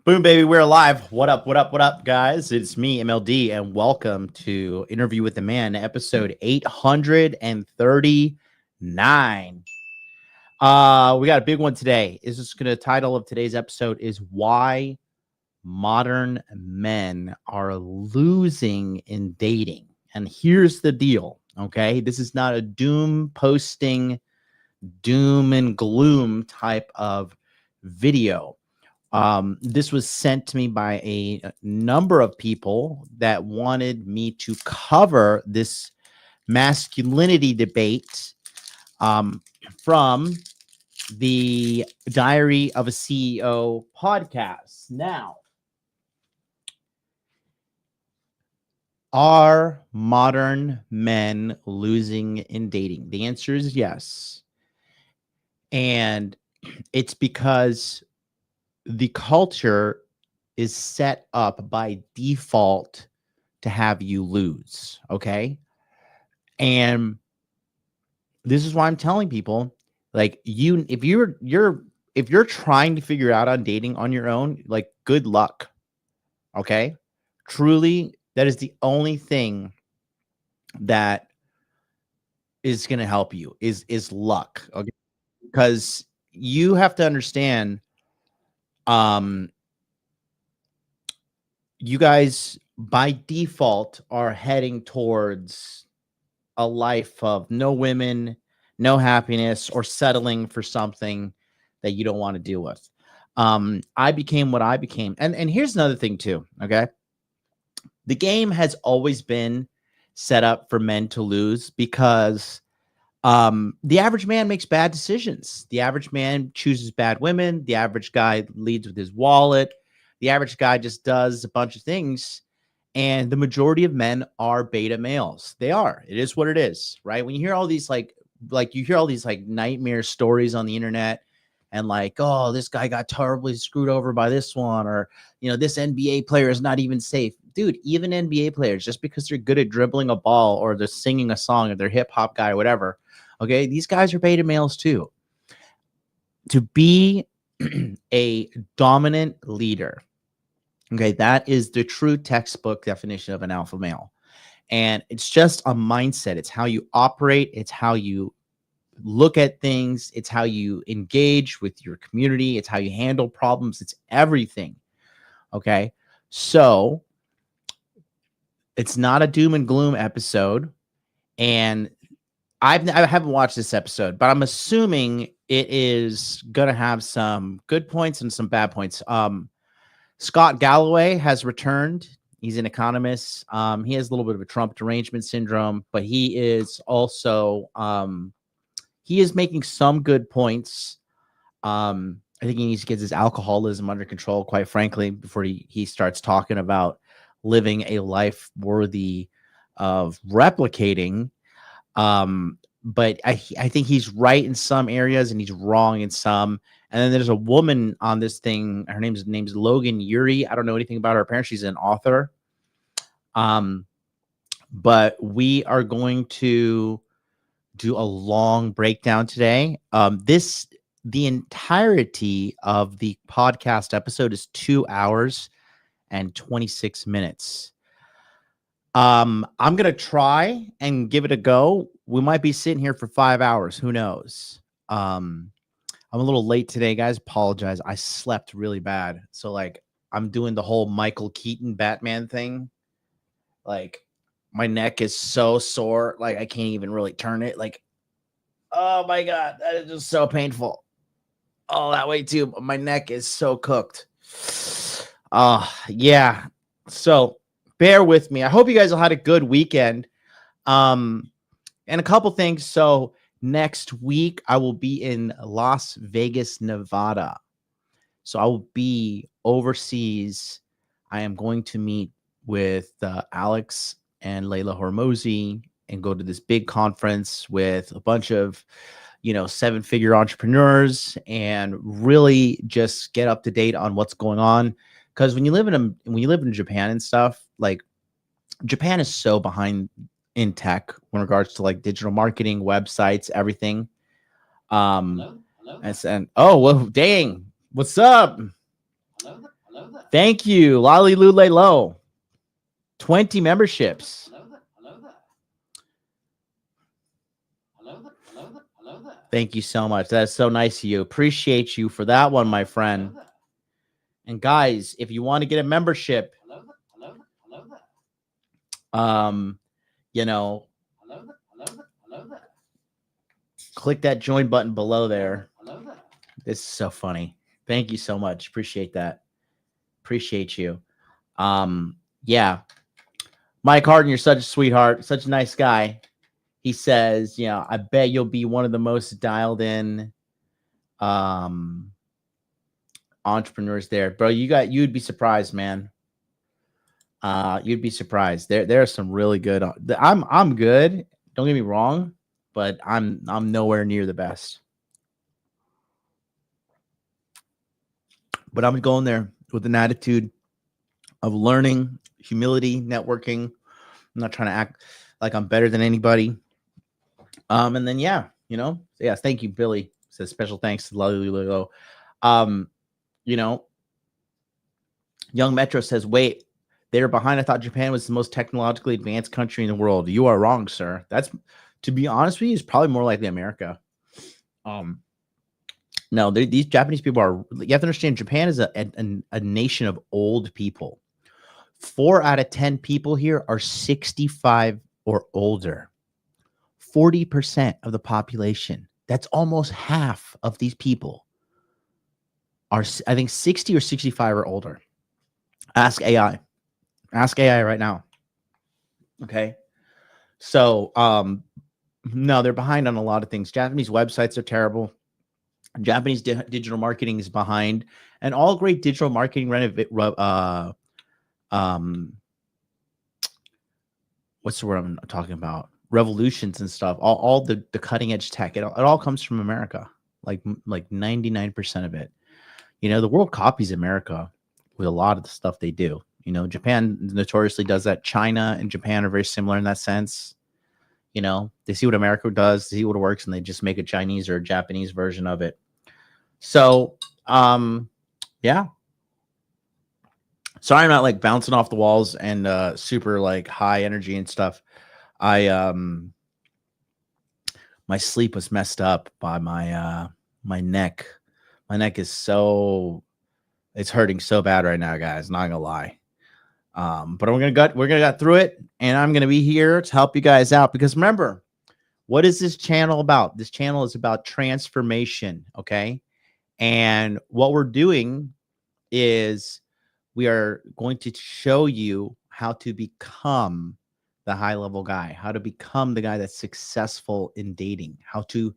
Boom, baby, we're alive. What up, what up, what up, guys? It's me, MLD, and welcome to Interview with the Man, episode 839. We got a big one today. Is this gonna title of today's episode is Why Modern Men Are Losing in Dating. And here's the deal, okay? This is not a doom posting, doom and gloom type of video. This was sent to me by a number of people that wanted me to cover this masculinity debate from the Diary of a CEO podcast. Now, are modern men losing in dating? The answer is yes. And it's because the culture is set up by default to have you lose, okay? And this is why I'm telling people, like, if you're trying to figure out on dating on your own, like, good luck, okay? Truly, that is the only thing that is going to help you is luck, okay? Because you have to understand, you guys by default are heading towards a life of no women, no happiness, or settling for something that you don't want to deal with. I became what I became. And here's another thing too, okay? The game has always been set up for men to lose because the average man makes bad decisions. The average man chooses bad women. The average guy leads with his wallet. The average guy just does a bunch of things. And the majority of men are beta males. They are. It is what it is, right? When you hear all these like you hear all these like nightmare stories on the internet and like, oh, this guy got terribly screwed over by this one, or, you know, this NBA player is not even safe. Dude, even NBA players, just because they're good at dribbling a ball or they're singing a song or they're hip hop guy or whatever, okay, these guys are beta males too. To be a dominant leader, okay, that is the true textbook definition of an alpha male. And it's just a mindset. It's how you operate. It's how you look at things. It's how you engage with your community. It's how you handle problems. It's everything. Okay. So it's not a doom and gloom episode. And I haven't watched this episode, but I'm assuming it is going to have some good points and some bad points. Scott Galloway has returned. He's an economist. He has a little bit of a Trump derangement syndrome, but he is also he is making some good points. I think he needs to get his alcoholism under control, quite frankly, before he starts talking about living a life worthy of replicating. But I think he's right in some areas and he's wrong in some. And then there's a woman on this thing. Her name's Logan Yuri. I don't know anything about her. Apparently she's an author. But we are going to do a long breakdown today. The entirety of the podcast episode is 2 hours and 26 minutes. I'm going to try and give it a go. We might be sitting here for 5 hours. Who knows? I'm a little late today, guys. Apologize. I slept really bad. So like I'm doing the whole Michael Keaton Batman thing. Like my neck is so sore. Like I can't even really turn it. Like, oh my God, that is just so painful. Oh, that way too. My neck is so cooked. Yeah. So bear with me. I hope you guys all had a good weekend. And a couple things. So next week I will be in Las Vegas, Nevada. So I will be overseas. I am going to meet with Alex and Layla Hormozi and go to this big conference with a bunch of, you know, 7-figure entrepreneurs and really just get up to date on what's going on. Because when you live in Japan and stuff, like Japan is so behind in tech in regards to like digital marketing, websites, everything. Hello? And oh well, dang, what's up? Hello there. Thank you, Lolly Lule Low. 20 memberships. Thank you so much. That's so nice of you. Appreciate you for that one, my friend. And guys, if you want to get a membership, you know, click that join button below there. This is so funny. Thank you so much. Appreciate that. Appreciate you. Yeah. Mike Harden, you're such a sweetheart, such a nice guy. He says, you know, I bet you'll be one of the most dialed in entrepreneurs there. Bro, you'd be surprised, man. You'd be surprised. There are some really good. I'm good. Don't get me wrong, but I'm nowhere near the best. But I'm going there with an attitude of learning, humility, networking. I'm not trying to act like I'm better than anybody. And then, yeah, you know, yes, thank you, Billy. Says special thanks to Lalo. You know, Young Metro says, wait, they're behind. I thought Japan was the most technologically advanced country in the world. You are wrong, sir. That's, to be honest with you, is probably more likely America. No, these Japanese people are, you have to understand, Japan is a nation of old people. 4 out of 10 people here are 65 or older. 40% of the population. That's almost half of these people are, I think, 60 or 65 or older. Ask AI. Ask AI right now. Okay. So, no, they're behind on a lot of things. Japanese websites are terrible. Japanese digital marketing is behind, and all great digital marketing what's the word I'm talking about? Revolutions and stuff. All the cutting edge tech. It all comes from America. Like 99% of it. You know, the world copies America with a lot of the stuff they do. You know, Japan notoriously does that. China and Japan are very similar in that sense. You know, they see what America does, they see what works, and they just make a Chinese or a Japanese version of it. So, yeah. Sorry, I'm not like bouncing off the walls and super like high energy and stuff. My sleep was messed up by my neck. My neck is it's hurting so bad right now, guys. Not gonna lie. But we're gonna get through it, and I'm gonna be here to help you guys out, because remember, what is this channel about? This channel is about transformation, okay? And what we're doing is we are going to show you how to become the high-level guy, how to become the guy that's successful in dating, how to,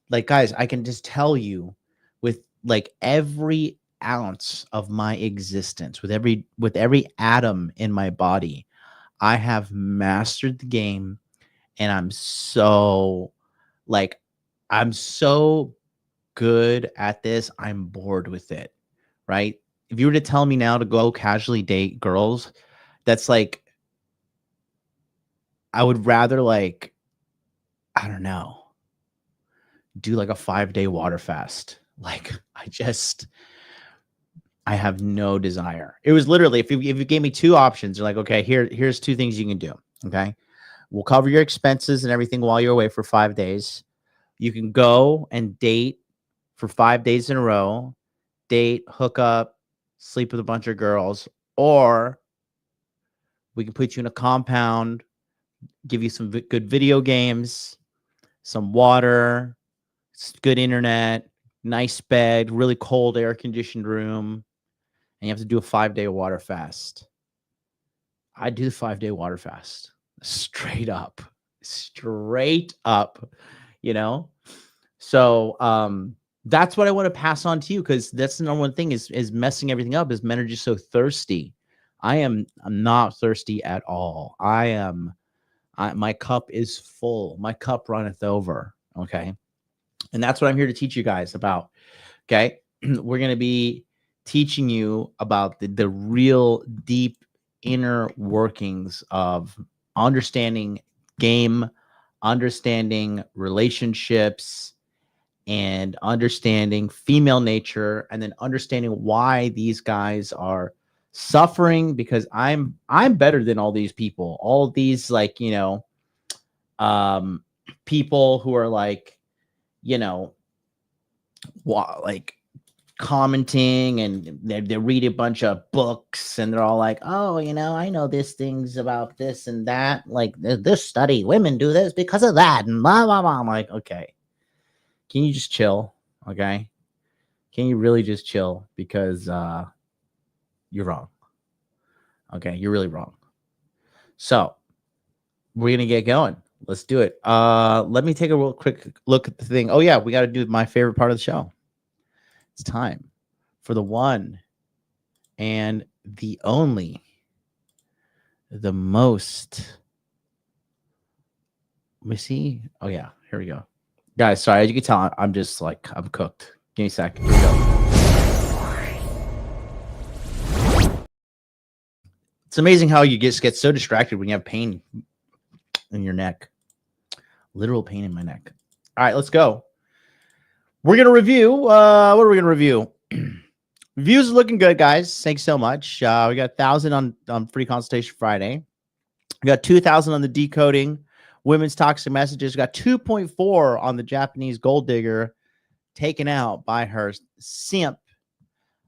like, guys, I can just tell you with like every ounce of my existence, with every atom in my body, I have mastered the game, and I'm so good at this. I'm bored with it, right? If you were to tell me now to go casually date girls, that's like, I would rather, like, I don't know, do like a 5-day water fast. Like, I have no desire. It was literally, if you gave me 2 options, you're like, okay, here's 2 things you can do. Okay. We'll cover your expenses and everything while you're away for 5 days. You can go and date for 5 days in a row, date, hook up, sleep with a bunch of girls, or we can put you in a compound, give you some good video games, some water, good internet, nice bed, really cold air-conditioned room, and you have to do a 5-day water fast. I do the 5-day water fast. Straight up, you know? So, that's what I want to pass on to you, because that's the number one thing is messing everything up, is men are just so thirsty. I'm not thirsty at all. My cup is full. My cup runneth over. Okay. And that's what I'm here to teach you guys about. Okay. We're going to be teaching you about the real deep inner workings of understanding game, understanding relationships, and understanding female nature, and then understanding why these guys are suffering because I'm better than all these people. All of these, like, you know, people who are like, you know, like commenting, and they read a bunch of books, and they're all like, oh, you know, I know this things about this and that, like this study, women do this because of that, and blah blah blah. I'm like, okay, can you just chill? Okay, can you really just chill? Because you're wrong. Okay, you're really wrong. So we're gonna get going. Let's do it. Let me take a real quick look at the thing. Oh yeah, we got to do my favorite part of the show. It's time for the one and the only, the most. Let me see. Oh yeah, here we go, guys. Sorry, as you can tell, I'm just like, I'm cooked. Give me a second. Here we go. It's amazing how you just get so distracted when you have pain in your neck. Literal pain in my neck. All right, let's go. We're gonna review. What are we gonna review? Reviews are looking good, guys. Thanks so much. We got 1,000 on Free Consultation Friday. We got 2,000 on the decoding women's toxic messages. We got 2.4 on the Japanese gold digger taken out by her simp.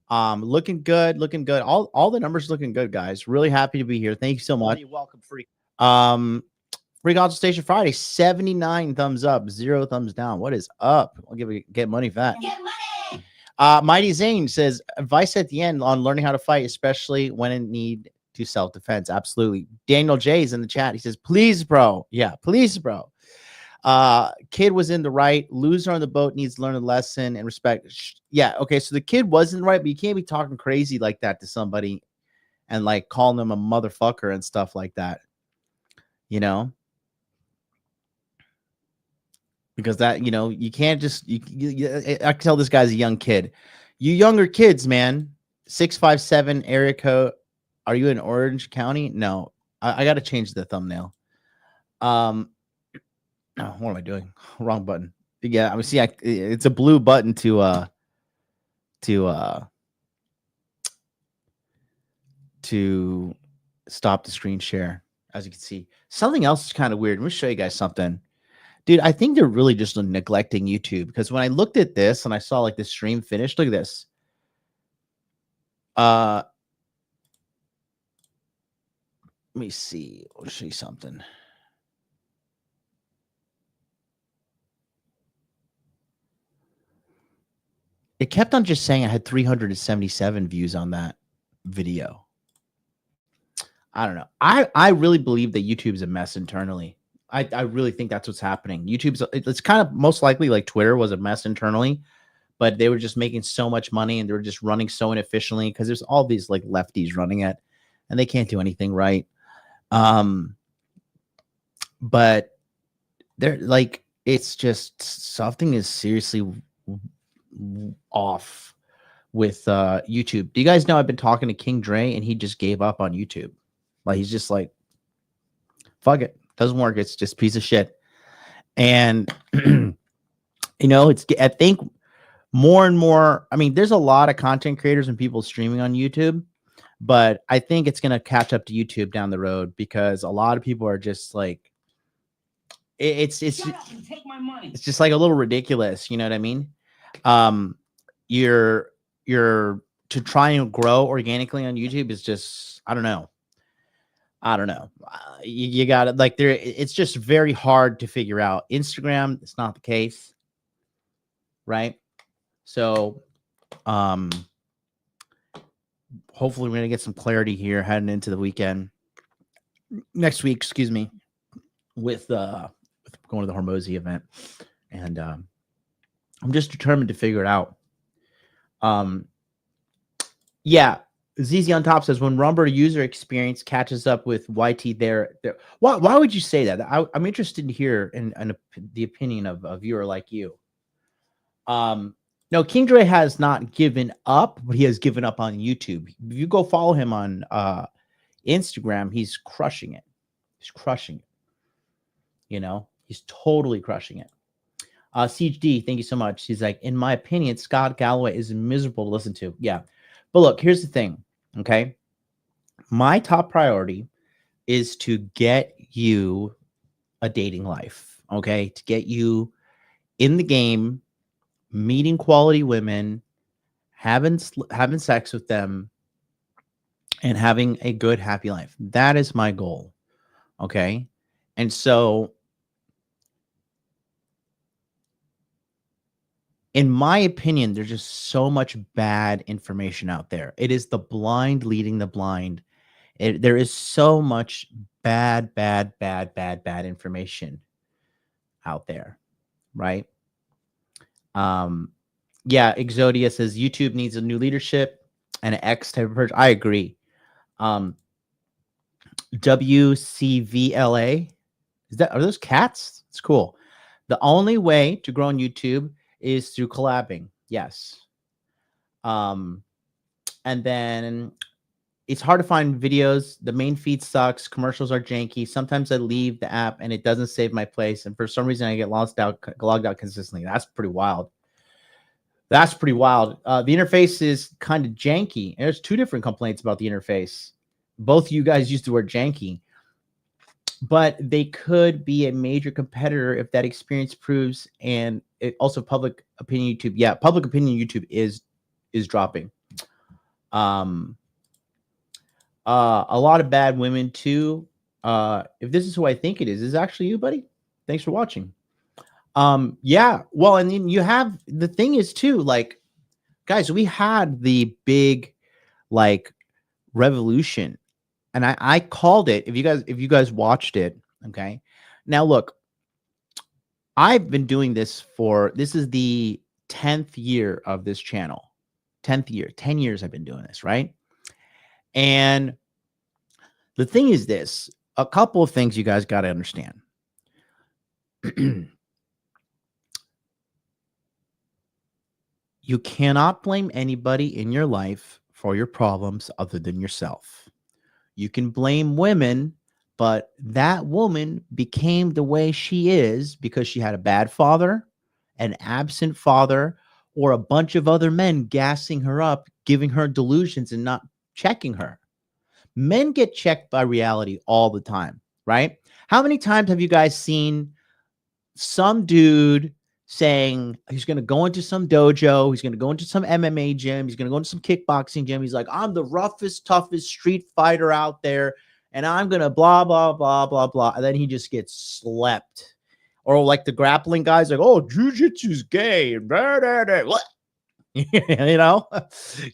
Looking good, looking good. All the numbers looking good, guys. Really happy to be here. Thank you so much. Welcome, Free. Free Consultation Friday, 79 thumbs up, 0 thumbs down. What is up? I'll get money for that. Get money. Mighty Zane says advice at the end on learning how to fight, especially when in need to self-defense. Absolutely. Daniel J is in the chat. He says, please, bro. Yeah, please, bro. Kid was in the right. Loser on the boat needs to learn a lesson and respect. Yeah, okay. So the kid wasn't right, but you can't be talking crazy like that to somebody and like calling them a motherfucker and stuff like that. You know? Because that, you know, you can't just, I can tell this guy's a young kid. You younger kids, man. 657 area code. Are you in Orange County? No, I got to change the thumbnail. Oh, what am I doing? Wrong button. Yeah, I mean, see, it's a blue button to stop the screen share. As you can see, something else is kind of weird. Let me show you guys something. Dude, I think they're really just neglecting YouTube, because when I looked at this and I saw like the stream finished, look at this. Let me see. I'll show you something. It kept on just saying I had 377 views on that video. I don't know. I really believe that YouTube's a mess internally. I really think that's what's happening. It's kind of most likely like Twitter was a mess internally, but they were just making so much money and they were just running so inefficiently because there's all these like lefties running it and they can't do anything right. But they're like, it's just something is seriously off with YouTube. Do you guys know I've been talking to King Dre and he just gave up on YouTube? Like, he's just like, fuck it. Doesn't work. It's just a piece of shit. And you know, I think more and more, I mean, there's a lot of content creators and people streaming on YouTube, but I think it's going to catch up to YouTube down the road because a lot of people are just like, it's take my money. It's just like a little ridiculous. You know what I mean? You're to try and grow organically on YouTube is just, I don't know. You got it. Like it's just very hard to figure out. Instagram, it's not the case, right? So, hopefully we're gonna get some clarity here heading into the weekend next week. Excuse me, with going to the Hormozy event, and I'm just determined to figure it out. Yeah. ZZ on top says when Rumble user experience catches up with YT there. Why would you say that? I'm interested to hear in the opinion of a viewer like you. No, King Dre has not given up, but he has given up on YouTube. If you go follow him on Instagram, he's crushing it. He's crushing it. You know, he's totally crushing it. Siege D, thank you so much. He's like, in my opinion, Scott Galloway is miserable to listen to. Yeah. But look, here's the thing, okay? My top priority is to get you a dating life, okay? To get you in the game, meeting quality women, having sex with them, and having a good, happy life. That is my goal, okay? And so, in my opinion, there's just so much bad information out there. It is the blind leading the blind. There is so much bad information out there, right? Yeah, Exodia says YouTube needs a new leadership and an X type of person. I agree. WCVLA, are those cats? It's cool. The only way to grow on YouTube is through collabing. Yes. And then it's hard to find videos. The main feed sucks. Commercials are janky. Sometimes I leave the app and it doesn't save my place. And for some reason, I get logged out consistently. That's pretty wild. That's pretty wild. The interface is kind of janky. There's two different complaints about the interface. Both of you guys used the word janky, but they could be a major competitor if that experience proves. And it also public opinion YouTube. Yeah, public opinion YouTube is dropping. A lot of bad women too. If this is who I think it is actually you, buddy. Thanks for watching. Yeah, well, and then you have the thing is too, like, guys, we had the big like revolution, and I called it. If you guys watched it, okay. Now look, I've been doing this this is the 10th year of this channel. 10th year, 10 years I've been doing this, right? And the thing is this, a couple of things you guys got to understand. You cannot blame anybody in your life for your problems other than yourself. You can blame women, but that woman became the way she is because she had a bad father, an absent father, or a bunch of other men gassing her up, giving her delusions and not checking her. Men get checked by reality all the time, right? How many times have you guys seen some dude saying he's going to go into some dojo, he's going to go into some MMA gym, he's going to go into some kickboxing gym. He's like, I'm the roughest, toughest street fighter out there, and I'm going to blah, blah, blah, blah, blah. And then he just gets slept. Or like the grappling guys, like, oh, jujitsu's gay. Blah, blah, blah. What? You know,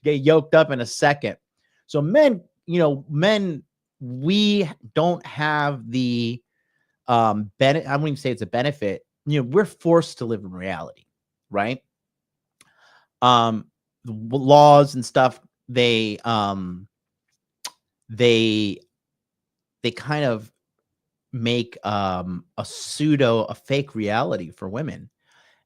get yoked up in a second. So men, we don't have the benefit. I wouldn't even say it's a benefit. We're forced to live in reality, right? The laws and stuff, they kind of make a fake reality for women.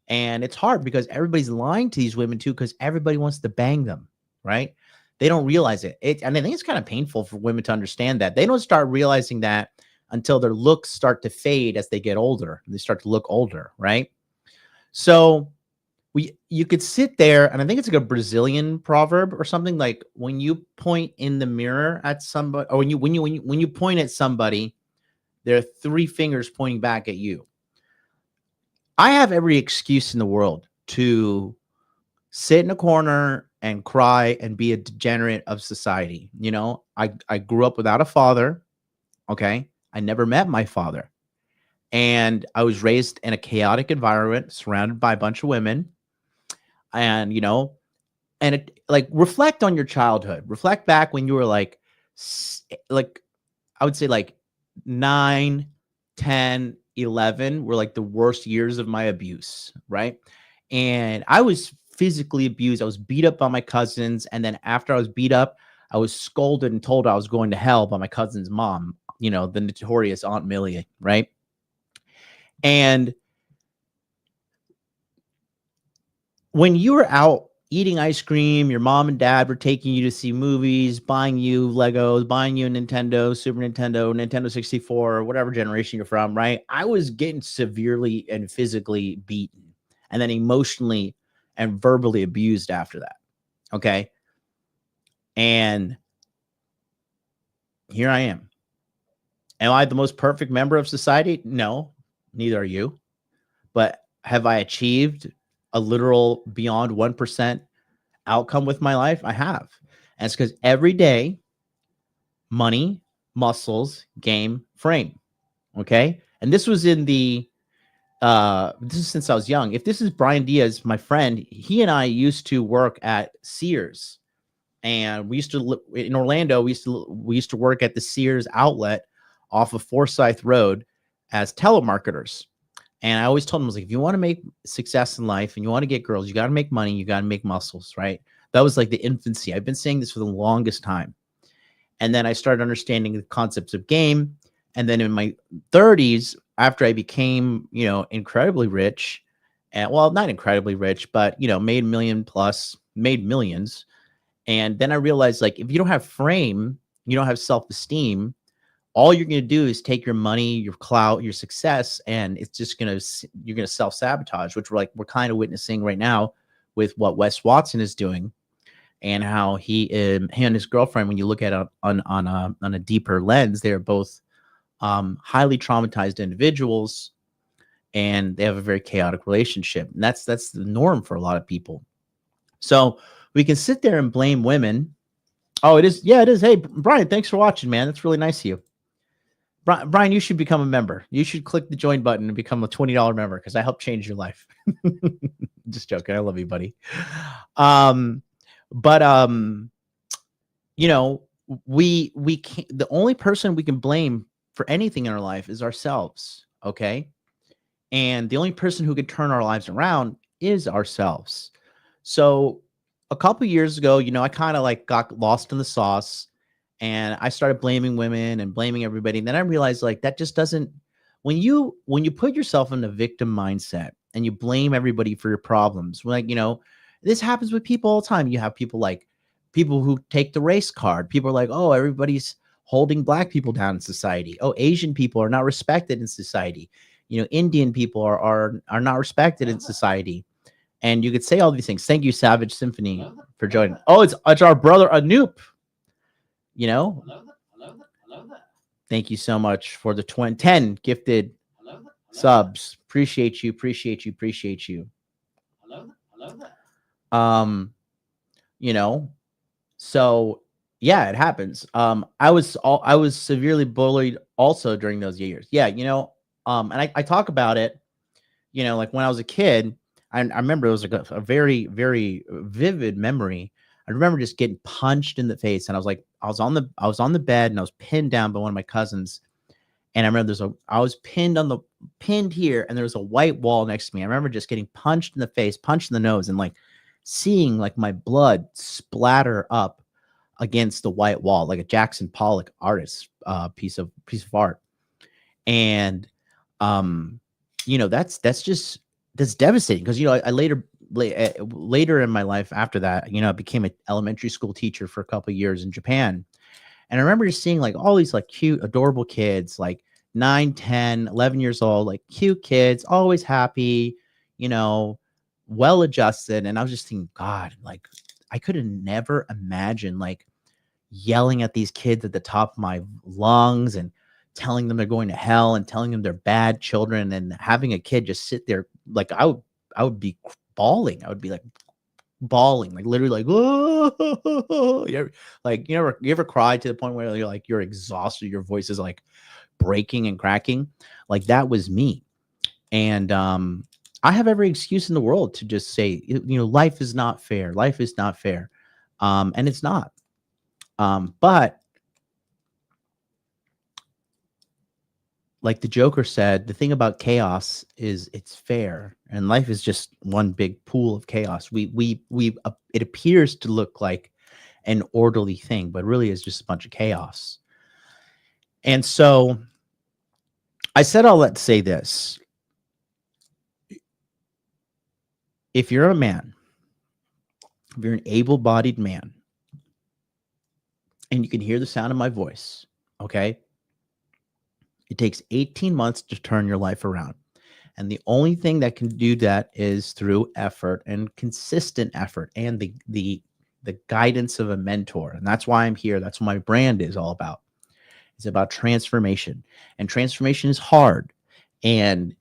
And it's hard because everybody's lying to these women too, because everybody wants to bang them, right? They don't realize it. And I think it's kind of painful for women to understand that. They don't start realizing that until their looks start to fade as they get older. They start to look older, right? So you could sit there, and I think it's like a Brazilian proverb or something, like when you point in the mirror at somebody, or when you point at somebody, there are three fingers pointing back at you. I have every excuse in the world to sit in a corner and cry and be a degenerate of society. I grew up without a father. Okay. I never met my father. And I was raised in a chaotic environment surrounded by a bunch of women. And, reflect on your childhood. Reflect back when you were like I would say like 9, 10, 11 were like the worst years of my abuse, right? And I was physically abused. I was beat up by my cousins. And then after I was beat up, I was scolded and told I was going to hell by my cousin's mom, the notorious Aunt Millie, right? And when you were out eating ice cream, your mom and dad were taking you to see movies, buying you Legos, buying you a Nintendo, Super Nintendo, Nintendo 64, or whatever generation you're from, right? I was getting severely and physically beaten, and then emotionally and verbally abused after that. Okay. And here I am. Am I the most perfect member of society? No, neither are you. But have I achieved a literal beyond 1% outcome with my life? I have. And it's because every day, money, muscles, game, frame. Okay. And this was in the, this is since I was young. If this is Brian Diaz, my friend, he and I used to work at Sears. And we used to, in Orlando, we used to work at the Sears outlet off of Forsyth Road as telemarketers. And I always told him, I was like, if you want to make success in life and you want to get girls, you got to make money, you got to make muscles, right? That was like the infancy. I've been saying this for the longest time. And then I started understanding the concepts of game. And then in my 30s, after I became, you know, incredibly rich, and well, not incredibly rich, but, you know, made million plus, made millions. And then I realized, like, if you don't have frame, you don't have self-esteem, all you're going to do is take your money, your clout, your success, and it's just going to, you're going to self-sabotage, which we're kind of witnessing right now with what Wes Watson is doing and how he and his girlfriend, when you look at it on a deeper lens, they're both highly traumatized individuals and they have a very chaotic relationship. And that's the norm for a lot of people. So we can sit there and blame women. Oh, it is. Yeah, it is. Hey, Brian, thanks for watching, man. That's really nice of you. Brian, you should become a member. You should click the join button and become a $20 member because I helped change your life. Just joking. I love you, buddy. You know, we can't, the only person we can blame for anything in our life is ourselves. Okay. And the only person who can turn our lives around is ourselves. So a couple years ago, you know, I kind of like got lost in the sauce and I started blaming women and blaming everybody. And then I realized, like, that just doesn't, when you put yourself in a victim mindset and you blame everybody for your problems, like, you know, this happens with people all the time. You have people who take the race card. People are like, oh, everybody's holding black people down in society. Oh, Asian people are not respected in society. You know, Indian people are not respected in society. And you could say all these things. Thank you, Savage Symphony, for joining. Oh, it's our brother Anoop. You know, thank you so much for the 10 gifted subs. Appreciate you. You know, so yeah, it happens. I was severely bullied also during those years. Yeah, you know, and I talk about it, you know, like when I was a kid, I remember it was like a very, very vivid memory. I remember just getting punched in the face, and I was on the bed and I was pinned down by one of my cousins. And I remember I was pinned here, and there was a white wall next to me. I remember just getting punched in the face, punched in the nose, and like seeing like my blood splatter up against the white wall, like a Jackson Pollock artist piece of art. And you know, that's devastating because, you know, I later in my life after that, you know, I became an elementary school teacher for a couple of years in Japan. And I remember just seeing like all these like cute, adorable kids, like 9, 10, 11 years old, like cute kids, always happy, you know, well-adjusted. And I was just thinking, God, like I could have never imagined like yelling at these kids at the top of my lungs and telling them they're going to hell and telling them they're bad children, and having a kid just sit there. Like I would be bawling. I would be like bawling, like literally like, oh, like, you ever cried to the point where you're exhausted, your voice is like breaking and cracking? Like that was me. And I have every excuse in the world to just say, you know, life is not fair. Life is not fair. And it's not. But like the Joker said, the thing about chaos is it's fair, and life is just one big pool of chaos. It appears to look like an orderly thing, but really is just a bunch of chaos. And so I said all that to say this. If you're a man, if you're an able-bodied man, and you can hear the sound of my voice, okay? It takes 18 months to turn your life around. And the only thing that can do that is through effort and consistent effort and the guidance of a mentor. And that's why I'm here. That's what my brand is all about. It's about transformation, and transformation is hard, and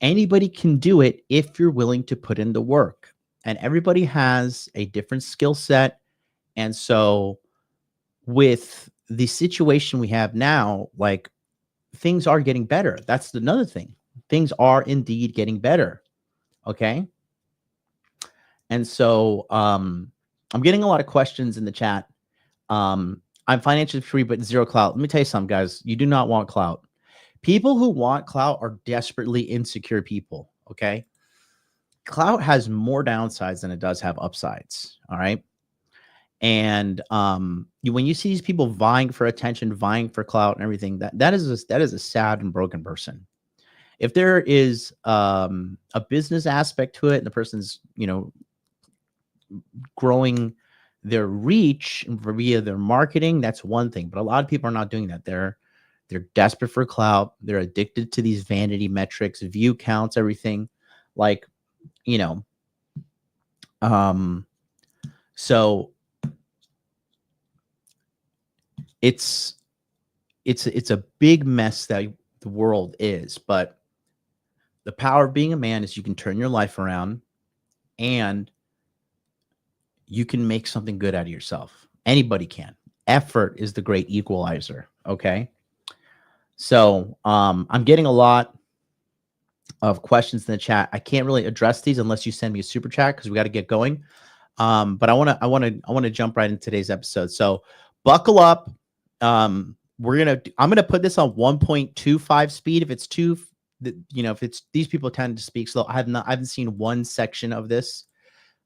anybody can do it if you're willing to put in the work. And everybody has a different skill set. And so with the situation we have now, like, things are getting better. That's another thing. Things are indeed getting better. Okay. And so I'm getting a lot of questions in the chat. I'm financially free, but zero clout. Let me tell you something, guys. You do not want clout. People who want clout are desperately insecure people. Okay. Clout has more downsides than it does have upsides. All right. And when you see these people vying for attention, vying for clout and everything, that is a sad and broken person. If there is a business aspect to it and the person's, growing their reach via their marketing, that's one thing. But a lot of people are not doing that. They're desperate for clout. They're addicted to these vanity metrics, view counts, everything. Like, so it's a big mess that the world is, but the power of being a man is you can turn your life around and you can make something good out of yourself. Anybody can. Effort is the great equalizer. Okay. So I'm getting a lot of questions in the chat. I can't really address these unless you send me a super chat because we got to get going. But I want to jump right into today's episode. So buckle up. I'm gonna put this on 1.25 speed. If it's if it's, these people tend to speak slow. I haven't seen one section of this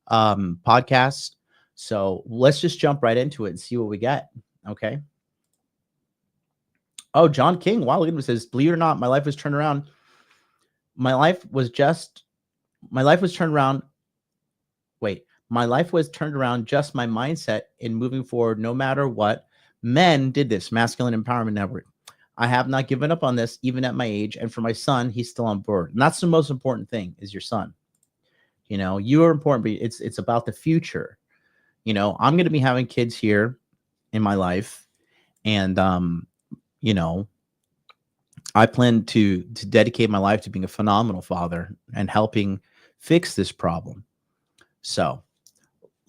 podcast. So let's just jump right into it and see what we get. Okay. Oh, John King. Wow. Look at him. Says, believe it or not, my life was turned around. My life was turned around. Wait, my life was turned around. Just my mindset in moving forward, no matter what. Men did this. Masculine Empowerment Network. I have not given up on this, even at my age. And for my son, he's still on board. And that's the most important thing, is your son. You are important, but it's about the future. I'm going to be having kids here in my life. And, I plan to dedicate my life to being a phenomenal father and helping fix this problem. So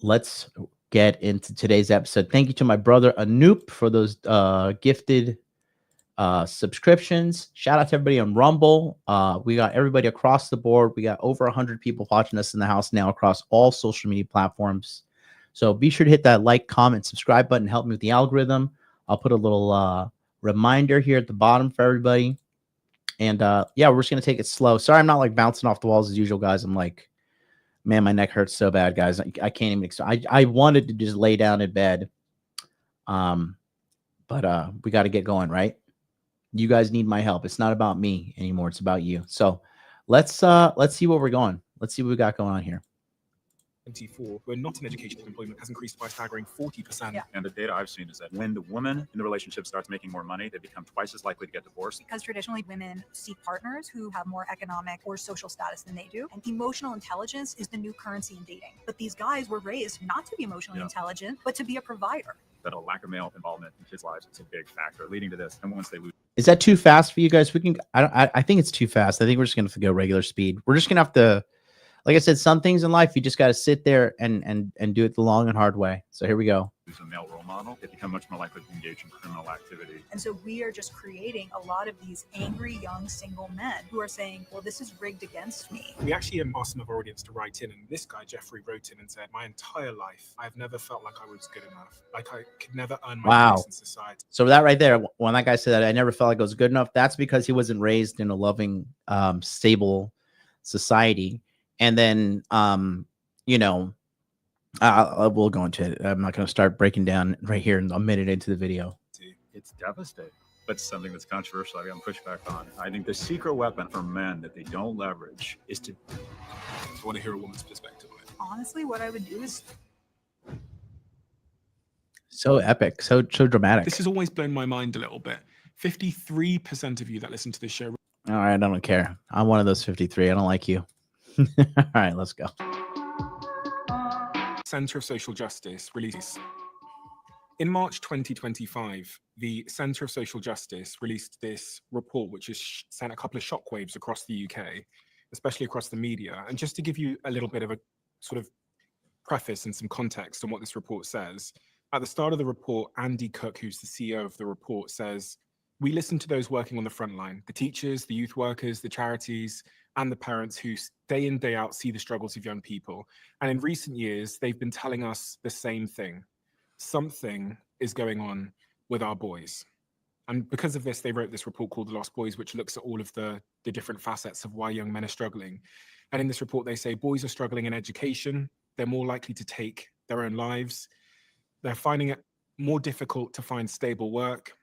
let's get into today's episode. Thank you to my brother Anoop for those gifted subscriptions. Shout out to everybody on Rumble. We got everybody across the board. We got over 100 people watching us in the house now across all social media platforms. So be sure to hit that like, comment, subscribe button. Help me with the algorithm. I'll put a little reminder here at the bottom for everybody. And yeah, we're just gonna take it slow. Sorry, I'm not like bouncing off the walls as usual, guys. I'm like, man, my neck hurts so bad, guys. I can't even. I wanted to just lay down in bed, but we got to get going, right? You guys need my help. It's not about me anymore. It's about you. So let's see where we're going. Let's see what we got going on here. 24, who are not in education and employment, has increased by a staggering 40%. Yeah. And the data I've seen is that when the woman in the relationship starts making more money, they become twice as likely to get divorced. Because traditionally women seek partners who have more economic or social status than they do. And emotional intelligence is the new currency in dating. But these guys were raised not to be emotionally intelligent, but to be a provider. That a lack of male involvement in kids' lives is a big factor leading to this. And once they lose. Is that too fast for you guys? We can. I think it's too fast. I think we're just gonna have to go regular speed. We're just gonna have to. Like I said, some things in life, you just got to sit there and do it the long and hard way. So here we go. Who's a male role model, they become much more likely to engage in criminal activity. And so we are just creating a lot of these angry young single men who are saying, well, this is rigged against me. We actually asked some of our audience to write in, and this guy, Jeffrey, wrote in and said, my entire life, I've never felt like I was good enough. Like I could never earn my place in society. So that right there, when that guy said that, I never felt like I was good enough, that's because he wasn't raised in a loving, stable society. And then, we'll go into it. I'm not going to start breaking down right here in a minute into the video. It's devastating, but something that's controversial I've gotten pushback on. I think the secret weapon for men that they don't leverage is to... I want to hear a woman's perspective on it. Honestly, what I would do is... So epic, so dramatic. This has always blown my mind a little bit. 53% of you that listen to this show... All right, I don't care. I'm one of those 53. I don't like you. All right, let's go. Center of Social Justice releases. In March 2025, the Centre of Social Justice released this report, which has sent a couple of shockwaves across the UK, especially across the media. And just to give you a little bit of a sort of preface and some context on what this report says, at the start of the report, Andy Cook, who's the CEO of the report, says, "We listen to those working on the front line, the teachers, the youth workers, the charities, and the parents who day in, day out see the struggles of young people. And in recent years, they've been telling us the same thing. Something is going on with our boys." And because of this, they wrote this report called The Lost Boys, which looks at all of the different facets of why young men are struggling. And in this report, they say boys are struggling in education. They're more likely to take their own lives. They're finding it more difficult to find stable work.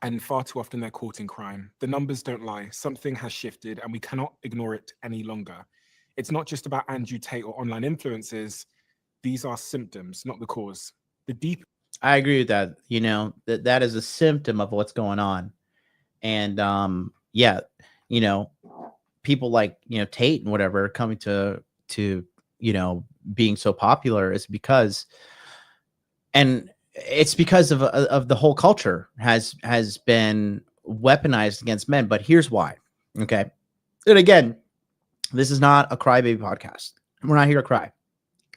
And far too often they're caught in crime. The numbers don't lie. Something has shifted and we cannot ignore it any longer. It's not just about Andrew Tate or online influences. These are symptoms, not the cause. The deep. I agree with that. You know, that is a symptom of what's going on. And yeah, you know, people like, you know, Tate and whatever coming to, you know, being so popular is because, and it's because of the whole culture has been weaponized against men. But here's why. Okay. And again, this is not a crybaby podcast. We're not here to cry.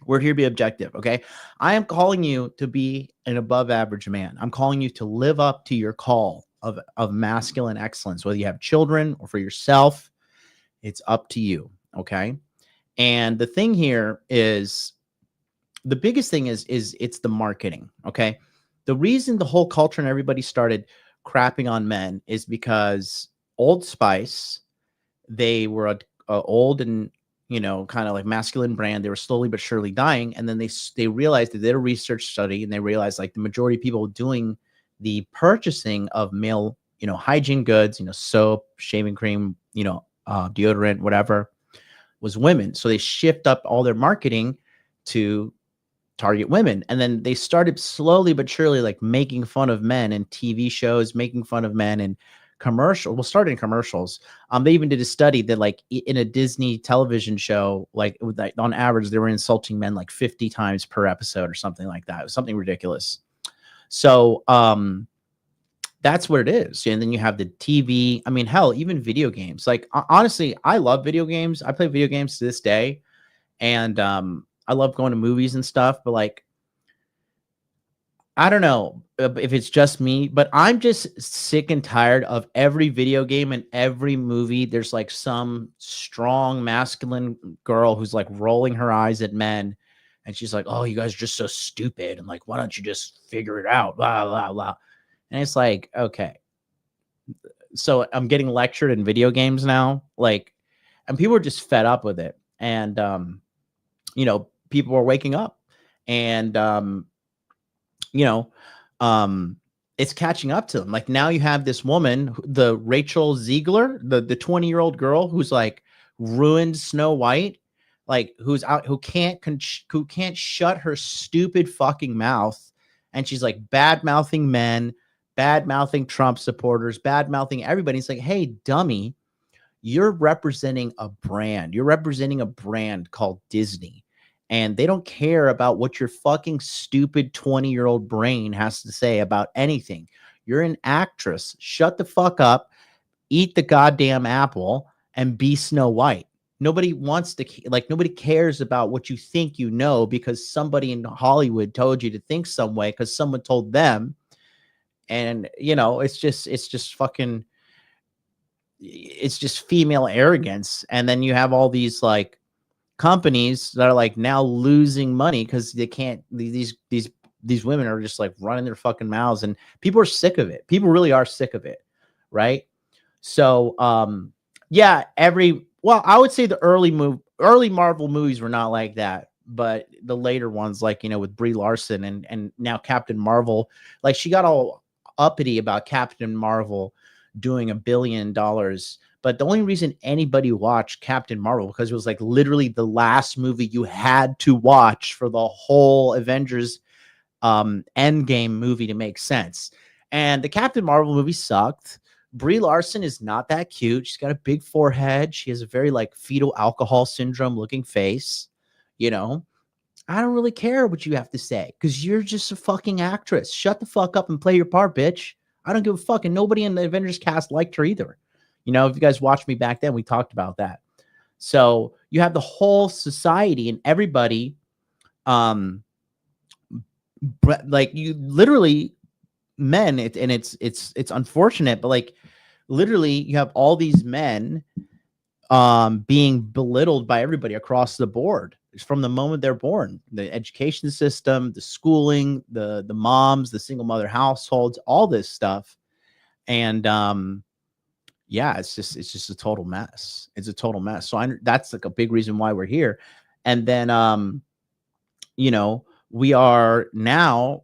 We're here to be objective. Okay. I am calling you to be an above average man. I'm calling you to live up to your call of masculine excellence, whether you have children or for yourself, it's up to you. Okay. And the thing here is, the biggest thing is it's the marketing. Okay. The reason the whole culture and everybody started crapping on men is because Old Spice, they were a old and, you know, kind of like masculine brand. They were slowly but surely dying. And then they realized, they did a research study and they realized like the majority of people doing the purchasing of male, you know, hygiene goods, you know, soap, shaving cream, you know, deodorant, whatever, was women. So they shift up all their marketing to target women. And then they started slowly but surely like making fun of men in TV shows, making fun of men in commercials. Well, started in commercials. They even did a study that like in a Disney television show, like on average, they were insulting men like 50 times per episode or something like that. It was something ridiculous. So that's what it is. And then you have the TV. I mean, hell, even video games. Like honestly, I love video games. I play video games to this day. And I love going to movies and stuff, but like, I don't know if it's just me, but I'm just sick and tired of every video game and every movie. There's like some strong masculine girl who's like rolling her eyes at men. And she's like, "Oh, you guys are just so stupid." And like, "Why don't you just figure it out?" Blah, blah, blah. And it's like, okay. So I'm getting lectured in video games now. Like, and people are just fed up with it. And, you know, people are waking up and, you know, it's catching up to them. Like now you have this woman, the Rachel Ziegler, the 20-year-old girl who's like ruined Snow White, like who's out, who can't shut her stupid fucking mouth. And she's like bad mouthing men, bad mouthing Trump supporters, bad mouthing everybody. It's like, hey, dummy, you're representing a brand. You're representing a brand called Disney. And they don't care about what your fucking stupid 20-year-old brain has to say about anything. You're an actress. Shut the fuck up, eat the goddamn apple, and be Snow White. Nobody wants to, like, nobody cares about what you think you know because somebody in Hollywood told you to think some way because someone told them. And, you know, it's just fucking, it's just female arrogance. And then you have all these, like, companies that are like now losing money because they can't, these women are just like running their fucking mouths and people are sick of it. People really are sick of it. Right. So, yeah, well, I would say the early Marvel movies were not like that, but the later ones, like, you know, with Brie Larson and now Captain Marvel, like she got all uppity about Captain Marvel doing $1 billion. But the only reason anybody watched Captain Marvel because it was like literally the last movie you had to watch for the whole Avengers Endgame movie to make sense. And the Captain Marvel movie sucked. Brie Larson is not that cute. She's got a big forehead. She has a very like fetal alcohol syndrome looking face, you know. I don't really care what you have to say because you're just a fucking actress. Shut the fuck up and play your part, bitch. I don't give a fuck. And nobody in the Avengers cast liked her either. You know, if you guys watched me back then, we talked about that. So you have the whole society and everybody, like you literally men, it's unfortunate, but like literally you have all these men being belittled by everybody across the board from the moment they're born. The education system, the schooling, the moms, the single mother households, all this stuff. And yeah, it's just a total mess. It's a total mess. So that's like a big reason why we're here. And then you know, we are now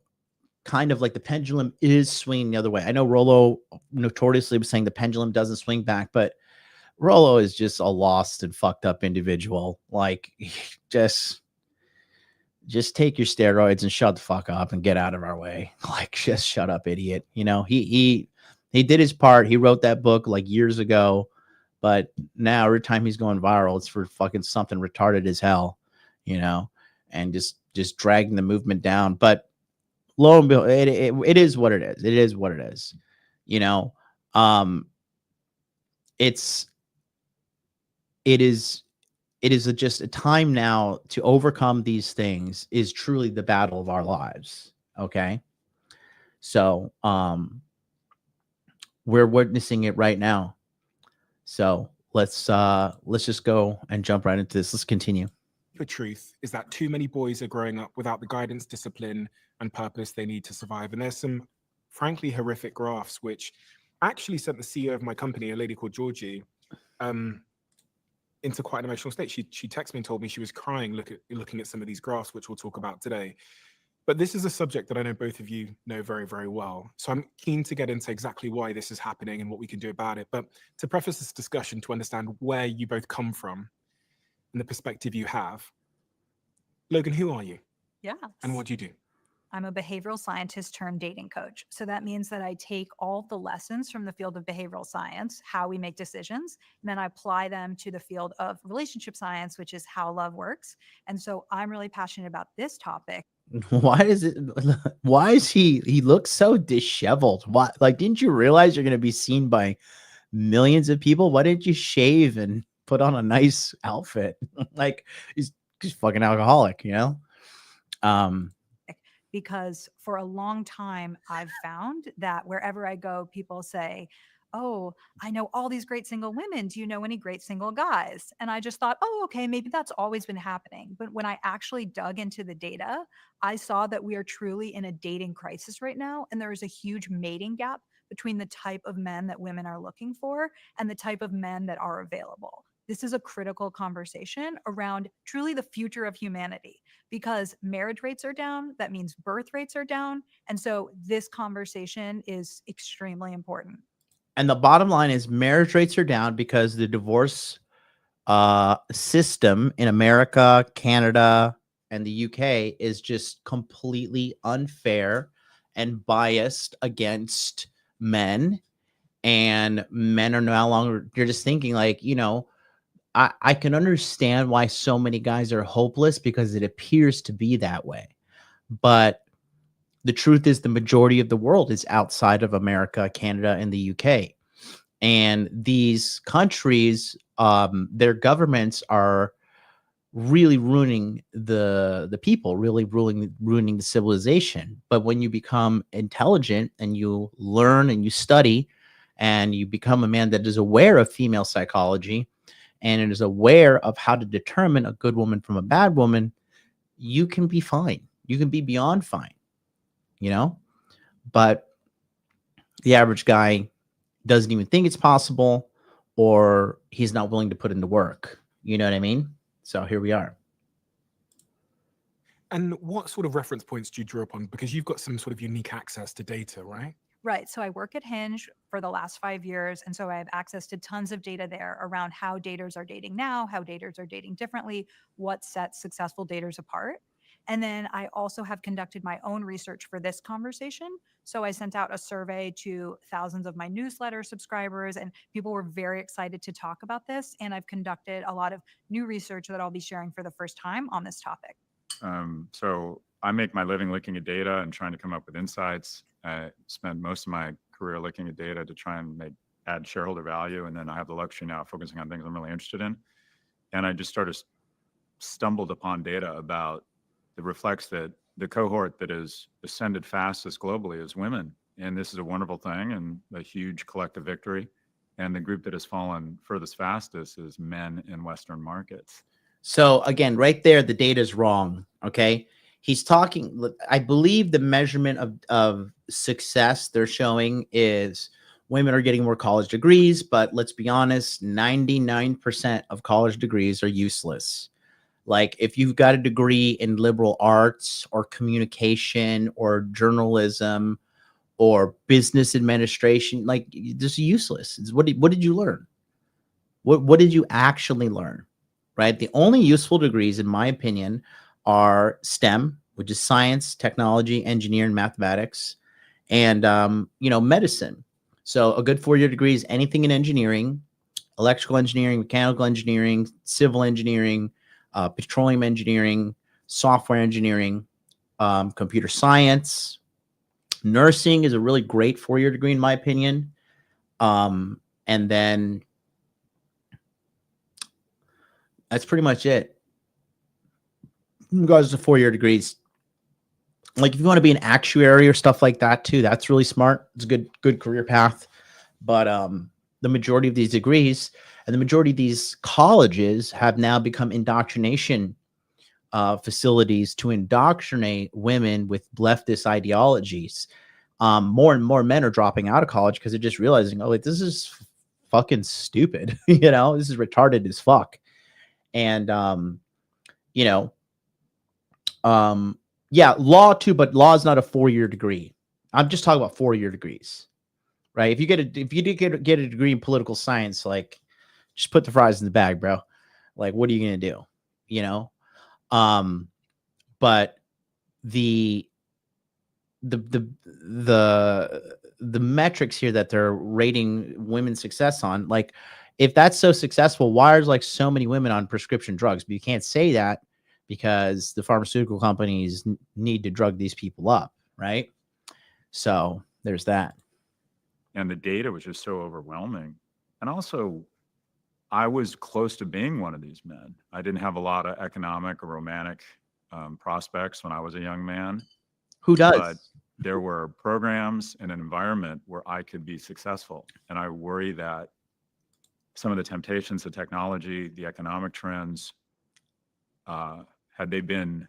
kind of like the pendulum is swinging the other way. I know Rollo notoriously was saying the pendulum doesn't swing back, but Rollo is just a lost and fucked up individual. Like, just take your steroids and shut the fuck up and get out of our way. Like, just shut up, idiot. You know, he did his part. He wrote that book like years ago, but now every time he's going viral, it's for fucking something retarded as hell, you know, and just dragging the movement down. But lo and behold, it is what it is. It is what it is. You know, it is just a time now to overcome these things is truly the battle of our lives. Okay. So, we're witnessing it right now. So let's just go and jump right into this. Let's continue. The truth is that too many boys are growing up without the guidance, discipline, and purpose they need to survive. And there's some frankly horrific graphs, which actually sent the CEO of my company, a lady called Georgie, into quite an emotional state. She texted me and told me she was crying looking at some of these graphs, which we'll talk about today. But this is a subject that I know both of you know very, very well. So I'm keen to get into exactly why this is happening and what we can do about it. But to preface this discussion, to understand where you both come from and the perspective you have, Logan, who are you? Yeah. And what do you do? I'm a behavioral scientist turned dating coach. So that means that I take all the lessons from the field of behavioral science, how we make decisions, and then I apply them to the field of relationship science, which is how love works. And so I'm really passionate about this topic. Why is he looks so disheveled? Why, like, didn't you realize you're going to be seen by millions of people? Why didn't you shave and put on a nice outfit? Like, he's fucking alcoholic, you know? Because for a long time, I've found that wherever I go, people say, oh, I know all these great single women. Do you know any great single guys? And I just thought, oh, okay, maybe that's always been happening. But when I actually dug into the data, I saw that we are truly in a dating crisis right now. And there is a huge mating gap between the type of men that women are looking for and the type of men that are available. This is a critical conversation around truly the future of humanity because marriage rates are down. That means birth rates are down. And so this conversation is extremely important. And the bottom line is marriage rates are down because the divorce system in America, Canada, and the UK is just completely unfair and biased against men. And men are no longer, you're just thinking like, you know, I can understand why so many guys are hopeless because it appears to be that way. But the truth is the majority of the world is outside of America, Canada, and the UK. And these countries, their governments are really ruining the people, really ruining the civilization. But when you become intelligent and you learn and you study and you become a man that is aware of female psychology, and it is aware of how to determine a good woman from a bad woman, you can be fine. You can be beyond fine, you know? But the average guy doesn't even think it's possible, or he's not willing to put in the work. You know what I mean? So here we are. And what sort of reference points do you draw upon? Because you've got some sort of unique access to data, right? Right. So I work at Hinge for the last 5 years. And so I have access to tons of data there around how daters are dating now, how daters are dating differently, what sets successful daters apart. And then I also have conducted my own research for this conversation. So I sent out a survey to thousands of my newsletter subscribers, and people were very excited to talk about this. And I've conducted a lot of new research that I'll be sharing for the first time on this topic. So I make my living looking at data and trying to come up with insights. I spend most of my career looking at data to try and add shareholder value. And then I have the luxury now of focusing on things I'm really interested in. And I just stumbled upon data about that reflects that the cohort that has ascended fastest globally is women. And this is a wonderful thing and a huge collective victory. And the group that has fallen furthest fastest is men in Western markets. So again, right there, the data is wrong. Okay. He's talking, I believe the measurement of success they're showing is women are getting more college degrees, but let's be honest, 99% of college degrees are useless. Like if you've got a degree in liberal arts or communication or journalism or business administration, like this is useless. What did you learn? What did you actually learn? Right? The only useful degrees, in my opinion, are STEM, which is science, technology, engineering, mathematics, and medicine. So a good 4-year degree is anything in engineering, electrical engineering, mechanical engineering, civil engineering, petroleum engineering, software engineering, computer science. Nursing is a really great 4-year degree, in my opinion. And then that's pretty much it. In regards to 4-year degrees, like if you want to be an actuary or stuff like that too, that's really smart. It's a good career path. But the majority of these degrees and the majority of these colleges have now become indoctrination facilities to indoctrinate women with leftist ideologies. More and more men are dropping out of college because they're just realizing, oh, this is fucking stupid. This is retarded as fuck. And yeah, law too, but law is not a 4-year degree. I'm just talking about 4-year degrees, right? If you did get a degree in political science, like just put the fries in the bag, bro. Like, what are you gonna do? But the metrics here that they're rating women's success on, like, if that's so successful, why is like so many women on prescription drugs? But you can't say that because the pharmaceutical companies need to drug these people up, right? So there's that. And the data was just so overwhelming. And also, I was close to being one of these men. I didn't have a lot of economic or romantic prospects when I was a young man. Who does? But there were programs and an environment where I could be successful. And I worry that some of the temptations of technology, the economic trends, had they been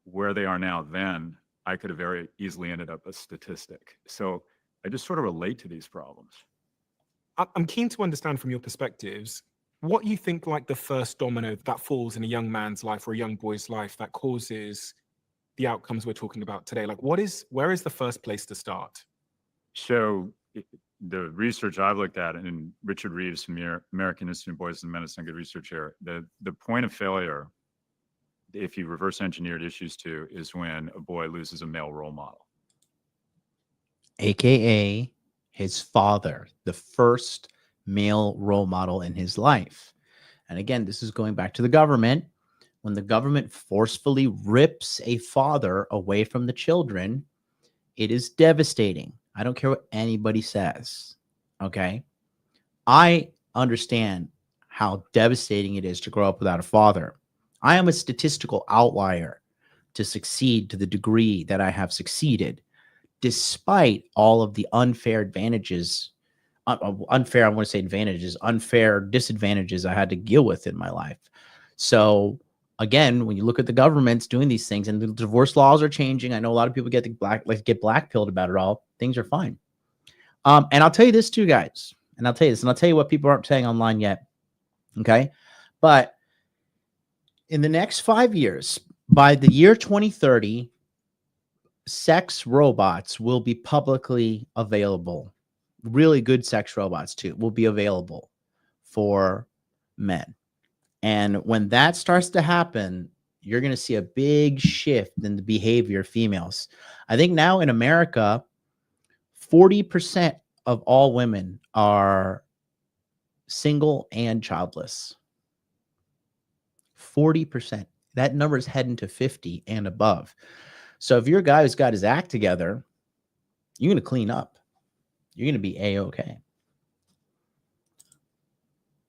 where they are now then, I could have very easily ended up a statistic. So I just sort of relate to these problems. I'm keen to understand from your perspectives what you think like the first domino that falls in a young man's life or a young boy's life that causes the outcomes we're talking about today. Like where is the first place to start? So the research I've looked at, and Richard Reeves from the American Institute of Boys and Men has done good research here, the point of failure, if you reverse engineered issues to, is when a boy loses a male role model. AKA his father, the first male role model in his life. And again, this is going back to the government. When the government forcefully rips a father away from the children, it is devastating. I don't care what anybody says. Okay. I understand how devastating it is to grow up without a father. I am a statistical outlier to succeed to the degree that I have succeeded, despite all of the unfair disadvantages I had to deal with in my life. So again, when you look at the governments doing these things and the divorce laws are changing, I know a lot of people get black-pilled about it all. Things are fine. And I'll tell you this too, guys. And I'll tell you what people aren't saying online yet. Okay. But in the next 5 years, by the year 2030, sex robots will be publicly available. Really good sex robots too will be available for men. And when that starts to happen, you're going to see a big shift in the behavior of females. I think now in America, 40% of all women are single and childless. 40%. that number is heading to 50 and above. So if you're a guy who's got his act together, you're going to clean up. You're going to be A-okay.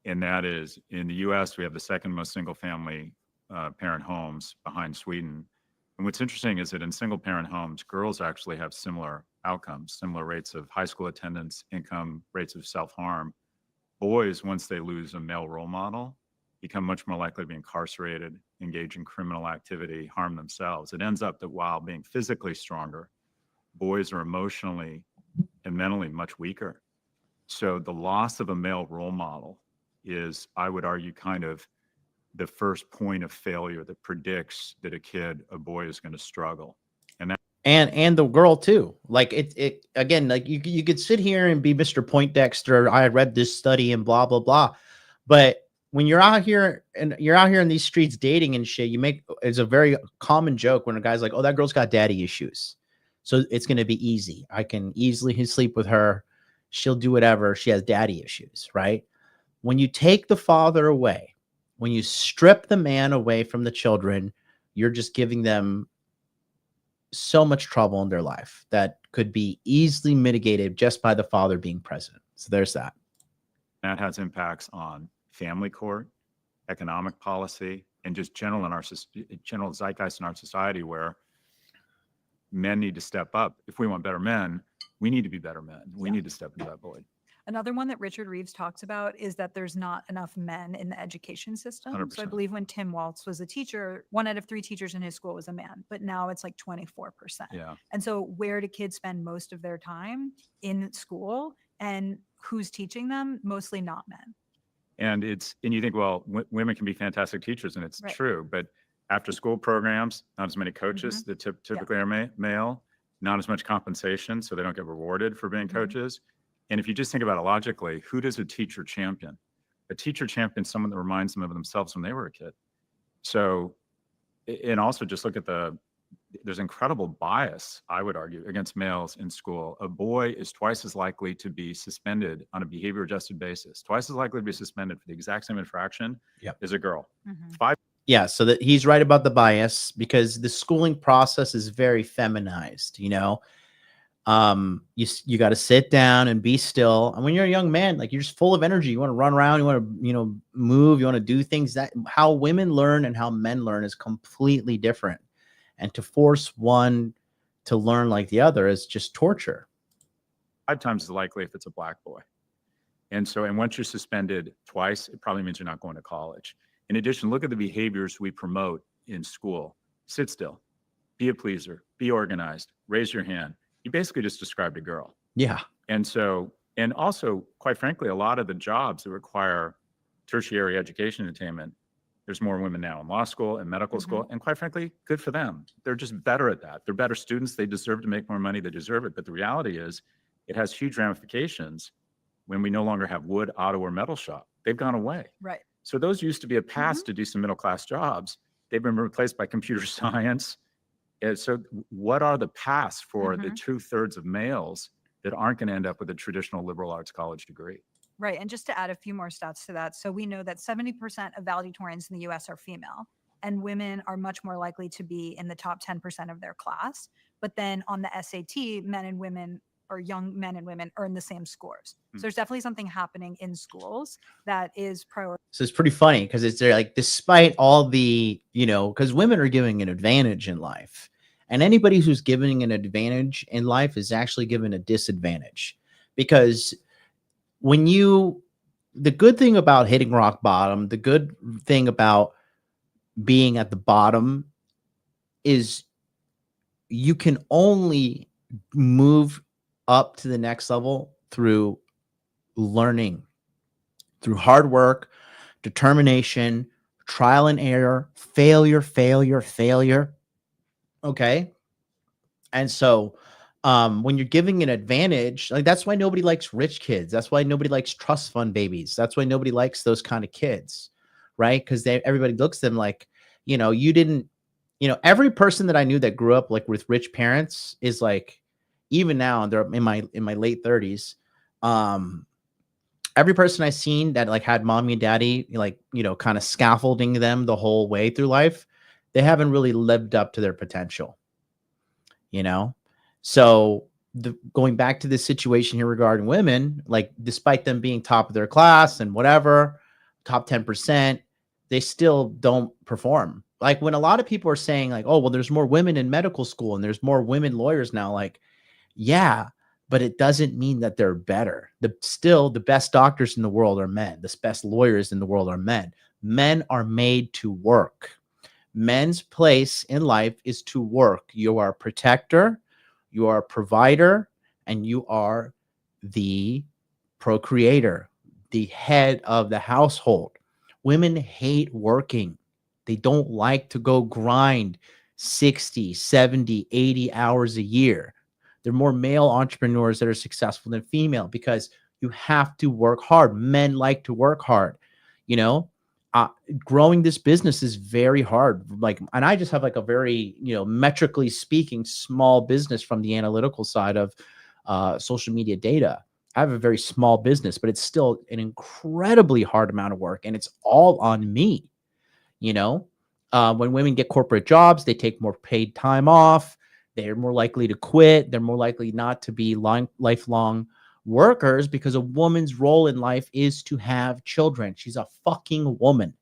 And that is, in the US, we have the second most single family parent homes behind Sweden. And what's interesting is that in single parent homes, girls actually have similar outcomes, similar rates of high school attendance, income, rates of self-harm. Boys, once they lose a male role model, become much more likely to be incarcerated, engage in criminal activity, harm themselves. It ends up that while being physically stronger, boys are emotionally and mentally much weaker. So the loss of a male role model is, I would argue, kind of the first point of failure that predicts that a boy is going to struggle. And the girl too. Like it again, like you could sit here and be Mr. Poindexter. I read this study and blah, blah, blah. But when you're out here in these streets dating and shit, it's a very common joke when a guy's like, oh, that girl's got daddy issues, so it's going to be easy. I can easily sleep with her. She'll do whatever. She has daddy issues, right? When you take the father away, when you strip the man away from the children, you're just giving them so much trouble in their life that could be easily mitigated just by the father being present. So there's that. That has impacts on family court, economic policy, and just general zeitgeist in our society, where men need to step up. If we want better men, we need to be better men. We need to step into that void. Another one that Richard Reeves talks about is that there's not enough men in the education system. 100%. So I believe when Tim Waltz was a teacher, 1 out of 3 teachers in his school was a man, but now it's like 24%. Yeah. And so where do kids spend most of their time? In school. And who's teaching them? Mostly not men. And you think, well, women can be fantastic teachers, and it's Right. true, but after school programs, not as many coaches that typically are male, not as much compensation, so they don't get rewarded for being coaches. And if you just think about it logically, who does a teacher champion? A teacher champions someone that reminds them of themselves when they were a kid. So, and also just look at there's incredible bias, I would argue, against males in school. A boy is twice as likely to be suspended on a behavior adjusted basis, twice as likely to be suspended for the exact same infraction as a girl. Yeah, so that he's right about the bias, because the schooling process is very feminized, you know. You got to sit down and be still. And when you're a young man, like, you're just full of energy. You want to run around, you want to, move, you want to do things. That how women learn and how men learn is completely different. And to force one to learn like the other is just torture. 5 times as likely if it's a black boy. And once you're suspended twice, it probably means you're not going to college. In addition, look at the behaviors we promote in school. Sit still, be a pleaser, be organized, raise your hand. You basically just described a girl. Yeah. And also, quite frankly, a lot of the jobs that require tertiary education attainment, there's more women now in law school and medical school. And quite frankly, good for them. They're just better at that. They're better students. They deserve to make more money. They deserve it. But the reality is, it has huge ramifications when we no longer have wood, auto, or metal shop. They've gone away. Right. So those used to be a path to decent middle-class jobs. They've been replaced by computer science. And so what are the paths for the 2/3 of males that aren't going to end up with a traditional liberal arts college degree? Right. And just to add a few more stats to that. So we know that 70% of valedictorians in the US are female, and women are much more likely to be in the top 10% of their class. But then on the SAT, men and women, or young men and women, earn the same scores. So there's definitely something happening in schools that is priority. So it's pretty funny, because it's like, despite all the, because women are giving an advantage in life, and anybody who's giving an advantage in life is actually given a disadvantage, because the good thing about hitting rock bottom, the good thing about being at the bottom is you can only move up to the next level through learning, through hard work, determination, trial and error, failure. Okay. And so when you're giving an advantage, like, that's why nobody likes rich kids. That's why nobody likes trust fund babies. That's why nobody likes those kind of kids, right? Because everybody looks at them like, you didn't, every person that I knew that grew up like with rich parents is like, even now, they're in my late 30s. Every person I've seen that like had mommy and daddy, like, kind of scaffolding them the whole way through life, they haven't really lived up to their potential, you know? So going back to this situation here regarding women, like despite them being top of their class and whatever, top 10%, they still don't perform. Like when a lot of people are saying like, oh, well, there's more women in medical school and there's more women lawyers now. Like, yeah, but it doesn't mean that they're better. Still, the best doctors in the world are men. The best lawyers in the world are men. Men are made to work. Men's place in life is to work. You are a protector, you are a provider, and you are the procreator, the head of the household. Women hate working. They don't like to go grind 60, 70, 80 hours a year. They're more male entrepreneurs that are successful than female because you have to work hard. Men like to work hard, you know? Growing this business is very hard. Like, and I just have like a very, metrically speaking, small business from the analytical side of social media data. I have a very small business, but it's still an incredibly hard amount of work, and it's all on me. When women get corporate jobs, they take more paid time off. They're more likely to quit. They're more likely not to be lifelong workers because a woman's role in life is to have children. She's a fucking woman,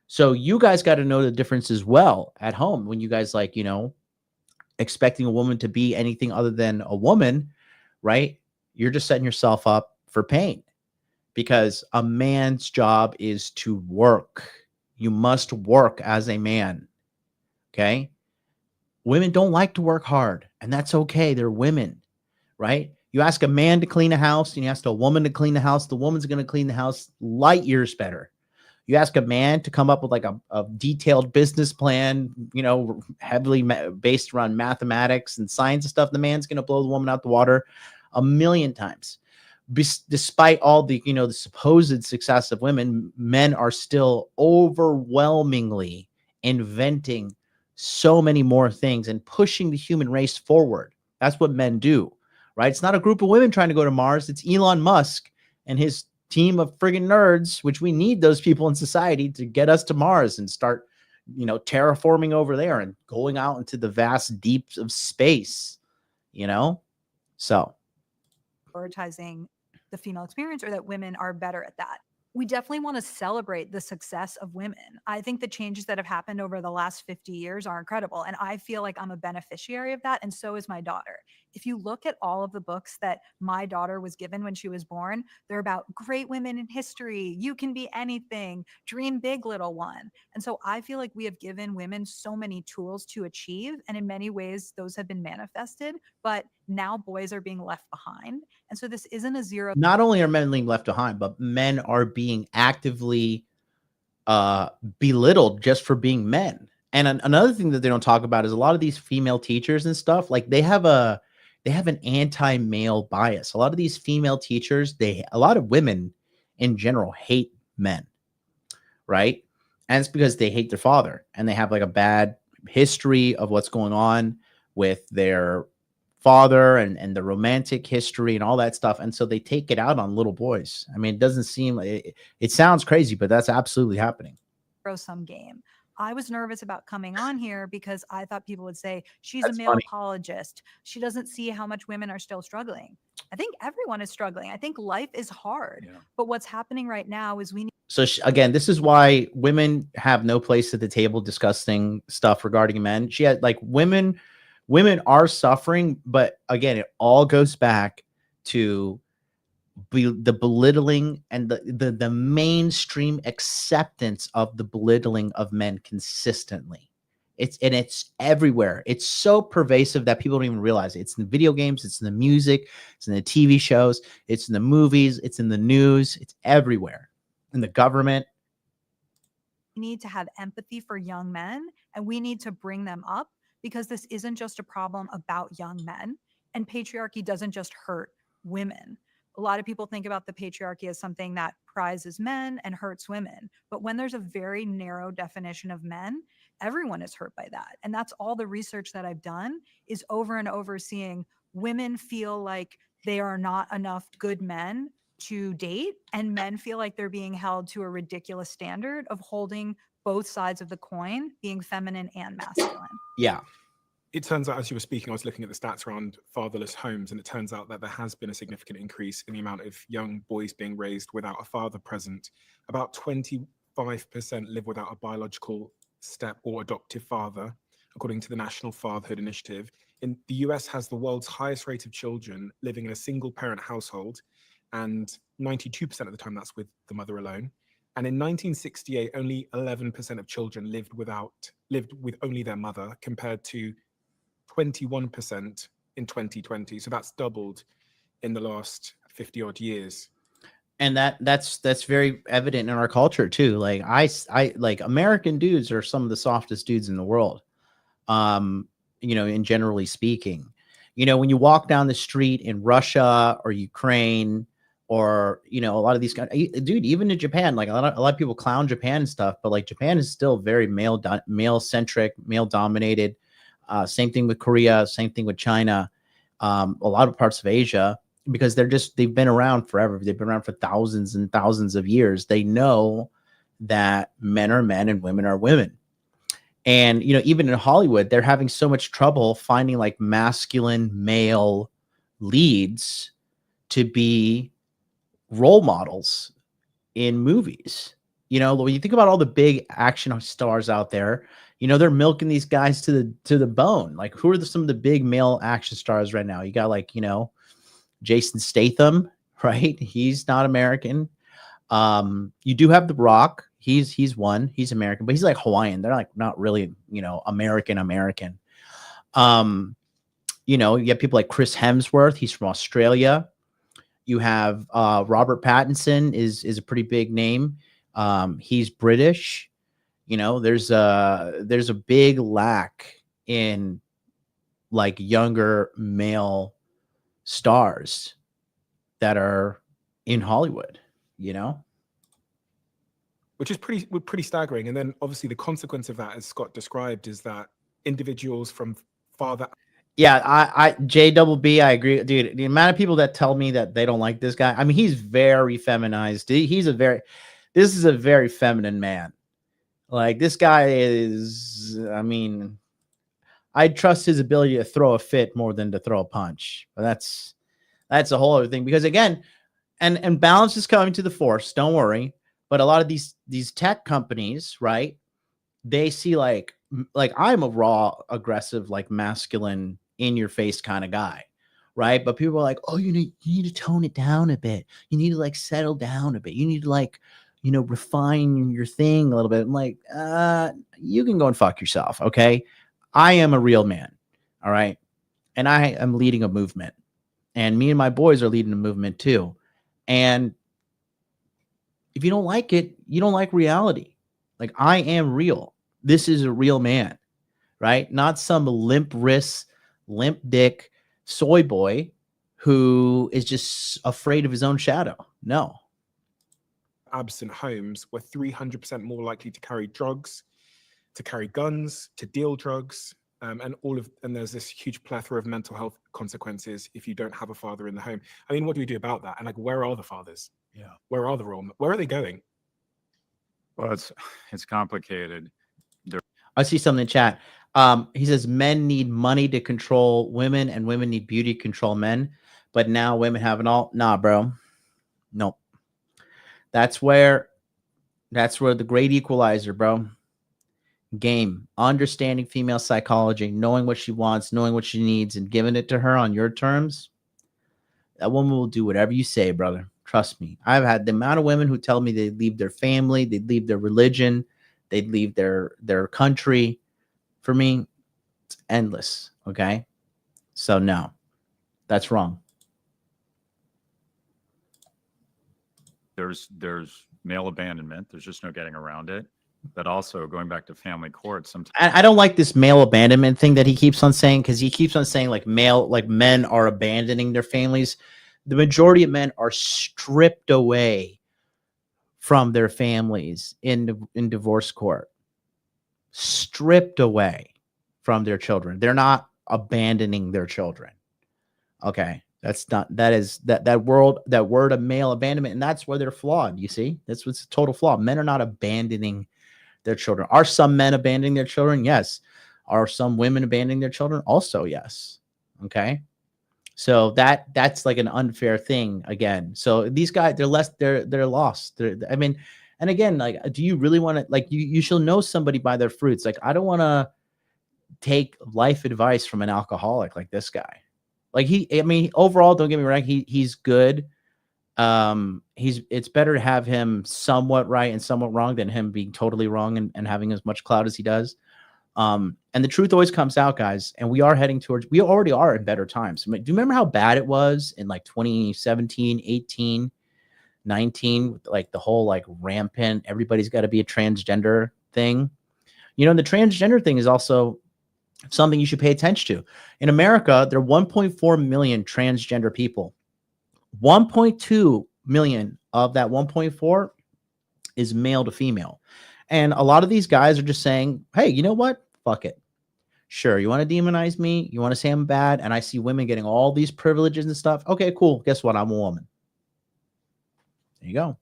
So you guys got to know the difference as well at home when you guys expecting a woman to be anything other than a woman, right? You're just setting yourself up for pain because a man's job is to work. You must work as a man. Okay. Women don't like to work hard, and that's okay. They're women. Right? You ask a man to clean a house and you ask a woman to clean the house, the woman's going to clean the house light years better. You ask a man to come up with like a detailed business plan, heavily based around mathematics and science and stuff, the man's going to blow the woman out the water 1,000,000 times. Despite all the, the supposed success of women, men are still overwhelmingly inventing so many more things and pushing the human race forward. That's what men do. Right? It's not a group of women trying to go to Mars. It's Elon Musk and his team of friggin' nerds, which we need those people in society to get us to Mars and start, terraforming over there and going out into the vast deeps of space, So. Prioritizing the female experience, or that women are better at that. We definitely want to celebrate the success of women. I think the changes that have happened over the last 50 years are incredible. And I feel like I'm a beneficiary of that. And so is my daughter. If you look at all of the books that my daughter was given when she was born, they're about great women in history. You can be anything. Dream big, little one. And so I feel like we have given women so many tools to achieve. And in many ways, those have been manifested. But now boys are being left behind. And so this isn't a zero. Not only are men being left behind, but men are being actively belittled just for being men. And another thing that they don't talk about is a lot of these female teachers and stuff, like they have an anti-male bias. A lot of these female teachers, a lot of women in general hate men, right? And it's because they hate their father and they have like a bad history of what's going on with their father and the romantic history and all that stuff. And so they take it out on little boys. I mean, it doesn't seem like it sounds crazy, but that's absolutely happening. Sum game. I was nervous about coming on here because I thought people would say she's That's a male funny. apologist. She doesn't see how much women are still struggling. I think everyone is struggling. I think life is hard. Yeah. But what's happening right now is we need. So again, this is why women have no place at the table discussing stuff regarding men. She had like women are suffering, but again, it all goes back to the belittling and the mainstream acceptance of the belittling of men consistently. It's everywhere. It's so pervasive that people don't even realize it. It's in the video games, it's in the music, it's in the TV shows, it's in the movies, it's in the news, it's everywhere. In the government. We need to have empathy for young men, and we need to bring them up, because this isn't just a problem about young men, and patriarchy doesn't just hurt women. A lot of people think about the patriarchy as something that prizes men and hurts women. But when there's a very narrow definition of men, everyone is hurt by that. And that's all the research that I've done, is over and over seeing women feel like they are not enough good men to date, and men feel like they're being held to a ridiculous standard of holding both sides of the coin being feminine and masculine. Yeah. It turns out, as you were speaking, I was looking at the stats around fatherless homes, and it turns out that there has been a significant increase in the amount of young boys being raised without a father present. About 25% live without a biological step or adoptive father, according to the National Fatherhood Initiative. In the US has the world's highest rate of children living in a single parent household, and 92% of the time that's with the mother alone. And in 1968, only 11% of children lived with only their mother, compared to 21% in 2020. So that's doubled in the last 50 odd years. And that's very evident in our culture too. Like I like American dudes are some of the softest dudes in the world. You know, in generally speaking, you know, when you walk down the street in Russia or Ukraine, or, you know, a lot of these guys, dude, even in Japan, like a lot of people clown Japan and stuff, but like Japan is still very male centric, male dominated. Same thing with Korea, same thing with China, a lot of parts of Asia, because they've been around forever. They've been around for thousands and thousands of years. They know that men are men and women are women. And, you know, even in Hollywood, they're having so much trouble finding like masculine male leads to be role models in movies. You know, when you think about all the big action stars out there, you know, they're milking these guys to the bone. Like, who are some of the big male action stars right now? You got, like, you know, Jason Statham, right? He's not American. You do have The Rock. He's one. He's American, but he's like Hawaiian. They're like not really, you know, American. You know, you have people like Chris Hemsworth. He's from Australia. You have Robert Pattinson is a pretty big name. He's British. You know, there's a big lack in like younger male stars that are in Hollywood, you know, which is pretty staggering. And then obviously the consequence of that, as Scott described, is that individuals from father. Yeah, I JBB, I agree, dude. The amount of people that tell me that they don't like this guy, I mean, he's very feminized. This is a very feminine man. Like, this guy is, I mean, I trust his ability to throw a fit more than to throw a punch. But that's a whole other thing, because again, and balance is coming to the force. Don't worry. But a lot of these tech companies, right? They see like I'm a raw, aggressive, like masculine, in your face kind of guy, right? But people are like, oh, you need to tone it down a bit. You need to like settle down a bit. You need to like, you know, refine your thing a little bit. I'm like, you can go and fuck yourself. Okay. I am a real man. All right. And I am leading a movement, and me and my boys are leading a movement too. And if you don't like it, you don't like reality. Like, I am real. This is a real man, right? Not some limp wrist, limp dick soy boy who is just afraid of his own shadow. No. Absent homes were 300% more likely to carry drugs, to carry guns, to deal drugs, and there's this huge plethora of mental health consequences if you don't have a father in the home. I mean, what do we do about that? And like, where are the fathers? Yeah. Where are the role? Where are they going? Well, it's complicated. I see something in chat. He says men need money to control women, and women need beauty to control men. But now women have it all. Nah, bro. Nope. That's where the great equalizer, bro. Game. Understanding female psychology, knowing what she wants, knowing what she needs, and giving it to her on your terms. That woman will do whatever you say, brother. Trust me. I've had the amount of women who tell me they'd leave their family, they'd leave their religion, they'd leave their country. For me, it's endless. Okay. So no, that's wrong. There's male abandonment. There's just no getting around it. But also, going back to family court, sometimes I don't like this male abandonment thing that he keeps on saying, because he keeps on saying like men are abandoning their families. The majority of men are stripped away from their families in divorce court. Stripped away from their children. They're not abandoning their children. Okay. That word of male abandonment, and that's where they're flawed. You see, that's what's a total flaw. Men are not abandoning their children. Are some men abandoning their children? Yes. Are some women abandoning their children? Also, yes. Okay. So that's like an unfair thing again. So these guys, they're lost. I mean, and again, like, do you really want to, like, you shall know somebody by their fruits. Like, I don't want to take life advice from an alcoholic like this guy. Like, I mean, overall, don't get me wrong, he's good. It's better to have him somewhat right and somewhat wrong than him being totally wrong and having as much clout as he does. And the truth always comes out, guys, and we already are in better times. Do you remember how bad it was in like 2017, 18, 19, like the whole like rampant, everybody's got to be a transgender thing? You know, the transgender thing is also something you should pay attention to. In America, there are 1.4 million transgender people. 1.2 million of that 1.4 is male to female. And a lot of these guys are just saying, hey, you know what? Fuck it. Sure, you want to demonize me? You want to say I'm bad? And I see women getting all these privileges and stuff. Okay, cool. Guess what? I'm a woman. There you go.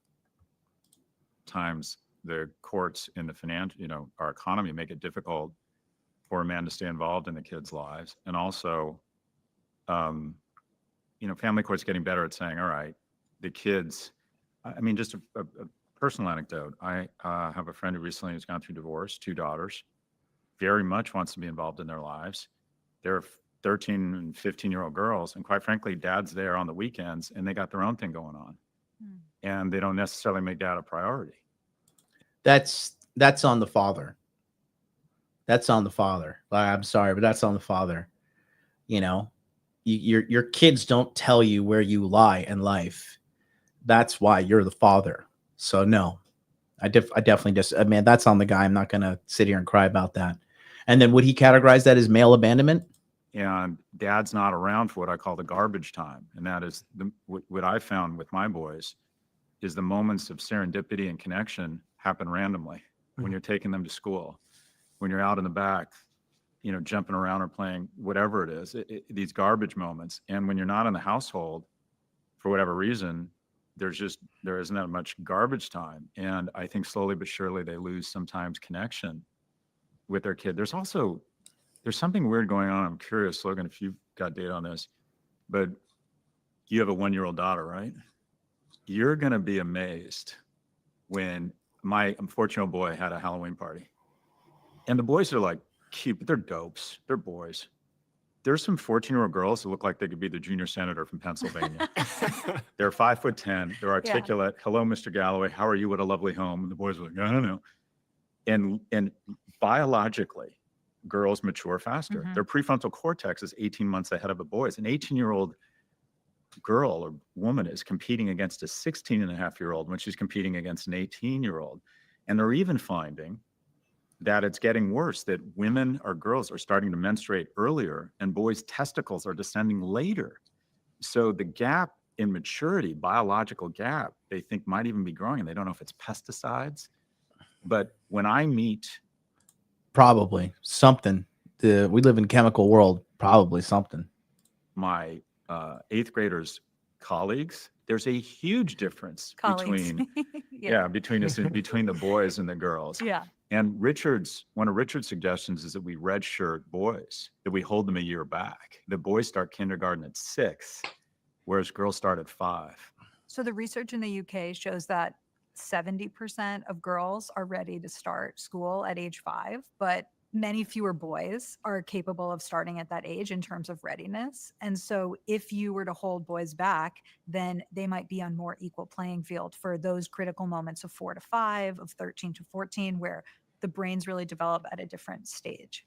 Times the courts in the financial, our economy make it difficult for a man to stay involved in the kids' lives. And also, family courts getting better at saying, all right, the kids, I mean, just a personal anecdote. I have a friend who recently has gone through divorce, 2 daughters, very much wants to be involved in their lives. They're 13 and 15-year-old girls. And quite frankly, dad's there on the weekends and they got their own thing going on. And they don't necessarily make dad a priority. That's on the father. That's on the father. I'm sorry, but that's on the father. Your kids don't tell you where you lie in life. That's why you're the father. So no, I definitely man, that's on the guy. I'm not going to sit here and cry about that. And then would he categorize that as male abandonment? And dad's not around for what I call the garbage time. And that is what I found with my boys is the moments of serendipity and connection happen randomly when you're taking them to school, when you're out in the back, jumping around or playing whatever it is, these garbage moments. And when you're not in the household, for whatever reason, there isn't that much garbage time. And I think slowly but surely they lose sometimes connection with their kid. There's something weird going on. I'm curious, Logan, if you've got data on this, but you have a 1-year-old daughter, right? You're going to be amazed when my 14-year-old boy had a Halloween party. And the boys are like cute, but they're dopes. They're boys. There's some 14-year-old girls that look like they could be the junior senator from Pennsylvania. They're 5'10". They're articulate. Yeah. Hello, Mr. Galloway. How are you? What a lovely home. And the boys are like, I don't know. And biologically, girls mature faster. Their prefrontal cortex is 18 months ahead of the boys. An 18-year-old girl or woman is competing against a 16-and-a-half-year-old when she's competing against an 18-year-old. And they're even finding that it's getting worse, that women or girls are starting to menstruate earlier and boys' testicles are descending later. So the gap in maturity, biological gap, they think might even be growing. And they don't know if it's pesticides. But when I meet... Probably something. We live in a chemical world, probably something. My 8th graders' colleagues, there's a huge difference between between the boys and the girls. Yeah. And one of Richard's suggestions is that we redshirt boys, that we hold them a year back. The boys start kindergarten at 6, whereas girls start at 5. So the research in the UK shows that 70% of girls are ready to start school at age 5, but many fewer boys are capable of starting at that age in terms of readiness. And so if you were to hold boys back, then they might be on more equal playing field for those critical moments of 4 to 5, of 13 to 14, where the brains really develop at a different stage.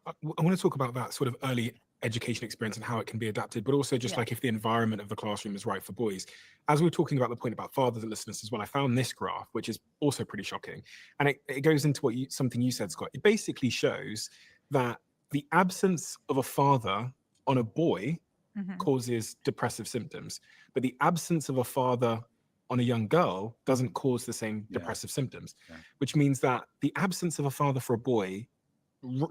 I want to talk about that sort of early education experience and how it can be adapted, but also just like if the environment of the classroom is right for boys. As we were talking about the point about fathers and listeners as well, I found this graph, which is also pretty shocking. And it goes into something you said, Scott. It basically shows that the absence of a father on a boy causes depressive symptoms, but the absence of a father on a young girl doesn't cause the same depressive symptoms, which means that the absence of a father for a boy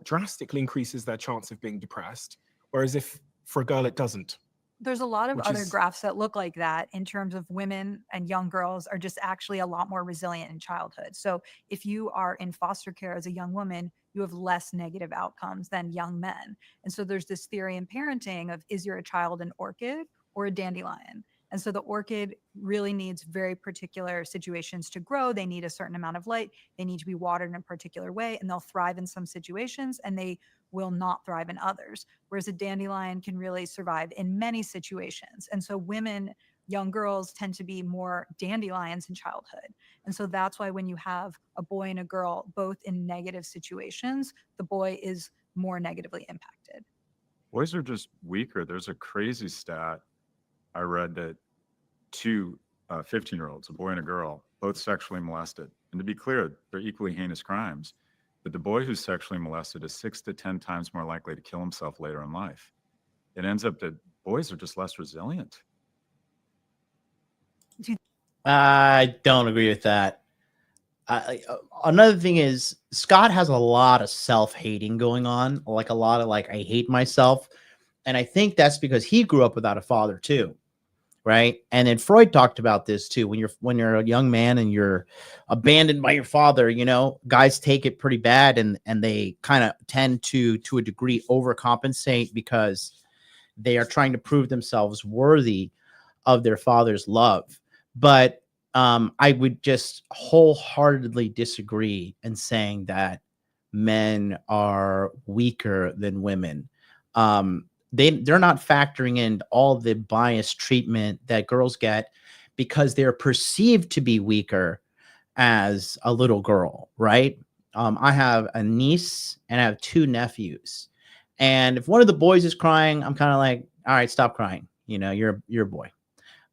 drastically increases their chance of being depressed. Whereas if for a girl, it doesn't. There's a lot of Which other is- graphs that look like that in terms of women and young girls are just actually a lot more resilient in childhood. So if you are in foster care as a young woman, you have less negative outcomes than young men. And so there's this theory in parenting of, is your child an orchid or a dandelion? And so the orchid really needs very particular situations to grow. They need a certain amount of light. They need to be watered in a particular way, and they'll thrive in some situations and they will not thrive in others. Whereas a dandelion can really survive in many situations. And so women, young girls tend to be more dandelions in childhood. And so that's why when you have a boy and a girl both in negative situations, the boy is more negatively impacted. Boys are just weaker. There's a crazy stat I read that two 15-year-olds, a boy and a girl, both sexually molested. And to be clear, they're equally heinous crimes. But the boy who's sexually molested is 6 to 10 times more likely to kill himself later in life. It ends up that boys are just less resilient. I don't agree with that. Another thing is Scott has a lot of self-hating going on, like a lot of like, I hate myself. And I think that's because he grew up without a father too. Right. And then Freud talked about this too. When you're a young man and you're abandoned by your father, you know, guys take it pretty bad and they kind of tend to a degree overcompensate because they are trying to prove themselves worthy of their father's love. But I would just wholeheartedly disagree in saying that men are weaker than women. They're not factoring in all the biased treatment that girls get because they're perceived to be weaker as a little girl, right? I have a niece and I have 2 nephews. And if one of the boys is crying, I'm kind of like, all right, stop crying. You know, you're a boy.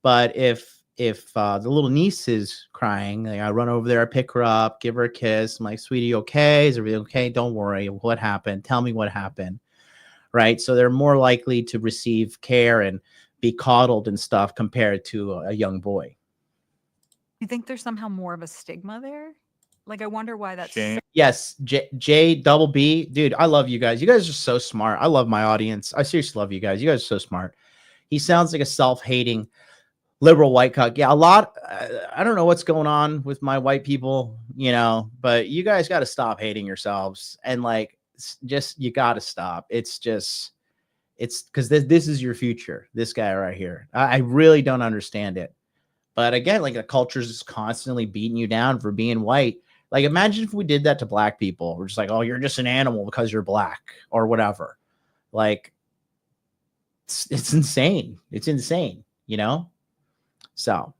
But if the little niece is crying, like, I run over there, I pick her up, give her a kiss. I'm like, sweetie, okay? Is everything okay? Don't worry. What happened? Tell me what happened. Right. So they're more likely to receive care and be coddled and stuff compared to a young boy. You think there's somehow more of a stigma there? Like, I wonder why that's Shame. Yes. J double B, dude, I love you guys. You guys are so smart. I love my audience. I seriously love you guys. You guys are so smart. He sounds like a self-hating liberal white cuck. Yeah, a lot. I don't know what's going on with my white people, you know, but you guys got to stop hating yourselves. And like, just, you got to stop. It's because this is your future. This guy right here. I really don't understand it. But again, like the culture is just constantly beating you down for being white. Like, imagine if we did that to black people. We're just like, oh, you're just an animal because you're black or whatever. Like, it's insane. It's insane, you know? So,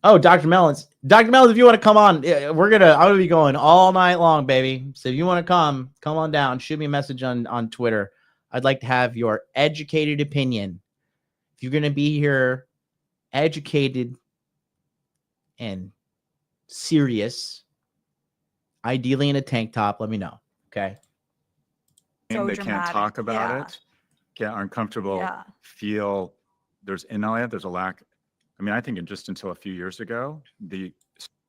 oh, Dr. Mellons, if you want to come on, I'm gonna be going all night long, baby. So if you want to come on down, shoot me a message on Twitter. I'd like to have your educated opinion. If you're gonna be here, educated and serious, ideally in a tank top, let me know. Okay. so They dramatic. can't talk about Yeah. it, get uncomfortable, Yeah. feel there's there's a lack. I mean, I think just until a few years ago, the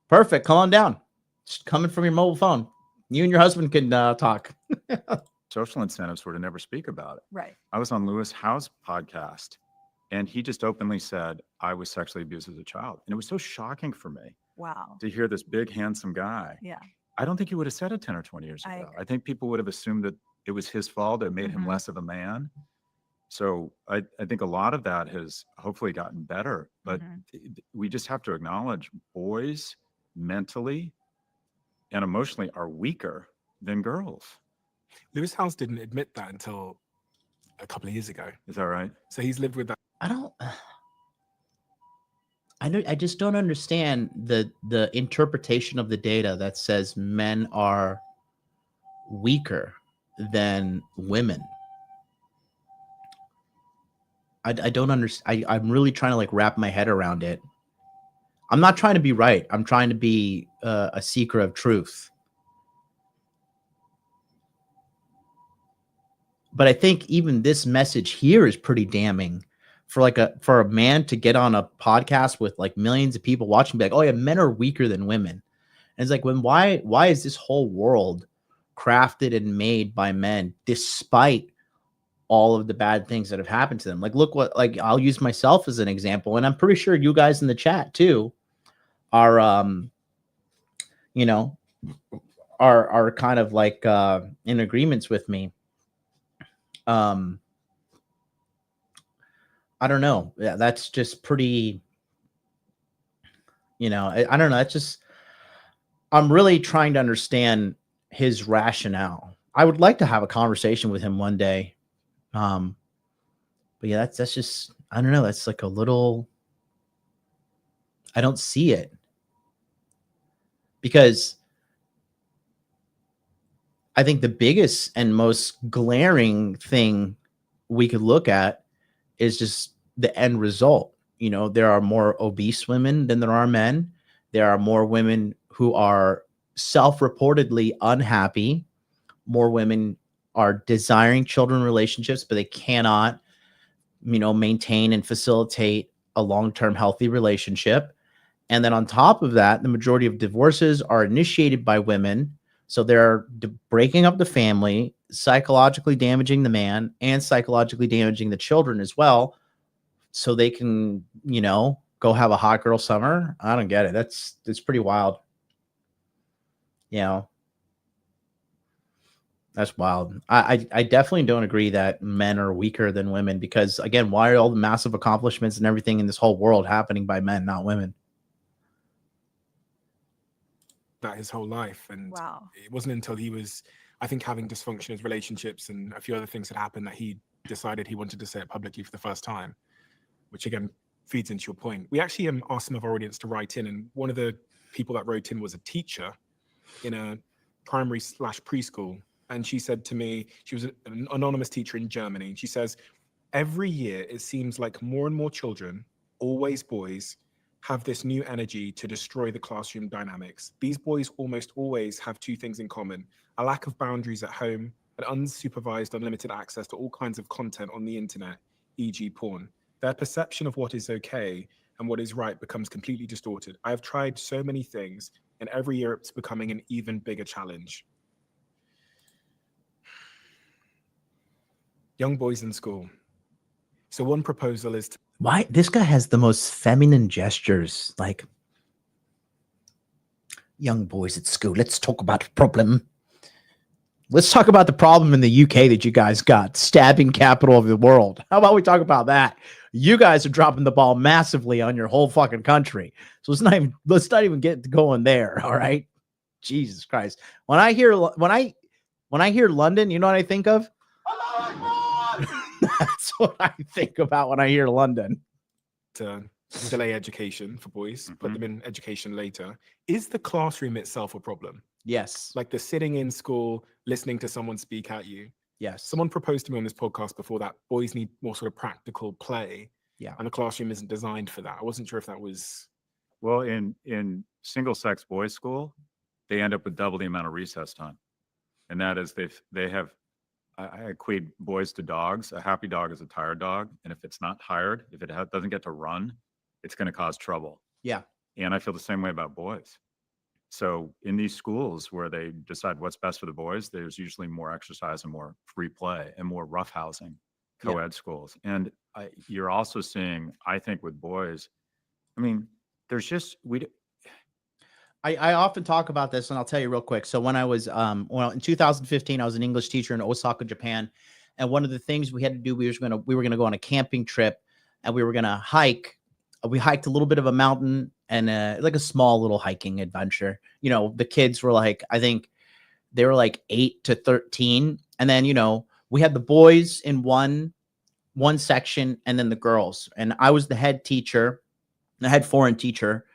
Perfect. Come on down. Just coming from your mobile phone. You and your husband can talk. social incentives were to never speak about it. Right. I was on Lewis Howe's podcast, and he just openly said, I was sexually abused as a child. And it was so shocking for me Wow. to hear this big, handsome guy. Yeah. I don't think he would have said it 10 or 20 years I ago. agree. I think people would have assumed that it was his fault. It made him Mhm. less of a man. So I think a lot of that has hopefully gotten better, but Mhm. we just have to acknowledge boys mentally and emotionally are weaker than girls. Lewis House didn't admit that until a couple of years ago. Is that right? So he's lived with that. I just don't understand the interpretation of the data that says men are weaker than women. I don't understand. I'm really trying to like wrap my head around it. I'm not trying to be right. I'm trying to be a seeker of truth. But I think even this message here is pretty damning for a man to get on a podcast with like millions of people watching, be like, oh yeah, men are weaker than women. And it's like, why is this whole world crafted and made by men despite all of the bad things that have happened to them. Like, look what, like, I'll use myself as an example, and I'm pretty sure you guys in the chat too are, you know, are kind of like in agreements with me. I don't know. Yeah, that's just pretty, you know, I don't know. That's just, I'm really trying to understand his rationale. I would like to have a conversation with him one day. But yeah, that's just, I don't know. That's like a little, I don't see it, because I think the biggest and most glaring thing we could look at is just the end result. You know, there are more obese women than there are men. There are more women who are self-reportedly unhappy. More women are desiring children relationships, but they cannot, you know, maintain and facilitate a long-term healthy relationship. And then on top of that, the majority of divorces are initiated by women. So they're breaking up the family, psychologically damaging the man, and psychologically damaging the children as well, so they can, you know, go have a hot girl summer. I don't get it. That's pretty wild. You know, that's wild. I definitely don't agree that men are weaker than women, because again, why are all the massive accomplishments and everything in this whole world happening by men, not women? That his whole life. And Wow. it wasn't until he was, I think, having dysfunction in his relationships and a few other things had happened that he decided he wanted to say it publicly for the first time, which again feeds into your point. We actually asked some of our audience to write in, and one of the people that wrote in was a teacher in a primary/preschool. And she said to me, she was an anonymous teacher in Germany. And she says, every year it seems like more and more children, always boys, have this new energy to destroy the classroom dynamics. These boys almost always have two things in common: a lack of boundaries at home and unsupervised, unlimited access to all kinds of content on the internet, e.g. porn. Their perception of what is okay and what is right becomes completely distorted. I have tried so many things, and every year it's becoming an even bigger challenge. Young boys in school. So one proposal is to Why this guy has the most feminine gestures, like, young boys at school, let's talk about the problem. Let's talk about the problem in the UK that you guys got, stabbing capital of the world. How about we talk about that? You guys are dropping the ball massively on your whole fucking country. So let's not even get going there. All right. Jesus Christ. When I hear London, you know what I think of? That's what I think about when I hear London. to delay education for boys, put them in education later. Is the classroom itself a problem? Yes. Like the sitting in school, listening to someone speak at you. Yes. Someone proposed to me on this podcast before that boys need more sort of practical play. Yeah. And the classroom isn't designed for that. I wasn't sure if that was. Well, in single-sex boys' school, they end up with double the amount of recess time, and that is they have. I equate boys to dogs. A happy dog is a tired dog, and if it's not tired, if it doesn't get to run, it's going to cause trouble. Yeah. And I feel the same way about boys. So in these schools where they decide what's best for the boys, there's usually more exercise and more free play and more roughhousing, co-ed schools. And you're also seeing, I think, with boys, I mean, there's just I often talk about this, and I'll tell you real quick. So when I was, in 2015, I was an English teacher in Osaka, Japan. And one of the things we had to do, we were gonna go on a camping trip, and we were gonna hike. We hiked a little bit of a mountain and like a small little hiking adventure. You know, the kids were like, I think they were like 8 to 13. And then, you know, we had the boys in one section and then the girls. And I was the head teacher, the head foreign teacher.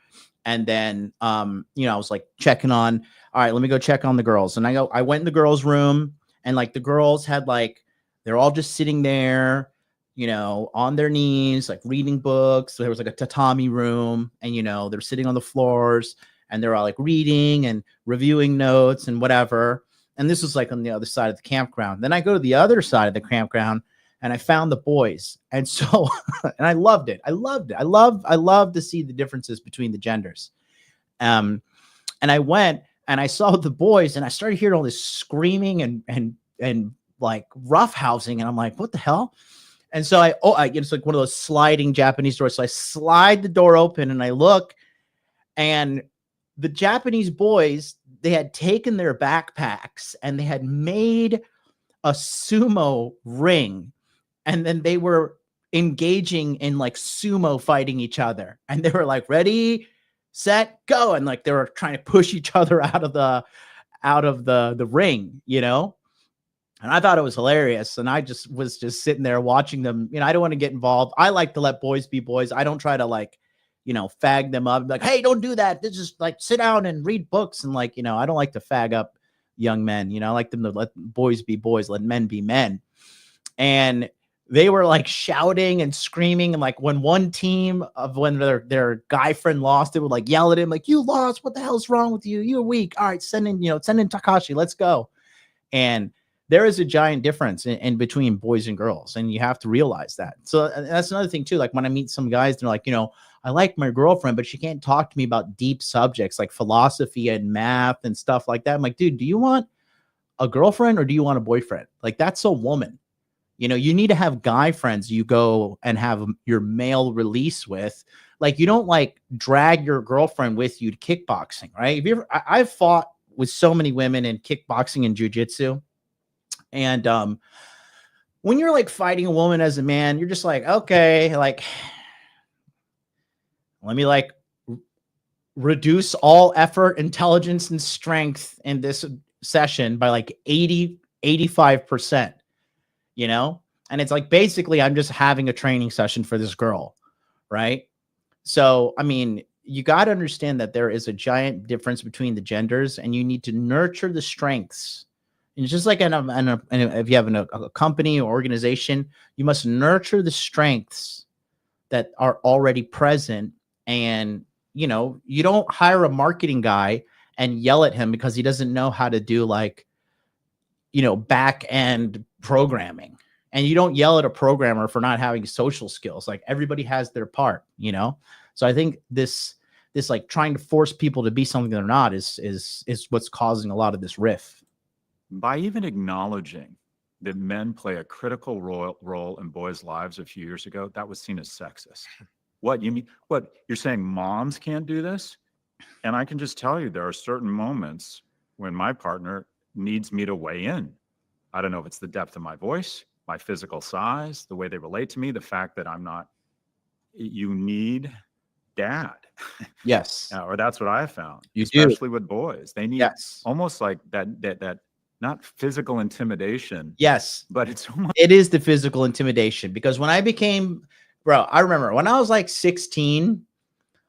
And then, you know, I was like checking on, all right, let me go check on the girls. And I went in the girls' room, and like the girls had like, they're all just sitting there, you know, on their knees, like reading books. So there was like a tatami room, and, you know, they're sitting on the floors, and they're all like reading and reviewing notes and whatever. And this was like on the other side of the campground. Then I go to the other side of the campground, and I found the boys. And so, and I loved it. I loved it. I love to see the differences between the genders. And I went and I saw the boys, and I started hearing all this screaming and like roughhousing, and I'm like, what the hell? And so it's like one of those sliding Japanese doors. So I slide the door open and I look, and the Japanese boys, they had taken their backpacks and they had made a sumo ring, and then they were engaging in like sumo fighting each other, and they were like, ready, set, go, and like they were trying to push each other out of the ring, you know. And I thought it was hilarious, and I just was just sitting there watching them. You know, I don't want to get involved. I like to let boys be boys. I don't try to like, you know, fag them up, like, hey, don't do that. This is like, sit down and read books. And like, you know, I don't like to fag up young men. You know, I like them to let boys be boys, let men be men. And they were like shouting and screaming. And like when one team of when their guy friend lost, they would like yell at him, like, you lost. What the hell's wrong with you? You're weak. All right, send in Takashi. Let's go. And there is a giant difference in between boys and girls, and you have to realize that. So that's another thing too. Like when I meet some guys, they're like, you know, I like my girlfriend, but she can't talk to me about deep subjects like philosophy and math and stuff like that. I'm like, dude, do you want a girlfriend or do you want a boyfriend? Like, that's a woman. You know, you need to have guy friends you go and have your male release with. Like, you don't like drag your girlfriend with you to kickboxing, right? Have you ever, I've fought with so many women in kickboxing and jujitsu. And when you're like fighting a woman as a man, you're just like, okay, like, let me like reduce all effort, intelligence, and strength in this session by like 85%, you know? And it's like, basically, I'm just having a training session for this girl, right? So, I mean, you got to understand that there is a giant difference between the genders, and you need to nurture the strengths. And it's just like if you have a company or organization, you must nurture the strengths that are already present. And, you know, you don't hire a marketing guy and yell at him because he doesn't know how to do like, you know, back end programming. And you don't yell at a programmer for not having social skills. Like, everybody has their part, you know? So I think this like trying to force people to be something they're not is what's causing a lot of this rift. By even acknowledging that men play a critical role in boys' lives a few years ago, that was seen as sexist. What you mean? What you're saying? Moms can't do this? And I can just tell you, there are certain moments when my partner needs me to weigh in. I don't know if it's the depth of my voice, my physical size, the way they relate to me, the fact that I'm not. You need dad. Yes. Or that's what I found. You especially do. with boys. They need Yes. almost like that. Not physical intimidation. Yes. But it's almost. It is the physical intimidation, because when I became, bro, I remember when I was like 16,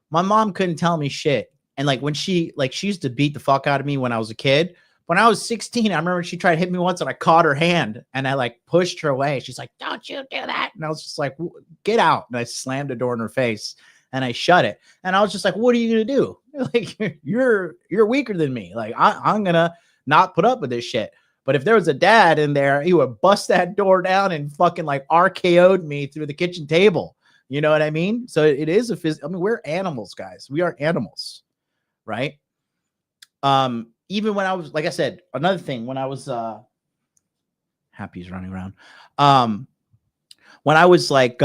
my mom couldn't tell me shit. And like when she used to beat the fuck out of me when I was a kid. When I was 16, I remember she tried to hit me once and I caught her hand and I like pushed her away. She's like, don't you do that. And I was just like, get out. And I slammed the door in her face and I shut it. And I was just like, what are you going to do? Like, you're weaker than me. Like, I'm going to not put up with this shit. But if there was a dad in there, he would bust that door down and fucking like RKO'd me through the kitchen table. You know what I mean? So it is I mean, we're animals, guys. We are animals, right? Even when I was, like I said, another thing, when I was Happy's running around. When I was like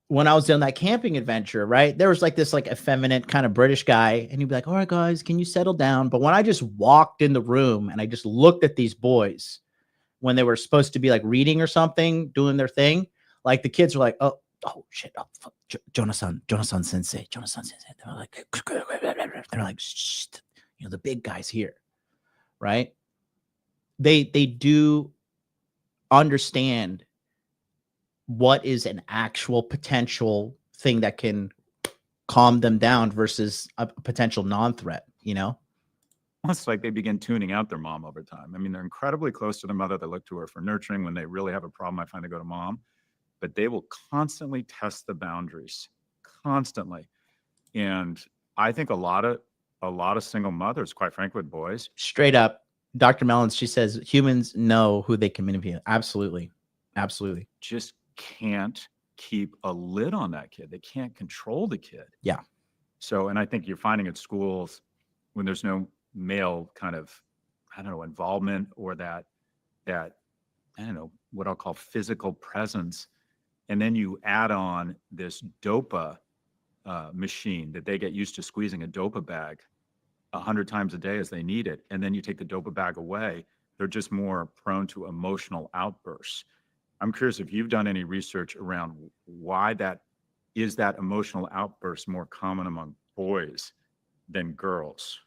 when I was on that camping adventure, right? There was like this like effeminate kind of British guy, and he'd be like, all right, guys, can you settle down? But when I just walked in the room and I just looked at these boys when they were supposed to be like reading or something, doing their thing, like the kids were like, oh shit, oh, fuck. Jonas-san sensei. They're like, shh, you know, the big guy's here, right? They do understand what is an actual potential thing that can calm them down versus a potential non-threat, you know? Almost like they begin tuning out their mom over time. I mean, they're incredibly close to their mother. They look to her for nurturing. When they really have a problem, I find they go to mom. But they will constantly test the boundaries, constantly. And I think a lot of single mothers, quite frankly, with boys. Straight up, Dr. Mellons, she says humans know who they can manipulate. Absolutely. Absolutely. Just can't keep a lid on that kid. They can't control the kid. Yeah. So, and I think you're finding at schools when there's no male kind of, I don't know, involvement or that that, I don't know, what I'll call physical presence. And then you add on this dopa machine that they get used to squeezing a dopa bag 100 times a day as they need it. And then you take the dopa bag away, they're just more prone to emotional outbursts. I'm curious if you've done any research around why that emotional outburst more common among boys than girls.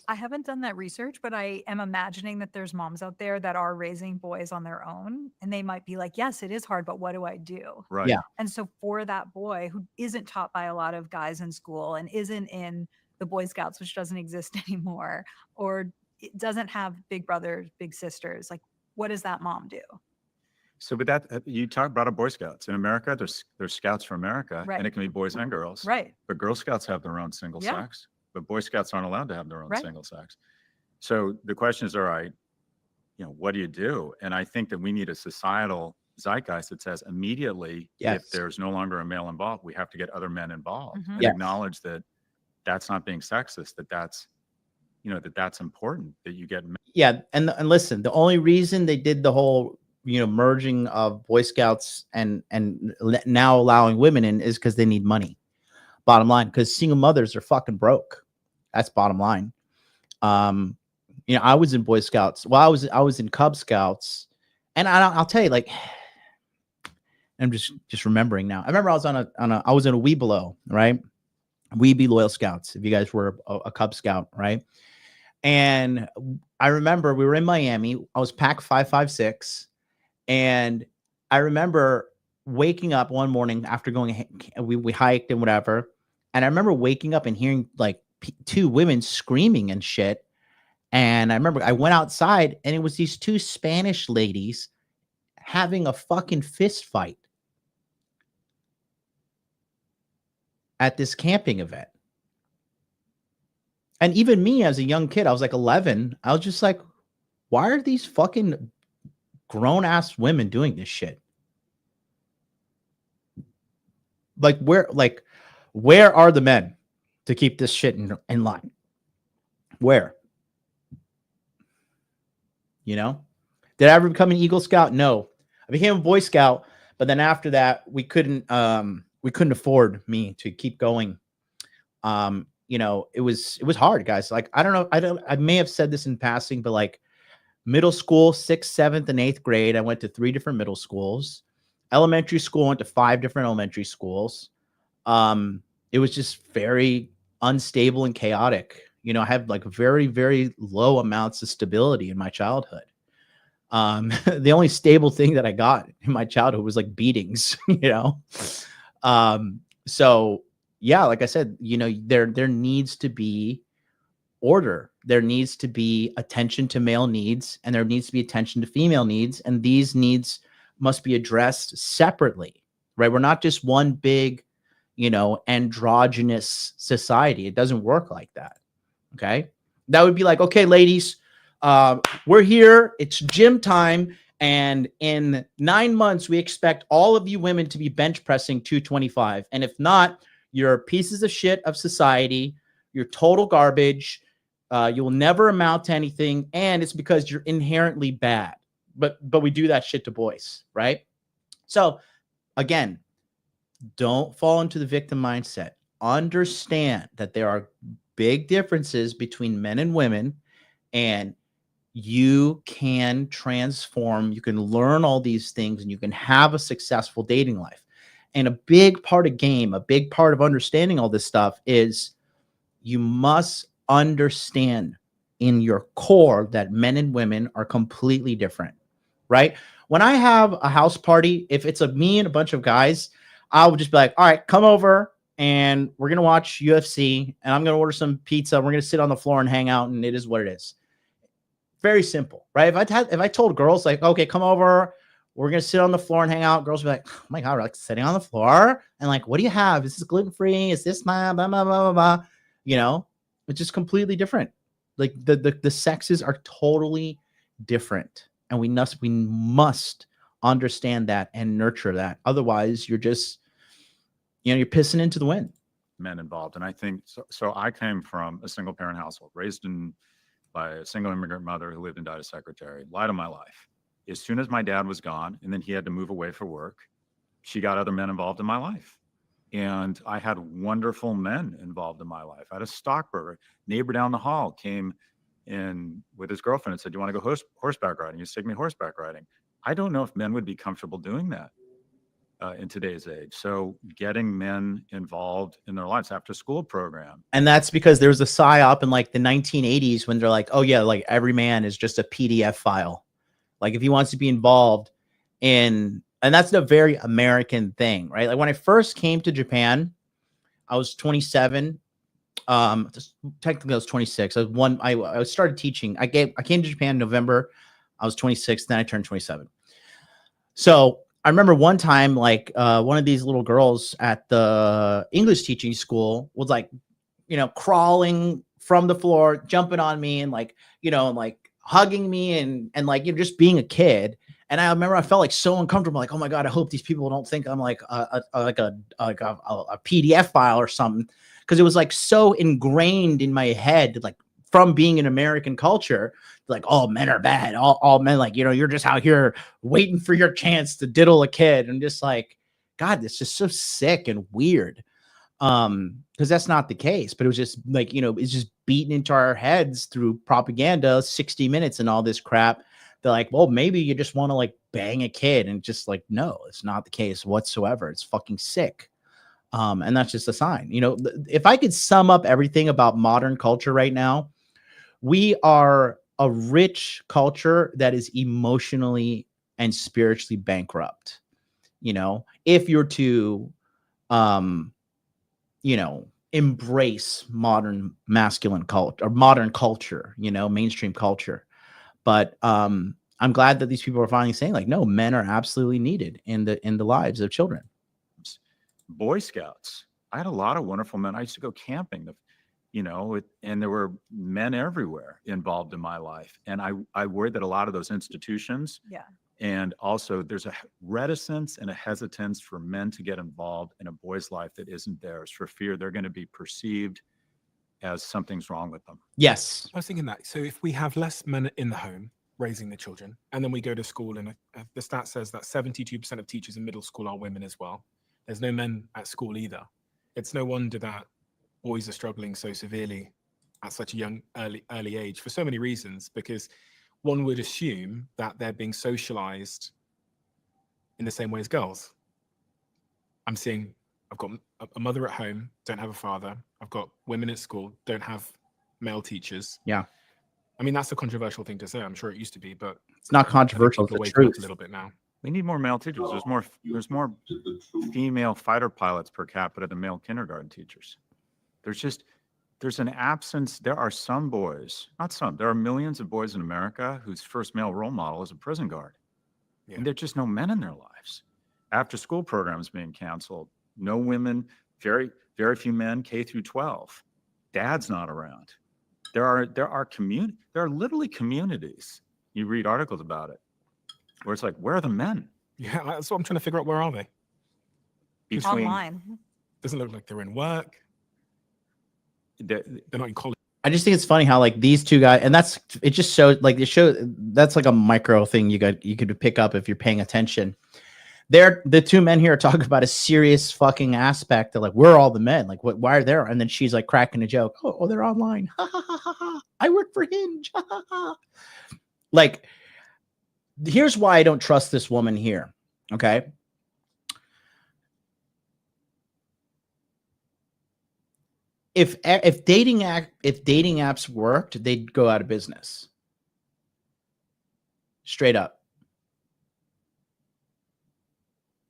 I haven't done that research, but I am imagining that there's moms out there that are raising boys on their own, and they might be like, yes, it is hard, but what do I do? Right. Yeah. And so for that boy who isn't taught by a lot of guys in school and isn't in the Boy Scouts, which doesn't exist anymore, or it doesn't have big brothers, big sisters, like what does that mom do? So, but that you brought up Boy Scouts in America. There's Scouts for America, Right. and it can be boys and girls. Right. But Girl Scouts have their own single Yeah. sex, but Boy Scouts aren't allowed to have their own Right. single sex. So the question is, all right, what do you do? And I think that we need a societal zeitgeist that says immediately, Yes. if there's no longer a male involved, we have to get other men involved Mhm. and Yes. acknowledge that that's not being sexist, that's important, that you get. Yeah, and listen, the only reason they did the whole merging of Boy Scouts and now allowing women in is because they need money. Bottom line, because single mothers are fucking broke. That's bottom line. I was in Boy Scouts. Well, I was in Cub Scouts, and I'll tell you, like, I'm just remembering now. I remember I was I was in a Weebelo, right? Weebie Loyal Scouts. If you guys were a Cub Scout, right? And I remember we were in Miami. I was pack 556, and I remember waking up one morning after we hiked and whatever, and I remember waking up and hearing like two women screaming and shit. And I remember I went outside, and it was these two Spanish ladies having a fucking fist fight at this camping event. And even me as a young kid, I was like 11. I was just like, why are these fucking grown ass women doing this shit? Like, where are the men to keep this shit in line? Where? Did I ever become an Eagle Scout? No. I became a Boy Scout, but then after that, we couldn't afford me to keep going. It was hard, guys. Like, I don't know. I may have said this in passing, but like middle school, 6th, 7th, and 8th grade, I went to 3 different middle schools. Elementary school, went to 5 different elementary schools. It was just very unstable and chaotic. I had like very, very low amounts of stability in my childhood. The only stable thing that I got in my childhood was like beatings, So yeah, like I said, there needs to be order. There needs to be attention to male needs, and there needs to be attention to female needs. And these needs must be addressed separately, right? We're not just one big, androgynous society. It doesn't work like that. Okay. That would be like, okay, ladies, we're here. It's gym time. And in 9 months, we expect all of you women to be bench pressing 225. And if not, you're pieces of shit of society. You're total garbage. You will never amount to anything. And it's because you're inherently bad. But we do that shit to boys, right? So again, don't fall into the victim mindset. Understand that there are big differences between men and women, and you can transform. You can learn all these things, and you can have a successful dating life. And a big part of game, a big part of understanding all this stuff is you must understand in your core that men and women are completely different, right? When I have a house party, if it's me and a bunch of guys, I'll just be like, all right, come over and we're going to watch UFC and I'm going to order some pizza. We're going to sit on the floor and hang out, and it is what it is. Very simple, right? If I told girls like, okay, come over, we're going to sit on the floor and hang out, girls would be like, oh my God, we're like sitting on the floor and like, what do you have? Is this gluten-free? Is this blah, blah, blah, blah, blah? It's just completely different. Like the sexes are totally different, and we must understand that and nurture that. Otherwise, you're just, you're pissing into the wind. Men involved. And I think, so I came from a single parent household, raised by a single immigrant mother who lived and died as secretary, light of my life. as soon as my dad was gone and then he had to move away for work, she got other men involved in my life. And I had wonderful men involved in my life. I had a stockbroker, neighbor down the hall came in with his girlfriend and said, "Do you want to go horseback riding? You take me horseback riding." I don't know if men would be comfortable doing that in today's age. So getting men involved in their lives, after school program. And that's because there was a psyop in like the 1980s when they're like, oh yeah, like every man is just a PDF file. Like if he wants to be involved in, and that's a very American thing, right? Like when I first came to Japan, I was 27. Technically I was 26. I started teaching. I came to Japan in November. I was 26. Then I turned 27. So I remember one time, like one of these little girls at the English teaching school was like, you know, crawling from the floor, jumping on me and like, you know, like hugging me and like, you know, just being a kid. And I remember I felt like so uncomfortable, like, oh my God, I hope these people don't think I'm like a PDF file or something. Cause it was like so ingrained in my head, like from being in American culture, like all men are bad, all men, like, you know, you're just out here waiting for your chance to diddle a kid. And just like, God, it's just so sick and weird. Because that's not the case, but it was just like, you know, it's just beaten into our heads through propaganda, 60 Minutes and all this crap. They're like, well, maybe you just want to like bang a kid, and just like, no, it's not the case whatsoever. It's fucking sick. And that's just a sign. You know, if I could sum up everything about modern culture right now, we are a rich culture that is emotionally and spiritually bankrupt. You know, if you're to, you know, embrace modern masculine culture or modern culture, you know, mainstream culture. But I'm glad that these people are finally saying like, no, men are absolutely needed in the lives of children. Boy Scouts. I had a lot of wonderful men. I used to go camping, you know, and there were men everywhere involved in my life. And I worry that a lot of those institutions, Yeah. and also there's a reticence and a hesitance for men to get involved in a boy's life that isn't theirs, for fear they're going to be perceived as something's wrong with them. Yes. I was thinking that. So if we have less men in the home raising the children, and then we go to school, and the stat says that 72% of teachers in middle school are women as well. There's no men at school either. It's no wonder that boys are struggling so severely at such a young, early age for so many reasons, because one would assume that they're being socialized in the same way as girls. I'm seeing, I've got a mother at home, don't have a father. I've got women at school, don't have male teachers. Yeah. I mean, that's a controversial thing to say. I'm sure it used to be, but It's not controversial. people It's are the waking up truth. a little bit now. We need more male teachers. There's more female fighter pilots per capita than male kindergarten teachers. There's an absence. There are some boys, not some, there are millions of boys in America whose first male role model is a prison guard. Yeah. And there's just no men in their lives. After school programs being canceled, no women, very, very few men, K through 12. Dad's not around. There are literally communities. You read articles about it, where it's like, where are the men? Yeah, that's what I'm trying to figure out. Where are they? Online. Doesn't look like they're in work. They're not in college. I just think it's funny how like these two guys, and it just shows like that's like a micro thing you could pick up if you're paying attention. The two men here are talking about a serious fucking aspect of like, we're all the men, like why are there? And then she's like cracking a joke. Oh, they're online. I work for Hinge. Like, here's why I don't trust this woman here. Okay. If dating apps worked, they'd go out of business. Straight up.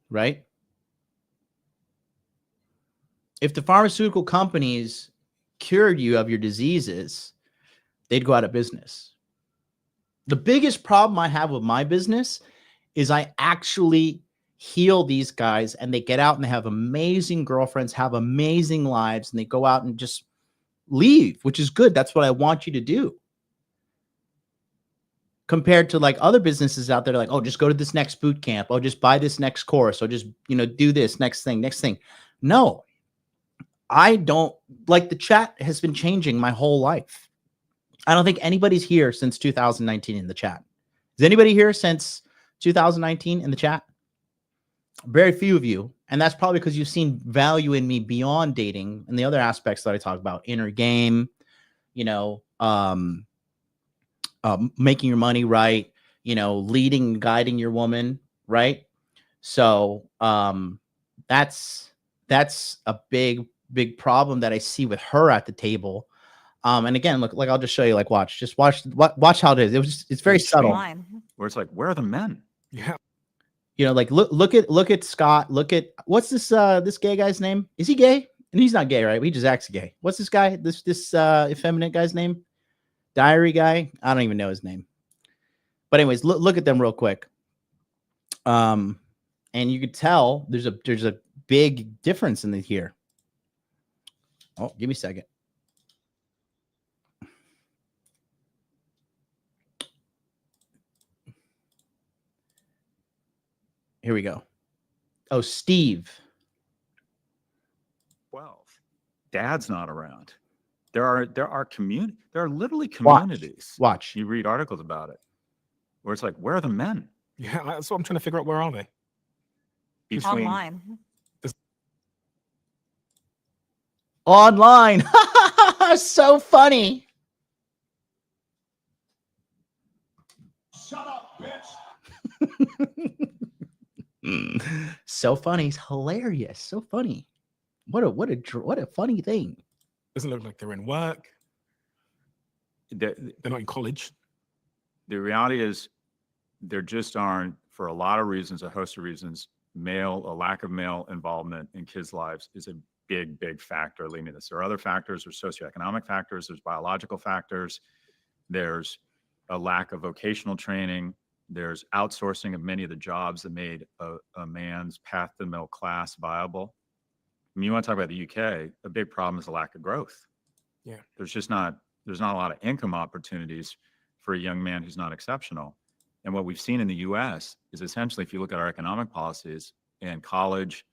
Right? If the pharmaceutical companies cured you of your diseases, they'd go out of business. The biggest problem I have with my business is I actually heal these guys, and they get out and they have amazing girlfriends, have amazing lives, and they go out and just leave, which is good. That's what I want you to do. Compared to like other businesses out there, like, oh, just go to this next boot camp. Oh, just buy this next course. Or just, you know, do this next thing. No, I don't like the chat has been changing my whole life. I don't think anybody's here since 2019 in the chat. Is anybody here since 2019 in the chat? Very few of you. And that's probably because you've seen value in me beyond dating and the other aspects that I talk about, inner game, you know, making your money right, you know, leading, guiding your woman, right? So that's a big problem that I see with her at the table. And again, look, like I'll just show you, like, watch how it is. It's very subtle. Line. Where it's like, where are the men? Yeah. You know, like look at Scott. Look at what's this gay guy's name? Is he gay? And he's not gay, right? He just acts gay. What's this guy? This effeminate guy's name? Diary guy? I don't even know his name. But anyways, look at them real quick. And you could tell there's a big difference in the here. Oh, give me a second. Here we go. Oh, Steve. 12. Dad's not around. There are literally communities. Watch. You read articles about it where it's like, where are the men? Yeah, that's what I'm trying to figure out. Where are they? Between Online. Online. So funny. Shut up, bitch. So funny. It's hilarious. So funny. What a funny thing. Doesn't look like they're in work. They're not in college. The reality is there just aren't, for a lot of reasons, a host of reasons, a lack of male involvement in kids' lives is a big factor leading to this. There are other factors. There's socioeconomic factors. There's biological factors. There's a lack of vocational training. There's outsourcing of many of the jobs that made a man's path to the middle class viable. I mean, you want to talk about the UK, a big problem is the lack of growth. Yeah. There's not a lot of income opportunities for a young man who's not exceptional. And what we've seen in the US is essentially, if you look at our economic policies and college,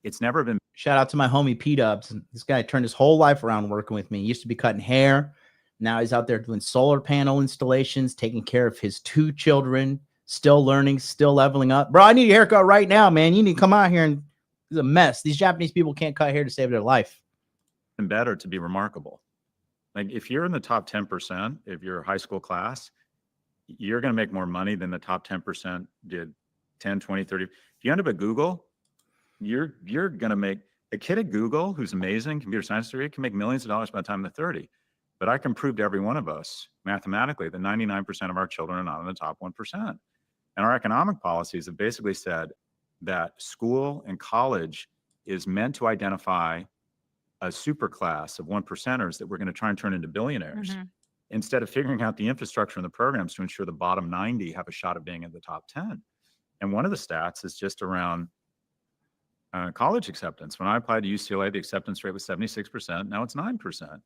it's never been. Shout out to my homie P-Dubs. This guy turned his whole life around working with me. He used to be cutting hair. Now he's out there doing solar panel installations, taking care of his 2 children, still learning, still leveling up. Bro, I need a haircut right now, man. You need to come out here, and it's a mess. These Japanese people can't cut hair to save their life. And better to be remarkable. Like if you're in the top 10%, if you're a high school class, you're going to make more money than the top 10% did 10, 20, 30. If you end up at Google, you're going to make a kid at Google who's amazing, computer science degree, can make millions of dollars by the time they're 30. But I can prove to every one of us mathematically that 99% of our children are not in the top 1%. And our economic policies have basically said that school and college is meant to identify a super class of 1%ers that we're going to try and turn into billionaires, instead of figuring out the infrastructure and the programs to ensure the bottom 90 have a shot of being in the top 10. And one of the stats is just around college acceptance. When I applied to UCLA, the acceptance rate was 76%. Now it's 9%.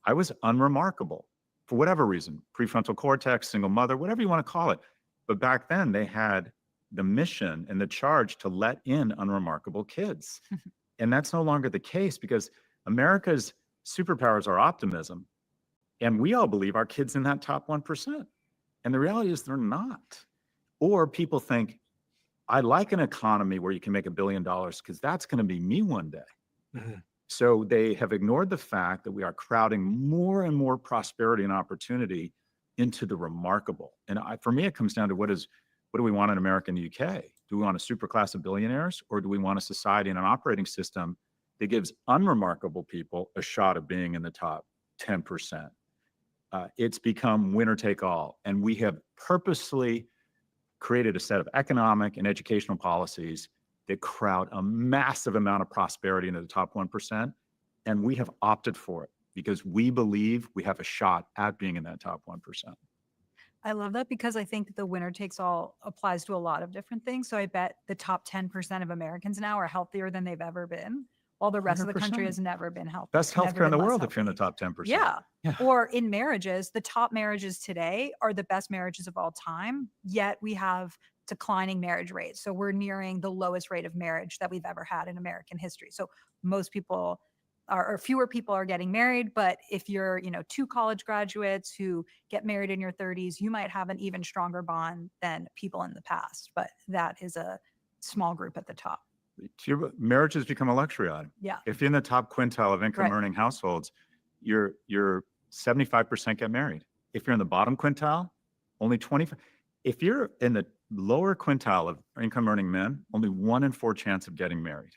I was unremarkable for whatever reason, prefrontal cortex, single mother, whatever you want to call it. But back then they had the mission and the charge to let in unremarkable kids. And that's no longer the case because America's superpowers are optimism. And we all believe our kids in that top 1%. And the reality is they're not. Or people think, I like an economy where you can make $1 billion because that's going to be me one day. So they have ignored the fact that we are crowding more and more prosperity and opportunity into the remarkable. And for me, it comes down to what do we want in America and the UK? Do we want a super class of billionaires, or do we want a society and an operating system that gives unremarkable people a shot of being in the top 10%? It's become winner take all. And we have purposely created a set of economic and educational policies that crowd a massive amount of prosperity into the top 1%. And we have opted for it because we believe we have a shot at being in that top 1%. I love that because I think that the winner takes all applies to a lot of different things. So I bet the top 10% of Americans now are healthier than they've ever been, while the rest of the country 100%. has never been healthy. Best never healthcare in the been less world if you're in the healthy. top 10%. Yeah. Yeah. Or in marriages, the top marriages today are the best marriages of all time, yet we have declining marriage rates. So we're nearing the lowest rate of marriage that we've ever had in American history. So most people or fewer people are getting married. But if you're, two college graduates who get married in your 30s, you might have an even stronger bond than people in the past. But that is a small group at the top. Marriage has become a luxury item. Yeah. If you're in the top quintile of income Right. earning households, you're 75% get married. If you're in the bottom quintile, only 25. If you're in the lower quintile of income earning men, only 1 in 4 chance of getting married.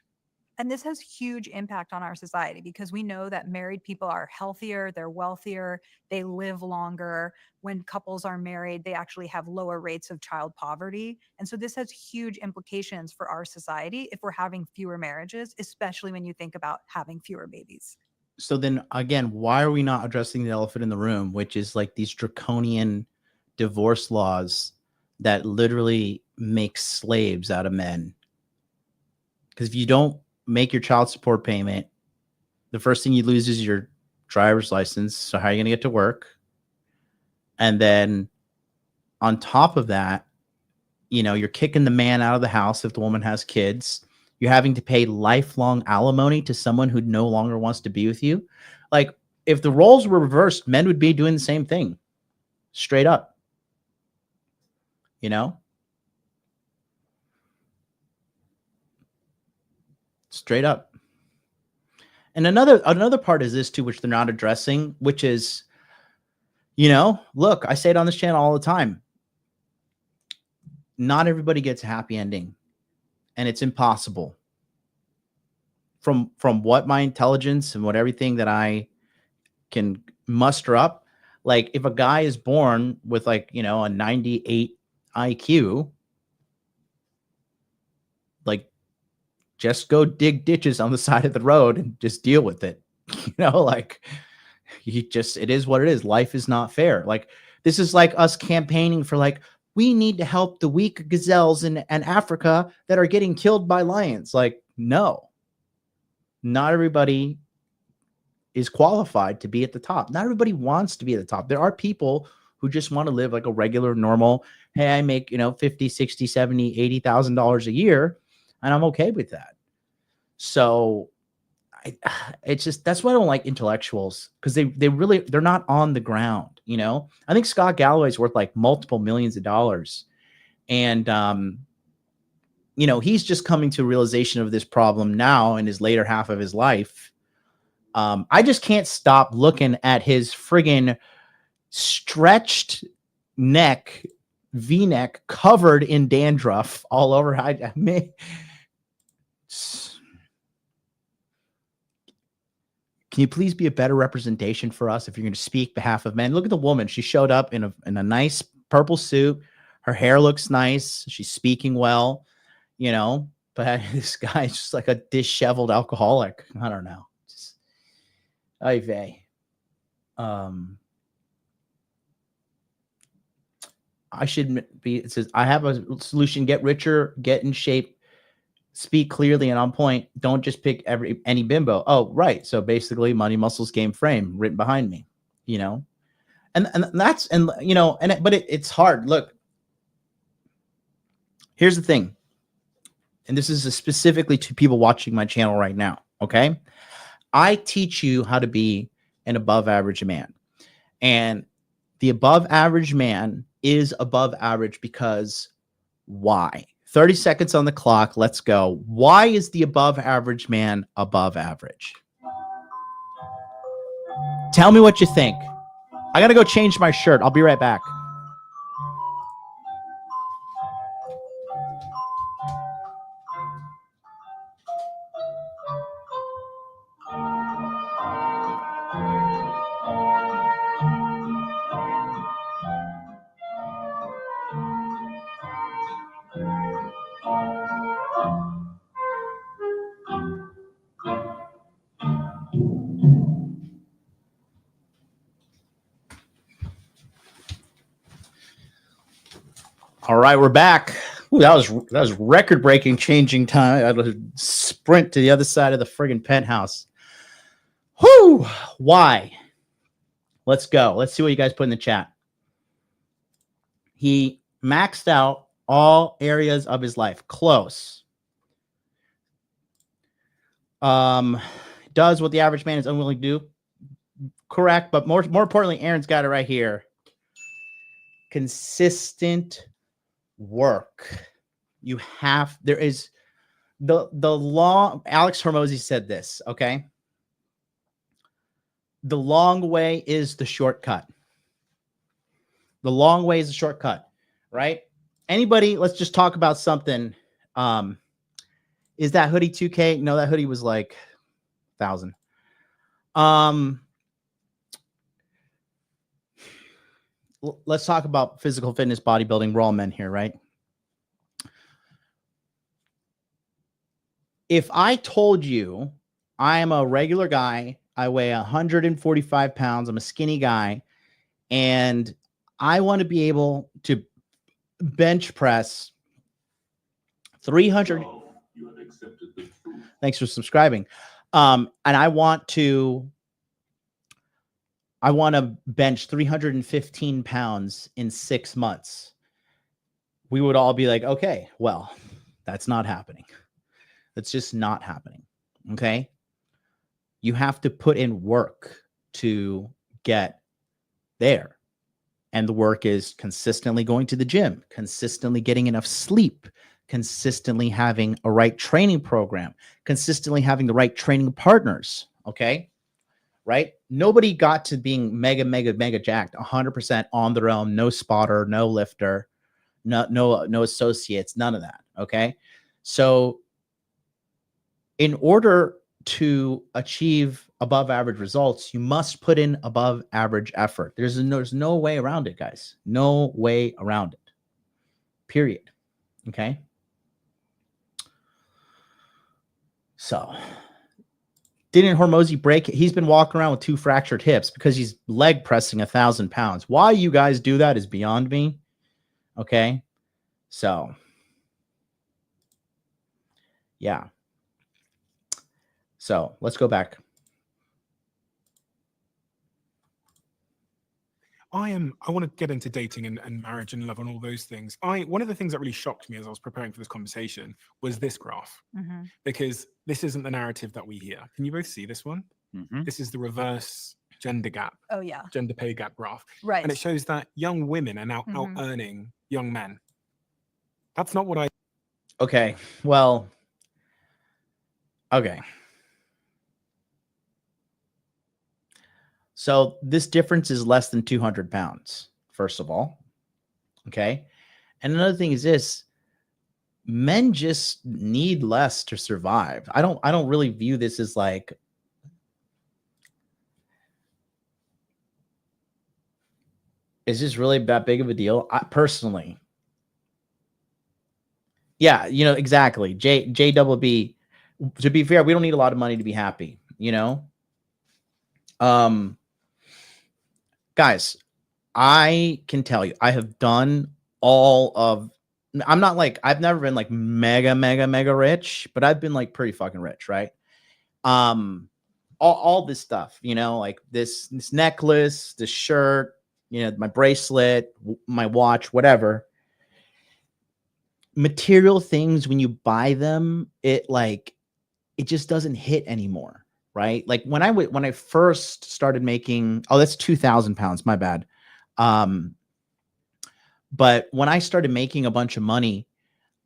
And this has huge impact on our society because we know that married people are healthier, they're wealthier, they live longer. When couples are married, they actually have lower rates of child poverty. And so this has huge implications for our society if we're having fewer marriages, especially when you think about having fewer babies. So then again, why are we not addressing the elephant in the room, which is like these draconian divorce laws that literally make slaves out of men? Because if you don't make your child support payment, the first thing you lose is your driver's license. So how are you going to get to work? And then on top of that, you're kicking the man out of the house if the woman has kids. You're having to pay lifelong alimony to someone who no longer wants to be with you. Like, if the roles were reversed, men would be doing the same thing. Straight up. Straight up. And another part is this too, which they're not addressing, which is, look, I say it on this channel all the time. Not everybody gets a happy ending, and it's impossible. From what my intelligence and what everything that I can muster up, like if a guy is born with a 98 IQ, like just go dig ditches on the side of the road and just deal with it. It is what it is. Life is not fair. Like, this is like us campaigning for we need to help the weak gazelles in Africa that are getting killed by lions. Like, no, not everybody is qualified to be at the top. Not everybody wants to be at the top. There are people who just want to live like a regular, normal, hey, I make, 50, 60, 70, $80,000 a year, and I'm okay with that. So it's just, that's why I don't like intellectuals, because they're not on the ground. I think Scott Galloway is worth like multiple millions of dollars. And, he's just coming to a realization of this problem now in his later half of his life. I just can't stop looking at his friggin' stretched neck, V-neck, covered in dandruff all over. Can you please be a better representation for us if you're going to speak behalf of men? Look at the woman. She showed up in a nice purple suit. Her hair looks nice. She's speaking well, but this guy's just like a disheveled alcoholic. I don't know. Ay vey. I should be, it says, I have a solution. Get richer, get in shape, speak clearly and on point. Don't just pick any bimbo. Oh, right. So basically, money, muscles, game, frame written behind me, and that's, but it's hard. Look, here's the thing. And this is specifically to people watching my channel right now. Okay. I teach you how to be an above average man, and the above average man is above average because why? 30 seconds on the clock. Let's go. Why is the above average man above average? Tell me what you think. I got to go change my shirt. I'll be right back. All right, we're back. Ooh, that was record-breaking changing time. I had to sprint to the other side of the friggin' penthouse. Whoo! Why? Let's go. Let's see what you guys put in the chat. He maxed out all areas of his life. Close. does what the average man is unwilling to do. Correct, but more importantly, Aaron's got it right here. Consistent work. There is the long. Alex Hormozy said this. Okay, the long way is the shortcut. The long way is the shortcut, right? Anybody? Let's just talk about something. Is that hoodie 2K? No, that hoodie was like 1,000. Let's talk about physical fitness, bodybuilding. We're all men here, right? If I told you I am a regular guy, I weigh 145 pounds, I'm a skinny guy, and I want to be able to bench press 300. You have accepted the truth. Thanks for subscribing. And I want to bench 315 pounds in 6 months. We would all be like, okay, well, that's not happening. That's just not happening. Okay. You have to put in work to get there. And the work is consistently going to the gym, consistently getting enough sleep, consistently having a right training program, consistently having the right training partners. Okay. Right? Nobody got to being mega jacked 100% on their own. No spotter, no lifter, no associates, none of that. Okay. So in order to achieve above average results, you must put in above average effort. There's no way around it, guys. No way around it. Period. Okay. So didn't Hormozy break? He's been walking around with 2 fractured hips because he's leg pressing 1,000 pounds. Why you guys do that is beyond me. Okay. So yeah. So let's go back. I want to get into dating and marriage and love and all those things. One of the things that really shocked me as I was preparing for this conversation was this graph, because this isn't the narrative that we hear. Can you both see this one? This is the reverse gender gap. Oh yeah. Gender pay gap graph. Right. And it shows that young women are now out earning young men. That's not what I. Okay. Well, okay. So this difference is less than 200 pounds, first of all. Okay. And another thing is this: men just need less to survive. I don't really view this as like, is this really that big of a deal? Personally. Yeah, exactly. JBB. To be fair, we don't need a lot of money to be happy, Guys, I can tell you, I have done I've never been like mega rich, but I've been like pretty fucking rich, right? All this stuff, like this necklace, this shirt, my bracelet, my watch, whatever. Material things, when you buy them, it just doesn't hit anymore. Right? Like when I first started making, that's 2,000 pounds, my bad. But when I started making a bunch of money,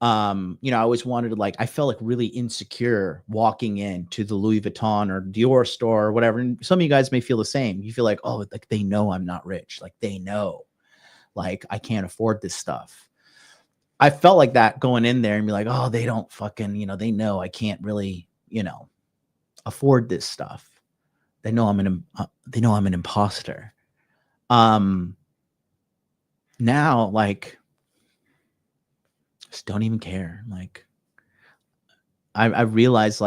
I always wanted to I felt like really insecure walking into the Louis Vuitton or Dior store or whatever. And some of you guys may feel the same. You feel like, oh, like they know I'm not rich. Like they know, like I can't afford this stuff. I felt like that going in there and be like, oh, they don't fucking, they know I can't really, afford this stuff. They know I'm an imposter. Now, just don't even care. I realize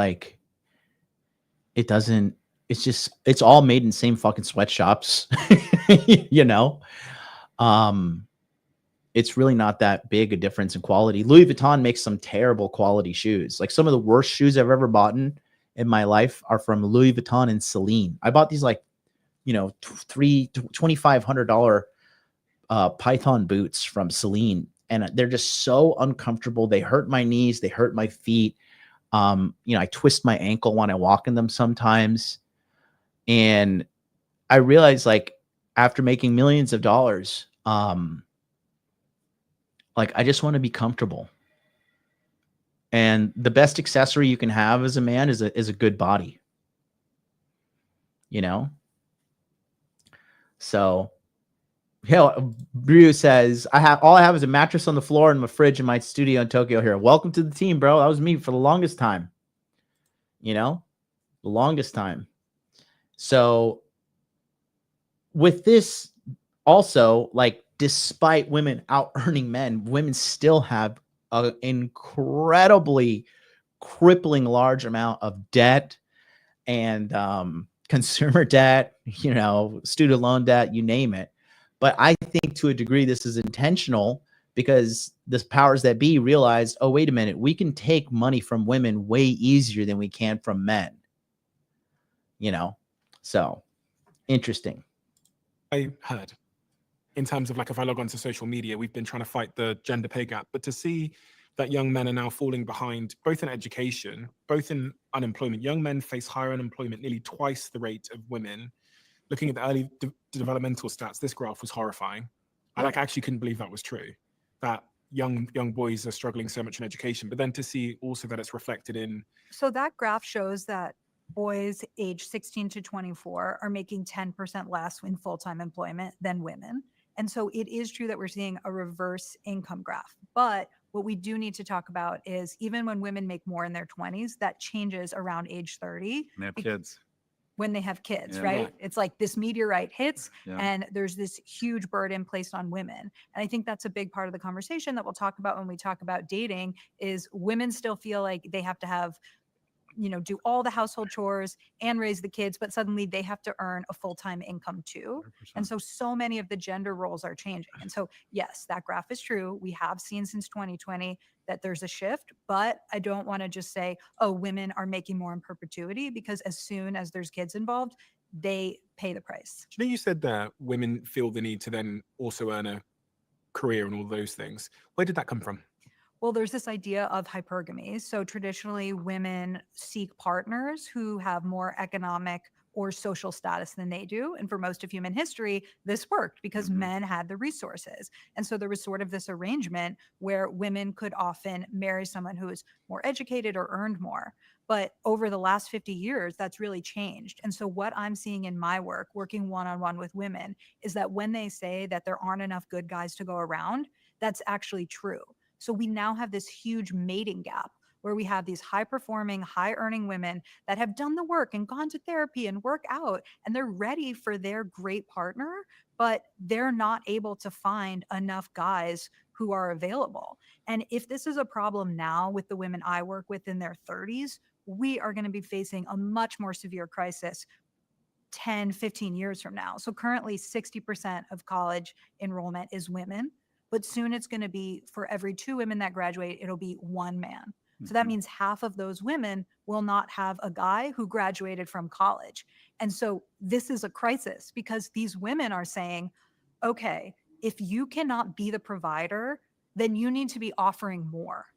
it's all made in the same fucking sweatshops. It's really not that big a difference in quality. Louis Vuitton makes some terrible quality shoes. Like some of the worst shoes I've ever bought in my life are from Louis Vuitton and Celine. I bought these $2,500 Python boots from Celine, and they're just so uncomfortable. They hurt my knees. They hurt my feet. I twist my ankle when I walk in them sometimes. And I realized, like, after making millions of dollars, like, I just want to be comfortable. And the best accessory you can have as a man is a good body. So, Brew says, all I have is a mattress on the floor and a fridge in my studio in Tokyo here. Welcome to the team, bro. That was me for the longest time. The longest time. So with this also, like, despite women out earning men, women still have an incredibly crippling large amount of debt and consumer debt, student loan debt, you name it. But I think to a degree this is intentional because the powers that be realized, oh, wait a minute, we can take money from women way easier than we can from men. So interesting. I heard in terms of, like, if I log onto social media, we've been trying to fight the gender pay gap, but to see that young men are now falling behind, both in education, both in unemployment. Young men face higher unemployment, nearly twice the rate of women. Looking at the early developmental stats, this graph was horrifying. I actually couldn't believe that was true, that young boys are struggling so much in education, but then to see also that it's reflected in. So that graph shows that boys age 16 to 24 are making 10% less in full-time employment than women. And so it is true that we're seeing a reverse income graph. But what we do need to talk about is even when women make more in their 20s, that changes around age 30. And they have kids. When they have kids, Yeah. right? Yeah. It's like this meteorite hits Yeah. and there's this huge burden placed on women. And I think that's a big part of the conversation that we'll talk about when we talk about dating is women still feel like they have to have, do all the household chores and raise the kids, but suddenly they have to earn a full-time income too. 100%. And so many of the gender roles are changing. And so, yes, that graph is true. We have seen since 2020 that there's a shift, but I don't want to just say, oh, women are making more in perpetuity, because as soon as there's kids involved, they pay the price. Do you said that women feel the need to then also earn a career and all those things? Where did that come from? Well, there's this idea of hypergamy. So traditionally, women seek partners who have more economic or social status than they do. And for most of human history, this worked because men had the resources. And so there was sort of this arrangement where women could often marry someone who is more educated or earned more. But over the last 50 years, that's really changed. And so what I'm seeing in my work, working one-on-one with women, is that when they say that there aren't enough good guys to go around, that's actually true. So we now have this huge mating gap where we have these high-performing, high-earning women that have done the work and gone to therapy and work out, and they're ready for their great partner, but they're not able to find enough guys who are available. And if this is a problem now with the women I work with in their 30s, we are going to be facing a much more severe crisis 10, 15 years from now. So currently 60% of college enrollment is women, but soon it's going to be for every 2 women that graduate, it'll be 1 man. So that means half of those women will not have a guy who graduated from college. And so this is a crisis because these women are saying, okay, if you cannot be the provider, then you need to be offering more.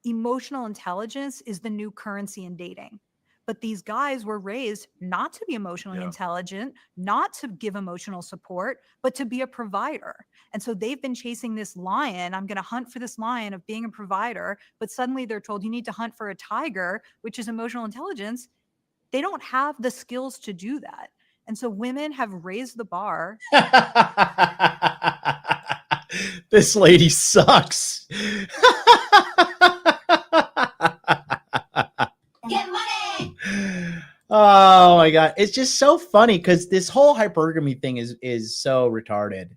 Emotional intelligence is the new currency in dating. But these guys were raised not to be emotionally intelligent, not to give emotional support, but to be a provider. And so they've been chasing this lion. I'm going to hunt for this lion of being a provider. But suddenly they're told you need to hunt for a tiger, which is emotional intelligence. They don't have the skills to do that. And so women have raised the bar. This lady sucks. Get money! Oh my god, it's just so funny because this whole hypergamy thing is so retarded.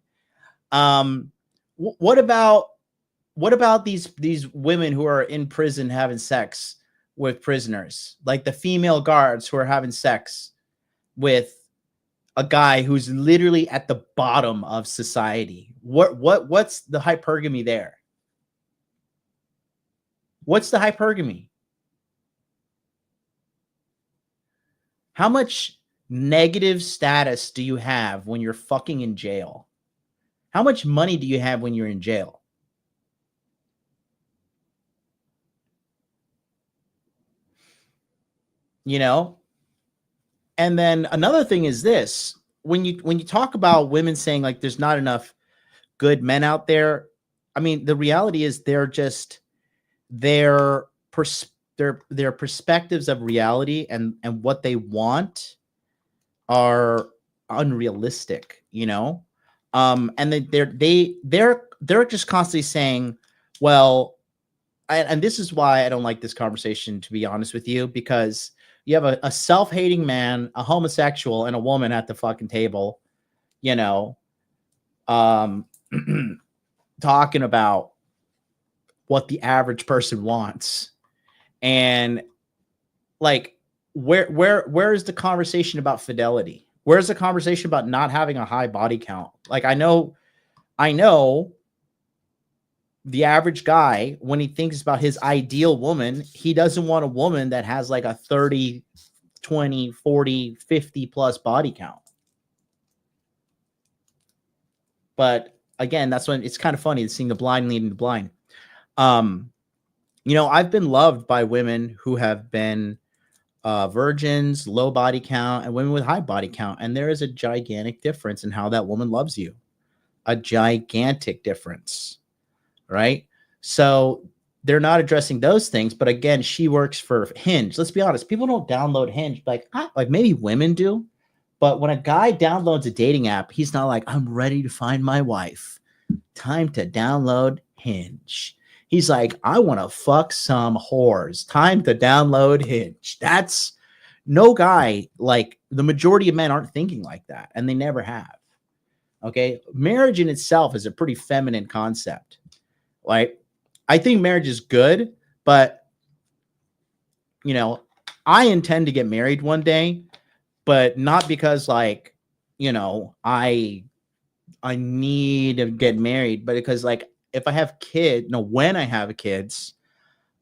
What about these women who are in prison having sex with prisoners, like the female guards who are having sex with a guy who's literally at the bottom of society? What's the hypergamy there? What's the hypergamy? How much negative status do you have when you're fucking in jail? How much money do you have when you're in jail? you know. And then another thing is this: when you talk about women saying like there's not enough good men out there, I mean, the reality is they're just their their perspectives of reality and what they want are unrealistic, you know. And then they're just constantly saying, well, and this is why I don't like this conversation, to be honest with you, because you have a self-hating man, a homosexual, and a woman at the fucking table, you know, talking about what the average person wants. And like, where is the conversation about fidelity? Where's the conversation about not having a high body count? Like, I know the average guy, when he thinks about his ideal woman, he doesn't want a woman that has like a 30, 20, 40, 50 plus body count. But again, that's when it's kind of funny seeing the blind leading the blind. You know, I've been loved by women who have been virgins, low body count, and women with high body count. And there is a gigantic difference in how that woman loves you. A gigantic difference, right? So they're not addressing those things. But again, she works for Hinge. Let's be honest. People don't download Hinge. Like maybe women do. But when a guy downloads a dating app, he's not like, I'm ready to find my wife. Time to download Hinge. He's like, I want to fuck some whores. Time to download Hinge. That's no guy, like the majority of men aren't thinking like that, and they never have. Okay. Marriage in itself is a pretty feminine concept. Like, I think marriage is good, but you know, I intend to get married one day, but not because like, you know, I need to get married, but because like, if I have kids, when I have kids,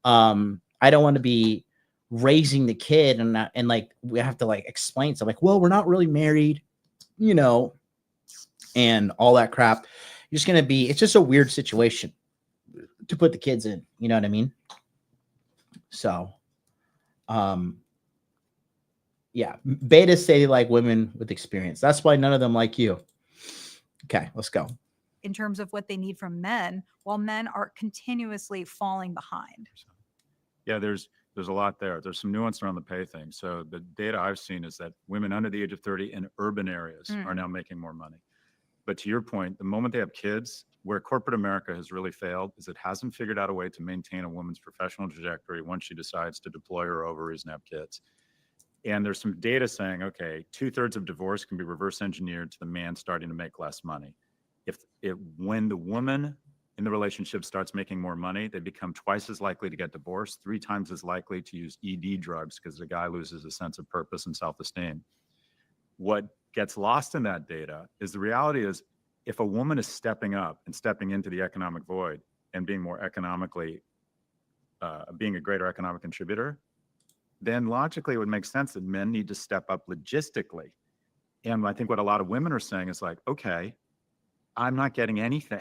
I don't want to be raising the kid and like we have to like explain something like, well, we're not really married, you know, and all that crap. You're just it's just a weird situation to put the kids in, you know what I mean? So, yeah, betas say they like women with experience. That's why none of them like you. Okay, let's go. In terms of what they need from men, while men are continuously falling behind. Yeah, there's a lot there. There's some nuance around the pay thing. So the data I've seen is that women under the age of 30 in urban areas are now making more money. But to your point, the moment they have kids, where corporate America has really failed is it hasn't figured out a way to maintain a woman's professional trajectory once she decides to deploy her ovaries and have kids. And there's some data saying, okay, 2/3 of divorce can be reverse engineered to the man starting to make less money. When the woman in the relationship starts making more money, they become twice as likely to get divorced, 3 times as likely to use ED drugs because the guy loses a sense of purpose and self-esteem. What gets lost in that data is the reality is if a woman is stepping up and stepping into the economic void and being more economically, being a greater economic contributor, then logically it would make sense that men need to step up logistically. And I think what a lot of women are saying is like, okay, I'm not getting anything.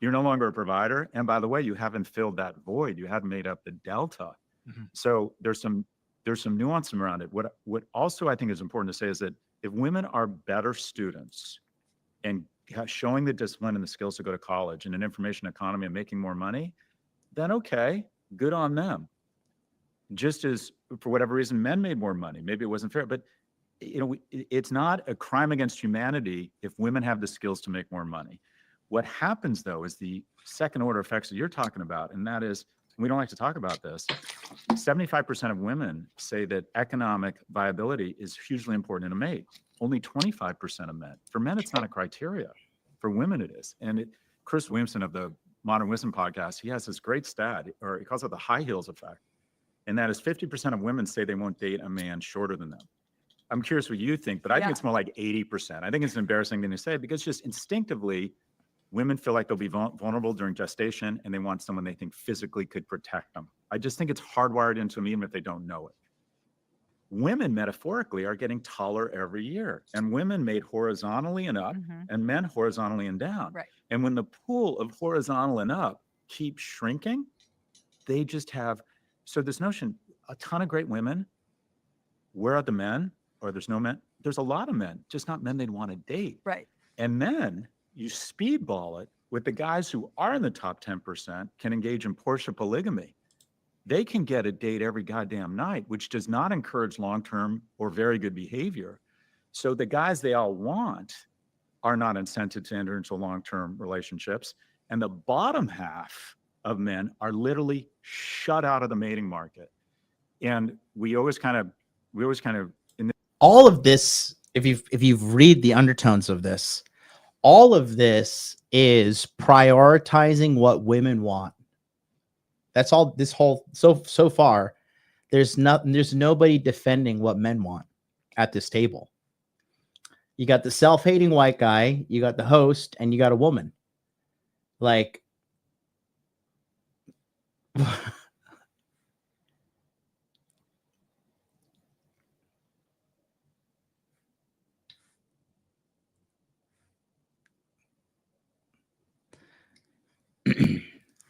You're no longer a provider. And by the way, you haven't filled that void. You haven't made up the delta. Mm-hmm. So there's some nuance around it. What also I think is important to say is that if women are better students and showing the discipline and the skills to go to college in an information economy and making more money, then okay, good on them. Just as for whatever reason, men made more money. Maybe it wasn't fair, but you know, it's not a crime against humanity if women have the skills to make more money. What happens though is the second order effects that you're talking about, and that is, we don't like to talk about this, 75% of women say that economic viability is hugely important in a mate. Only 25% of men. For men, it's not a criteria. For women, it is. And Chris Williamson of the Modern Wisdom podcast, he has this great stat, or he calls it the high heels effect. And that is 50% of women say they won't date a man shorter than them. I'm curious what you think, but I think it's more like 80%. I think it's an embarrassing thing to say because just instinctively, women feel like they'll be vulnerable during gestation and they want someone they think physically could protect them. I just think it's hardwired into them even if they don't know it. Women metaphorically are getting taller every year, and women made horizontally and up and men horizontally and down. Right. And when the pool of horizontal and up keeps shrinking, they just have, so this notion, a ton of great women, where are the men? Or there's no men. There's a lot of men, just not men they'd want to date. Right. And then you speedball it with the guys who are in the top 10% can engage in Porsche polygamy. They can get a date every goddamn night, which does not encourage long-term or very good behavior. So the guys they all want are not incented to enter into long-term relationships. And the bottom half of men are literally shut out of the mating market. And we always kind of all of this, if you've read the undertones of this, all of this is prioritizing what women want. That's all. This whole so far, there's nobody defending what men want at this table. You got the self-hating white guy, you got the host, and you got a woman. Like,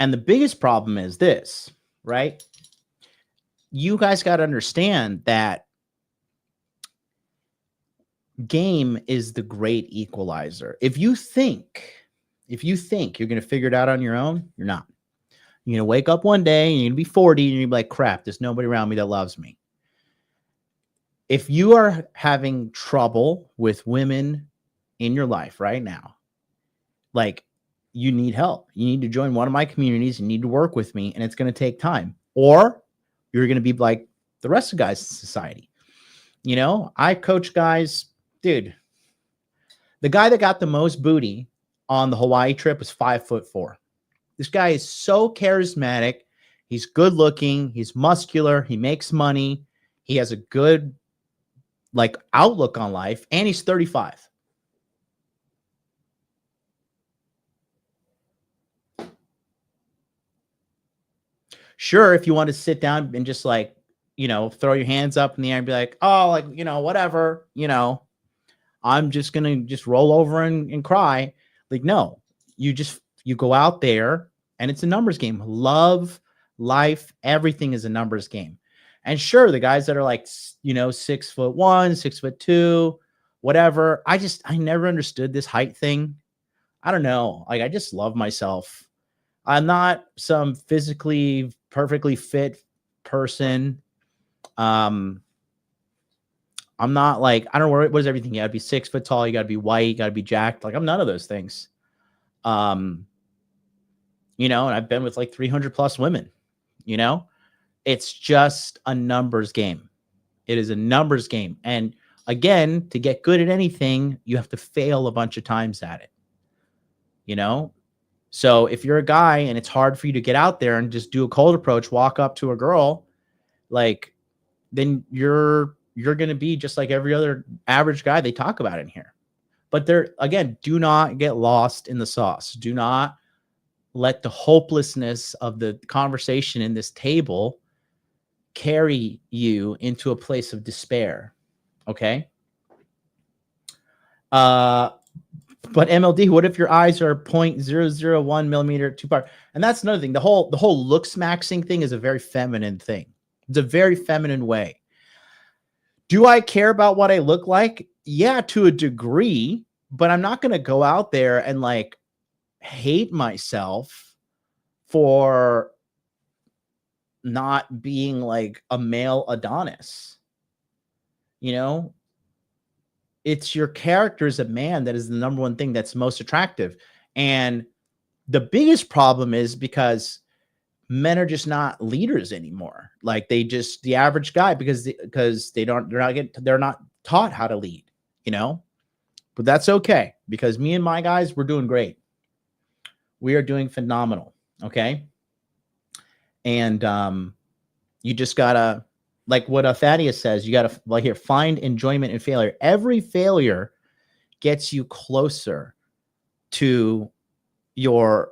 and the biggest problem is this, right? You guys got to understand that game is the great equalizer. If you think you're going to figure it out on your own, you're not. You're going to wake up one day and you're going to be 40 and you're going to be like, crap, there's nobody around me that loves me. If you are having trouble with women in your life right now, like, you need help. You need to join one of my communities. You need to work with me, and it's going to take time. Or you're going to be like the rest of guys in society. You know, I coach guys. Dude, the guy that got the most booty on the Hawaii trip was 5'4". This guy is so charismatic. He's good looking. He's muscular. He makes money. He has a good, like, outlook on life, and he's 35. Sure, if you want to sit down and just, like, you know, throw your hands up in the air and be like, oh, like, you know, whatever, you know, I'm just going to just roll over and cry. Like, no, you go out there and it's a numbers game. Love, life, everything is a numbers game. And sure, the guys that are like, you know, 6'1", 6'2", whatever. I never understood this height thing. I don't know. Like, I just love myself. I'm not some physically perfectly fit person. I'm not like, I don't know what is everything. You gotta be 6 foot tall. You gotta be white. You gotta be jacked. Like, I'm none of those things. You know, and I've been with like 300 plus women, you know, it's just a numbers game. It is a numbers game. And again, to get good at anything, you have to fail a bunch of times at it, you know? So if you're a guy and it's hard for you to get out there and just do a cold approach, walk up to a girl, like, then you're going to be just like every other average guy they talk about in here. But again, do not get lost in the sauce. Do not let the hopelessness of the conversation in this table carry you into a place of despair. Okay. But MLD, what if your eyes are 0.001 millimeter too far? And that's another thing. The whole looks maxing thing is a very feminine thing. It's a very feminine way. Do I care about what I look like? Yeah, to a degree, but I'm not going to go out there and like hate myself for not being like a male Adonis. You know, it's your character as a man that is the number one thing that's most attractive. And the biggest problem is because men are just not leaders anymore. Like, the average guy, because they're not taught how to lead, you know, but that's okay, because me and my guys, we're doing great. We are doing phenomenal. Okay. And, you just gotta, like what Thaddeus says, you gotta, like, here, find enjoyment in failure. Every failure gets you closer to your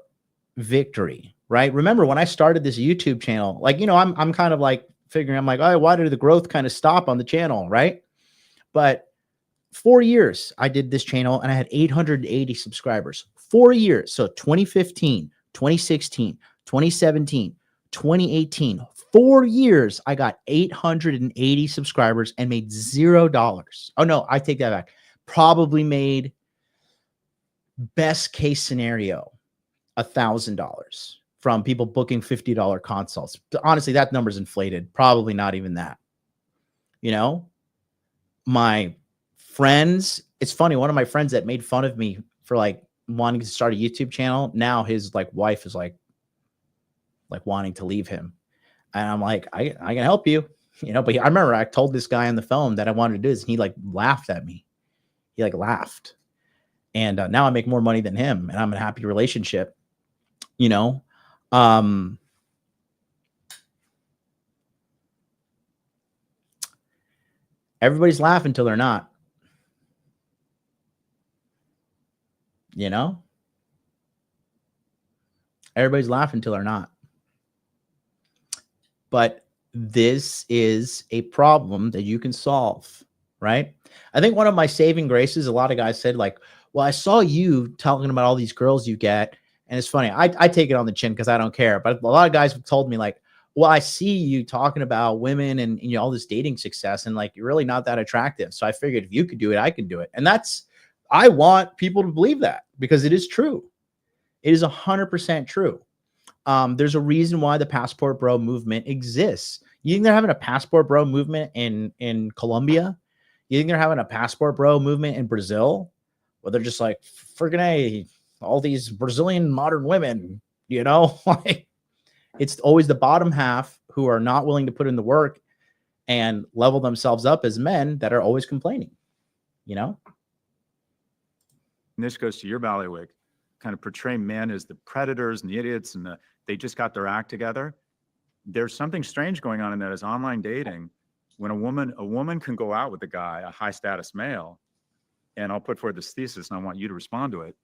victory, right? Remember when I started this YouTube channel, like, you know, I'm kind of like figuring, I'm like, oh, why did the growth kind of stop on the channel, right? But 4 years I did this channel and I had 880 subscribers. 4 years. So 2015, 2016, 2017, 2018, 4 years, I got 880 subscribers and made $0. Oh no, I take that back. Probably made, best case scenario, $1,000 from people booking $50 consults. Honestly, that number's inflated. Probably not even that. You know, my friends, it's funny. One of my friends that made fun of me for like wanting to start a YouTube channel, now his like wife is like wanting to leave him. And I'm like, I can help you, you know, but I remember I told this guy on the phone that I wanted to do this, and he like laughed at me. He like laughed. And now I make more money than him, and I'm in a happy relationship, you know? Everybody's laughing until they're not, you know? Everybody's laughing until they're not. But this is a problem that you can solve, right? I think one of my saving graces, a lot of guys said like, well, I saw you talking about all these girls you get. And it's funny. I take it on the chin because I don't care. But a lot of guys have told me like, well, I see you talking about women and you know, all this dating success, and like, you're really not that attractive. So I figured if you could do it, I could do it. And I want people to believe that, because it is true. It is 100% true. There's a reason why the passport bro movement exists. You think they're having a passport bro movement in Colombia? You think they're having a passport bro movement in Brazil? Well, they're just like, friggin' A, all these Brazilian modern women, you know, like, it's always the bottom half who are not willing to put in the work and level themselves up as men that are always complaining, you know? And this goes to your bailiwick, kind of portray men as the predators and the idiots, and they just got their act together. There's something strange going on in that, is online dating. When a woman can go out with a guy, a high status male, and I'll put forward this thesis and I want you to respond to it.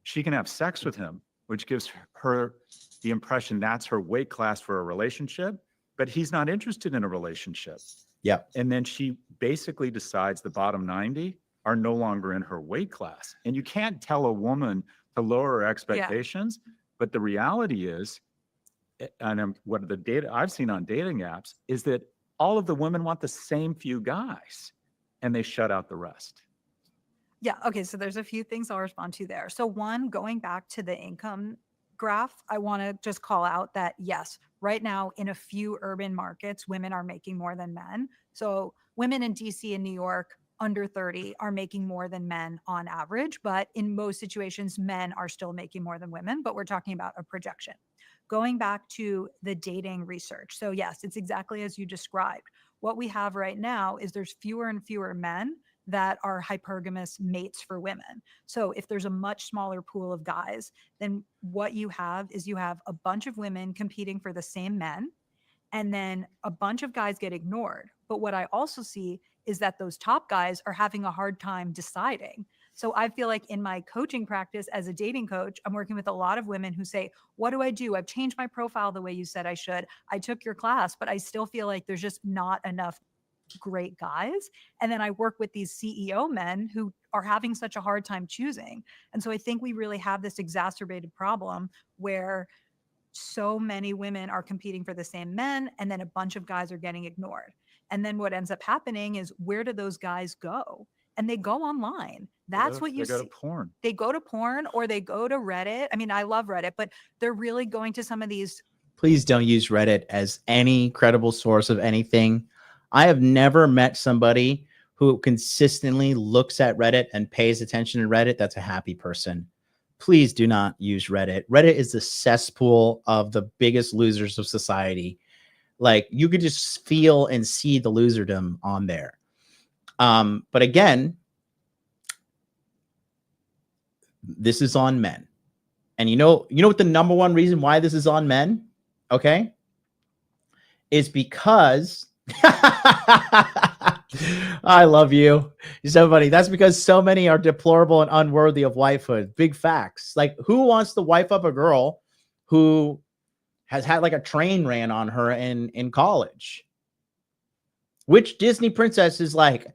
She can have sex with him, which gives her the impression that's her weight class for a relationship, but he's not interested in a relationship. Yeah. And then she basically decides the bottom 90 are no longer in her weight class. And you can't tell a woman to lower her expectations, but the reality is, and what the data I've seen on dating apps is that all of the women want the same few guys, and they shut out the rest. Yeah. Okay. So there's a few things I'll respond to there. So one, going back to the income graph, I want to just call out that yes, right now in a few urban markets, women are making more than men. So women in DC and New York under 30 are making more than men on average, but in most situations, men are still making more than women, but we're talking about a projection. Going back to the dating research. So yes, it's exactly as you described. What we have right now is there's fewer and fewer men that are hypergamous mates for women. So if there's a much smaller pool of guys, then what you have is you have a bunch of women competing for the same men, and then a bunch of guys get ignored. But what I also see is that those top guys are having a hard time deciding. So I feel like in my coaching practice as a dating coach, I'm working with a lot of women who say, what do I do? I've changed my profile the way you said I should. I took your class, but I still feel like there's just not enough great guys. And then I work with these CEO men who are having such a hard time choosing. And so I think we really have this exacerbated problem where so many women are competing for the same men, and then a bunch of guys are getting ignored. And then what ends up happening is, where do those guys go? And they go online. That's what you see. They go to porn. They go to porn, or they go to Reddit. I mean, I love Reddit, but they're really going to some of these. Please don't use Reddit as any credible source of anything. I have never met somebody who consistently looks at Reddit and pays attention to Reddit that's a happy person. Please do not use Reddit. Reddit is the cesspool of the biggest losers of society. Like, you could just feel and see the loserdom on there. But again, this is on men. And you know what the number one reason why this is on men? Okay. Is because I love you. You're so funny. That's because so many are deplorable and unworthy of wifehood. Big facts. Like, who wants to wife up a girl who has had like a train ran on her in college? Which Disney princess is like,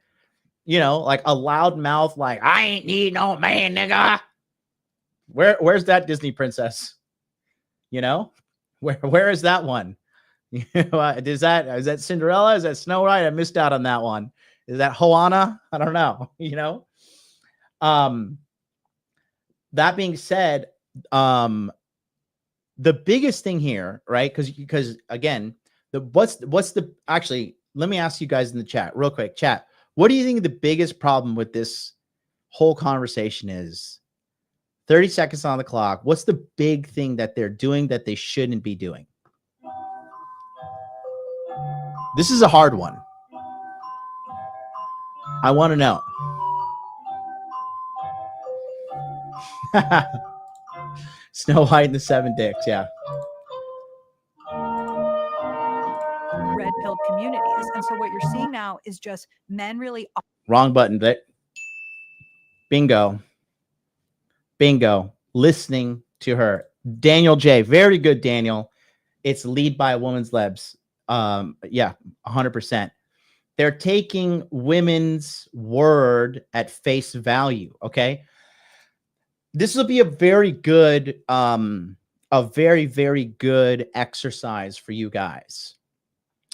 you know, like a loud mouth, like, I ain't need no man, nigga. Where's that Disney princess? You know, Where is that one? Is that Cinderella? Is that Snow White? I missed out on that one. Is that Hoana? I don't know. That being said, the biggest thing here, right? Because again, actually, let me ask you guys in the chat real quick. Chat, what do you think the biggest problem with this whole conversation is? 30 seconds on the clock. What's the big thing that they're doing that they shouldn't be doing? This is a hard one. I want to know. Snow White and the Seven Dicks. Yeah. red pilled communities. And so what you're seeing now is just men really. Wrong button. Bingo. Bingo. Listening to her. Daniel J. Very good, Daniel. It's lead by a woman's lebs. Yeah, 100%. They're taking women's word at face value. Okay. This will be a very good, very good exercise for you guys.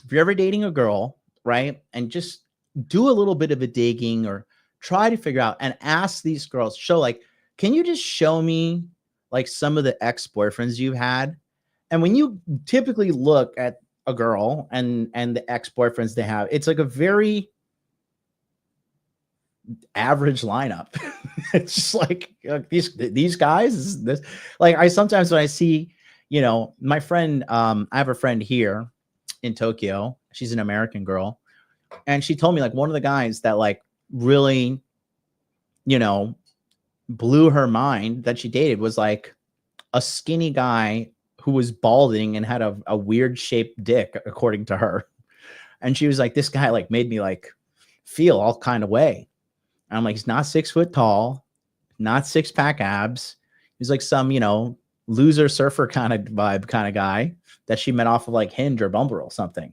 If you're ever dating a girl, right, and just do a little bit of a digging or try to figure out and ask these girls, can you just show me like some of the ex-boyfriends you've had? And when you typically look at a girl and the ex-boyfriends they have, it's like a very average lineup. It's just like these guys, this like I sometimes when I see, my friend, I have a friend here in Tokyo. She's an American girl, and she told me like one of the guys that like really, blew her mind that she dated was like a skinny guy who was balding and had a weird shaped dick, according to her. And she was like, this guy like made me like feel all kind of way. And I'm like, he's not 6 foot tall, not 6-pack abs. He's like some, loser surfer kind of vibe kind of guy that she met off of like Hinge or Bumble or something.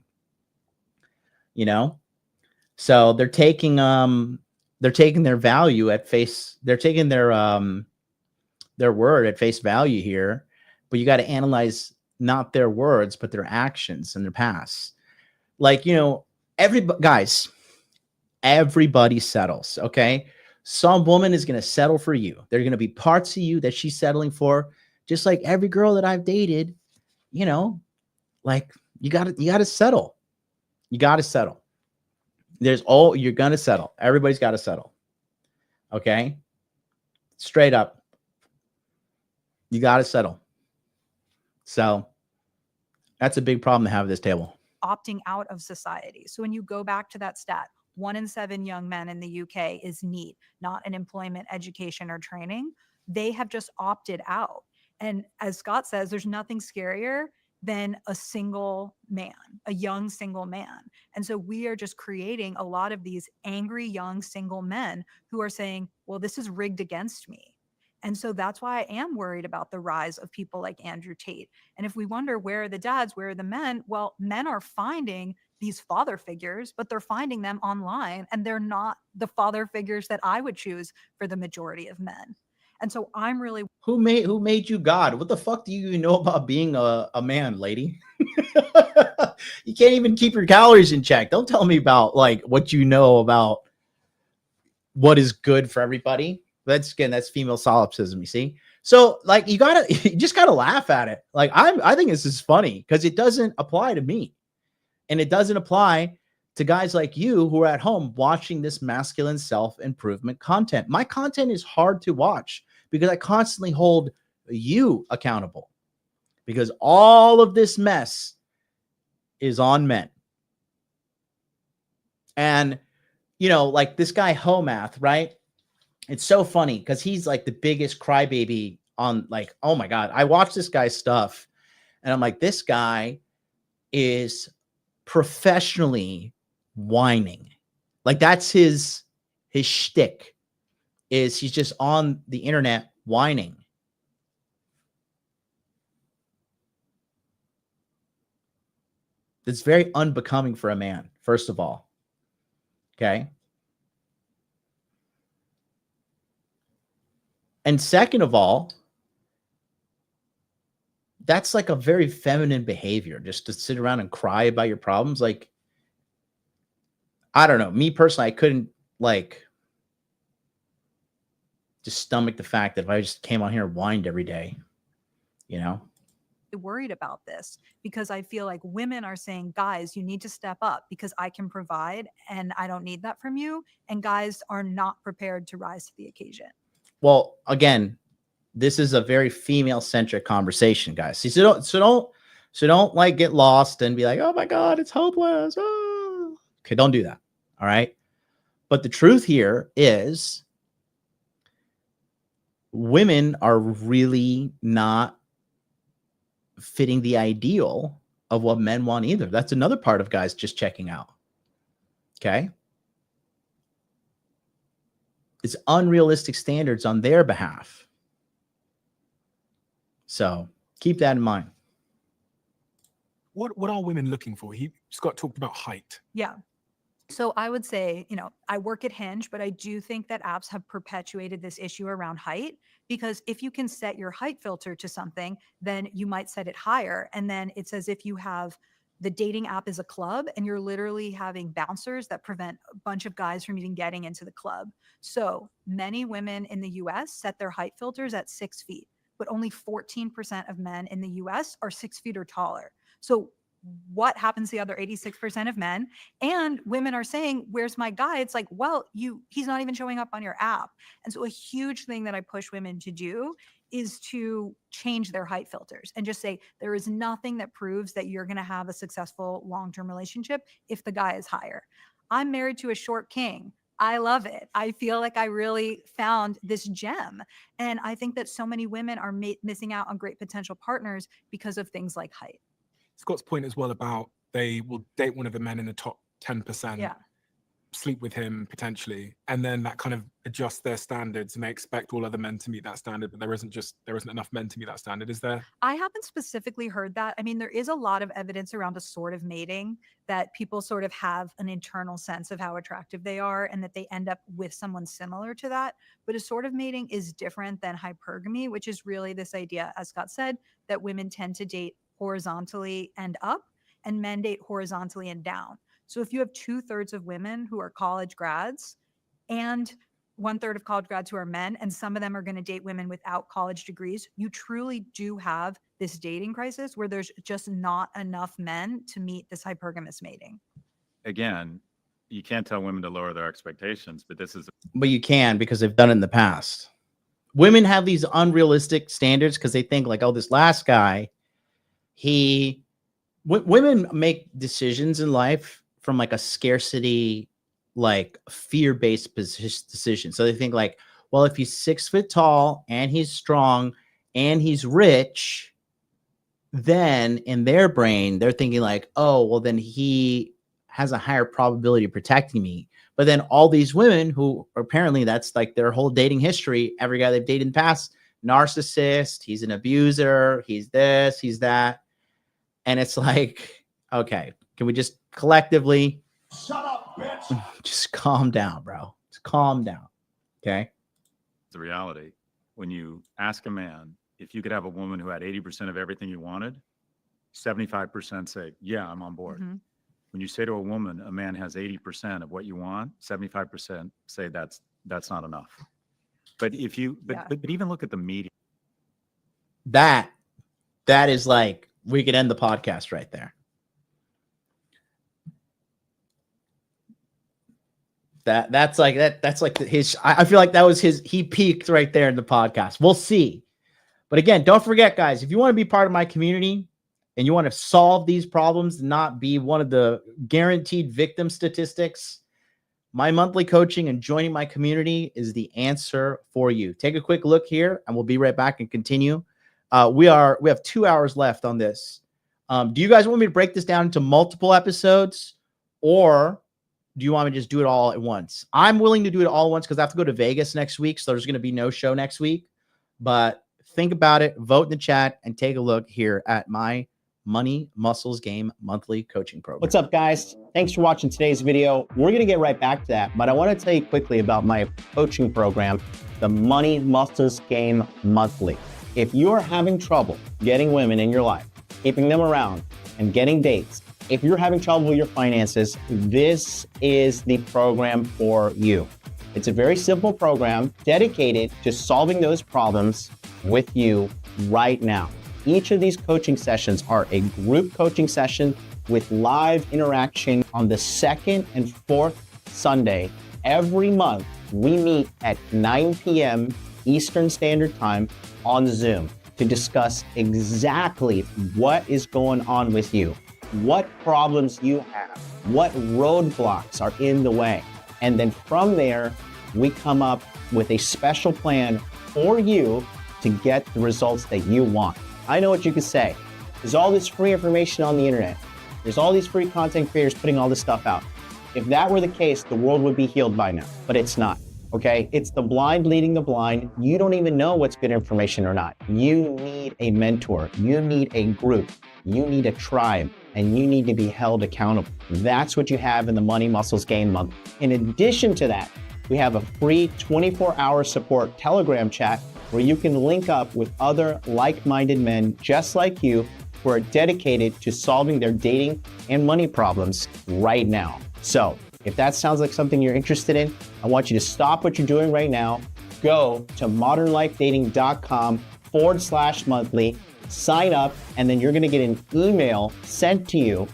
So they're taking their value at face. They're taking their word at face value here, but you got to analyze not their words, but their actions and their past. Like, everybody settles. Okay. Some woman is going to settle for you. There are going to be parts of you that she's settling for. Just like every girl that I've dated, like you got to settle. You got to settle. You're going to settle. Everybody's got to settle. Okay. Straight up. You got to settle. So that's a big problem to have at this table. Opting out of society. So when you go back to that stat, 1 in 7 young men in the UK is NEET, not an employment, education, or training. They have just opted out. And as Scott says, there's nothing scarier than a single man, a young single man. And so we are just creating a lot of these angry young single men who are saying, well, this is rigged against me. And so that's why I am worried about the rise of people like Andrew Tate. And if we wonder where are the dads, where are the men? Well, men are finding these father figures, but they're finding them online, and they're not the father figures that I would choose for the majority of men. And so I'm really who made you God? What the fuck do you even know about being a man, lady? You can't even keep your calories in check. Don't tell me about like what you know about what is good for everybody. That's female solipsism, you see? So like you just gotta laugh at it. Like I think this is funny because it doesn't apply to me. And it doesn't apply to guys like you who are at home watching this masculine self-improvement content. My content is hard to watch because I constantly hold you accountable because all of this mess is on men. And, like this guy HOEMATH, right? It's so funny because he's like the biggest crybaby on like, oh my God, I watch this guy's stuff and I'm like, this guy is professionally whining. Like that's his shtick is he's just on the internet whining. It's very unbecoming for a man, first of all. Okay. And second of all, that's like a very feminine behavior, just to sit around and cry about your problems. Like, I don't know. Me personally, I couldn't like just stomach the fact that if I just came on here and whined every day, you know? Worried about this because I feel like women are saying, guys, you need to step up because I can provide and I don't need that from you. And guys are not prepared to rise to the occasion. Well, again, this is a very female centric conversation, guys. See, so don't like get lost and be like, oh my God, it's hopeless. Oh. Okay, don't do that. All right. But the truth here is women are really not fitting the ideal of what men want either. That's another part of guys just checking out. Okay. It's unrealistic standards on their behalf. So keep that in mind. What are women looking for? Scott talked about height. Yeah. So I would say, you know, I work at Hinge, but I do think that apps have perpetuated this issue around height, because if you can set your height filter to something, then you might set it higher. And then it's as if you have the dating app is a club and you're literally having bouncers that prevent a bunch of guys from even getting into the club. So many women in the US set their height filters at 6 feet, but only 14% of men in the US are 6 feet or taller. So what happens to the other 86% of men? And women are saying, where's my guy? It's like, well, he's not even showing up on your app. And so a huge thing that I push women to do is to change their height filters and just say, there is nothing that proves that you're going to have a successful long-term relationship if the guy is higher. I'm married to a short king. I love it. I feel like I really found this gem. And I think that so many women are missing out on great potential partners because of things like height. Scott's point as well about they will date one of the men in the top 10%, Yeah. sleep with him potentially, and then that kind of adjusts their standards and they expect all other men to meet that standard, but there isn't enough men to meet that standard, is there? I haven't specifically heard that. I mean, there is a lot of evidence around assortive mating that people sort of have an internal sense of how attractive they are and that they end up with someone similar to that. But assortive mating is different than hypergamy, which is really this idea, as Scott said, that women tend to date horizontally and up and men date horizontally and down. So if you have 2/3 of women who are college grads and 1/3 of college grads who are men, and some of them are going to date women without college degrees, you truly do have this dating crisis where there's just not enough men to meet this hypergamous mating. Again, you can't tell women to lower their expectations, but But you can, because they've done it in the past. Women have these unrealistic standards because they think like, oh, this last guy, women make decisions in life from like a scarcity, like fear-based decision. So they think like, well, if he's 6 foot tall and he's strong and he's rich, then in their brain, they're thinking like, oh, well, then he has a higher probability of protecting me. But then all these women who apparently that's like their whole dating history, every guy they've dated in the past, narcissist, he's an abuser, he's this, he's that. And it's like, okay, can we just collectively Shut up, bitch. just calm down, bro? Just calm down. Okay. the reality. When you ask a man if you could have a woman who had 80% of everything you wanted, 75% say, yeah, I'm on board. Mm-hmm. When you say to a woman, a man has 80% of what you want, 75% say that's not enough. But if you, but even look at the media. That is like, we could end the podcast right there. That's like his, I feel like that was he peaked right there in the podcast. We'll see. But again, don't forget, guys, if you want to be part of my community and you want to solve these problems, not be one of the guaranteed victim statistics, my monthly coaching and joining my community is the answer for you. Take a quick look here and we'll be right back and continue. We have 2 hours left on this. Do you guys want me to break this down into multiple episodes, or do you want me to just do it all at once? I'm willing to do it all at once because I have to go to Vegas next week. So there's going to be no show next week, but think about it, vote in the chat, and take a look here at my Money Muscles Game monthly coaching program. What's up, guys? Thanks for watching today's video. We're going to get right back to that, but I want to tell you quickly about my coaching program, the Money Muscles Game Monthly. If you're having trouble getting women in your life, keeping them around, and getting dates, if you're having trouble with your finances, this is the program for you. It's a very simple program dedicated to solving those problems with you right now. Each of these coaching sessions are a group coaching session with live interaction on the second and fourth Sunday. Every month, we meet at 9 p.m. Eastern Standard Time on Zoom to discuss exactly what is going on with you, what problems you have, what roadblocks are in the way. And then from there, we come up with a special plan for you to get the results that you want. I know what you could say. There's all this free information on the internet. There's all these free content creators putting all this stuff out. If that were the case, the world would be healed by now, but it's not. Okay, it's the blind leading the blind. You don't even know what's good information or not. You need a mentor. You need a group. You need a tribe, and you need to be held accountable. That's what you have in the Money Muscles Game Month. In addition to that, we have a free 24-hour support Telegram chat where you can link up with other like-minded men just like you who are dedicated to solving their dating and money problems right now. So, if that sounds like something you're interested in, I want you to stop what you're doing right now, go to modernlifedating.com/monthly, sign up, and then you're gonna get an email sent to you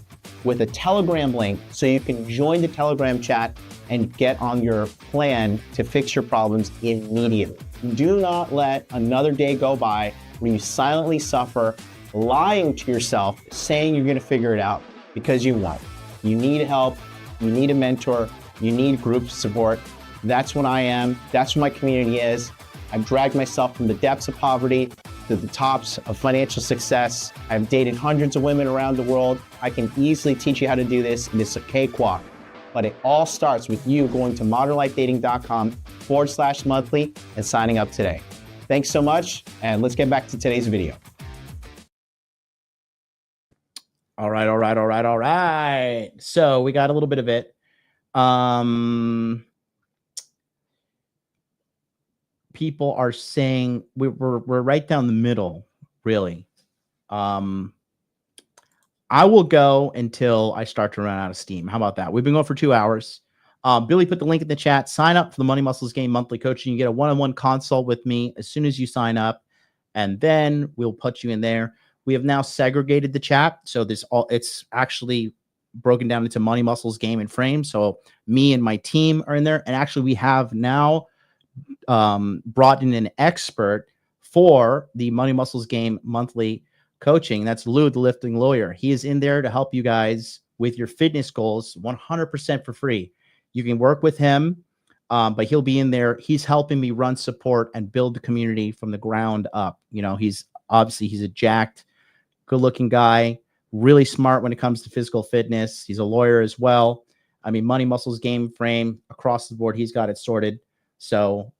with a Telegram link so you can join the Telegram chat and get on your plan to fix your problems immediately. Do not let another day go by where you silently suffer, lying to yourself, saying you're gonna figure it out, because you won't. You need help. You need a mentor, you need group support. That's what I am, that's what my community is. I've dragged myself from the depths of poverty to the tops of financial success. I've dated hundreds of women around the world. I can easily teach you how to do this, and it's a cakewalk. But it all starts with you going to modernlifedating.com/monthly and signing up today. Thanks so much, and let's get back to today's video. All right. So we got a little bit of it. People are saying we're right down the middle, really. I will go until I start to run out of steam. How about that? We've been going for 2 hours. Billy put the link in the chat. Sign up for the Money Muscles Game monthly coaching. You get a one-on-one consult with me as soon as you sign up, and then we'll put you in there. We have now segregated the chat, so it's actually broken down into Money Muscles Game and Frame. So me and my team are in there, and actually we have now brought in an expert for the Money Muscles Game monthly coaching. That's Lou, the lifting lawyer. He is in there to help you guys with your fitness goals 100% for free. You can work with him, but he'll be in there. He's helping me run support and build the community from the ground up. You know, he's a jacked, good-looking guy, really smart when it comes to physical fitness. He's a lawyer as well. I mean, Money Muscles Game Frame across the board, he's got it sorted. So,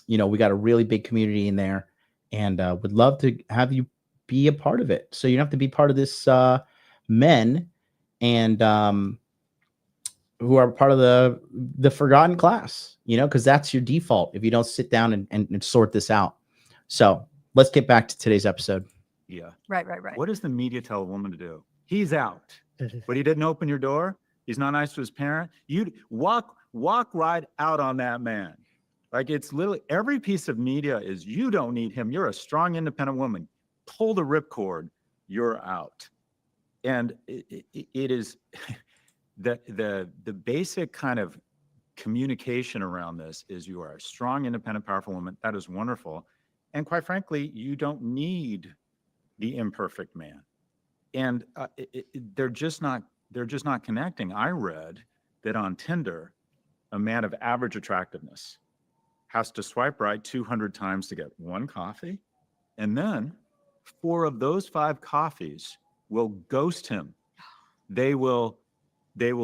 you know, we got a really big community in there, and would love to have you be a part of it. So you don't have to be part of this men and who are part of the forgotten class, you know, because that's your default if you don't sit down and sort this out. So let's get back to today's episode. Yeah. Right. What does the media tell a woman to do? He's out, but he didn't open your door. He's not nice to his parent. You walk right out on that man. Like, it's literally every piece of media is, you don't need him. You're a strong, independent woman. Pull the ripcord. You're out. And it is the basic kind of communication around this is, you are a strong, independent, powerful woman. That is wonderful. And quite frankly, you don't need the imperfect man. And they're just not connecting. I read that on Tinder, a man of average attractiveness has to swipe right 200 times to get one coffee. And then 4 of those 5 coffees will ghost him. They will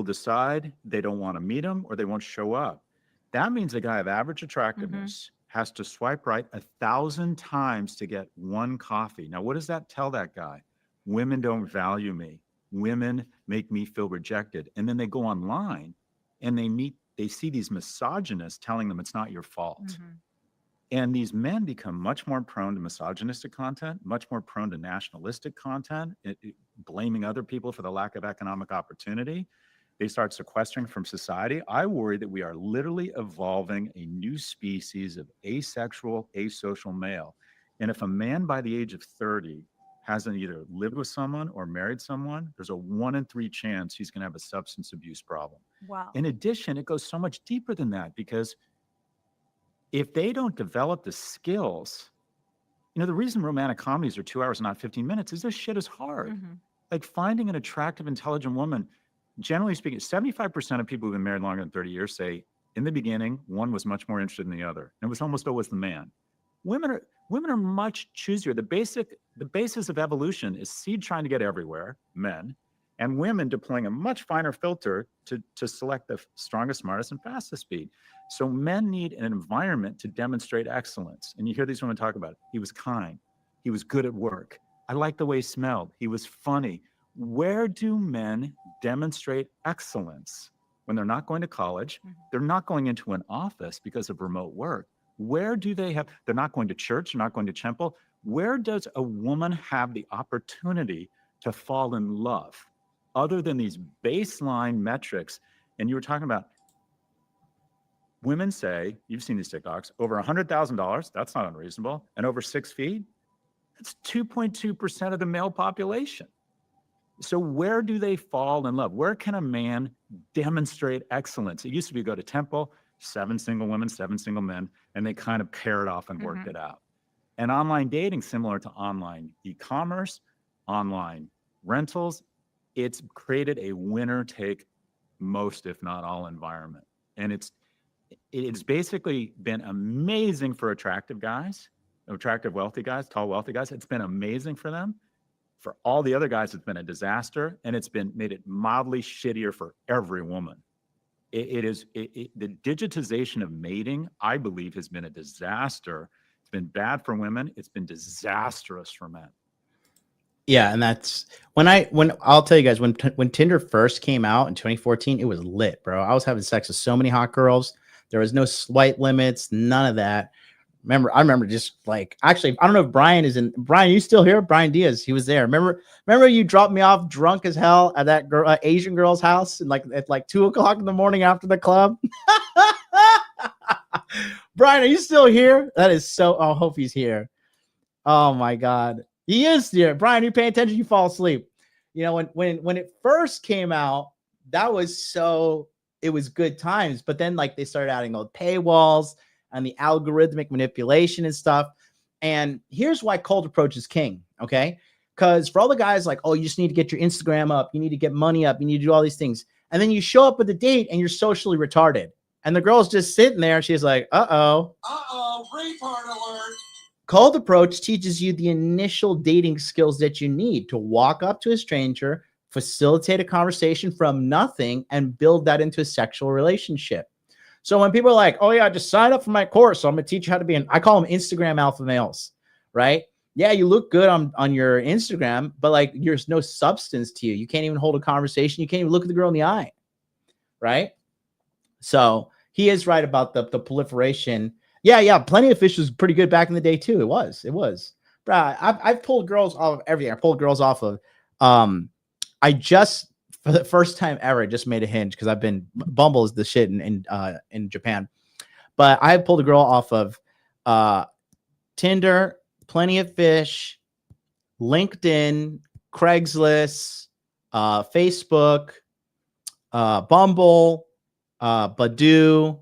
decide they don't want to meet him, or they won't show up. That means a guy of average attractiveness has to swipe right 1,000 times to get one coffee. Now, what does that tell that guy? Women don't value me. Women make me feel rejected. And then they go online and they see these misogynists telling them it's not your fault. And these men become much more prone to misogynistic content, much more prone to nationalistic content, blaming other people for the lack of economic opportunity. They start sequestering from society. I worry that we are literally evolving a new species of asexual, asocial male. And if a man by the age of 30 hasn't either lived with someone or married someone, there's a 1 in 3 chance he's going to have a substance abuse problem. Wow. In addition, it goes so much deeper than that, because if they don't develop the skills, the reason romantic comedies are 2 hours, not 15 minutes, is this shit is hard. Mm-hmm. Like finding an attractive, intelligent woman, generally speaking, 75% of people who've been married longer than 30 years say in the beginning, one was much more interested in the other. And it was almost always the man. Women are much choosier. The basis of evolution is seed trying to get everywhere, men, and women deploying a much finer filter to select the strongest, smartest, and fastest speed. So men need an environment to demonstrate excellence. And you hear these women talk about it. He was kind. He was good at work. I liked the way he smelled. He was funny. Where do men demonstrate excellence? When they're not going to college, they're not going into an office because of remote work. Where do they're not going to church, they're not going to temple. Where does a woman have the opportunity to fall in love other than these baseline metrics? And you were talking about women say, you've seen these TikToks, over $100,000, that's not unreasonable. And over 6 feet, that's 2.2% of the male population. So where do they fall in love? Where can a man demonstrate excellence? It used to be go to temple, 7 single women, 7 single men, and they kind of pair it off and worked it out. And online dating, similar to online e-commerce, online rentals, it's created a winner take most, if not all, environment. And it's basically been amazing for attractive guys, attractive, wealthy guys, tall, wealthy guys. It's been amazing for them. For all the other guys, it's been a disaster, and it's made it mildly shittier for every woman. The digitization of mating, I believe, has been a disaster. It's been bad for women. It's been disastrous for men. Yeah, and that's when I'll tell you guys, when Tinder first came out in 2014, it was lit, bro. I was having sex with so many hot girls. There was no swipe limits, none of that. I remember just like, actually, I don't know if Brian is in. Brian, you still here? Brian Diaz, he was there. Remember you dropped me off drunk as hell at that girl, Asian girl's house, and at 2 o'clock in the morning after the club. Brian, are you still here? That is so. I hope he's here. Oh my God, he is here. Brian, you pay attention? You fall asleep. When it first came out, that was so. It was good times, but then they started adding all the paywalls and the algorithmic manipulation and stuff. And here's why cold approach is king, okay? Because for all the guys you just need to get your Instagram up, you need to get money up, you need to do all these things. And then you show up with a date and you're socially retarded. And the girl's just sitting there and she's like, uh-oh. Uh-oh, retard alert. Cold approach teaches you the initial dating skills that you need to walk up to a stranger, facilitate a conversation from nothing, and build that into a sexual relationship. So when people are like, oh yeah, just sign up for my course, so I'm going to teach you how to be I call them Instagram alpha males, right? Yeah, you look good on your Instagram, but there's no substance to you. You can't even hold a conversation. You can't even look at the girl in the eye, right? So he is right about the proliferation. Yeah, Plenty of Fish was pretty good back in the day too. It was. Bro, I've pulled girls off of everything. I pulled girls off of, I just, for the first time ever, I just made a Hinge because Bumble is the shit in Japan. But I pulled a girl off of Tinder, Plenty of Fish, LinkedIn, Craigslist, Facebook, Bumble, Badoo.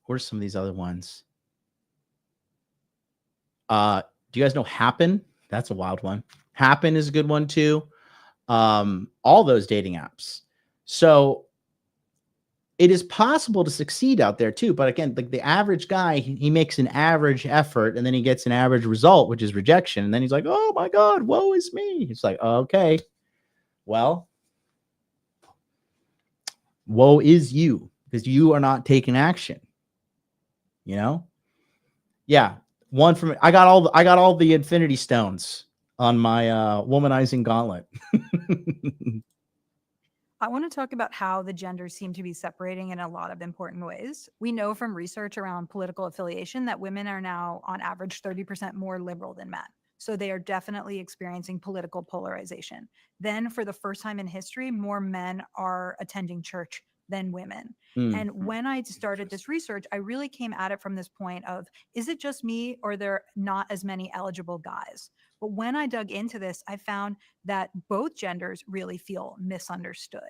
Where's some of these other ones? Do you guys know Happen? That's a wild one. Happen is a good one too. All those dating apps. So it is possible to succeed out there too. But again, the average guy, he makes an average effort and then he gets an average result, which is rejection. And then he's like, oh my God, woe is me. It's like, okay, well, woe is you because you are not taking action. Yeah. I got all the Infinity Stones on my womanizing gauntlet. I want to talk about how the genders seem to be separating in a lot of important ways. We know from research around political affiliation that women are now, on average, 30% more liberal than men. So they are definitely experiencing political polarization. Then, for the first time in history, more men are attending church than women. And when I started this research, I really came at it from this point of, is it just me or there are not as many eligible guys? But when I dug into this, I found that both genders really feel misunderstood.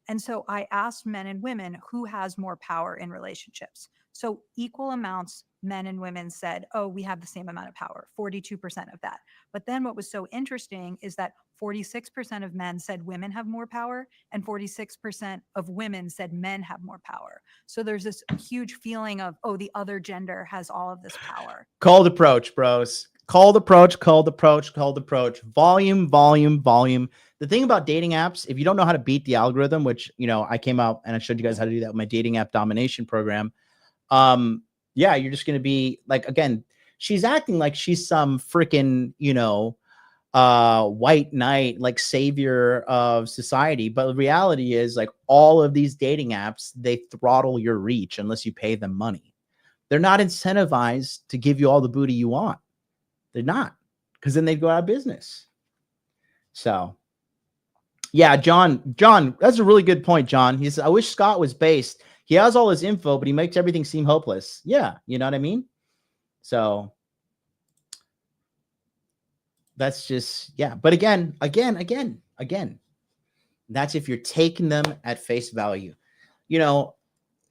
And so I asked men and women who has more power in relationships. So equal amounts, men and women said, oh, we have the same amount of power, 42% of that. But then what was so interesting is that 46% of men said women have more power and 46% of women said men have more power. So there's this huge feeling of, oh, the other gender has all of this power. Cold approach, bros. Cold approach, cold approach, cold approach. Volume, volume, volume. The thing about dating apps, if you don't know how to beat the algorithm, which, you know, I came out and I showed you guys how to do that with my dating app domination program. Yeah, you're just going to be like, again, she's acting like she's some freaking, you know, white knight, like savior of society. But the reality is, like, all of these dating apps, they throttle your reach unless you pay them money. They're not incentivized to give you all the booty you want. They're not, because then they'd go out of business. So, yeah, John, that's a really good point, John. He says, I wish Scott was based. He has all his info, but he makes everything seem hopeless. Yeah, you know what I mean? So that's just, yeah. But again, that's if you're taking them at face value. You know,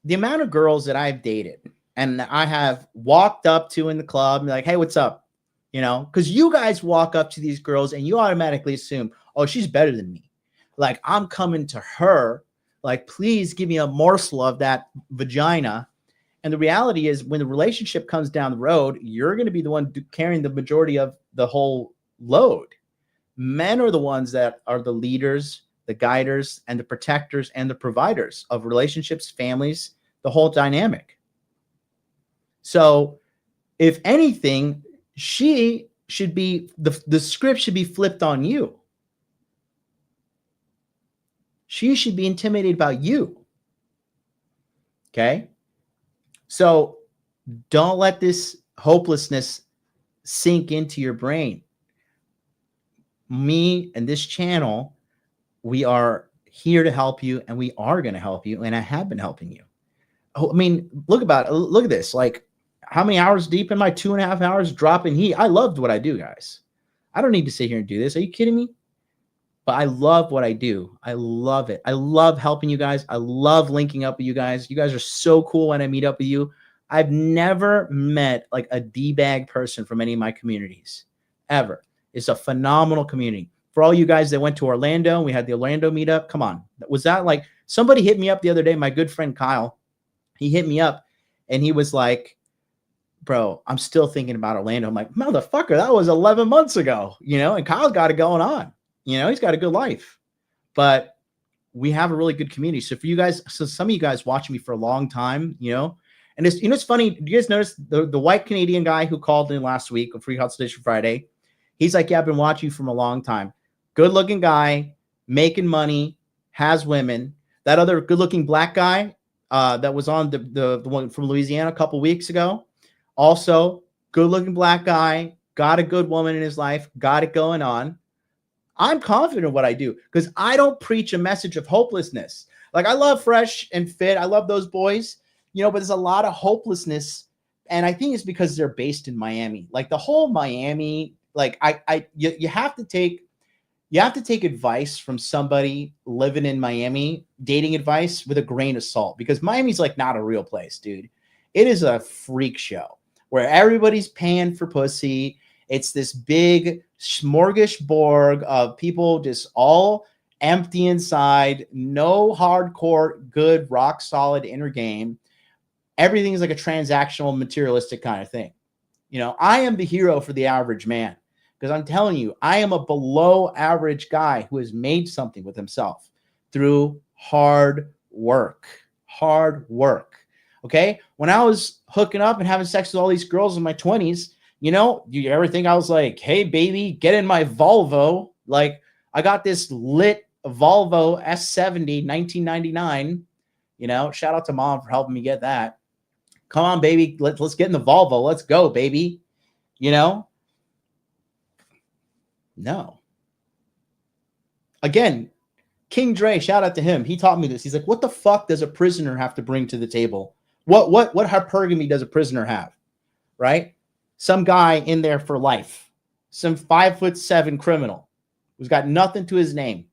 the amount of girls that I've dated and I have walked up to in the club and be like, hey, what's up? You know, because you guys walk up to these girls and you automatically assume, oh, she's better than me. Like, I'm coming to her, like, please give me a morsel of that vagina. And the reality is, when the relationship comes down the road, you're going to be the one carrying the majority of the whole load. Men are the ones that are the leaders, the guiders, and the protectors and the providers of relationships, families, the whole dynamic. So if anything, she should be, the script should be flipped on you. She should be intimidated about you. Okay? So don't let this hopelessness sink into your brain. Me and this channel, we are here to help you, and we are going to help you, and I have been helping you. Oh, I mean, look at this. Like, how many hours deep in my 2.5 hours dropping heat? I loved what I do, guys. I don't need to sit here and do this. Are you kidding me? But I love what I do. I love it. I love helping you guys. I love linking up with you guys. You guys are so cool when I meet up with you. I've never met like a D-bag person from any of my communities, ever. It's a phenomenal community. For all you guys that went to Orlando, we had the Orlando meetup. Come on. Was that like, somebody hit me up the other day, my good friend Kyle. He hit me up and he was like, bro, I'm still thinking about Orlando. I'm like, motherfucker, that was 11 months ago, you know, and Kyle's got it going on. You know, he's got a good life, but we have a really good community. So for you guys, so some of you guys watching me for a long time, you know, and it's, you know, it's funny. Do you guys notice the white Canadian guy who called in last week on Free Consultation Friday? He's like, yeah, I've been watching you from a long time. Good looking guy, making money, has women. That other good looking black guy that was on the one from Louisiana a couple weeks ago. Also good looking black guy, got a good woman in his life, got it going on. I'm confident in what I do because I don't preach a message of hopelessness. Like, I love Fresh and Fit. I love those boys, you know, but there's a lot of hopelessness. And I think it's because they're based in Miami. Like, the whole Miami, like, you have to take advice from somebody living in Miami, dating advice, with a grain of salt, because Miami's like not a real place, dude. It is a freak show where everybody's paying for pussy. It's this big smorgasbord of people just all empty inside, no hardcore, good, rock solid inner game. Everything is like a transactional, materialistic kind of thing. You know, I am the hero for the average man because I'm telling you, I am a below average guy who has made something with himself through hard work. Okay. When I was hooking up and having sex with all these girls in my 20s, you know, you ever think I was like, hey, baby, get in my Volvo? Like, I got this lit a Volvo S70 1999. You know, shout out to mom for helping me get that. Come on, baby. Let's get in the Volvo. Let's go, baby. You know? No. Again, King Dre, shout out to him. He taught me this. He's like, what the fuck does a prisoner have to bring to the table? What hypergamy does a prisoner have? Right? Some guy in there for life. Some 5'7" criminal who's got nothing to his name.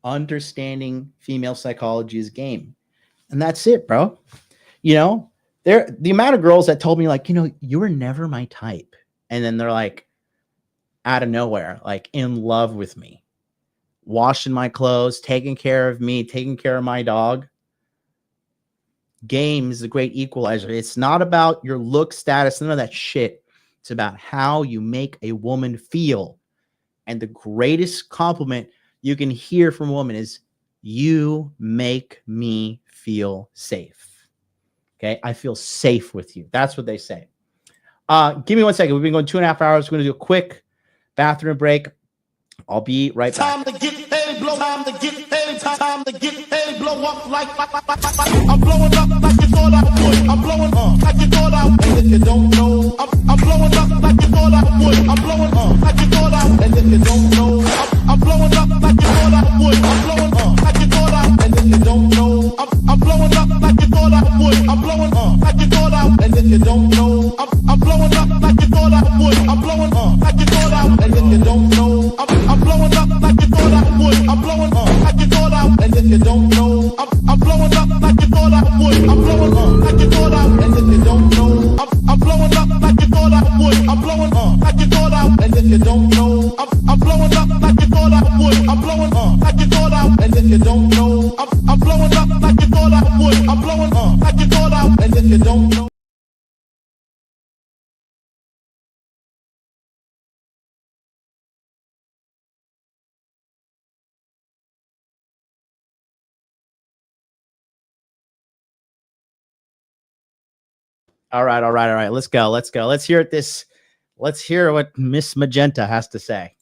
Understanding female psychology is game. And that's it, bro. You know, the amount of girls that told me, like, you know, you were never my type. And then they're like, out of nowhere, like in love with me, washing my clothes, taking care of me, taking care of my dog. Game is the great equalizer. It's not about your look, status, none of that shit. It's about how you make a woman feel. And the greatest compliment you can hear from a woman is, you make me feel safe. Okay. I feel safe with you. That's what they say. Give me 1 second. We've been going 2.5 hours. We're going to do a quick bathroom break. I'll be right back. Time to get paid, blow. Time to get paid. Time to get paid, blow up like I'm blowing up like you thought I would. I'm blowing up like you thought I would. And if you don't know, I'm blowing up like you thought I would. I'm blowing up like you thought I would. And if you don't know, I'm blowing up like you thought I would. I'm blowing up like you thought I would. And if you don't know, I'm blowing up like you thought I would. I'm blowing up like you thought I would. And if you don't know, I'm blowing up like you thought I would. I'm blowing up like you thought I would. And if you don't know, I'm blowing up like you thought I would. I'm blowing up like you thought I would. And if you don't know, I'm blowing up like you thought I would. I'm blowing up like you thought I would. And if you don't know, I'm blowing up like you thought I would. I'm blowing up like you thought I would. And if you don't know, I'm blowing up like you thought I would. I'm blowing up like you thought I would. And if you don't know, I'm blowing up like you thought I would. I'm blowing up like you thought I would. And if you don't know. All right. Let's go. Let's hear it. Let's hear what Miss Magenta has to say.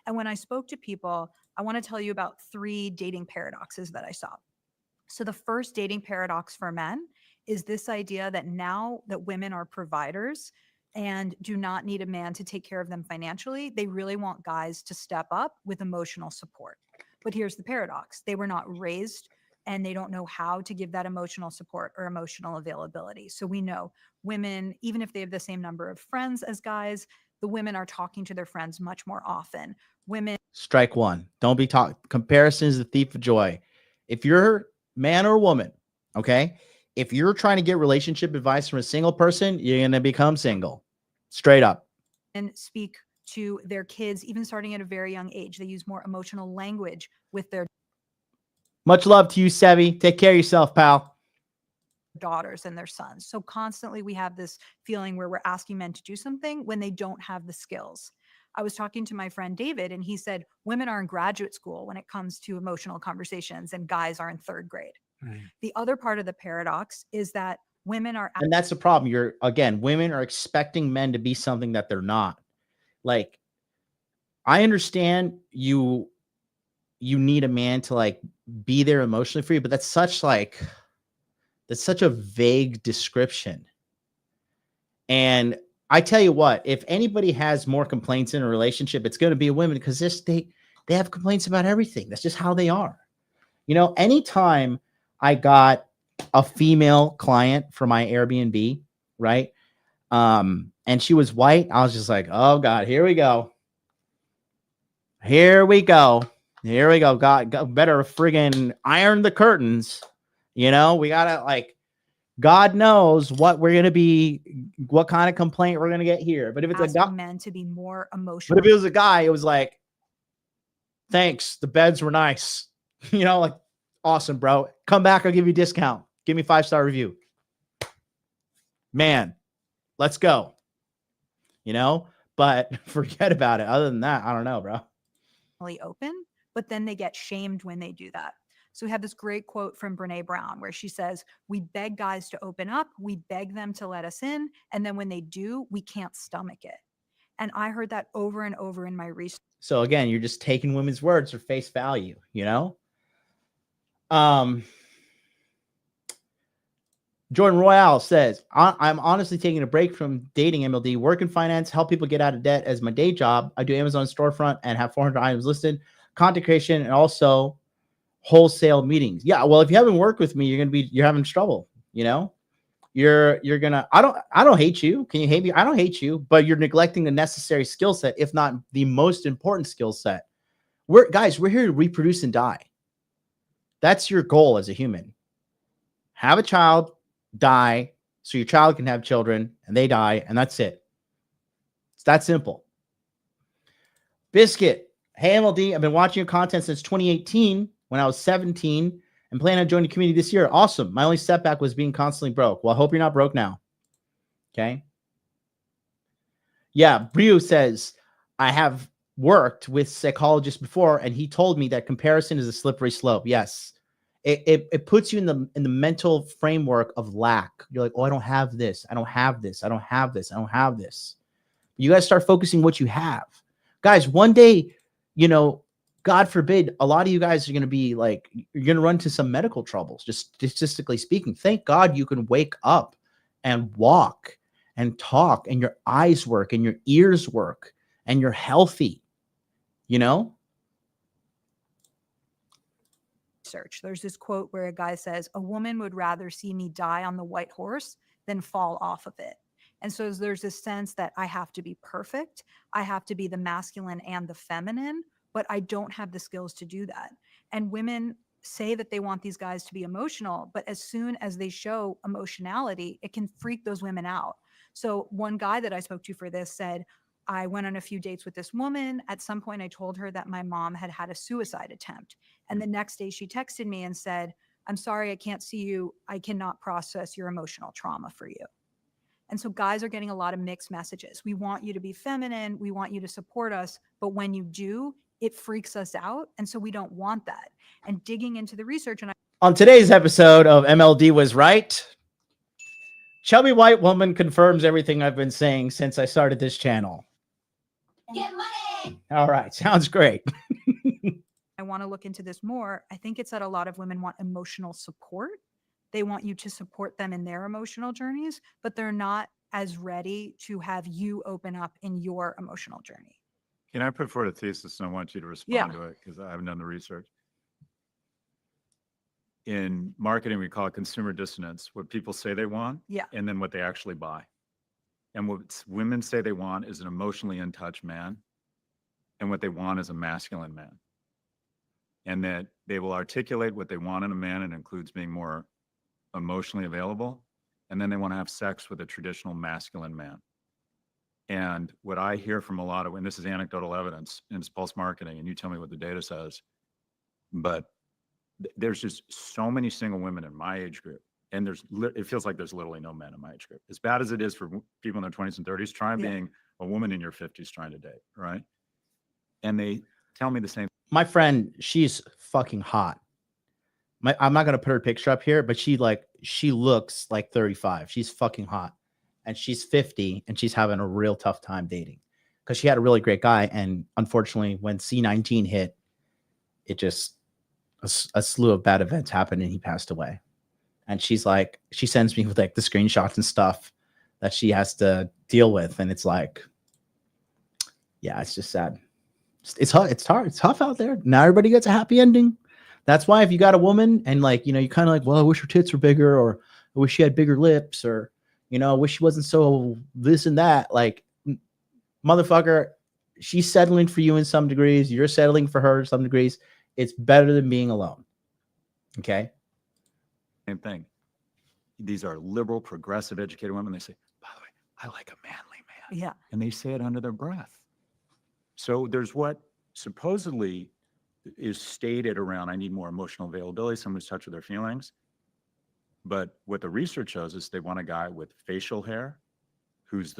And when I spoke to people, I want to tell you about 3 dating paradoxes that I saw. So the first dating paradox for men is this idea that now that women are providers and do not need a man to take care of them financially, they really want guys to step up with emotional support. But here's the paradox. They were not raised and they don't know how to give that emotional support or emotional availability. So we know women, even if they have the same number of friends as guys, the women are talking to their friends much more often. Women. Strike one. Don't be talking. Comparison is the thief of joy. If you're man or woman, okay, if you're trying to get relationship advice from a single person, you're going to become single. Straight up. And speak to their kids, even starting at a very young age. They use more emotional language with their Much love to you, Sevi. Take care of yourself, pal. daughters and their sons. So constantly we have this feeling where we're asking men to do something when they don't have the skills. I was talking to my friend David, and he said women are in graduate school when it comes to emotional conversations and guys are in 3rd grade. The other part of the paradox is that women are. And that's the problem. Women are expecting men to be something that they're not. Like, I understand you need a man to like be there emotionally for you, but that's such a vague description. And I tell you what, if anybody has more complaints in a relationship, it's going to be a woman, because they have complaints about everything. That's just how they are. You know, anytime I got a female client for my Airbnb, right? And she was white, I was just like, oh God, here we go. God better friggin' iron the curtains. You know, we gotta, like, God knows what we're gonna be, what kind of complaint we're gonna get here. But if it's a guy, men to be more emotional. but if it was a guy, it was like, thanks, the beds were nice. You know, like, awesome, bro. Come back, I'll give you a discount. Give me 5-star review. Man, let's go. You know, but forget about it. Other than that, I don't know, bro. Open, but then they get shamed when they do that. So we have this great quote from Brene Brown where she says, we beg guys to open up, we beg them to let us in, and then when they do, we can't stomach it. And I heard that over and over in my research. So again, you're just taking women's words for face value, you know? Jordan Royale says, I'm honestly taking a break from dating MLD, work in finance, help people get out of debt as my day job. I do Amazon storefront and have 400 items listed, content creation, and also wholesale meetings. Yeah, well, if you haven't worked with me, you're having trouble, you know? You're gonna, I don't hate you. Can you hate me? I don't hate you, but you're neglecting the necessary skill set, if not the most important skill set. We're here to reproduce and die. That's your goal as a human. Have a child, die, so your child can have children, and they die, and that's it. It's that simple. Biscuit, hey MLD, I've been watching your content since 2018 when I was 17 and plan on joining the community this year. Awesome. My only setback was being constantly broke. Well, I hope you're not broke now. Okay. Yeah, Brio says, I have worked with psychologists before, and he told me that comparison is a slippery slope. Yes. It puts you in the mental framework of lack. You're like, oh, I don't have this. I don't have this. I don't have this. I don't have this. You guys start focusing what you have. Guys, one day, you know, God forbid, a lot of you guys are going to be like, you're going to run into some medical troubles, just statistically speaking. Thank God you can wake up and walk and talk, and your eyes work and your ears work and you're healthy, you know? There's this quote where a guy says, a woman would rather see me die on the white horse than fall off of it. And so there's this sense that I have to be perfect. I have to be the masculine and the feminine, but I don't have the skills to do that. And women say that they want these guys to be emotional, but as soon as they show emotionality, it can freak those women out. So one guy that I spoke to for this said, I went on a few dates with this woman. At some point, I told her that my mom had had a suicide attempt. And the next day she texted me and said, I'm sorry, I can't see you. I cannot process your emotional trauma for you. And so guys are getting a lot of mixed messages. We want you to be feminine. We want you to support us. But when you do, it freaks us out. And so we don't want that. And digging into the research. And on today's episode of MLD Was Right, chubby white woman confirms everything I've been saying since I started this channel. Get money. All right. Sounds great. I want to look into this more. I think it's that a lot of women want emotional support. They want you to support them in their emotional journeys, but they're not as ready to have you open up in your emotional journey. Can I put forward a thesis and I want you to respond to it because I haven't done the research? In marketing, we call it consumer dissonance, what people say they want and then what they actually buy. And what women say they want is an emotionally in touch man, and what they want is a masculine man. And that they will articulate what they want in a man, and includes being more emotionally available. And then they want to have sex with a traditional masculine man. And what I hear from a lot of, and this is anecdotal evidence, and it's pulse marketing, and you tell me what the data says, but there's just so many single women in my age group. And it feels like there's literally no men in my age group. As bad as it is for people in their 20s and 30s, try being a woman in your 50s trying to date, right? And they tell me the same. My friend, she's fucking hot. I'm not going to put her picture up here, but she looks like 35. She's fucking hot. And she's 50, and she's having a real tough time dating because she had a really great guy. And unfortunately, when C19 hit, it just, a slew of bad events happened and he passed away. And she's like, she sends me with like the screenshots and stuff that she has to deal with. And it's like, yeah, it's just sad. It's hard. It's hard. It's tough out there. Not everybody gets a happy ending. That's why if you got a woman and like, you know, you kind of like, well, I wish her tits were bigger, or I wish she had bigger lips, or, you know, I wish she wasn't so this and that. Like, motherfucker, she's settling for you in some degrees. You're settling for her in some degrees. It's better than being alone. Okay. Same thing. These are liberal, progressive, educated women. They say, by the way, I like a manly man. Yeah. And they say it under their breath. So there's what supposedly is stated around, I need more emotional availability, someone who's touch with their feelings. But what the research shows is they want a guy with facial hair, who's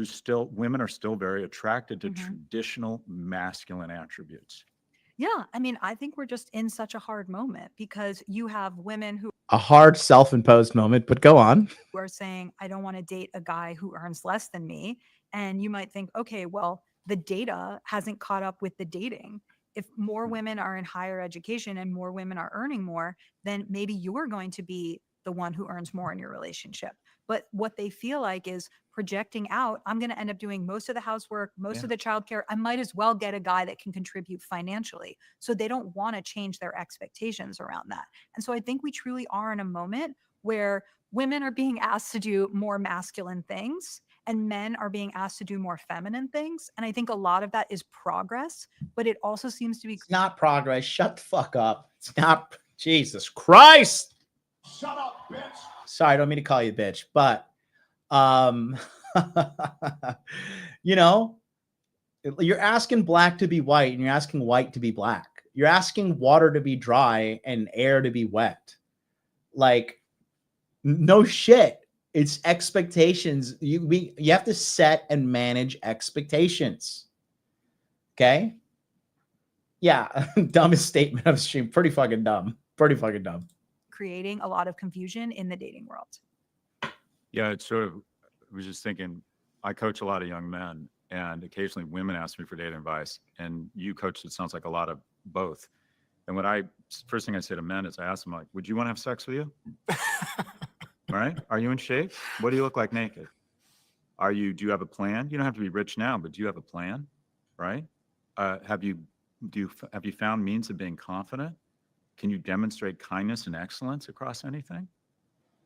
still, women are still very attracted to traditional masculine attributes. Yeah. I mean, I think we're just in such a hard moment because you have women who a hard self-imposed moment, but go on. are saying, I don't want to date a guy who earns less than me. And you might think, okay, well, the data hasn't caught up with the dating. If more women are in higher education and more women are earning more, then maybe you're going to be the one who earns more in your relationship. But what they feel like is projecting out, I'm going to end up doing most of the housework, most of the childcare. I might as well get a guy that can contribute financially. So they don't want to change their expectations around that. And so I think we truly are in a moment where women are being asked to do more masculine things and men are being asked to do more feminine things. And I think a lot of that is progress, but it also seems to be It's not progress. Shut the fuck up. It's not. Jesus Christ. Shut up, bitch. Sorry, I don't mean to call you a bitch, but you know, you're asking black to be white and you're asking white to be black. You're asking water to be dry and air to be wet. Like, no shit. It's expectations. You have to set and manage expectations. Okay? Yeah, dumbest statement of the stream. Pretty fucking dumb. Pretty fucking dumb. creating a lot of confusion in the dating world. Yeah, it's sort of, I was just thinking, I coach a lot of young men and occasionally women ask me for dating advice, and you coach, it sounds like a lot of both. And first thing I say to men is I ask them, like, would you want to have sex with you? Right? Are you in shape? What do you look like naked? Do you have a plan? You don't have to be rich now, but do you have a plan? Right? Have you found means of being confident? Can you demonstrate kindness and excellence across anything?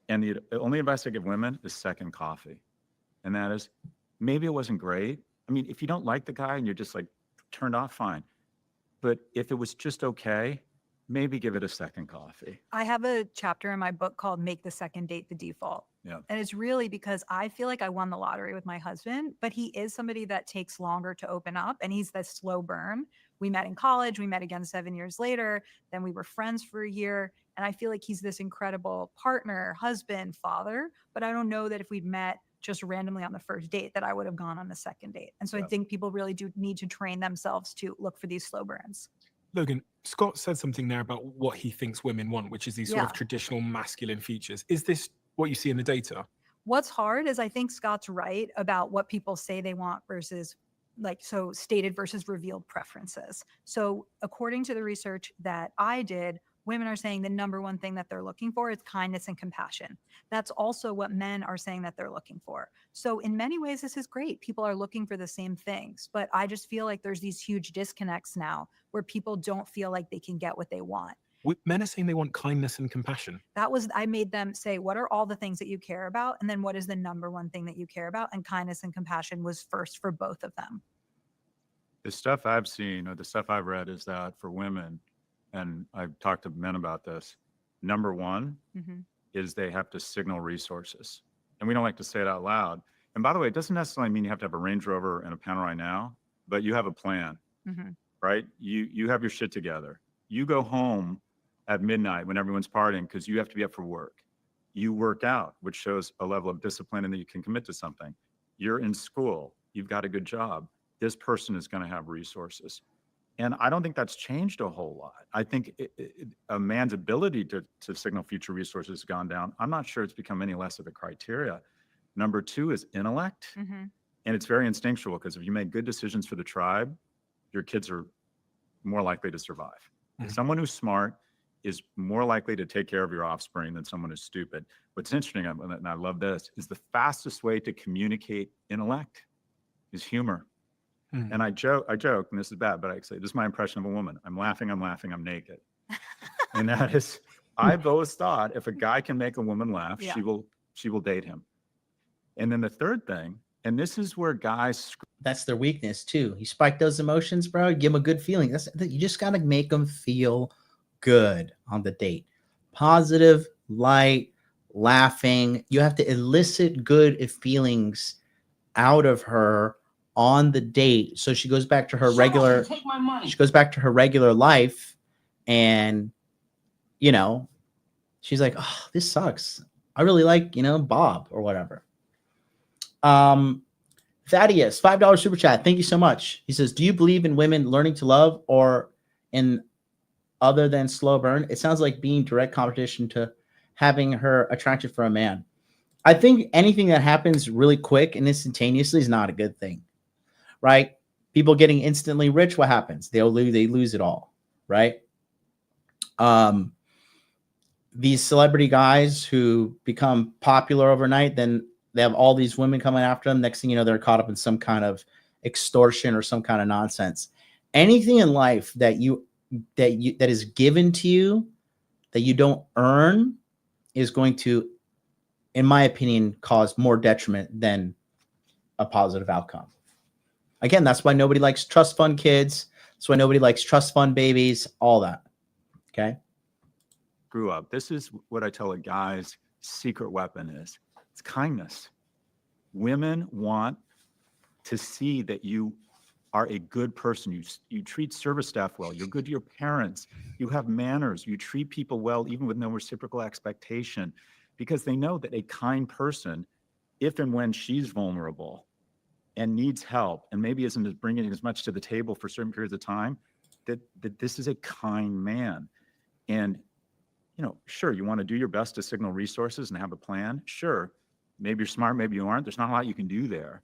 And the only advice I give women is second coffee. And that is, maybe it wasn't great. I mean, if you don't like the guy and you're just like turned off, fine. But if it was just okay, maybe give it a second coffee. I have a chapter in my book called Make the Second Date the Default. Yeah. And it's really because I feel like I won the lottery with my husband, but he is somebody that takes longer to open up, and he's the slow burn. We met in college. We met again 7 years later. Then we were friends for a year. And I feel like he's this incredible partner, husband, father. But I don't know that if we'd met just randomly on the first date that I would have gone on the second date. And so I think people really do need to train themselves to look for these slow burns. Logan, Scott said something there about what he thinks women want, which is these sort of Yeah. traditional masculine features. Is this what you see in the data? What's hard is I think Scott's right about what people say they want versus stated versus revealed preferences. So according to the research that I did, women are saying the number one thing that they're looking for is kindness and compassion. That's also what men are saying that they're looking for. So in many ways, this is great. People are looking for the same things, but I just feel like there's these huge disconnects now where people don't feel like they can get what they want. Men are saying they want kindness and compassion. I made them say, what are all the things that you care about? And then what is the number one thing that you care about? And kindness and compassion was first for both of them. The stuff I've seen or the stuff I've read is that for women, and I've talked to men about this, number one is they have to signal resources. And we don't like to say it out loud. And by the way, it doesn't necessarily mean you have to have a Range Rover and a Panerai now, but you have a plan, right? You have your shit together. You go home at midnight when everyone's partying because you have to be up for work. You work out, which shows a level of discipline and that you can commit to something. You're in school. You've got a good job. This person is going to have resources. And I don't think that's changed a whole lot. I think a man's ability to signal future resources has gone down. I'm not sure it's become any less of a criteria. Number two is intellect. And it's very instinctual because if you make good decisions for the tribe, your kids are more likely to survive. Someone who's smart is more likely to take care of your offspring than someone who's stupid. What's interesting, and I love this, is the fastest way to communicate intellect is humor. And I joke, and this is bad, but I say, this is my impression of a woman. I'm laughing, I'm naked. And that is, I've always thought if a guy can make a woman laugh, she will date him. And then the third thing, and this is where guys, that's their weakness too. You spike those emotions, bro. Give them a good feeling. You just got to make them feel good on the date. Positive, light, laughing. You have to elicit good feelings out of her on the date, so she goes back to her regular. Take my money. She goes back to her regular life, and she's like, "Oh, this sucks. I really like Bob or whatever." Thaddeus, $5 super chat. Thank you so much. He says, "Do you believe in women learning to love or in other than slow burn? It sounds like being direct competition to having her attracted for a man." I think anything that happens really quick and instantaneously is not a good thing, right? People getting instantly rich, what happens? They lose it all, right? These celebrity guys who become popular overnight, then they have all these women coming after them. Next thing you know, they're caught up in some kind of extortion or some kind of nonsense. Anything in life that is given to you that you don't earn is going to, in my opinion, cause more detriment than a positive outcome. Again, that's why nobody likes trust fund kids. That's why nobody likes trust fund babies, all that. Okay. Grew up. This is what I tell a guy's secret weapon is. It's kindness. Women want to see that you are a good person. You treat service staff well. You're good to your parents. You have manners. You treat people well, even with no reciprocal expectation, because they know that a kind person, if and when she's vulnerable and needs help and maybe isn't bringing as much to the table for certain periods of time, that this is a kind man. And, you know, sure, you want to do your best to signal resources and have a plan. Sure, maybe you're smart, maybe you aren't. There's not a lot you can do there.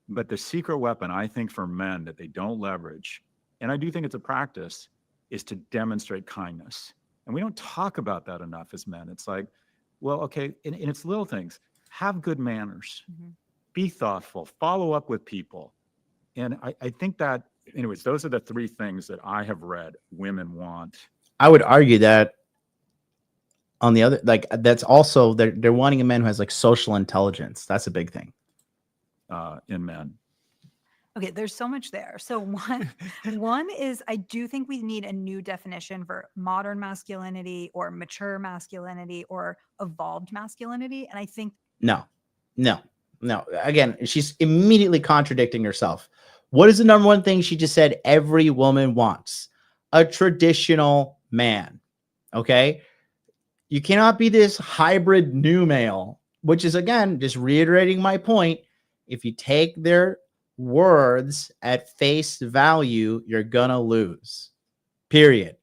But the secret weapon, I think, for men that they don't leverage, and I do think it's a practice, is to demonstrate kindness. And we don't talk about that enough as men. It's like, well, okay, and it's little things. Have good manners. Mm-hmm. Be thoughtful. Follow up with people. And I think that, anyways, those are the three things that I have read women want. I would argue that on the other, like, that's also, they're wanting a man who has like social intelligence. That's a big thing. In men. Okay, there's so much there. So one is, I do think we need a new definition for modern masculinity or mature masculinity or evolved masculinity. And I think no. Again, she's immediately contradicting herself. What is the number one thing she just said every woman wants? A traditional man. Okay. You cannot be this hybrid new male, which is, again, just reiterating my point. If you take their words at face value, you're gonna lose. Period.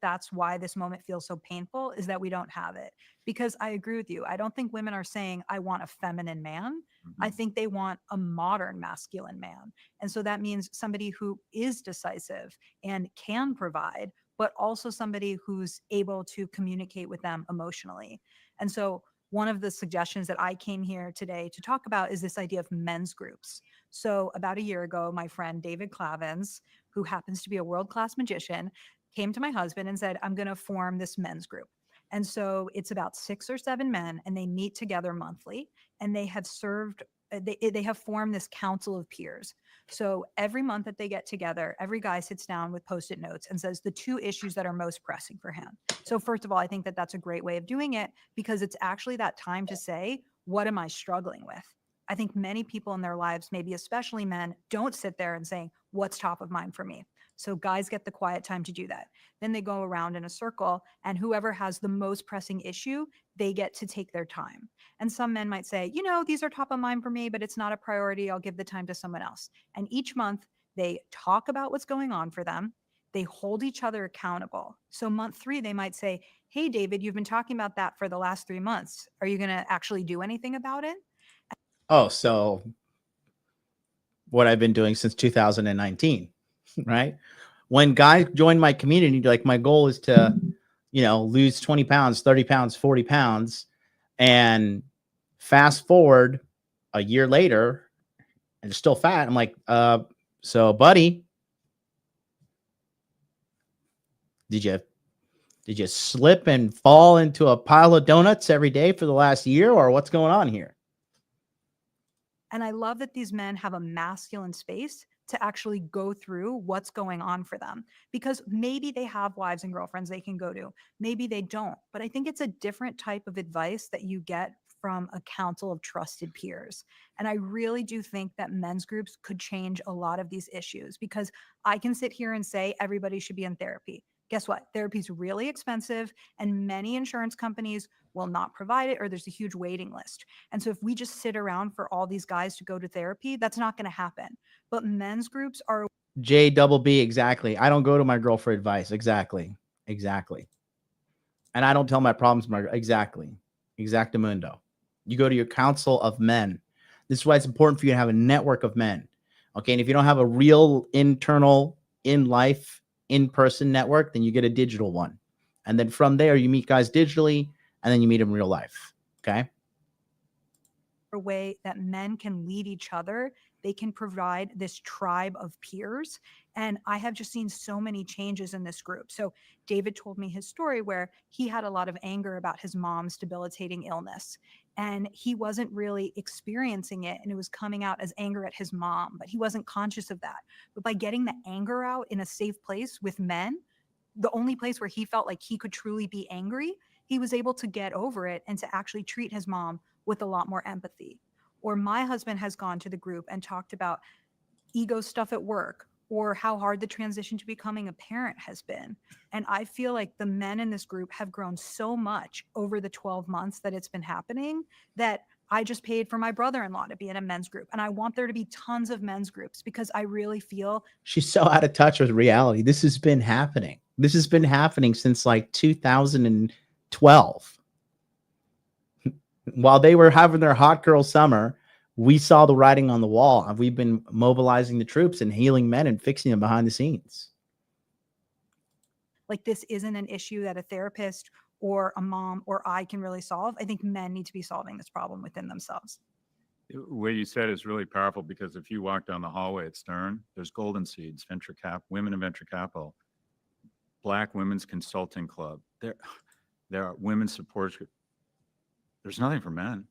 That's why this moment feels so painful, is that we don't have it. Because I agree with you. I don't think women are saying, I want a feminine man. Mm-hmm. I think they want a modern masculine man. And so that means somebody who is decisive and can provide, but also somebody who's able to communicate with them emotionally. And so one of the suggestions that I came here today to talk about is this idea of men's groups. So about a year ago, my friend David Clavins, who happens to be a world-class magician, came to my husband and said, I'm going to form this men's group. And so it's about 6 or 7 men, and they meet together monthly, and they have formed this council of peers. So every month that they get together, every guy sits down with Post-it notes and says the 2 issues that are most pressing for him. So first of all, I think that that's a great way of doing it, because it's actually that time to say, what am I struggling with? I think many people in their lives, maybe especially men, don't sit there and say, what's top of mind for me? So guys get the quiet time to do that. Then they go around in a circle, and whoever has the most pressing issue, they get to take their time. And some men might say, you know, these are top of mind for me, but it's not a priority. I'll give the time to someone else. And each month they talk about what's going on for them. They hold each other accountable. So month 3, they might say, hey, David, you've been talking about that for the last 3 months. Are you going to actually do anything about it? Oh, so what I've been doing since 2019, right? When guys join my community, like, my goal is to, you know, lose 20 pounds, 30 pounds, 40 pounds. And fast forward a year later and still fat. I'm like, so buddy, did you slip and fall into a pile of donuts every day for the last year, or what's going on here? And I love that these men have a masculine space to actually go through what's going on for them, because maybe they have wives and girlfriends they can go to. Maybe they don't. But I think it's a different type of advice that you get from a council of trusted peers. And I really do think that men's groups could change a lot of these issues, because I can sit here and say everybody should be in therapy. Guess what? Therapy is really expensive, and many insurance companies will not provide it, or there's a huge waiting list. And so if we just sit around for all these guys to go to therapy, that's not going to happen. But men's groups are JBB, exactly. I don't go to my girl for advice. Exactly. And I don't tell my problems to my exactly. Exactamundo. You go to your council of men. This is why it's important for you to have a network of men. Okay. And if you don't have a real internal, in life, in-person network, then you get a digital one. And then from there, you meet guys digitally, and then you meet them in real life. Okay. A way that men can lead each other. They can provide this tribe of peers. And I have just seen so many changes in this group. So David told me his story where he had a lot of anger about his mom's debilitating illness. And he wasn't really experiencing it. And it was coming out as anger at his mom, but he wasn't conscious of that. But by getting the anger out in a safe place with men, the only place where he felt like he could truly be angry, he was able to get over it and to actually treat his mom with a lot more empathy. Or my husband has gone to the group and talked about ego stuff at work or how hard the transition to becoming a parent has been. And I feel like the men in this group have grown so much over the 12 months that it's been happening that I just paid for my brother-in-law to be in a men's group. And I want there to be tons of men's groups because I really feel she's so out of touch with reality. This has been happening. This has been happening since like 2012. While they were having their hot girl summer, we saw the writing on the wall, and we've been mobilizing the troops and healing men and fixing them behind the scenes. like this isn't an issue that a therapist or a mom or I can really solve. I think men need to be solving this problem within themselves. What you said is really powerful because if you walk down the hallway at Stern, there's Golden Seeds, women in venture capital, Black Women's Consulting Club. There are women's support. There's nothing for men.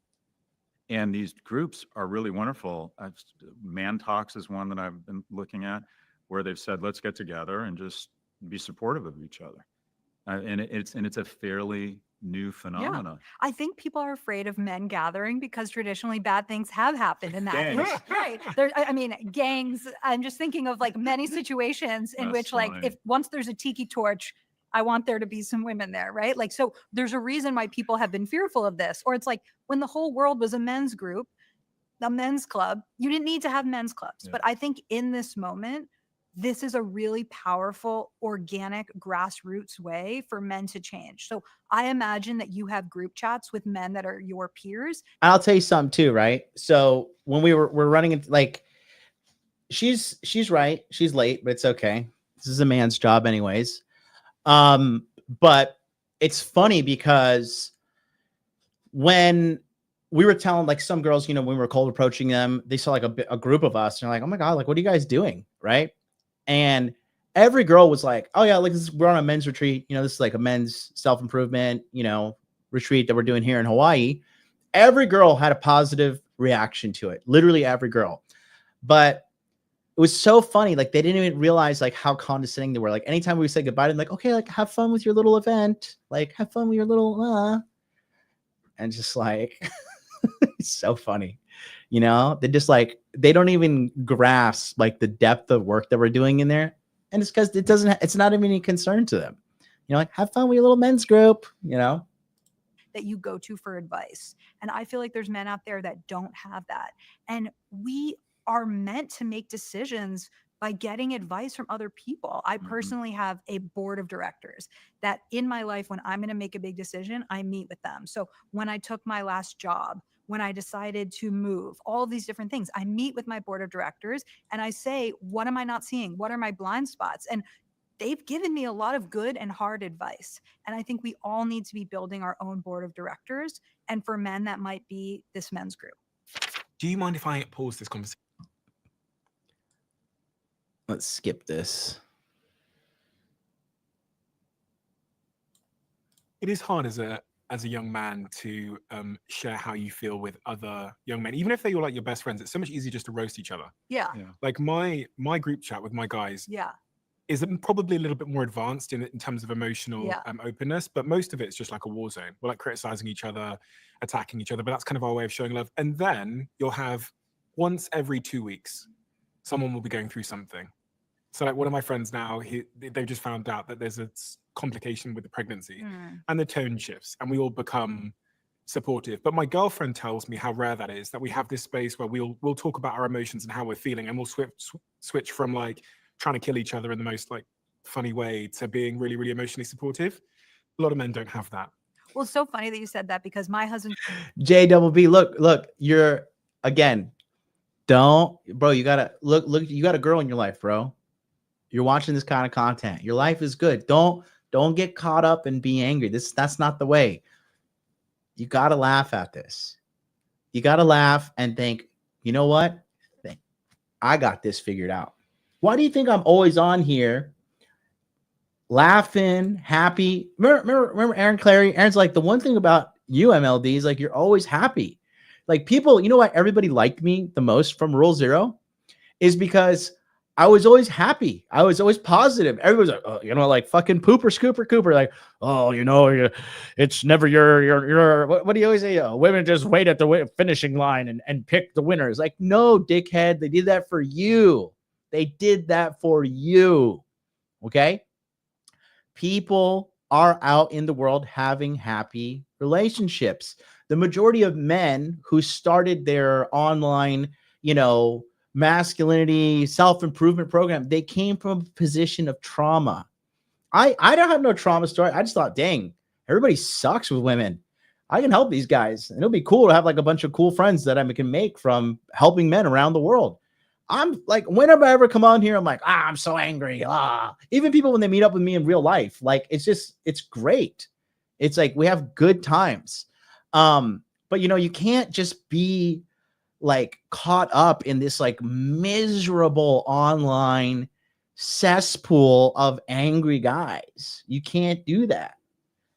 And these groups are really wonderful. Man Talks is one that I've been looking at where they've said, let's get together and just be supportive of each other. And it's a fairly new phenomenon. I think people are afraid of men gathering because traditionally bad things have happened in that. Gangs. Right. I mean, gangs. I'm just thinking of like many situations in That's which like funny. if once there's a tiki torch, I want there to be some women there, right? Like, so there's a reason why people have been fearful of this. Or it's like when the whole world was a men's group, a men's club, you didn't need to have men's clubs. Yeah. But I think in this moment, this is a really powerful, organic, grassroots way for men to change. So I imagine that you have group chats with men that are your peers. I'll tell you something too, right? So when we're running it, like she's right. She's late, but it's okay. This is a man's job anyways. But it's funny because when we were telling like some girls, you know, when we were cold approaching them, they saw like a group of us and they're like, oh my God, like, what are you guys doing? Right. And every girl was like, oh yeah, like we're on a men's retreat. You know, this is like a men's self-improvement, you know, retreat that we're doing here in Hawaii. Every girl had a positive reaction to it. Literally every girl. But it was so funny. Like they didn't even realize like how condescending they were. Like anytime we said goodbye to them, like, okay, like have fun with your little event. Like have fun with your little, and just like, it's so funny. You know, they just like, they don't even grasp like the depth of work that we're doing in there. And it's because it's not even any concern to them. You know, like have fun with your little men's group, you know, that you go to for advice. And I feel like there's men out there that don't have that. And we are meant to make decisions by getting advice from other people. I personally have a board of directors that in my life, when I'm going to make a big decision, I meet with them. So when I took my last job, when I decided to move, all of these different things, I meet with my board of directors and I say, what am I not seeing? What are my blind spots? And they've given me a lot of good and hard advice. And I think we all need to be building our own board of directors. And for men, that might be this men's group. Do you mind if I pause this conversation? let's skip this. It is hard as a young man to share how you feel with other young men, even if they're like your best friends. It's so much easier just to roast each other. Yeah. Like my group chat with my guys Yeah. is probably a little bit more advanced in terms of emotional openness, but most of it's just like a war zone. We're like criticizing each other, attacking each other, but that's kind of our way of showing love. And then you'll have once every 2 weeks, someone will be going through something. So like one of my friends now, they've just found out that there's a complication with the pregnancy and the tone shifts and we all become supportive. But my girlfriend tells me how rare that is, that we have this space where we'll talk about our emotions and how we're feeling, and we'll switch from like trying to kill each other in the most like funny way to being really, really emotionally supportive. A lot of men don't have that. Well, it's so funny that you said that because my husband J double B, look, you're again, bro, you gotta look, you got a girl in your life, bro. You're watching this kind of content. Your life is good. Don't get caught up and be angry. That's not the way. You gotta laugh at this. You gotta laugh and think, you know what? I got this figured out. Why do you think I'm always on here laughing, happy? Remember Aaron Clary? Aaron's like, the one thing about you, MLD, is like you're always happy. Like people, you know why everybody liked me the most from Rule Zero? Is because I was always happy. I was always positive. Everybody's like, oh, you know, like fucking Pooper Scooper Cooper, like, oh, you know, it's never your what do you always say? Women just wait at the finishing line and pick the winners. Like, no, dickhead, they did that for you. They did that for you. Okay. People are out in the world having happy relationships. The majority of men who started their online, you know, masculinity, self-improvement program, they came from a position of trauma. I don't have no trauma story. I just thought, dang, everybody sucks with women. I can help these guys. And it'll be cool to have like a bunch of cool friends that I can make from helping men around the world. I'm like, whenever I ever come on here, I'm like, I'm so angry. Even people when they meet up with me in real life, like it's great. It's like we have good times. But you know, you can't just be like caught up in this like miserable online cesspool of angry guys. You can't do that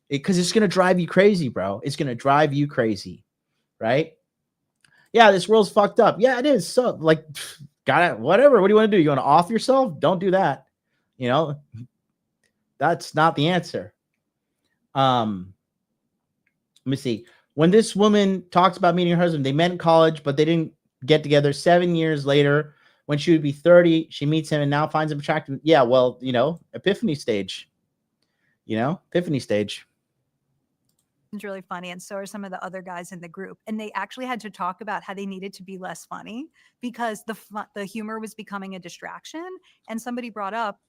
because it's going to drive you crazy, bro. It's going to drive you crazy, right? Yeah, this world's fucked up. Yeah, it is. So like, got it. Whatever. What do you want to do? You want to off yourself? Don't do that. You know, that's not the answer. Let me see. When this woman talks about meeting her husband, they met in college, but they didn't get together. 7 years later, when she would be 30, she meets him and now finds him attractive. Yeah, well, you know, epiphany stage. You know, epiphany stage. It's really funny, and so are some of the other guys in the group. And they actually had to talk about how they needed to be less funny because the humor was becoming a distraction. And somebody brought up,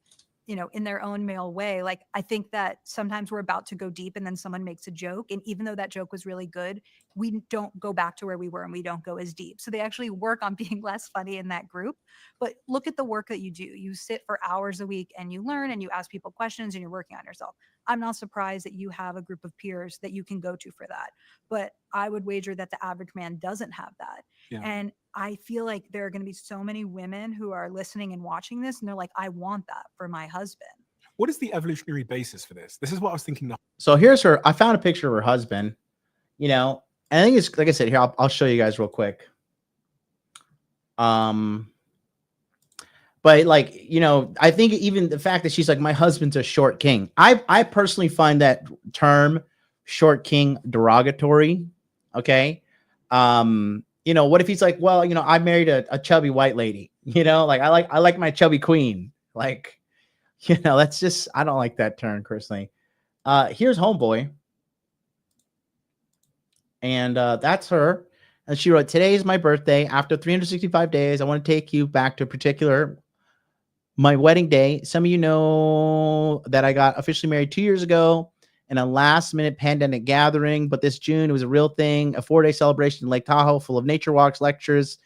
you know, in their own male way, like, I think that sometimes we're about to go deep and then someone makes a joke. And even though that joke was really good, we don't go back to where we were and we don't go as deep. So they actually work on being less funny in that group. But look at the work that you do. You sit for hours a week and you learn and you ask people questions and you're working on yourself. I'm not surprised that you have a group of peers that you can go to for that. But I would wager that the average man doesn't have that. Yeah. And I feel like there are going to be so many women who are listening and watching this and they're like, I want that for my husband. What is the evolutionary basis for this? This is what I was thinking. So here's her. I found a picture of her husband, you know, and I think it's like I said here. I'll show you guys real quick. But like, you know, I think even the fact that she's like, my husband's a short king. I personally find that term short king derogatory. Okay. You know, what if he's like, well, you know, I married a chubby white lady, you know, like I like my chubby queen. Like, you know, that's just, I don't like that term personally. Here's Homeboy. And that's her. And she wrote, today is my birthday. After 365 days, I want to take you back to a particular, my wedding day. Some of you know that I got officially married 2 years ago in a last minute pandemic gathering. But this June, it was a real thing, a 4-day celebration in Lake Tahoe full of nature walks, lectures,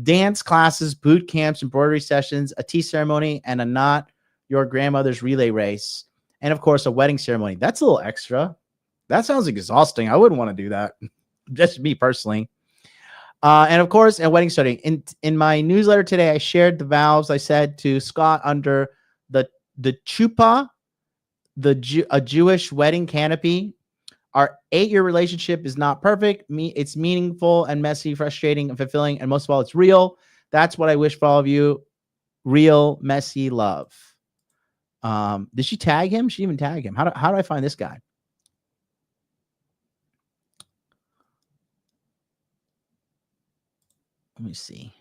dance classes, boot camps, embroidery sessions, a tea ceremony, and a not your grandmother's relay race. And of course, a wedding ceremony. That's a little extra. That sounds exhausting. I wouldn't want to do that. Just me personally. And of course, a wedding study. In my newsletter today, I shared the vows I said to Scott under the chuppah, a Jewish wedding canopy. Our 8-year relationship is not perfect. It's meaningful and messy, frustrating and fulfilling. And most of all, it's real. That's what I wish for all of you. Real, messy love. Did she tag him? She didn't even tag him. How do I find this guy? Let me see.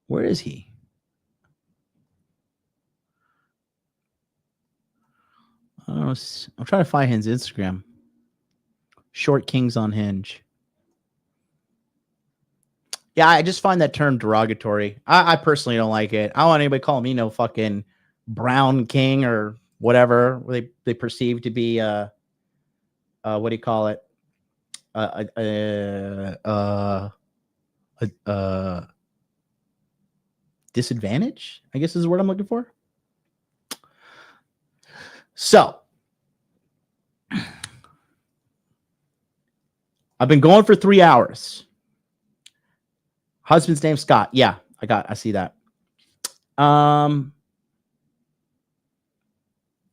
Where is he? I don't know. I'm trying to find his Instagram. Short kings on Hinge. Yeah, I just find that term derogatory. I personally don't like it. I don't want anybody calling me no fucking brown king or whatever they perceive to be what do you call it? Disadvantage, I guess is the word I'm looking for. So I've been going for 3 hours. Husband's name Scott. Yeah, I see that.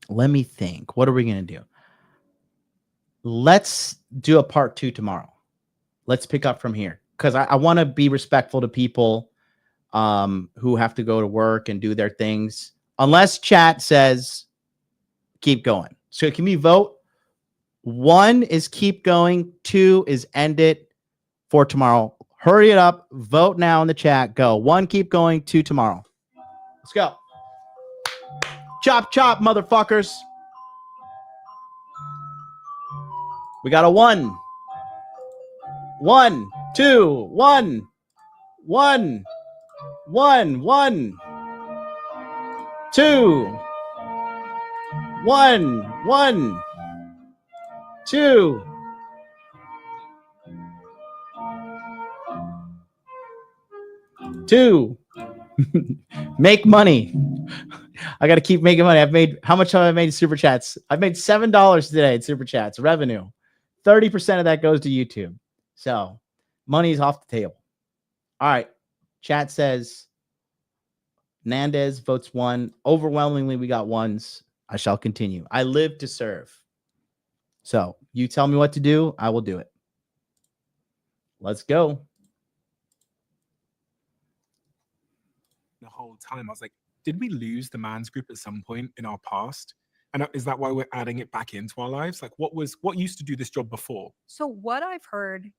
Let me think. What are we going to do? Let's do a part 2 tomorrow. Let's pick up from here because I want to be respectful to people who have to go to work and do their things. Unless chat says keep going. So can we vote? 1 is keep going. 2 is end it for tomorrow. Hurry it up. Vote now in the chat. Go. 1, keep going. 2, tomorrow. Let's go. Chop, chop, motherfuckers. We got a 1. 1, 2, 1. 1. 1, 1. 2. 1, 1. 2. 2. Make money. I got to keep making money. How much have I made in super chats? I've made $7 today in super chats revenue. 30% of that goes to YouTube. So money's off the table. All right. Chat says Nandez votes 1. Overwhelmingly, we got 1s. I shall continue. I live to serve. So you tell me what to do. I will do it. Let's go. The whole time I was like, did we lose the man's group at some point in our past? And is that why we're adding it back into our lives? Like what used to do this job before? So what I've heard,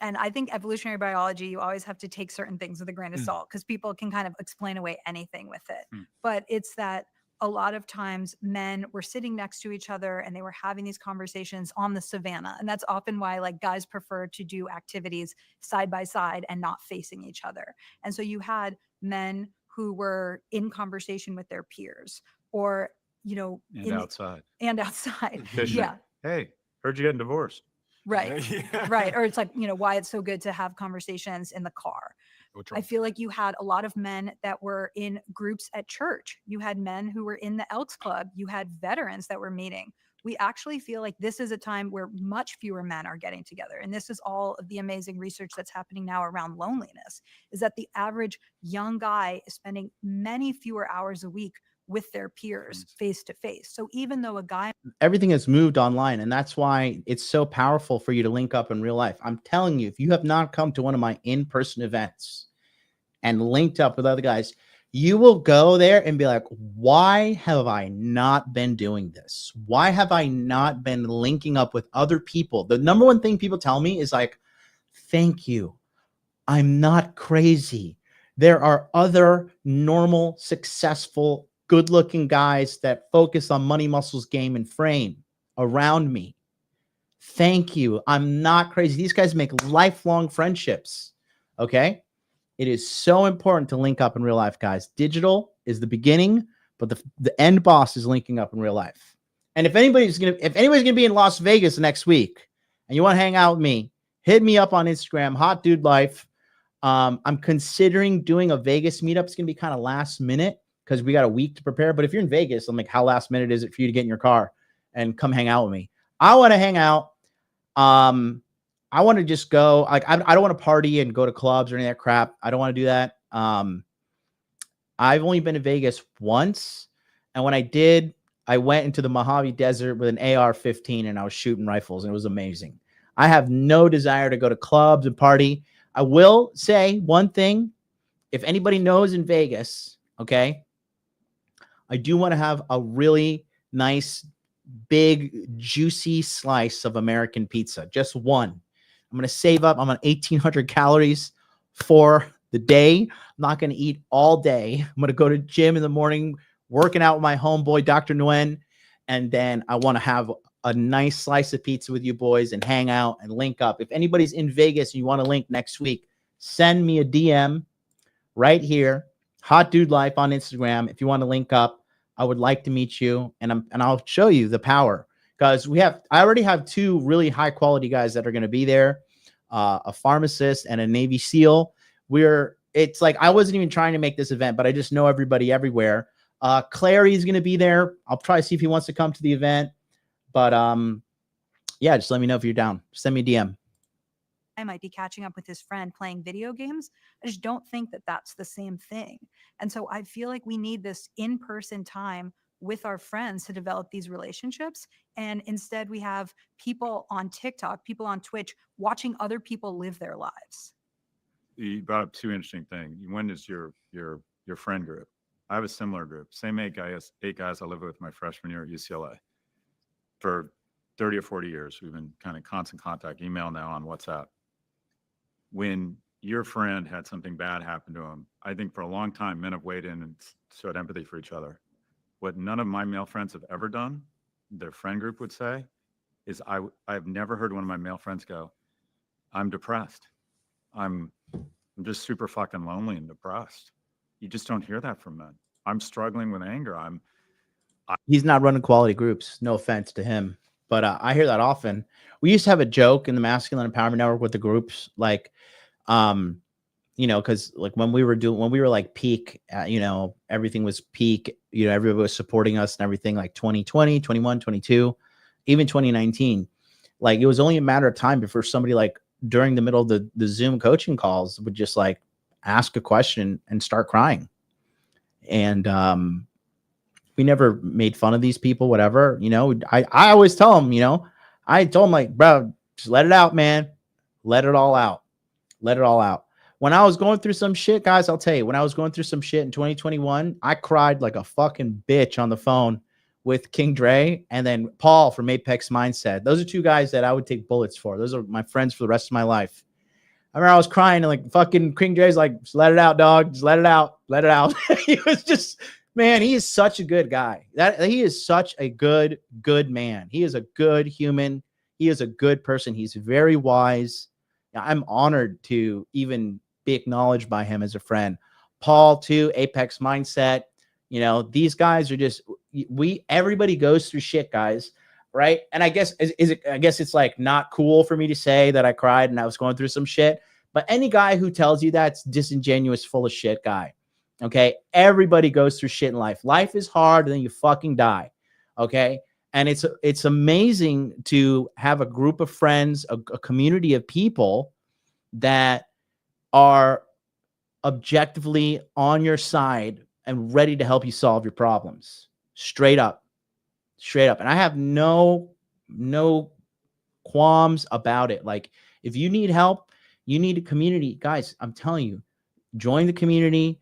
and I think evolutionary biology, you always have to take certain things with a grain of salt because people can kind of explain away anything with it. But it's that a lot of times men were sitting next to each other and they were having these conversations on the savannah. And that's often why like guys prefer to do activities side by side and not facing each other. And so you had men who were in conversation with their peers or, you know, outside. Fishing. Yeah. Hey, heard you getting divorced. Right. Yeah. Right. Or it's like, you know, why it's so good to have conversations in the car. I feel like you had a lot of men that were in groups at church. You had men who were in the Elks Club. You had veterans that were meeting. We actually feel like this is a time where much fewer men are getting together. And this is all of the amazing research that's happening now around loneliness, is that the average young guy is spending many fewer hours a week with their peers face to face. So even though a guy, everything has moved online, and that's why it's so powerful for you to link up in real life. I'm telling you, if you have not come to one of my in-person events and linked up with other guys, you will go there and be like, why have I not been doing this? Why have I not been linking up with other people? The number one thing people tell me is like, thank you. I'm not crazy. There are other normal, successful, good-looking guys that focus on money, muscles, game, and frame around me. Thank you. I'm not crazy. These guys make lifelong friendships. Okay? It is so important to link up in real life, guys. Digital is the beginning, but the end boss is linking up in real life. And if anybody's gonna be in Las Vegas next week and you want to hang out with me, hit me up on Instagram, Hot Dude Life. I'm considering doing a Vegas meetup. It's gonna be kind of last minute because we got a week to prepare. But if you're in Vegas, I'm like, how last minute is it for you to get in your car and come hang out with me? I want to hang out. I want to just go. Like, I don't want to party and go to clubs or any of that crap. I don't want to do that. I've only been to Vegas once, and when I did, I went into the Mojave Desert with an AR-15 and I was shooting rifles, and it was amazing. I have no desire to go to clubs and party. I will say one thing: if anybody knows in Vegas, okay, I do want to have a really nice, big, juicy slice of American pizza. Just one. I'm going to save up. I'm on 1,800 calories for the day. I'm not going to eat all day. I'm going to go to gym in the morning, working out with my homeboy, Dr. Nguyen. And then I want to have a nice slice of pizza with you boys and hang out and link up. If anybody's in Vegas and you want to link next week, send me a DM right here, Hot Dude Life on Instagram. If you want to link up, I would like to meet you, and I'll show you the power, because I already have 2 really high quality guys that are going to be there, a pharmacist and a Navy SEAL. It's like I wasn't even trying to make this event, but I just know everybody everywhere. Clary's going to be there. I'll probably see if he wants to come to the event, but yeah, just let me know if you're down. Send me a DM. I might be catching up with his friend playing video games. I just don't think that that's the same thing. And so I feel like we need this in-person time with our friends to develop these relationships. And instead we have people on TikTok, people on Twitch, watching other people live their lives. You brought up 2 interesting things. One is your friend group. I have a similar group. Same 8 guys I lived with my freshman year at UCLA. For 30 or 40 years, we've been kind of constant contact, email now, on WhatsApp. When your friend had something bad happen to him, I think for a long time, men have weighed in and showed empathy for each other. What none of my male friends have ever done, their friend group would say, is I've never heard one of my male friends go, I'm depressed. I'm just super fucking lonely and depressed. You just don't hear that from men. I'm struggling with anger. He's not running quality groups. No offense to him, but I hear that often. We used to have a joke in the Masculine Empowerment Network with the groups, like, you know, because like when we were like peak, you know, everything was peak, you know, everybody was supporting us and everything, like 2020, 21, 22, even 2019. Like it was only a matter of time before somebody, like during the middle of the Zoom coaching calls, would just like ask a question and start crying. And we never made fun of these people, whatever, you know. I always tell them, you know, I told them, like, bro, just let it out, man. Let it all out. Let it all out. When I was going through some shit, guys, I'll tell you, when I was going through some shit in 2021, I cried like a fucking bitch on the phone with King Dre and then Paul from Apex Mindset. Those are 2 guys that I would take bullets for. Those are my friends for the rest of my life. I remember I was crying and like fucking King Dre's like, just let it out, dog. Just let it out. Let it out. He was just, man, he is such a good guy. He is such a good man. He is a good human. He is a good person. He's very wise. I'm honored to even be acknowledged by him as a friend. Paul too, Apex Mindset. You know, these guys are just, everybody goes through shit, guys. Right. And I guess, I guess it's like not cool for me to say that I cried and I was going through some shit, but any guy who tells you that's disingenuous, full of shit guy. Okay. Everybody goes through shit in life. Life is hard and then you fucking die. Okay. And it's amazing to have a group of friends, a community of people that are objectively on your side and ready to help you solve your problems. Straight up. And I have no qualms about it. Like, if you need help, you need a community, guys, I'm telling you, join the community.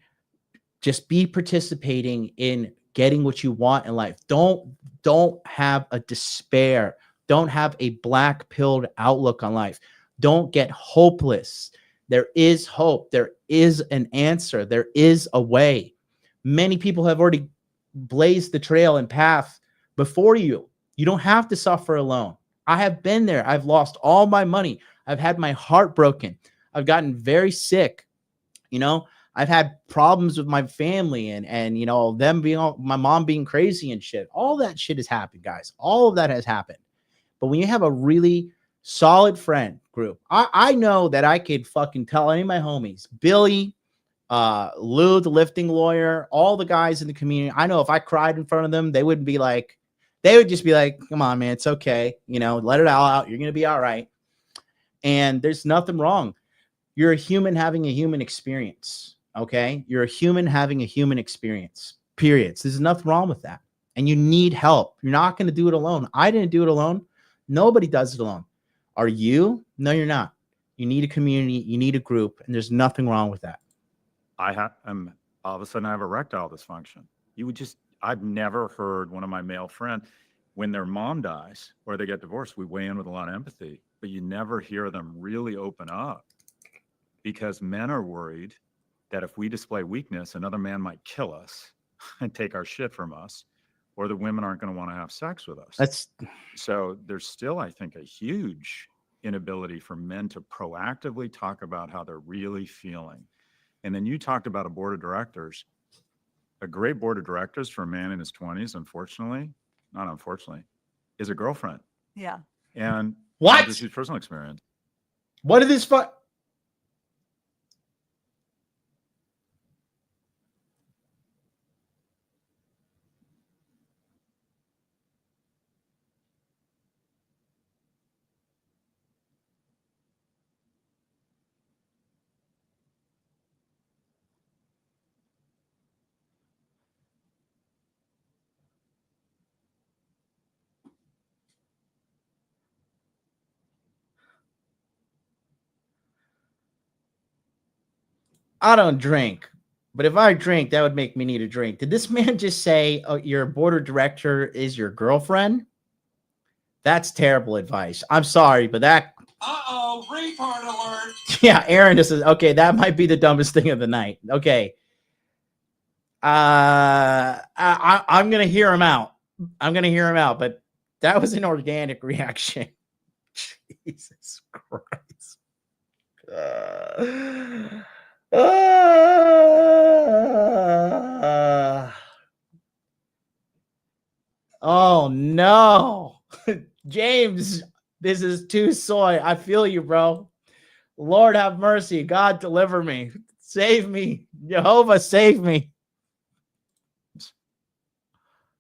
Just be participating in getting what you want in life. Don't have a despair. Don't have a black-pilled outlook on life. Don't get hopeless. There is hope. There is an answer. There is a way. Many people have already blazed the trail and path before you. You don't have to suffer alone. I have been there. I've lost all my money. I've had my heart broken. I've gotten very sick. You know, I've had problems with my family and you know, them being my mom being crazy and shit. All that shit has happened, guys. All of that has happened. But when you have a really solid friend group, I know that I could fucking tell any of my homies, Billy, Lou, the lifting lawyer, all the guys in the community. I know if I cried in front of them, they would just be like, come on, man, it's okay. You know, let it all out. You're going to be all right. And there's nothing wrong. You're a human having a human experience. Okay. You're a human having a human experience, period. So there's nothing wrong with that. And you need help. You're not going to do it alone. I didn't do it alone. Nobody does it alone. Are you? No, you're not. You need a community. You need a group. And there's nothing wrong with that. I'm all of a sudden I have erectile dysfunction. I've never heard one of my male friends, when their mom dies or they get divorced, we weigh in with a lot of empathy, but you never hear them really open up because men are worried that if we display weakness, another man might kill us and take our shit from us, or the women aren't going to want to have sex with us. That's So there's still, I think, a huge inability for men to proactively talk about how they're really feeling. And then you talked about a board of directors. A great board of directors for a man in his 20s, unfortunately, not unfortunately, is a girlfriend. Yeah. And What? I'll just use personal experience. what did this fuck? I don't drink, but if I drink, that would make me need a drink. Did this man just say, oh, your board of director is your girlfriend? That's terrible advice. I'm sorry, but that. Uh-oh, retard alert. Yeah, Aaron just says, okay, that might be the dumbest thing of the night. Okay. I'm going to hear him out. But that was an organic reaction. Jesus Christ. Oh no. James, this is too soy. I feel you, bro. Lord have mercy. God deliver me. Save me. Jehovah, save me.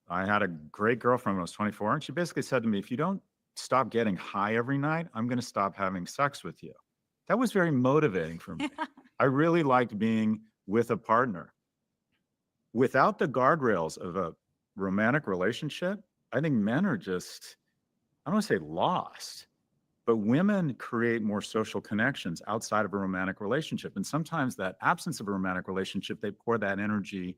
I had a great girlfriend when I was 24, and she basically said to me, if you don't stop getting high every night, I'm going to stop having sex with you. That was very motivating for me. I really liked being with a partner. Without the guardrails of a romantic relationship, I think men are just, I don't want to say lost, but women create more social connections outside of a romantic relationship. And sometimes that absence of a romantic relationship, they pour that energy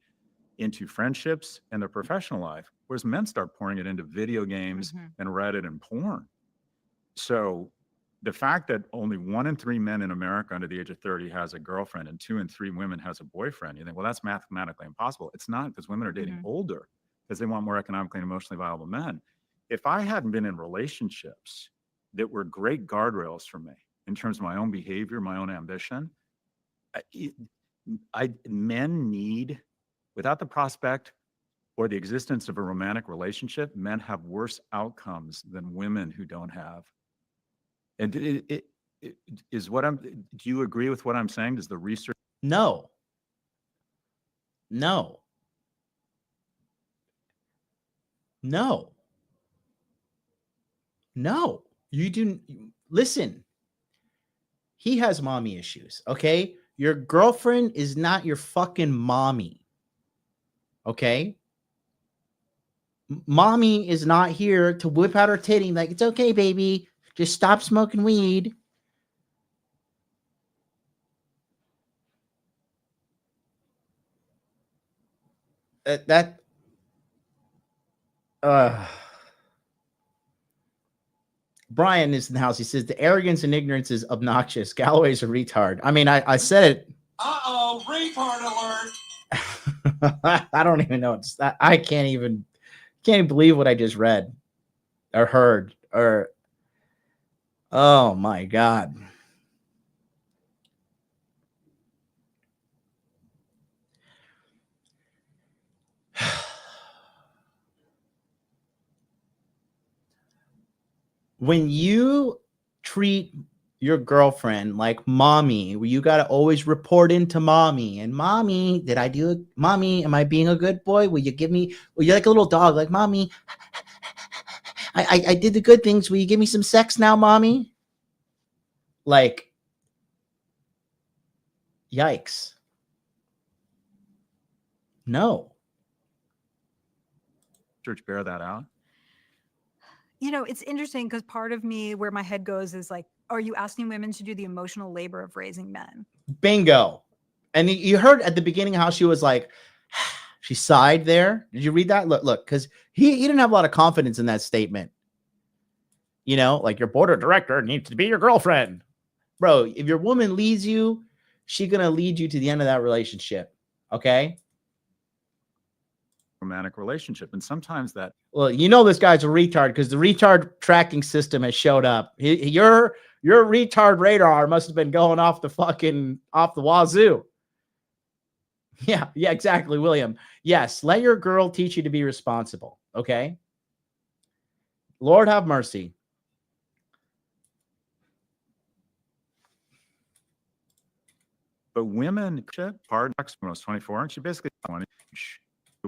into friendships and their professional life, whereas men start pouring it into video games and Reddit and porn. So the fact that only 1 in 3 men in America under the age of 30 has a girlfriend and 2 in 3 women has a boyfriend, you think, well, that's mathematically impossible. It's not, because women are dating older because they want more economically and emotionally viable men. If I hadn't been in relationships that were great guardrails for me in terms of my own behavior, my own ambition, men need, without the prospect or the existence of a romantic relationship, men have worse outcomes than women who don't have. And do you agree with what I'm saying? Does the research? No. You do. Listen. He has mommy issues. Okay. Your girlfriend is not your fucking mommy. Okay. Mommy is not here to whip out her titty like, it's okay, baby. Just stop smoking weed. Brian is in the house. He says the arrogance and ignorance is obnoxious. Galloway's a retard. I mean, I said it. Uh-oh, retard alert. I don't even know. I can't even believe what I just read or heard or. Oh my God. When you treat your girlfriend like mommy, you got to always report into mommy. And mommy, mommy, am I being a good boy? Will you like a little dog, like mommy? I did the good things. Will you give me some sex now, mommy? Like, yikes. No. Research bear that out? You know, it's interesting because part of me where my head goes is like, are you asking women to do the emotional labor of raising men? Bingo. And you heard at the beginning how she was like, she sighed there. Did you read that? Look, because he didn't have a lot of confidence in that statement. You know, like your board of director needs to be your girlfriend. Bro, if your woman leads you, she's going to lead you to the end of that relationship. Okay? romantic relationship. And sometimes that Well, you know this guy's a retard because the retard tracking system has showed up. Your retard radar must have been going off the wazoo. Yeah, exactly, William. Yes, let your girl teach you to be responsible, okay? Lord have mercy. But women, pardon, when I was 24, and she basically 20,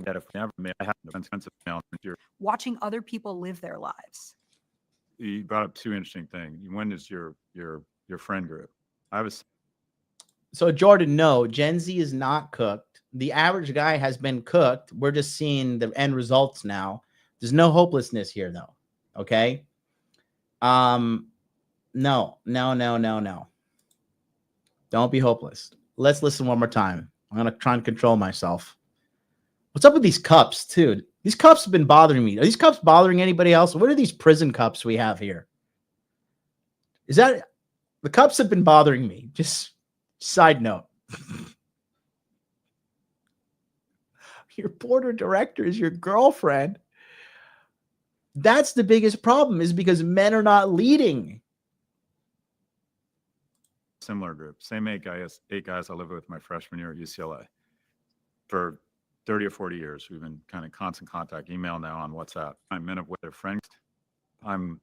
that if never made I have no offensive male, Watching other people live their lives. you brought up two interesting things. One is your friend group. I was So Jordan, no, Gen Z is not cooked. The average guy has been cooked. We're just seeing the end results now. There's no hopelessness here, though. Okay. No. Don't be hopeless. Let's listen one more time. I'm gonna try and control myself. What's up with these cups, too? These cups have been bothering me. Are these cups bothering anybody else? What are these prison cups we have here? Is that the cups have been bothering me? Just side note. Your board of directors, your girlfriend. That's the biggest problem, is because men are not leading. similar group, same eight guys I lived with my freshman year at UCLA. For 30 or 40 years, we've been kind of constant contact, email now on WhatsApp. I'm men with their friends. I'm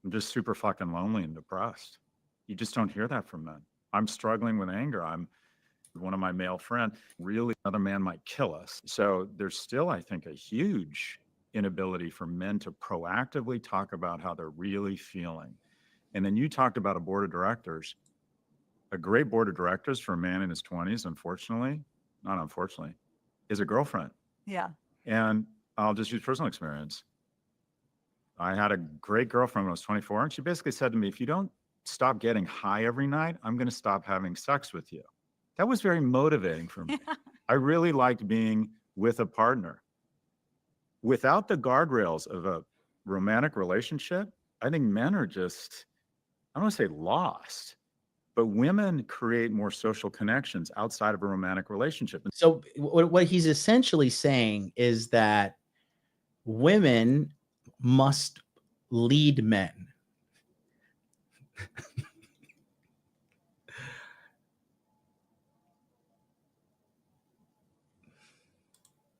just super fucking lonely and depressed. You just don't hear that from men. I'm struggling with anger. I'm one of my male friends, really another man might kill us. So there's still, I think, a huge inability for men to proactively talk about how they're really feeling. And then you talked about a board of directors. A great board of directors for a man in his 20s, not unfortunately, is a girlfriend. Yeah. And I'll just use personal experience. I had a great girlfriend when I was 24, and she basically said to me, if you don't stop getting high every night, I'm going to stop having sex with you. That was very motivating for me. I really liked being with a partner. Without the guardrails of a romantic relationship, I think men are just, I don't want to say lost, but women create more social connections outside of a romantic relationship. So what he's essentially saying is that women must lead men.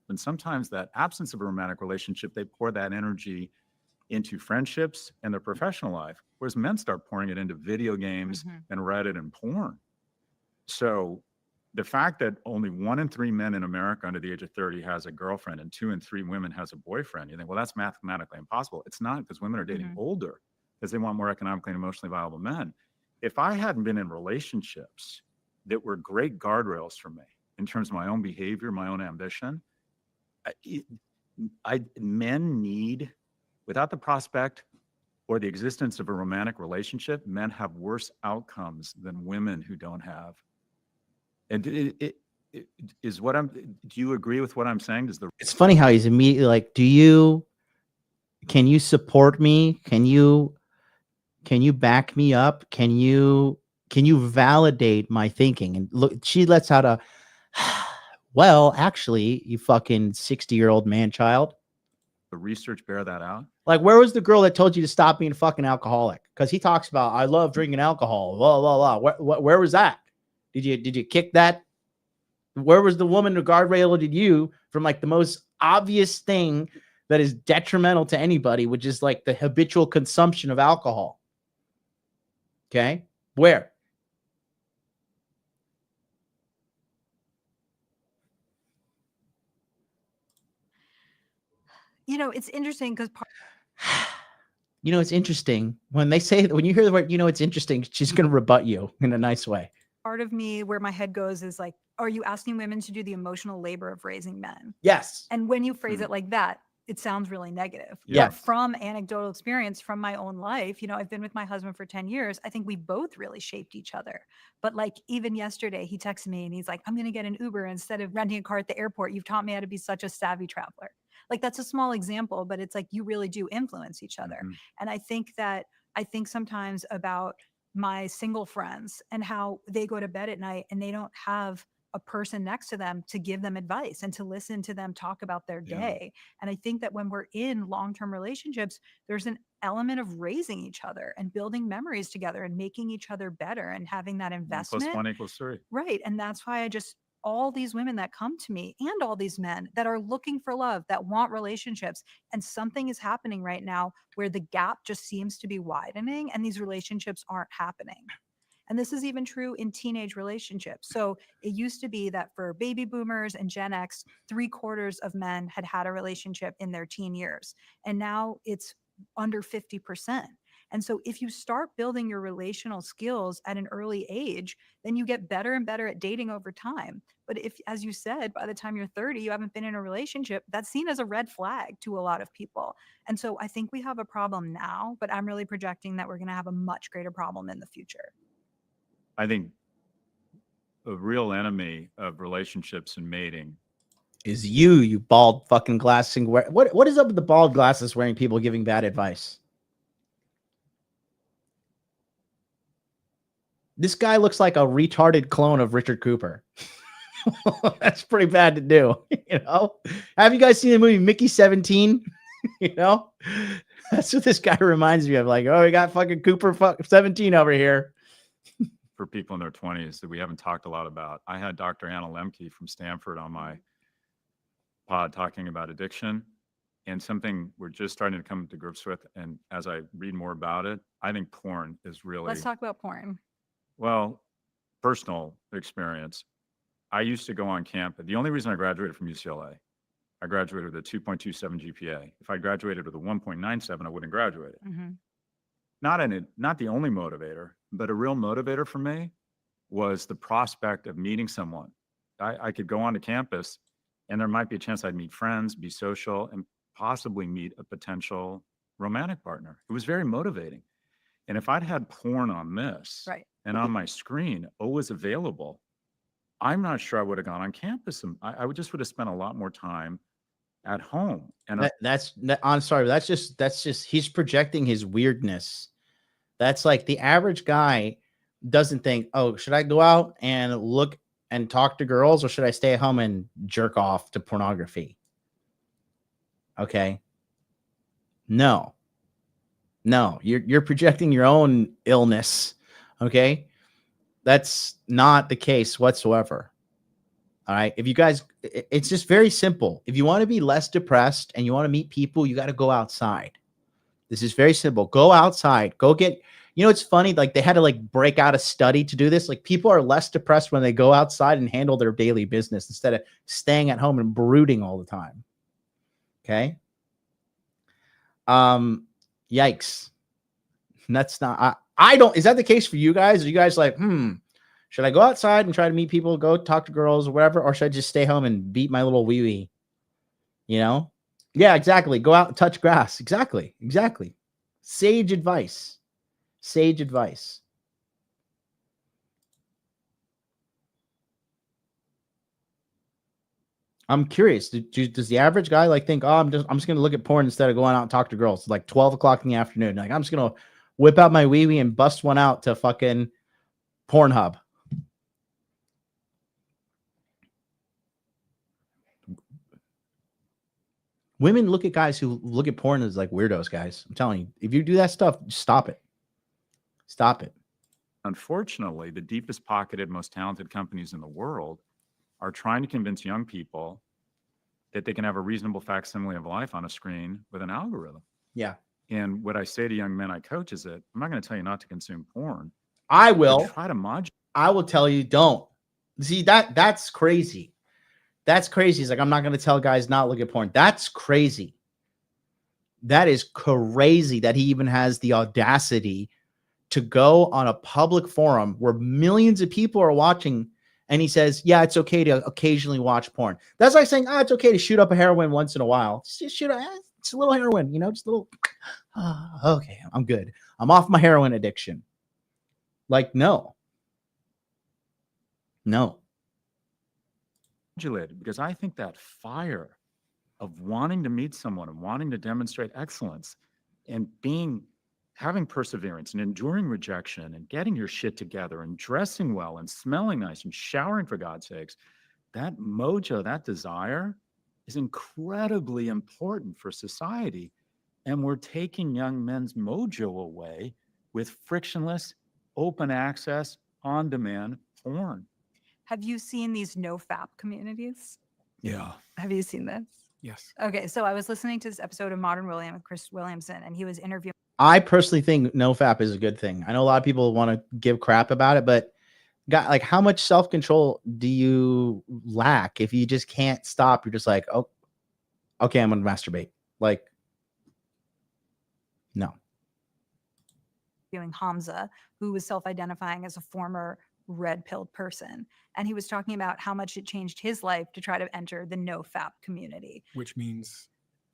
And sometimes that absence of a romantic relationship, they pour that energy into friendships and their professional life, whereas men start pouring it into video games and Reddit and porn. So the fact that only 1 in 3 men in America under the age of 30 has a girlfriend and 2 in 3 women has a boyfriend, you think, well, that's mathematically impossible. It's not, because women are dating older because they want more economically and emotionally viable men. If I hadn't been in relationships that were great guardrails for me in terms of my own behavior, my own ambition, men need, without the prospect or the existence of a romantic relationship, men have worse outcomes than women who don't have. And do you agree with what I'm saying? It's funny how he's immediately like, can you support me? Can you back me up? Can you validate my thinking? And look, she lets out a, well, actually, you fucking 60-year-old man child. The research bear that out. Like, where was the girl that told you to stop being a fucking alcoholic? Because he talks about, I love drinking alcohol. Blah, blah, blah. Where was that? Did you kick that? Where was the woman who guardrailed you from like the most obvious thing that is detrimental to anybody, which is like the habitual consumption of alcohol? Okay. Where? You know, it's interesting because it's interesting when they say that, when you hear the word, it's interesting, she's going to rebut you in a nice way. part of me where my head goes is like, are you asking women to do the emotional labor of raising men? Yes. And when you phrase it like that, it sounds really negative. Yeah. But from anecdotal experience from my own life, I've been with my husband for 10 years. I think we both really shaped each other. But like even yesterday, he texted me and he's like, I'm going to get an Uber instead of renting a car at the airport. You've taught me how to be such a savvy traveler. Like that's a small example, but it's like you really do influence each other. And I think sometimes about my single friends and how they go to bed at night and they don't have a person next to them to give them advice and to listen to them talk about their Yeah. day. And I think that when we're in long-term relationships, there's an element of raising each other and building memories together and making each other better and having that 1 investment. + 1 = 3. Right. And that's why all these women that come to me and all these men that are looking for love, that want relationships, and something is happening right now where the gap just seems to be widening and these relationships aren't happening. And this is even true in teenage relationships. So it used to be that for baby boomers and Gen X, 3/4 of men had had a relationship in their teen years. And now it's under 50%. And so if you start building your relational skills at an early age, then you get better and better at dating over time. But if, as you said, by the time you're 30, you haven't been in a relationship, that's seen as a red flag to a lot of people. And so I think we have a problem now, but I'm really projecting that we're going to have a much greater problem in the future. I think a real enemy of relationships and mating Is you bald fucking glassing. What is up with the bald glasses wearing people giving bad advice? This guy looks like a retarded clone of Richard Cooper. That's pretty bad to do. You know, have you guys seen the movie Mickey 17? You know, that's what this guy reminds me of. Like, oh, we got fucking Cooper 17 over here. for people in their 20s that we haven't talked a lot about. I had Dr. Anna Lemke from Stanford on my pod talking about addiction, and something we're just starting to come to grips with. And as I read more about it, I think porn is really, Let's talk about porn. well, personal experience. I used to go on campus. The only reason I graduated from UCLA, I graduated with a 2.27 GPA. If I graduated with a 1.97, I wouldn't graduate. Mm-hmm. Not the only motivator, but a real motivator for me was the prospect of meeting someone. I could go onto campus and there might be a chance I'd meet friends, be social, and possibly meet a potential romantic partner. It was very motivating. And if I'd had porn on this Right. and on my screen always available, I'm not sure I would have gone on campus. And I would have spent a lot more time at home. And I'm sorry, that's just he's projecting his weirdness. That's like the average guy doesn't think, oh, should I go out and look and talk to girls, or should I stay at home and jerk off to pornography? Okay. No, you're projecting your own illness. Okay. That's not the case whatsoever. All right. If you guys, it's just very simple. If you want to be less depressed and you want to meet people, you got to go outside. This is very simple. Go outside. Go get, it's funny. Like they had to break out a study to do this. Like people are less depressed when they go outside and handle their daily business instead of staying at home and brooding all the time. Okay. Yikes. That's not, I don't, is that the case for you guys? Are you guys like, should I go outside and try to meet people, go talk to girls or whatever? Or should I just stay home and beat my little wee-wee? Yeah, exactly. Go out and touch grass. Exactly. Sage advice. I'm curious. Does the average guy think, oh, I'm just going to look at porn instead of going out and talk to girls? It's like 12 o'clock in the afternoon. Like, I'm just going to whip out my wee-wee and bust one out to fucking Pornhub. Women look at guys who look at porn as like weirdos, guys. I'm telling you, if you do that stuff, stop it. Unfortunately, the deepest pocketed, most talented companies in the world are trying to convince young people that they can have a reasonable facsimile of life on a screen with an algorithm. Yeah. And what I say to young men I coach is that I'm not going to tell you not to consume porn. I will. Try to modulate. I will tell you, don't. See, that's crazy. That's crazy. It's like, I'm not going to tell guys not look at porn. That's crazy. That is crazy that he even has the audacity to go on a public forum where millions of people are watching, and he says, yeah, it's okay to occasionally watch porn. That's like saying, it's okay to shoot up a heroin once in a while. Just shoot it's a little heroin, just a little, okay, I'm good. I'm off my heroin addiction. Like, no. Because I think that fire of wanting to meet someone and wanting to demonstrate excellence and having perseverance and enduring rejection and getting your shit together and dressing well and smelling nice and showering, for God's sakes, that mojo, that desire is incredibly important for society. And we're taking young men's mojo away with frictionless, open access, on-demand porn. Have you seen these no-fap communities? Yeah. Have you seen this? Yes. Okay, so I was listening to this episode of Modern William with Chris Williamson, and he was interviewing. I personally think NoFap is a good thing. I know a lot of people want to give crap about it, but like, how much self-control do you lack if you just can't stop? You're just like, oh, okay, I'm gonna masturbate. Like, no. Hamza, who was self-identifying as a former red-pilled person, and he was talking about how much it changed his life to try to enter the no-fap community, Which means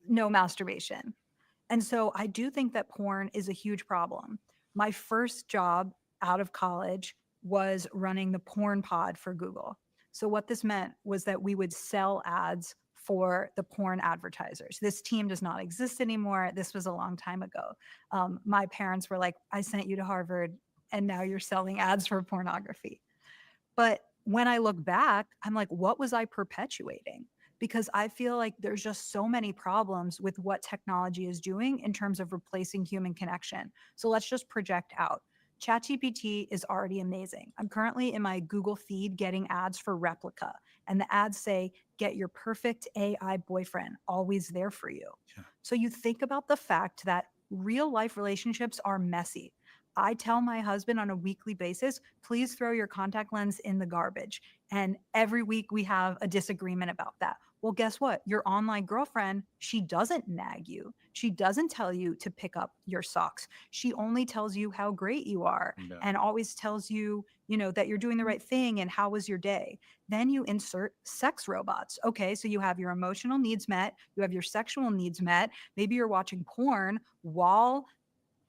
no masturbation. And so I do think that porn is a huge problem. My first job out of college was running the porn pod for Google. So what this meant was that we would sell ads for the porn advertisers. This team does not exist anymore. This was a long time ago. My parents were like, I sent you to Harvard and now you're selling ads for pornography. But when I look back, I'm like, what was I perpetuating? Because I feel like there's just so many problems with what technology is doing in terms of replacing human connection. So let's just project out. ChatGPT is already amazing. I'm currently in my Google feed getting ads for Replica, and the ads say, get your perfect AI boyfriend, always there for you. Yeah. So you think about the fact that real life relationships are messy. I tell my husband on a weekly basis, please throw your contact lens in the garbage. And every week we have a disagreement about that. Well, guess what? Your online girlfriend, she doesn't nag you. She doesn't tell you to pick up your socks. She only tells you how great you are and always tells you, that you're doing the right thing and how was your day. Then you insert sex robots. Okay, so you have your emotional needs met, you have your sexual needs met. Maybe you're watching porn while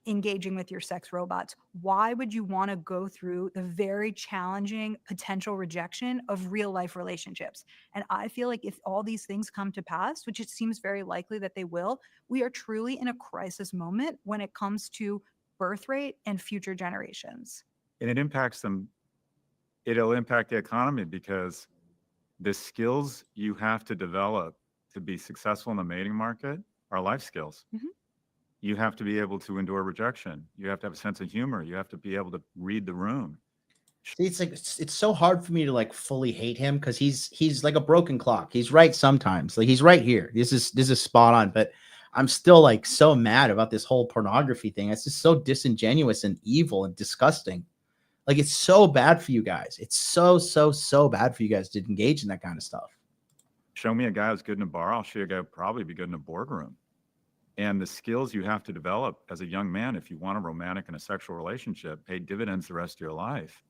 engaging with your sex robots. Why would you want to go through the very challenging potential rejection of real life relationships? And I feel like if all these things come to pass, which it seems very likely that they will, we are truly in a crisis moment when it comes to birth rate and future generations. And it impacts them. It'll impact the economy because the skills you have to develop to be successful in the mating market are life skills. Mhm. You have to be able to endure rejection. You have to have a sense of humor. You have to be able to read the room. See, it's like it's so hard for me to like fully hate him because he's like a broken clock. He's right sometimes. Like, he's right here. This is spot on. But I'm still like so mad about this whole pornography thing. It's just so disingenuous and evil and disgusting. Like, it's so bad for you guys. It's so bad for you guys to engage in that kind of stuff. Show me a guy who's good in a bar. I'll show you a guy who'd probably be good in a boardroom. And the skills you have to develop as a young man, if you want a romantic and a sexual relationship, pay dividends the rest of your life.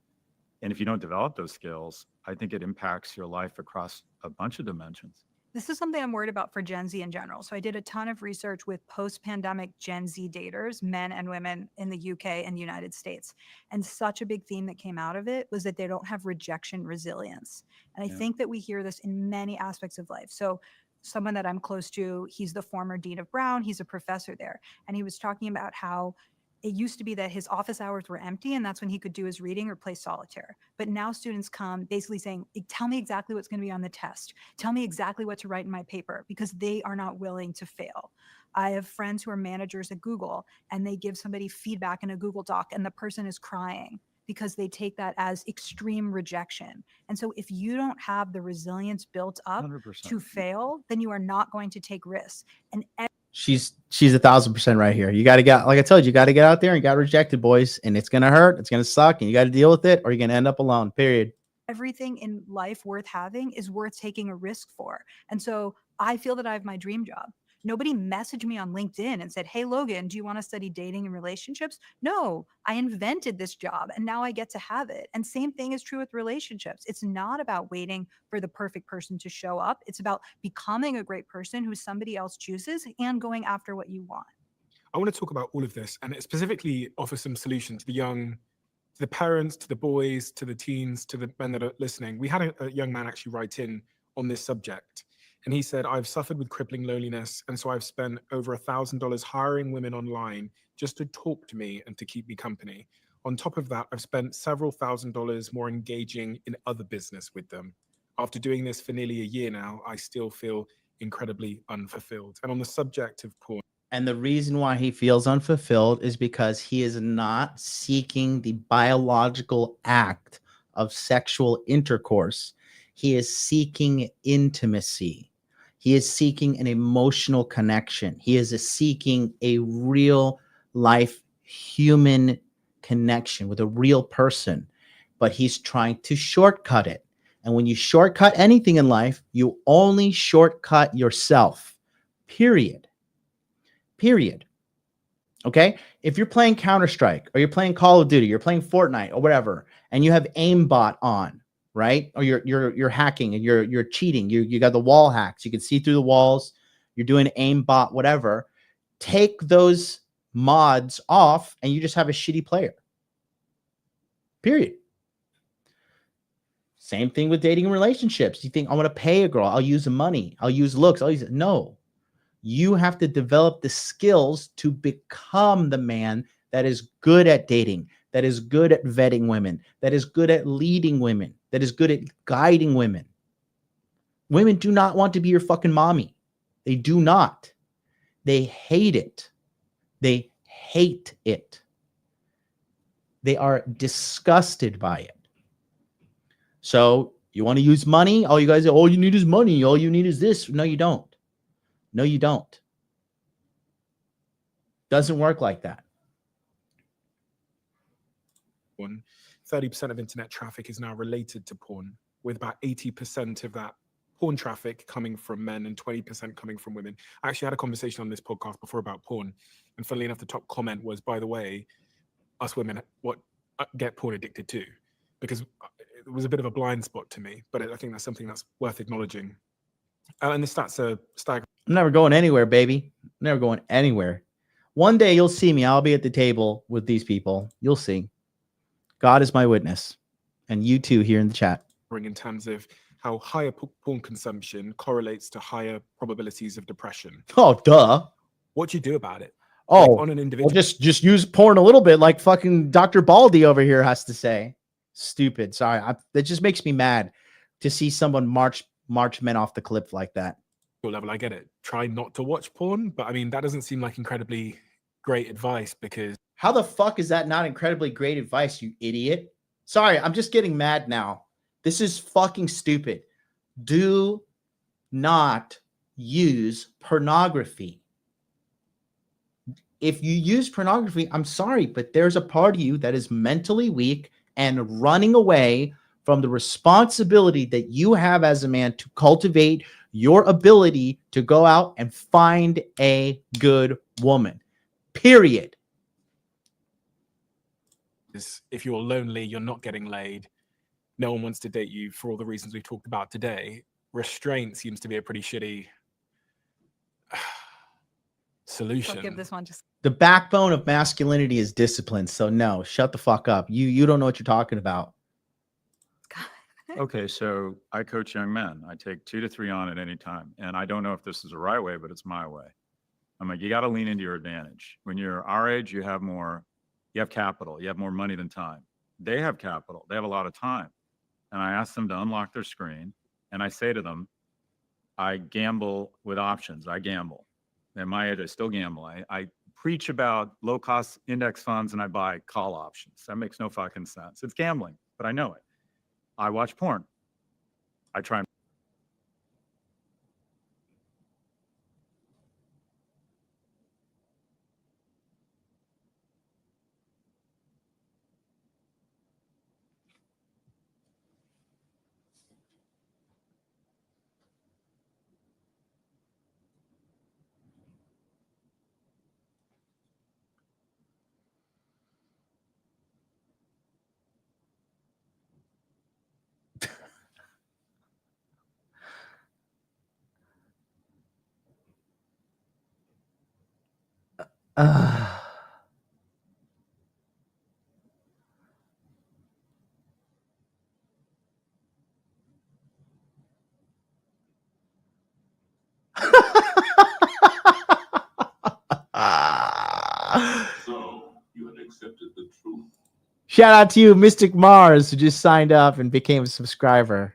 And if you don't develop those skills, I think it impacts your life across a bunch of dimensions. This is something I'm worried about for Gen Z in general. So I did a ton of research with post-pandemic Gen Z daters, men and women in the UK and United States. And such a big theme that came out of it was that they don't have rejection resilience. And I think that we hear this in many aspects of life. So someone that I'm close to, he's the former dean of Brown. He's a professor there. And he was talking about how it used to be that his office hours were empty and that's when he could do his reading or play solitaire. But now students come basically saying, tell me exactly what's going to be on the test. Tell me exactly what to write in my paper, because they are not willing to fail. I have friends who are managers at Google and they give somebody feedback in a Google Doc and the person is crying because they take that as extreme rejection. And so if you don't have the resilience built up 100%. to fail, then you are not going to take risks. And She's 1,000% right here. You got to get, like I told you, you got to get out there and get rejected, boys. And it's going to hurt. It's going to suck. And you got to deal with it or you're going to end up alone, period. everything in life worth having is worth taking a risk for. And so I feel that I have my dream job. Nobody messaged me on LinkedIn and said, hey, Logan, do you want to study dating and relationships? No, I invented this job and now I get to have it. And same thing is true with relationships. It's not about waiting for the perfect person to show up. It's about becoming a great person who somebody else chooses and going after what you want. I want to talk about all of this and specifically offer some solutions to the young, to the parents, to the boys, to the teens, to the men that are listening. We had a young man actually write in on this subject. And he said, I've suffered with crippling loneliness, and so I've spent over $1,000 hiring women online just to talk to me and to keep me company. On top of that, I've spent several $1,000s more engaging in other business with them. After doing this for nearly a year now, I still feel incredibly unfulfilled. And on the subject of porn. And the reason why he feels unfulfilled is because he is not seeking the biological act of sexual intercourse. He is seeking intimacy. He is seeking an emotional connection. He is seeking a real life human connection with a real person, but he's trying to shortcut it. And when you shortcut anything in life, you only shortcut yourself, period. Period. Okay? If you're playing Counter-Strike or you're playing Call of Duty, you're playing Fortnite or whatever, and you have aimbot on, right? Or you're hacking and you're cheating. You got the wall hacks. You can see through the walls. You're doing aimbot, whatever. Take those mods off and you just have a shitty player. Period. Same thing with dating and relationships. You think, I want to pay a girl. I'll use the money. I'll use looks. I'll use it. No. You have to develop the skills to become the man that is good at dating, that is good at vetting women, that is good at leading women, that is good at guiding women. Women do not want to be your fucking mommy. They do not. They hate it. They hate it. They are disgusted by it. So you want to use money? All you guys say, all you need is money. All you need is this. No, you don't. No, you don't. Doesn't work like that. 30% of internet traffic is now related to porn, with about 80% of that porn traffic coming from men and 20% coming from women. I actually had a conversation on this podcast before about porn, and funnily enough, the top comment was, by the way, us women what get porn addicted too, because it was a bit of a blind spot to me, but I think that's something that's worth acknowledging. And the stats are staggering. I'm never going anywhere, baby. I'm never going anywhere. One day you'll see me. I'll be at the table with these people. You'll see. God is my witness. And you too here in the chat. In terms of how higher porn consumption correlates to higher probabilities of depression. Oh, duh. What do you do about it? Oh, like on an individual. Well, just use porn a little bit, like fucking Dr. Baldy over here has to say. Stupid. Sorry. That just makes me mad to see someone march men off the cliff like that. Level, I get it. Try not to watch porn, but I mean, that doesn't seem like incredibly great advice, because how the fuck is that not incredibly great advice, you idiot? Sorry, I'm just getting mad now. This is fucking stupid. Do not use pornography. If you use pornography, I'm sorry, but there's a part of you that is mentally weak and running away from the responsibility that you have as a man to cultivate your ability to go out and find a good woman. Period. If you're lonely, you're not getting laid, no one wants to date you for all the reasons we've talked about today, restraint seems to be a pretty shitty solution. I'll give this one just. The backbone of masculinity is discipline. So no, shut the fuck up. You don't know what you're talking about. Okay, so I coach young men. I take 2 to 3 on at any time. And I don't know if this is the right way, but it's my way. I'm like, you got to lean into your advantage. When you're our age, you have capital, you have more money than time. They have capital, they have a lot of time. And I ask them to unlock their screen. And I say to them, I gamble with options. I gamble. At my age, I still gamble. I preach about low cost index funds and I buy call options. That makes no fucking sense. It's gambling, but I know it. I watch porn. I try and Shout out to you, Mystic Mars, who just signed up and became a subscriber.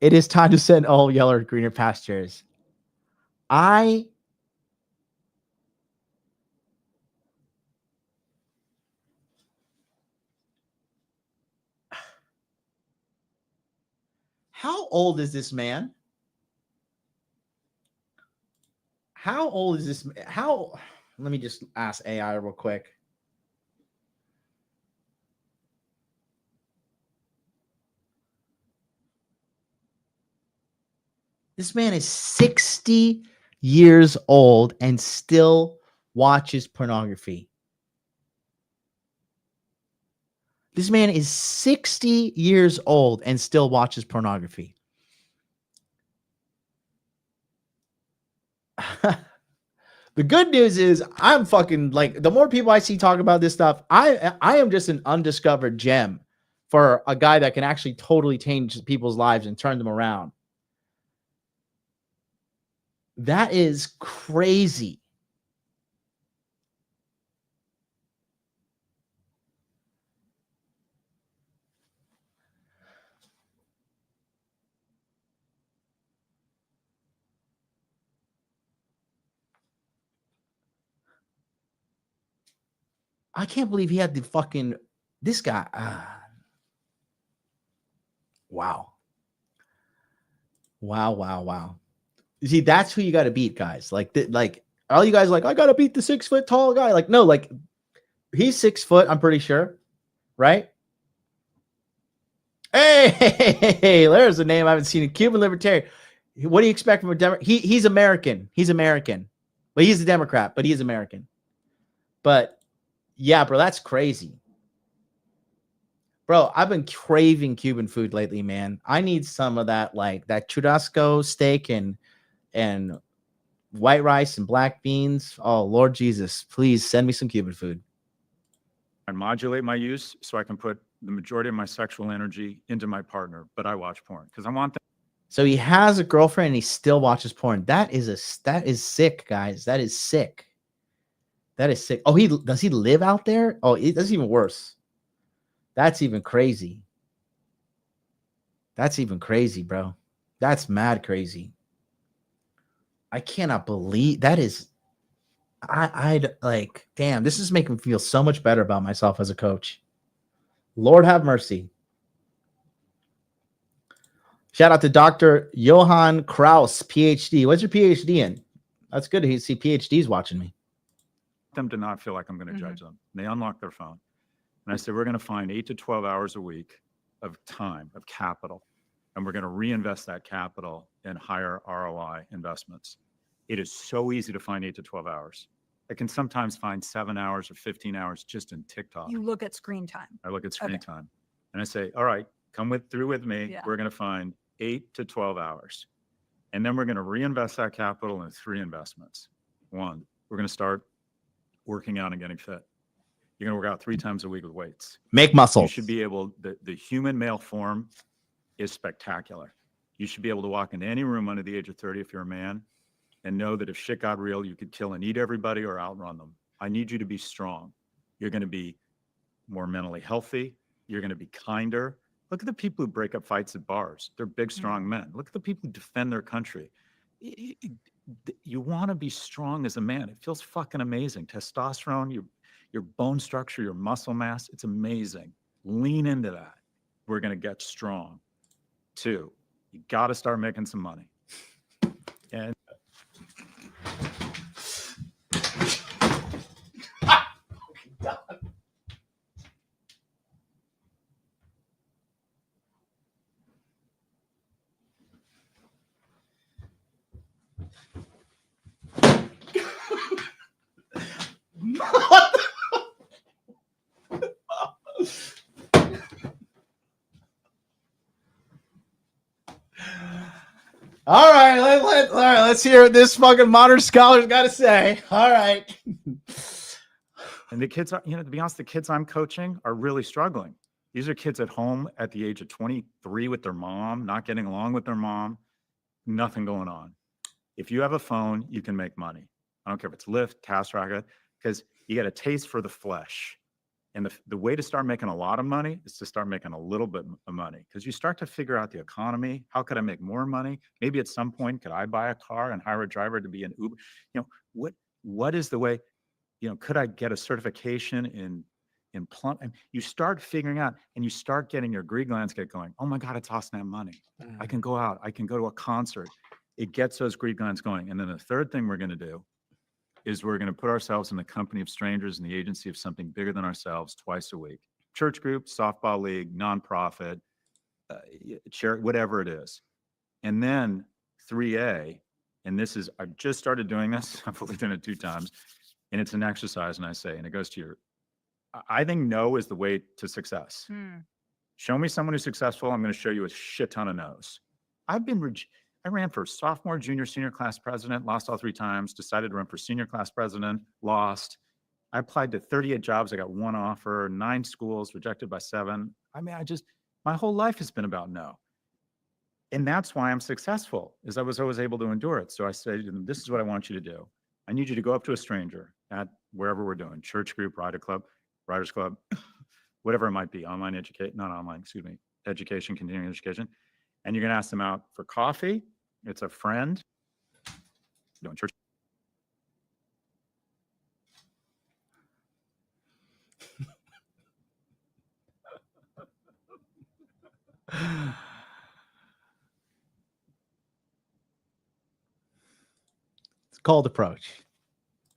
It is time to send all yellow to greener pastures. How old is this man? How old is this? Let me just ask AI real quick. This man is 60 years old and still watches pornography. This man is 60 years old and still watches pornography. The good news is I'm fucking like, the more people I see talk about this stuff, I am just an undiscovered gem for a guy that can actually totally change people's lives and turn them around. That is crazy. I can't believe he had the fucking, this guy. Wow. Wow. You see, that's who you got to beat, guys. Like all you guys like, I got to beat the 6 foot tall guy. Like, no, like he's 6 foot, I'm pretty sure. Right? Hey, there's a name I haven't seen. A Cuban libertarian. What do you expect from a Democrat? He's American. He's American. But he's a Democrat, but he is American. But yeah, bro, that's crazy. Bro, I've been craving Cuban food lately, man. I need some of that, like that churrasco steak and white rice and black beans. Oh, Lord Jesus, please send me some Cuban food. I modulate my use so I can put the majority of my sexual energy into my partner, but I watch porn because I want that. So he has a girlfriend and he still watches porn. That is sick, guys. That is sick. That is sick. Oh, does he live out there? Oh, that's even worse. That's even crazy. That's even crazy, bro. That's mad crazy. I cannot believe that is. I'd like, damn, this is making me feel so much better about myself as a coach. Lord have mercy. Shout out to Dr. Johann Kraus, PhD. What's your PhD in? That's good to see PhDs watching me. Them to not feel like I'm going to judge them. They unlock their phone. And I said, we're going to find 8 to 12 hours a week of time, of capital. And we're going to reinvest that capital in higher ROI investments. It is so easy to find 8 to 12 hours. I can sometimes find 7 hours or 15 hours just in TikTok. You look at screen time. I look at screen time. And I say, all right, come through with me. Yeah. We're going to find 8 to 12 hours. And then we're going to reinvest that capital in 3 investments. 1, we're going to start working out and getting fit. You're going to work out 3 times a week with weights. Make muscle. You should be able, the human male form is spectacular. You should be able to walk into any room under the age of 30 if you're a man and know that if shit got real, you could kill and eat everybody or outrun them. I need you to be strong. You're going to be more mentally healthy. You're going to be kinder. Look at the people who break up fights at bars. They're big, strong men. Look at the people who defend their country. You want to be strong as a man. It feels fucking amazing. Testosterone, your bone structure, your muscle mass, it's amazing. Lean into that. We're going to get strong. 2, you got to start making some money. And All right, let's hear what this fucking modern scholar's got to say. All right. And the kids are, to be honest, the kids I'm coaching are really struggling. These are kids at home at the age of 23 with their mom, not getting along with their mom, nothing going on. If you have a phone, you can make money. I don't care if it's Lyft, TaskRabbit, because you get a taste for the flesh. And the way to start making a lot of money is to start making a little bit of money, because you start to figure out the economy. How could I make more money? Maybe at some point, could I buy a car and hire a driver to be an Uber? What is the way, could I get a certification in plumbing? You start figuring out, and you start getting your greed glands get going. Oh my God, it's awesome to have money. I can go out. I can go to a concert. It gets those greed glands going. And then the third thing we're going to do is we're going to put ourselves in the company of strangers in the agency of something bigger than ourselves twice a week. Church group, softball league, nonprofit, charity, whatever it is. And then 3A, and this is, I've just started doing this. I've only done it 2 times, and it's an exercise. And I say, and it goes to I think no is the way to success. Show me someone who's successful. I'm going to show you a shit ton of no's. I ran for sophomore, junior, senior class president, lost all 3 times, decided to run for senior class president, lost. I applied to 38 jobs. I got 1 offer, 9 schools, rejected by 7. I mean, my whole life has been about no. And that's why I'm successful, is I was always able to endure it. So I said, this is what I want you to do. I need you to go up to a stranger at wherever we're doing, church group, Writers Club, whatever it might be, education, continuing education. And you're going to ask them out for coffee. It's a friend. Doing church. It's cold approach.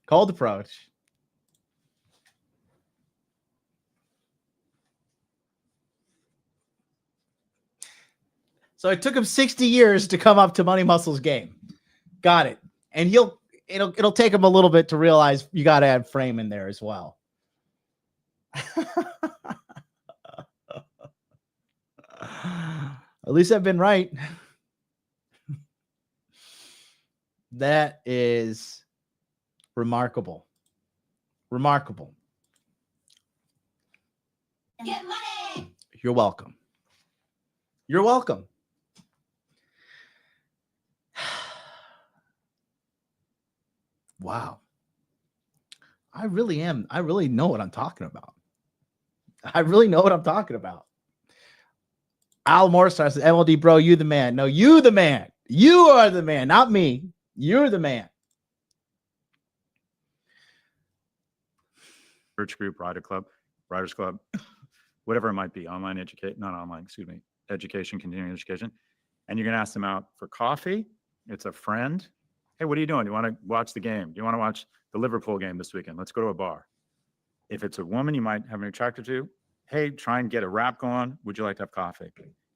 Cold approach. So it took him 60 years to come up to Money Muscle's game. Got it. And it'll take him a little bit to realize you got to add frame in there as well. At least I've been right. That is remarkable. Remarkable. Get money. You're welcome. You're welcome. Wow. I really am. I really know what I'm talking about. I really know what I'm talking about. Al Morstar says, MLD, bro, you the man. No, you the man. You are the man, not me. You're the man. Church group, Writers Club, whatever it might be, education, continuing education. And you're going to ask them out for coffee. It's a friend. Hey, what are you doing? Do you want to watch the game? Do you want to watch the Liverpool game this weekend? Let's go to a bar. If it's a woman you might have an attracted to, hey, try and get a rap going. Would you like to have coffee?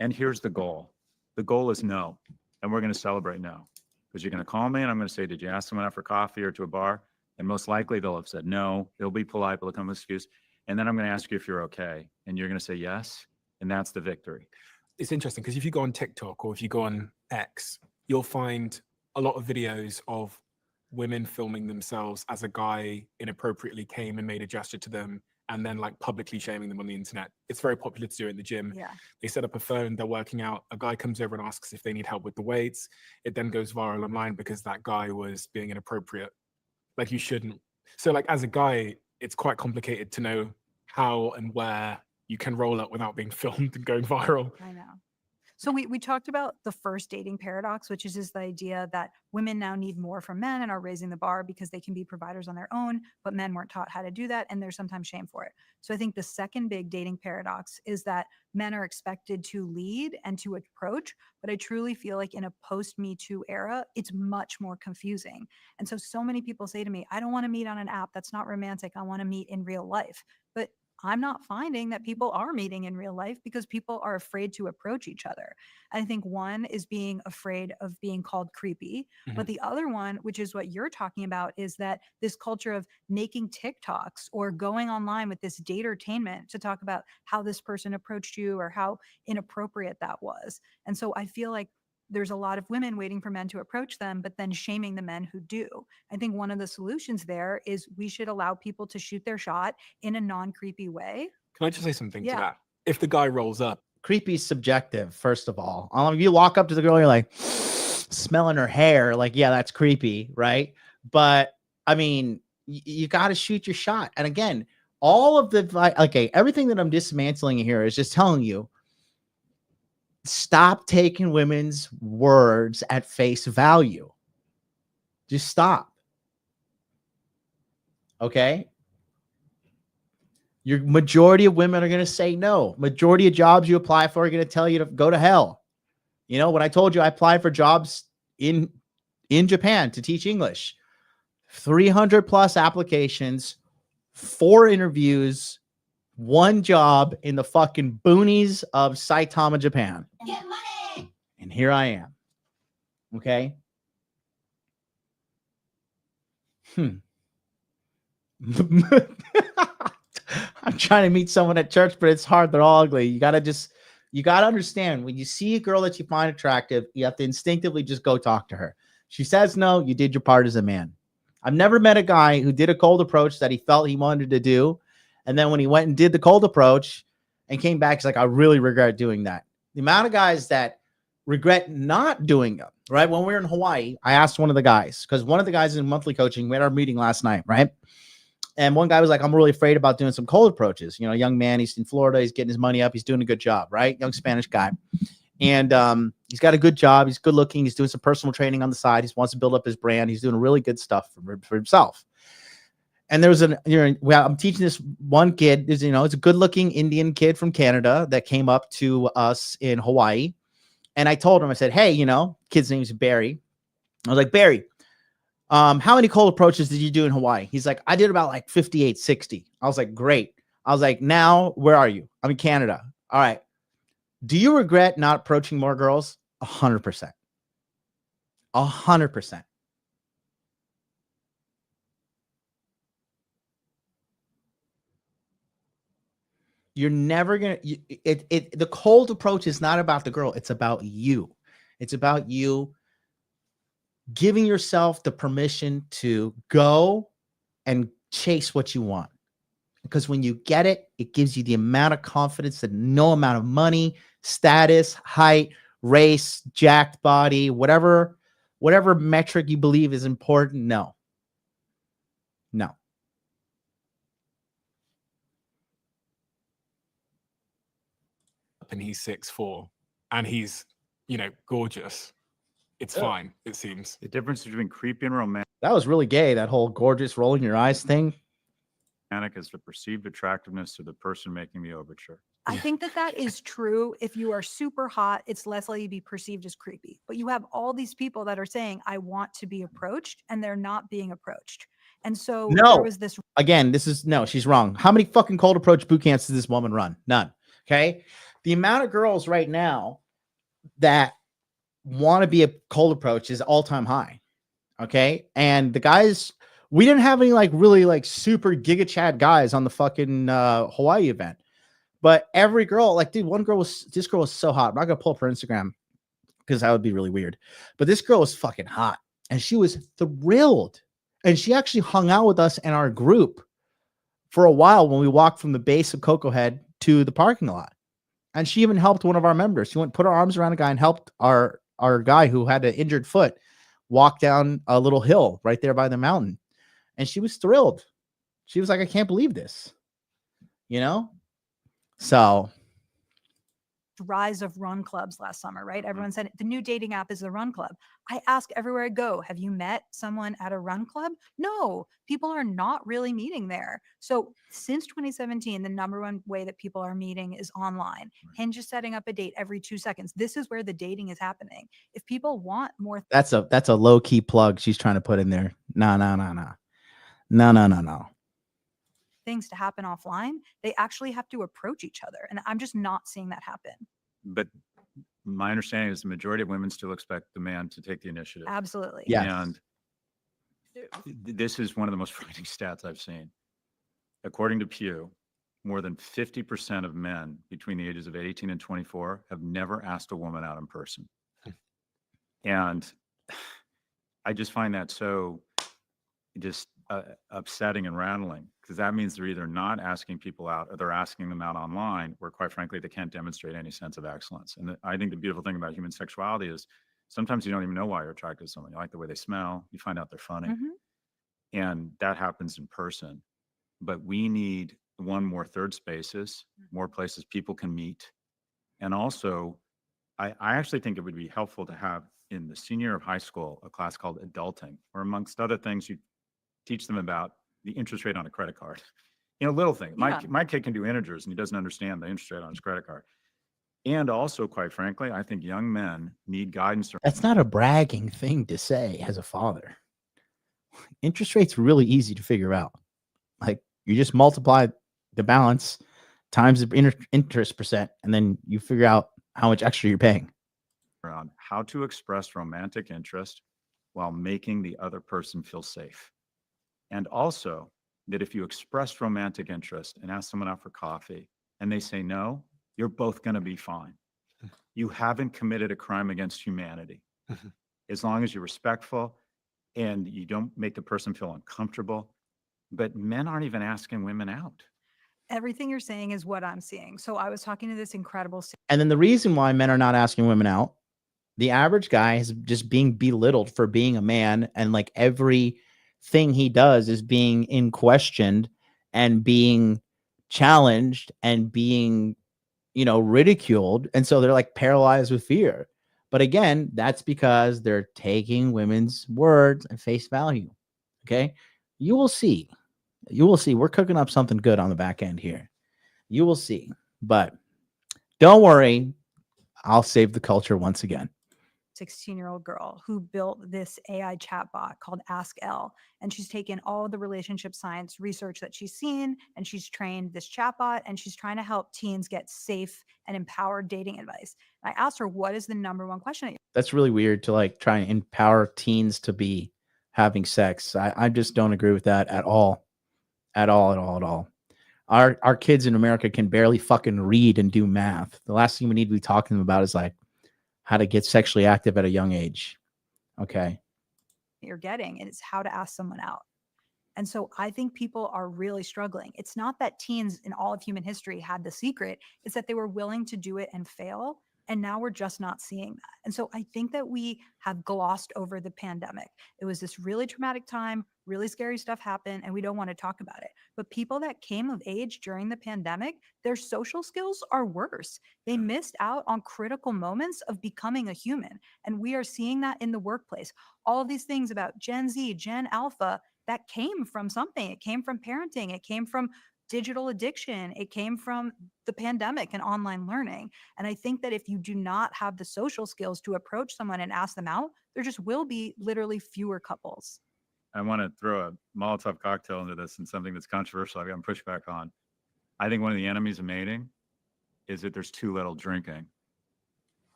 And here's the goal. The goal is no. And we're going to celebrate no. Because you're going to call me and I'm going to say, did you ask someone out for coffee or to a bar? And most likely they'll have said no. They'll be polite, but they'll come with an excuse. And then I'm going to ask you if you're okay. And you're going to say yes. And that's the victory. It's interesting because if you go on TikTok or if you go on X, you'll find a lot of videos of women filming themselves as a guy inappropriately came and made a gesture to them and then like publicly shaming them on the internet. It's very popular to do it in the gym. Yeah. They set up a phone, they're working out, a guy comes over and asks if they need help with the weights. It then goes viral online because that guy was being inappropriate. Like you shouldn't. So like as a guy, it's quite complicated to know how and where you can roll up without being filmed and going viral. I know. So we talked about the first dating paradox, which is just the idea that women now need more from men and are raising the bar because they can be providers on their own, but men weren't taught how to do that, and there's sometimes shame for it. So I think the second big dating paradox is that men are expected to lead and to approach, but I truly feel like in a post-Me Too era, it's much more confusing. And so many people say to me, I don't want to meet on an app. That's not romantic. I want to meet in real life. But I'm not finding that people are meeting in real life because people are afraid to approach each other. I think one is being afraid of being called creepy, but the other one, which is what you're talking about, is that this culture of making TikToks or going online with this date-ertainment to talk about how this person approached you or how inappropriate that was. And so I feel like there's a lot of women waiting for men to approach them, but then shaming the men who do. I think one of the solutions there is we should allow people to shoot their shot in a non-creepy way. Can I just say something to Yeah. that? If the guy rolls up, Creepy is subjective, first of all. If you walk up to the girl, you're like, smelling her hair, like, yeah, that's creepy, right? But I mean, you got to shoot your shot. And again, all of the okay, everything that I'm dismantling here is just telling you, stop taking women's words at face value. Just stop. Okay? Your majority of women are going to say no. Majority of jobs you apply for are going to tell you to go to hell. You know, when I told you I applied for jobs in Japan to teach English, 300 plus applications, 4 interviews, 1 job in the fucking boonies of Saitama, Japan. Get money! And here I am. Okay. I'm trying to meet someone at church, but it's hard. They're all ugly. You got to understand, when you see a girl that you find attractive, you have to instinctively just go talk to her. She says no, you did your part as a man. I've never met a guy who did a cold approach that he felt he wanted to do, and then when he went and did the cold approach and came back, he's like, I really regret doing that. The amount of guys that regret not doing it, right? When we were in Hawaii, I asked one of the guys, because one of the guys in monthly coaching, we had our meeting last night, right? And one guy was like, I'm really afraid about doing some cold approaches. You know, young man, he's in Florida, he's getting his money up, he's doing a good job, right? Young Spanish guy. And he's got a good job, he's good looking, he's doing some personal training on the side, he wants to build up his brand, he's doing really good stuff for himself. And there was I'm teaching this one kid, it's a good looking Indian kid from Canada that came up to us in Hawaii. And I told him, I said, hey, kid's name is Barry. I was like, Barry, how many cold approaches did you do in Hawaii? He's like, I did about like 58, 60. I was like, great. I was like, now where are you? I'm in Canada. All right. Do you regret not approaching more girls? 100%. 100%. You're never going to, the cold approach is not about the girl. It's about you. It's about you giving yourself the permission to go and chase what you want. Because when you get it, it gives you the amount of confidence that no amount of money, status, height, race, jacked body, whatever metric you believe is important. No. And he's 6'4", and he's, gorgeous. It's fine, it seems. The difference between creepy and romantic That was really gay, that whole gorgeous rolling your eyes thing. is the perceived attractiveness of the person making the overture. I think that is true. If you are super hot, it's less likely to be perceived as creepy. But you have all these people that are saying, I want to be approached, and they're not being approached. And so there was this. Again, she's wrong. How many fucking cold approach boot camps does this woman run? None. Okay. The amount of girls right now that want to be a cold approach is all-time high. Okay. And the guys, we didn't have any really super giga chad guys on the fucking Hawaii event. But every girl, dude, this girl was so hot. I'm not going to pull up her Instagram because that would be really weird. But this girl was fucking hot and she was thrilled. And she actually hung out with us in our group for a while when we walked from the base of Cocoa Head to the parking lot. And she even helped one of our members. She went, put her arms around a guy and helped our guy who had an injured foot walk down a little hill right there by the mountain. And she was thrilled. She was like, I can't believe this. So rise of run clubs last summer, right? Everyone said the new dating app is the run club. I ask everywhere I go, have you met someone at a run club? No, people are not really meeting there. So since 2017, the number one way that people are meeting is online. Hinge is setting up a date every 2 seconds. This is where the dating is happening. If people want more. That's a low key plug she's trying to put in there. No. Things to happen offline, they actually have to approach each other. And I'm just not seeing that happen. But my understanding is the majority of women still expect the man to take the initiative. Absolutely. Yeah. And this is one of the most frightening stats I've seen. According to Pew, more than 50% of men between the ages of 18 and 24 have never asked a woman out in person. And I just find that so just upsetting and rattling, because that means they're either not asking people out or they're asking them out online, where quite frankly, they can't demonstrate any sense of excellence. And I think the beautiful thing about human sexuality is sometimes you don't even know why you're attracted to someone. You like the way they smell, you find out they're funny. And that happens in person. But we need one, more third spaces, more places people can meet. And also, I actually think it would be helpful to have in the senior year of high school a class called adulting, where amongst other things, you teach them about the interest rate on a credit card. You know, little thing. Yeah. My kid can do integers and he doesn't understand the interest rate on his credit card. And also, quite frankly, I think young men need guidance. That's not a bragging thing to say as a father. Interest rate's really easy to figure out. Like, you just multiply the balance times the interest percent, and then you figure out how much extra you're paying. Around how to express romantic interest while making the other person feel safe. And also that if you express romantic interest and ask someone out for coffee and they say no, you're both going to be fine. You haven't committed a crime against humanity. As long as you're respectful and you don't make the person feel uncomfortable. But men aren't even asking women out. Everything you're saying is what I'm seeing. So I was talking to this incredible And then the reason why men are not asking women out, the average guy is just being belittled for being a man, and like everything he does is being in questioned and being challenged and being, ridiculed. And so they're like paralyzed with fear. But again, that's because they're taking women's words at face value. Okay. You will see. We're cooking up something good on the back end here. You will see. But don't worry. I'll save the culture once again. 16-year-old girl who built this AI chatbot called Ask L. And she's taken all of the relationship science research that she's seen, and she's trained this chatbot, and she's trying to help teens get safe and empowered dating advice. And I asked her, what is the number one question? That's really weird to like try and empower teens to be having sex. I just don't agree with that at all. At all. Our kids in America can barely fucking read and do math. The last thing we need to be talking to them about is like how to get sexually active at a young age. Okay. You're getting, and it's how to ask someone out. And so I think people are really struggling. It's not that teens in all of human history had the secret, it's that they were willing to do it and fail. And now we're just not seeing that. And so I think that we have glossed over the pandemic. It was this really traumatic time, really scary stuff happened, and we don't want to talk about it. But people that came of age during the pandemic, their social skills are worse. They missed out on critical moments of becoming a human. And we are seeing that in the workplace. All of these things about Gen Z, Gen Alpha, that came from something. It came from parenting. It came from digital addiction. It came from the pandemic and online learning. And I think that if you do not have the social skills to approach someone and ask them out, there just will be literally fewer couples. I want to throw a Molotov cocktail into this and something that's controversial I've gotten pushback on. I think one of the enemies of mating is that there's too little drinking.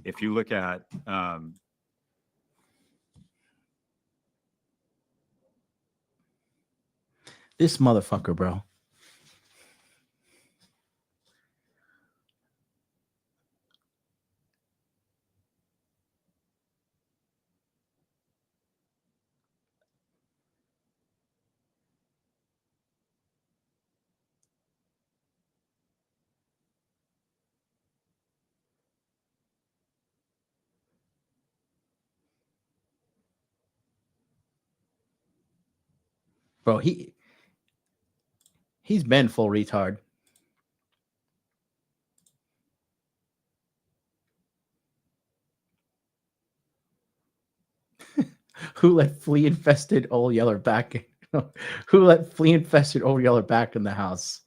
If you look at this motherfucker, bro. Bro, he's been full retard. Who let flea infested old Yeller back? Who let flea infested old Yeller back in the house?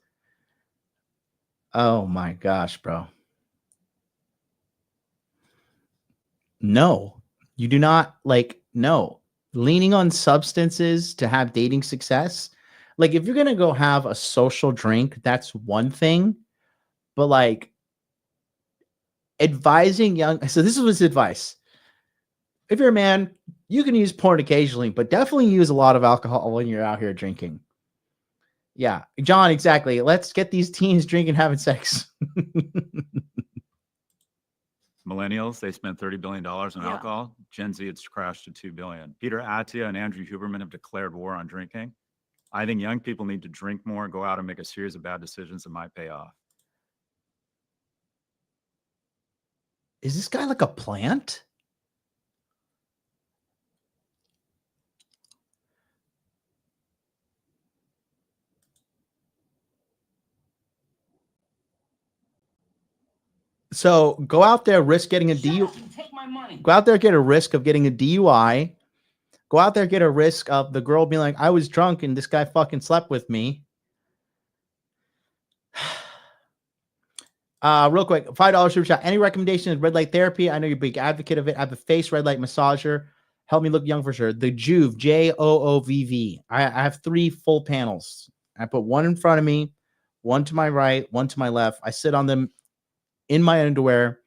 Oh my gosh, bro. No, you do not no. Leaning on substances to have dating success. Like, if you're going to go have a social drink, that's one thing. But like advising young, so this was advice. If you're a man, you can use porn occasionally, but definitely use a lot of alcohol when you're out here drinking. Yeah, John, exactly. Let's get these teens drinking, having sex. millennials, they spent $30 billion on alcohol. Gen Z, it's crashed to $2 billion. Peter Attia and Andrew Huberman have declared war on drinking. I think young people need to drink more, go out and make a series of bad decisions that might pay off. Is this guy like a plant? So go out there, risk getting a DUI. Take my money. Go out there, get a risk of getting a DUI. Go out there, get a risk of the girl being like, I was drunk and this guy fucking slept with me. Real quick, $5 super chat. Any recommendations? Red light therapy. I know you're a big advocate of it. I have a face red light massager. Help me look young for sure. The Joovv, Joovv. I have 3 full panels. I put one in front of me, one to my right, one to my left. I sit on them in my underwear,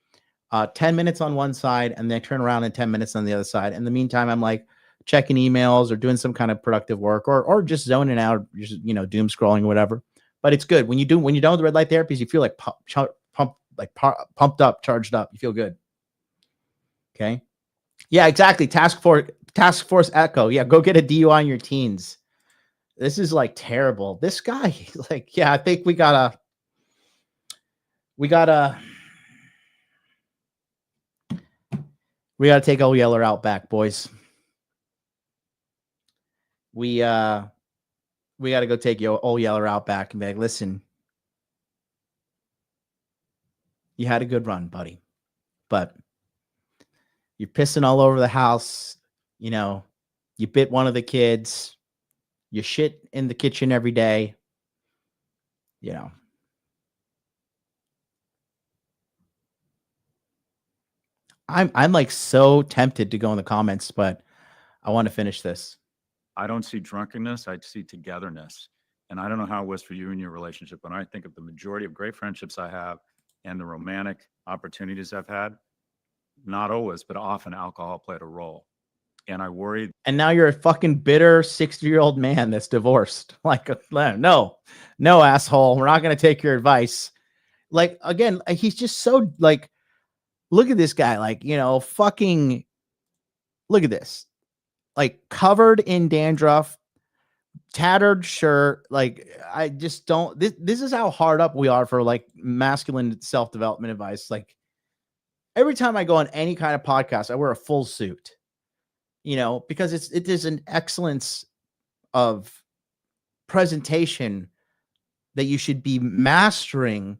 10 minutes on one side, and then I turn around in 10 minutes on the other side. In the meantime, I'm like checking emails or doing some kind of productive work or just zoning out, just, doom scrolling or whatever. But it's good. When you're done with the red light therapies, you feel like pumped up, charged up. You feel good. Okay. Yeah, exactly. Task Force Echo. Yeah, go get a DUI in your teens. This is like terrible. This guy, like, yeah, I think we gotta take old Yeller out back, boys. We got to go take old Yeller out back and be like, listen, you had a good run, buddy, but you're pissing all over the house. You bit one of the kids. You shit in the kitchen every day. I'm like so tempted to go in the comments, but I want to finish this. I don't see drunkenness. I see togetherness. And I don't know how it was for you in your relationship, but I think of the majority of great friendships I have and the romantic opportunities I've had, not always, but often alcohol played a role. And I worry. And now you're a fucking bitter 60-year-old man that's divorced. Like, no, asshole. We're not going to take your advice. Like, again, he's just so like, look at this guy. Like, fucking look at this. Like covered in dandruff, tattered shirt. Like, I just don't, this is how hard up we are for like masculine self-development advice. Like every time I go on any kind of podcast, I wear a full suit. Because it is an excellence of presentation that you should be mastering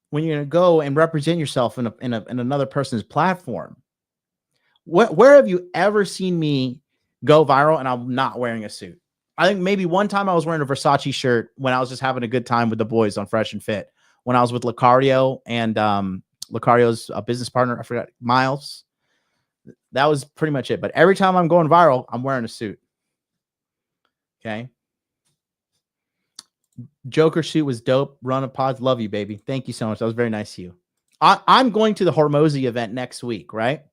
when you're going to go and represent yourself in another person's platform. Where have you ever seen me go viral and I'm not wearing a suit? I think maybe one time I was wearing a Versace shirt when I was just having a good time with the boys on Fresh and Fit. When I was with Lucario and Lucario's business partner, I forgot, Miles. That was pretty much it. But every time I'm going viral, I'm wearing a suit. Okay. Joker suit was dope. Run a pod. Love you, baby. Thank you so much. That was very nice of you. I'm going to the HOEMATH event next week, right?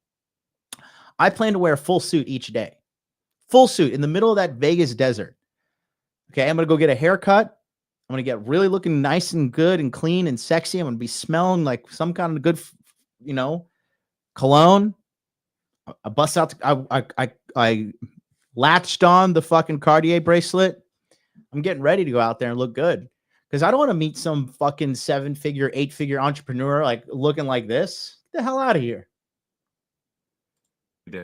I plan to wear a full suit each day. Full suit in the middle of that Vegas desert. Okay. I'm going to go get a haircut. I'm going to get really looking nice and good and clean and sexy. I'm going to be smelling like some kind of good, cologne. I bust out. I latched on the fucking Cartier bracelet. I'm getting ready to go out there and look good because I don't want to meet some fucking 7-figure, 8-figure entrepreneur like looking like this. Get the hell out of here.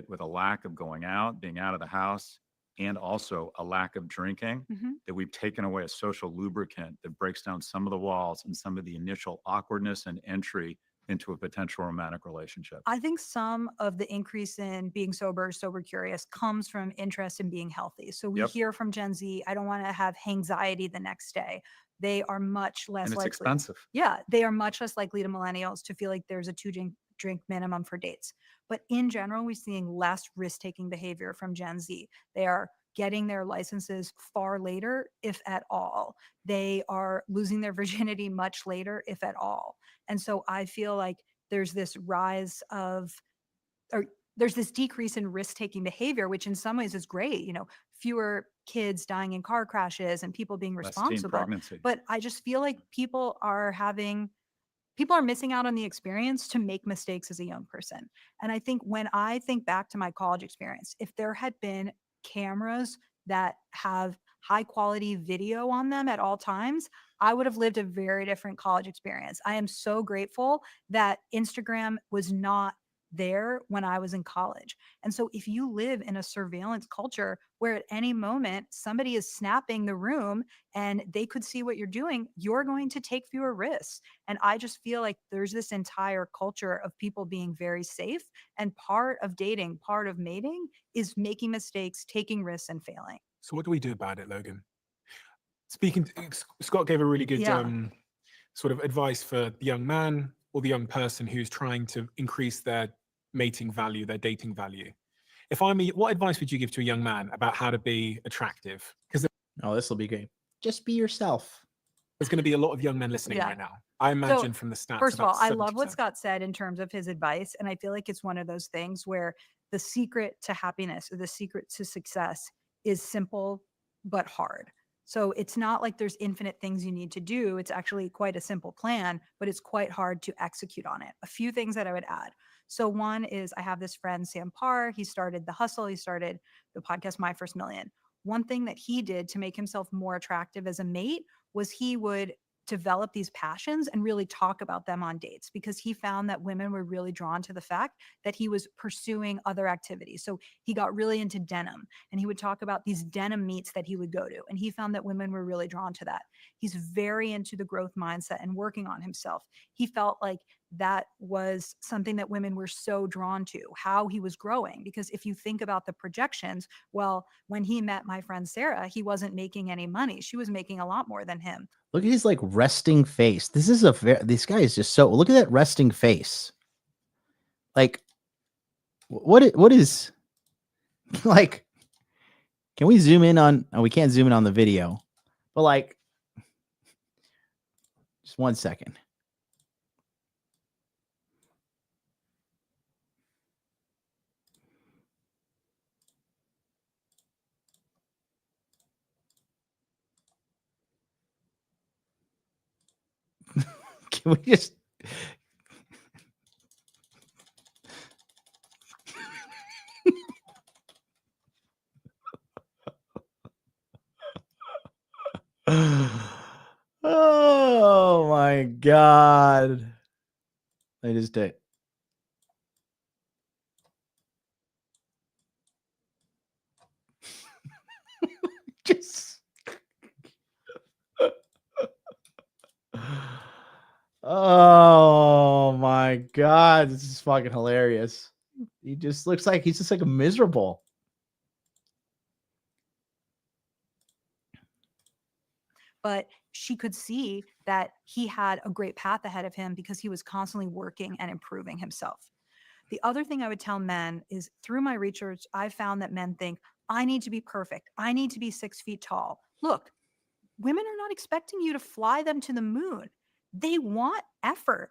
With a lack of going out, being out of the house, and also a lack of drinking, that we've taken away a social lubricant that breaks down some of the walls and some of the initial awkwardness and entry into a potential romantic relationship. I think some of the increase in being sober curious comes from interest in being healthy. So we hear from Gen Z, I don't want to have anxiety the next day. They are much less and it's likely. Expensive. Yeah, they are much less likely to millennials to feel like there's a 2-drink minimum for dates. But in general, we're seeing less risk-taking behavior from Gen Z. They are getting their licenses far later, if at all. They are losing their virginity much later, if at all. And so I feel like there's this rise of, or there's this decrease in risk-taking behavior, which in some ways is great. Fewer kids dying in car crashes and people being responsible. But I just feel like people are missing out on the experience to make mistakes as a young person. And I think when I think back to my college experience, if there had been cameras that have high quality video on them at all times, I would have lived a very different college experience. I am so grateful that Instagram was not there when I was in college. And so if you live in a surveillance culture where at any moment somebody is snapping the room and they could see what you're doing, you're going to take fewer risks. And I just feel like there's this entire culture of people being very safe. And part of dating, part of mating is making mistakes, taking risks, and failing. So what do we do about it, Logan? Scott gave a really good Yeah. sort of advice for the young man or the young person who's trying to increase their mating value, their dating value. If I'm what advice would you give to a young man about how to be attractive? Because Oh, this will be great. Just be yourself. there's going to be a lot of young men listening Yeah. right now. I imagine from the stats. First of all, about I love what 70%. Scott said in terms of his advice. And I feel like it's one of those things where the secret to happiness or the secret to success is simple but hard. So it's not like there's infinite things you need to do. It's actually quite a simple plan, but it's quite hard to execute on it. A few things that I would add. So one is I have this friend, Sam Parr. He started The Hustle. He started the podcast My First Million. One thing that he did to make himself more attractive as a mate was he would develop these passions and really talk about them on dates, because he found that women were really drawn to the fact that he was pursuing other activities. So he got really into denim, and he would talk about these denim meets that he would go to. And he found that women were really drawn to that. He's very into the growth mindset and working on himself. He felt like that was something that women were so drawn to, how he was growing. Because if you think about the projections, well, when he met my friend Sarah, he wasn't making any money. She was making a lot more than him. Look at his like resting face. This is this guy is just so, look at that resting face. Like what is like, can we zoom in on, oh, we can't zoom in on the video, but like just 1 second. Can we just oh my God. I just did. Just oh my God, this is fucking hilarious. He just looks like he's just like a miserable. But she could see that he had a great path ahead of him because he was constantly working and improving himself. The other thing I would tell men is, through my research, I found that men think, I need to be perfect. I need to be 6 feet tall. Look, women are not expecting you to fly them to the moon. They want effort.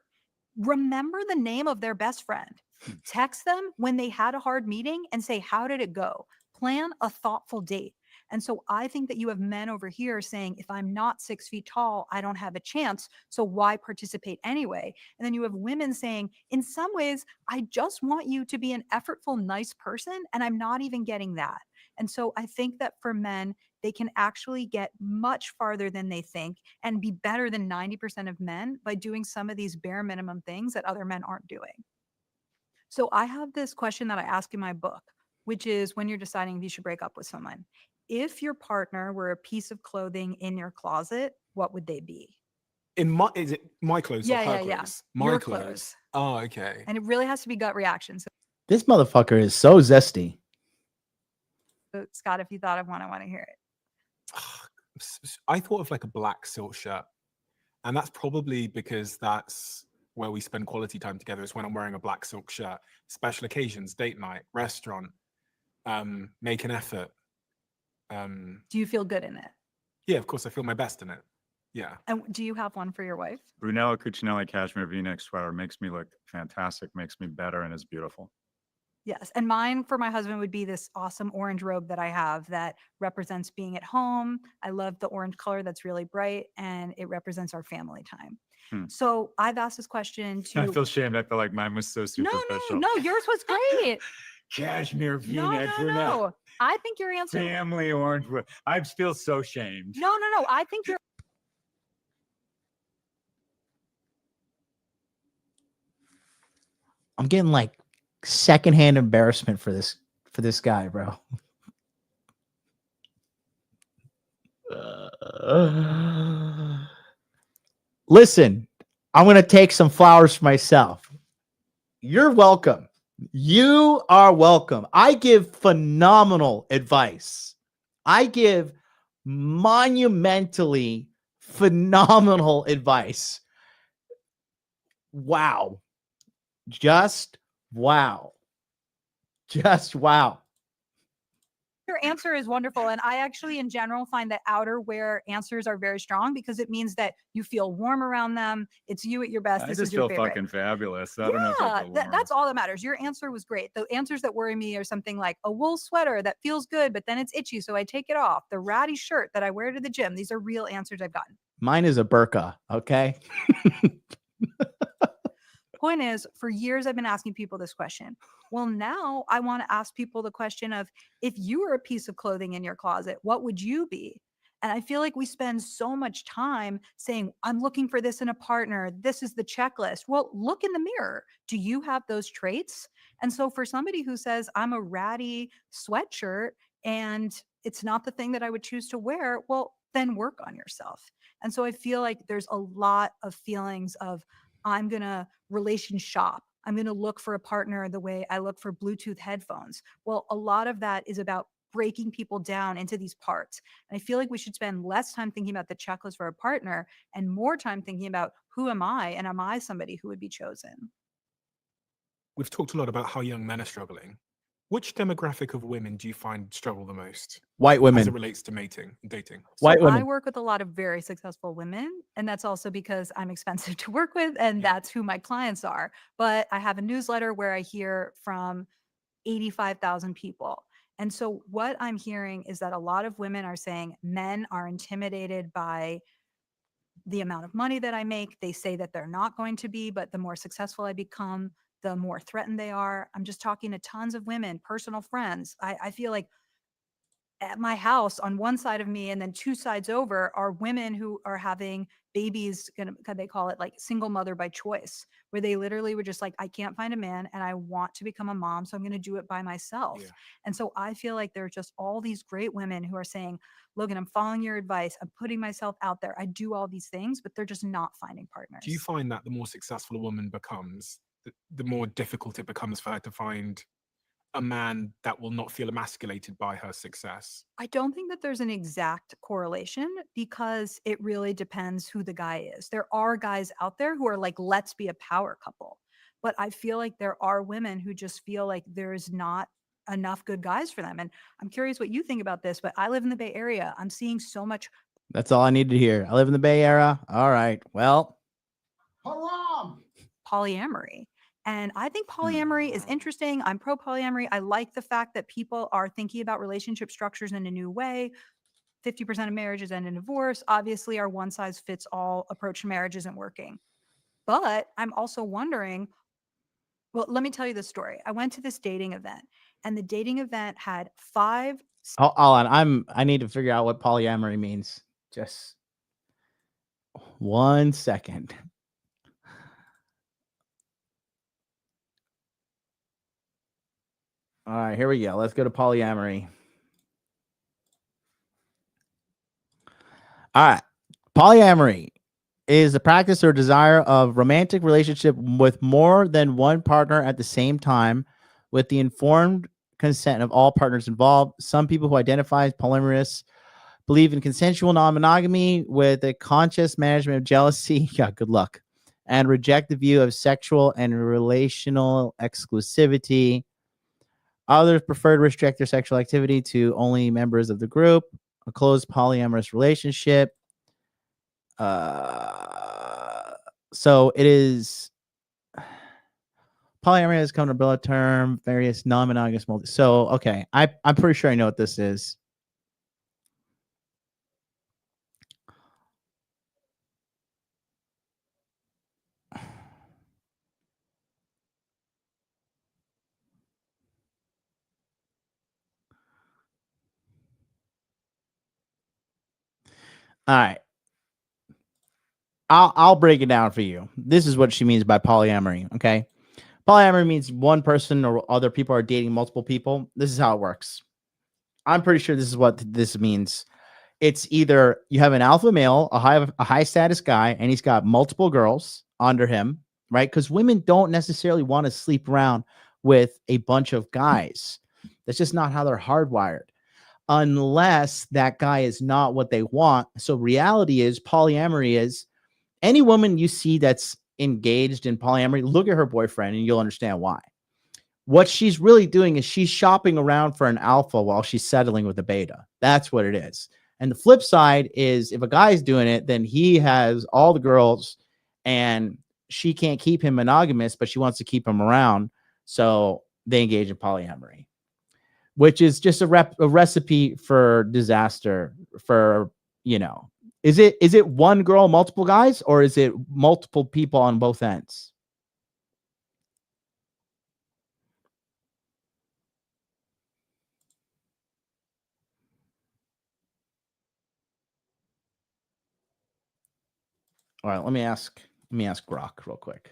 Remember the name of their best friend. Text them when they had a hard meeting and say, how did it go? Plan a thoughtful date. And so I think that you have men over here saying, if I'm not 6 feet tall, I don't have a chance. So why participate anyway? And then you have women saying, in some ways, I just want you to be an effortful, nice person. And I'm not even getting that. And so I think that for men, they can actually get much farther than they think and be better than 90% of men by doing some of these bare minimum things that other men aren't doing. So I have this question that I ask in my book, which is when you're deciding if you should break up with someone. If your partner were a piece of clothing in your closet, what would they be? Is it my clothes or her Yeah. clothes? My Your clothes. clothes. Oh, okay. And it really has to be gut reaction. This motherfucker is so zesty. So Scott, if you thought of one, I want to hear it. I thought of like a black silk shirt, and that's probably because that's where we spend quality time together, is when I'm wearing a black silk shirt. Special occasions, date night, restaurant, make an effort. Do you feel good in it? Yeah, of course, I feel my best in it. Yeah. And do you have one for your wife? Brunello Cucinelli cashmere V-neck sweater makes me look fantastic, makes me better, and is beautiful. Yes. And mine for my husband would be this awesome orange robe that I have that represents being at home. I love the orange color that's really bright, and it represents our family time. So I've asked this question to. I feel shamed. I feel like mine was so superficial. No, yours was great. Cashmere V-neck. No. I think your answer. Family orange. I feel so shamed. No. I think you're. I'm getting like secondhand embarrassment for this guy, bro. Listen, I'm gonna take some flowers for myself. You're welcome. You are welcome. I give phenomenal advice. I give monumentally phenomenal advice. Wow. Just wow. Just wow. Your answer is wonderful. And I actually, in general, find that outerwear answers are very strong because it means that you feel warm around them. It's you at your best. I This just is your feel favorite. fucking fabulous. I don't know if I feel warm. That's all that matters. Your answer was great. The answers that worry me are something like a wool sweater that feels good, but then it's itchy, so I take it off. The ratty shirt that I wear to the gym. These are real answers I've gotten. Mine is a burqa, okay? Point is, for years I've been asking people this question. Well, now I want to ask people the question of, if you were a piece of clothing in your closet, what would you be? And I feel like we spend so much time saying, I'm looking for this in a partner. This is the checklist. Well, look in the mirror. Do you have those traits? And so for somebody who says, I'm a ratty sweatshirt and it's not the thing that I would choose to wear, well, then work on yourself. And so I feel like there's a lot of feelings of, I'm going to relation shop. I'm going to look for a partner the way I look for Bluetooth headphones. Well, a lot of that is about breaking people down into these parts. And I feel like we should spend less time thinking about the checklist for a partner and more time thinking about, who am I? And am I somebody who would be chosen? We've talked a lot about how young men are struggling. Which demographic of women do you find struggle the most White as women. it relates to dating? White So I women. work with a lot of very successful women, and that's also because I'm expensive to work with, and that's who my clients are. But I have a newsletter where I hear from 85,000 people. And so what I'm hearing is that a lot of women are saying men are intimidated by the amount of money that I make. They say that they're not going to be, but the more successful I become, the more threatened they are. I'm just talking to tons of women, personal friends. I feel like at my house on one side of me and then two sides over are women who are having babies, they call it like single mother by choice, where they literally were just like, I can't find a man and I want to become a mom, so I'm going to do it by myself. Yeah. And so I feel like there are just all these great women who are saying, Logan, I'm following your advice, I'm putting myself out there, I do all these things, but they're just not finding partners. Do you find that the more successful a woman becomes, the more difficult it becomes for her to find a man that will not feel emasculated by her success? I don't think that there's an exact correlation because it really depends who the guy is. There are guys out there who are like, let's be a power couple. But I feel like there are women who just feel like there's not enough good guys for them. And I'm curious what you think about this, but I live in the Bay Area. I'm seeing so much That's all I need to hear. I live in the Bay Area. All right. Well, Haram! polyamory. And I think polyamory is interesting. I'm pro polyamory. I like the fact that people are thinking about relationship structures in a new way. 50% of marriages end in divorce. Obviously, our one size fits all approach to marriage isn't working. But I'm also wondering, well, let me tell you the story. I went to this dating event, and the dating event had 5. hold on. I need to figure out what polyamory means. Just 1 second. All right, here we go. Let's go to polyamory. All right. Polyamory is the practice or desire of romantic relationship with more than one partner at the same time, with the informed consent of all partners involved. Some people who identify as polyamorous believe in consensual non-monogamy with a conscious management of jealousy. Yeah, good luck. And reject the view of sexual and relational exclusivity. Others prefer to restrict their sexual activity to only members of the group. A closed polyamorous relationship. So it is. Polyamory has come to umbrella term, various non-monogamous multi. So okay, I'm pretty sure I know what this is. All right. I'll break it down for you. This is what she means by polyamory, okay? Polyamory means one person or other people are dating multiple people. This is how it works. I'm pretty sure this is what this means. It's either you have an alpha male, a high status guy, and he's got multiple girls under him, right? Because women don't necessarily want to sleep around with a bunch of guys. That's just not how they're hardwired, unless that guy is not what they want. So reality is polyamory is any woman you see that's engaged in polyamory, look at her boyfriend and you'll understand why. What she's really doing is she's shopping around for an alpha while she's settling with a beta. That's what it is. And the flip side is if a guy's doing it, then he has all the girls and she can't keep him monogamous, but she wants to keep him around. So they engage in polyamory, which is just a recipe for disaster for, you know, is it one girl, multiple guys, or is it multiple people on both ends? All right, let me ask Grok real quick.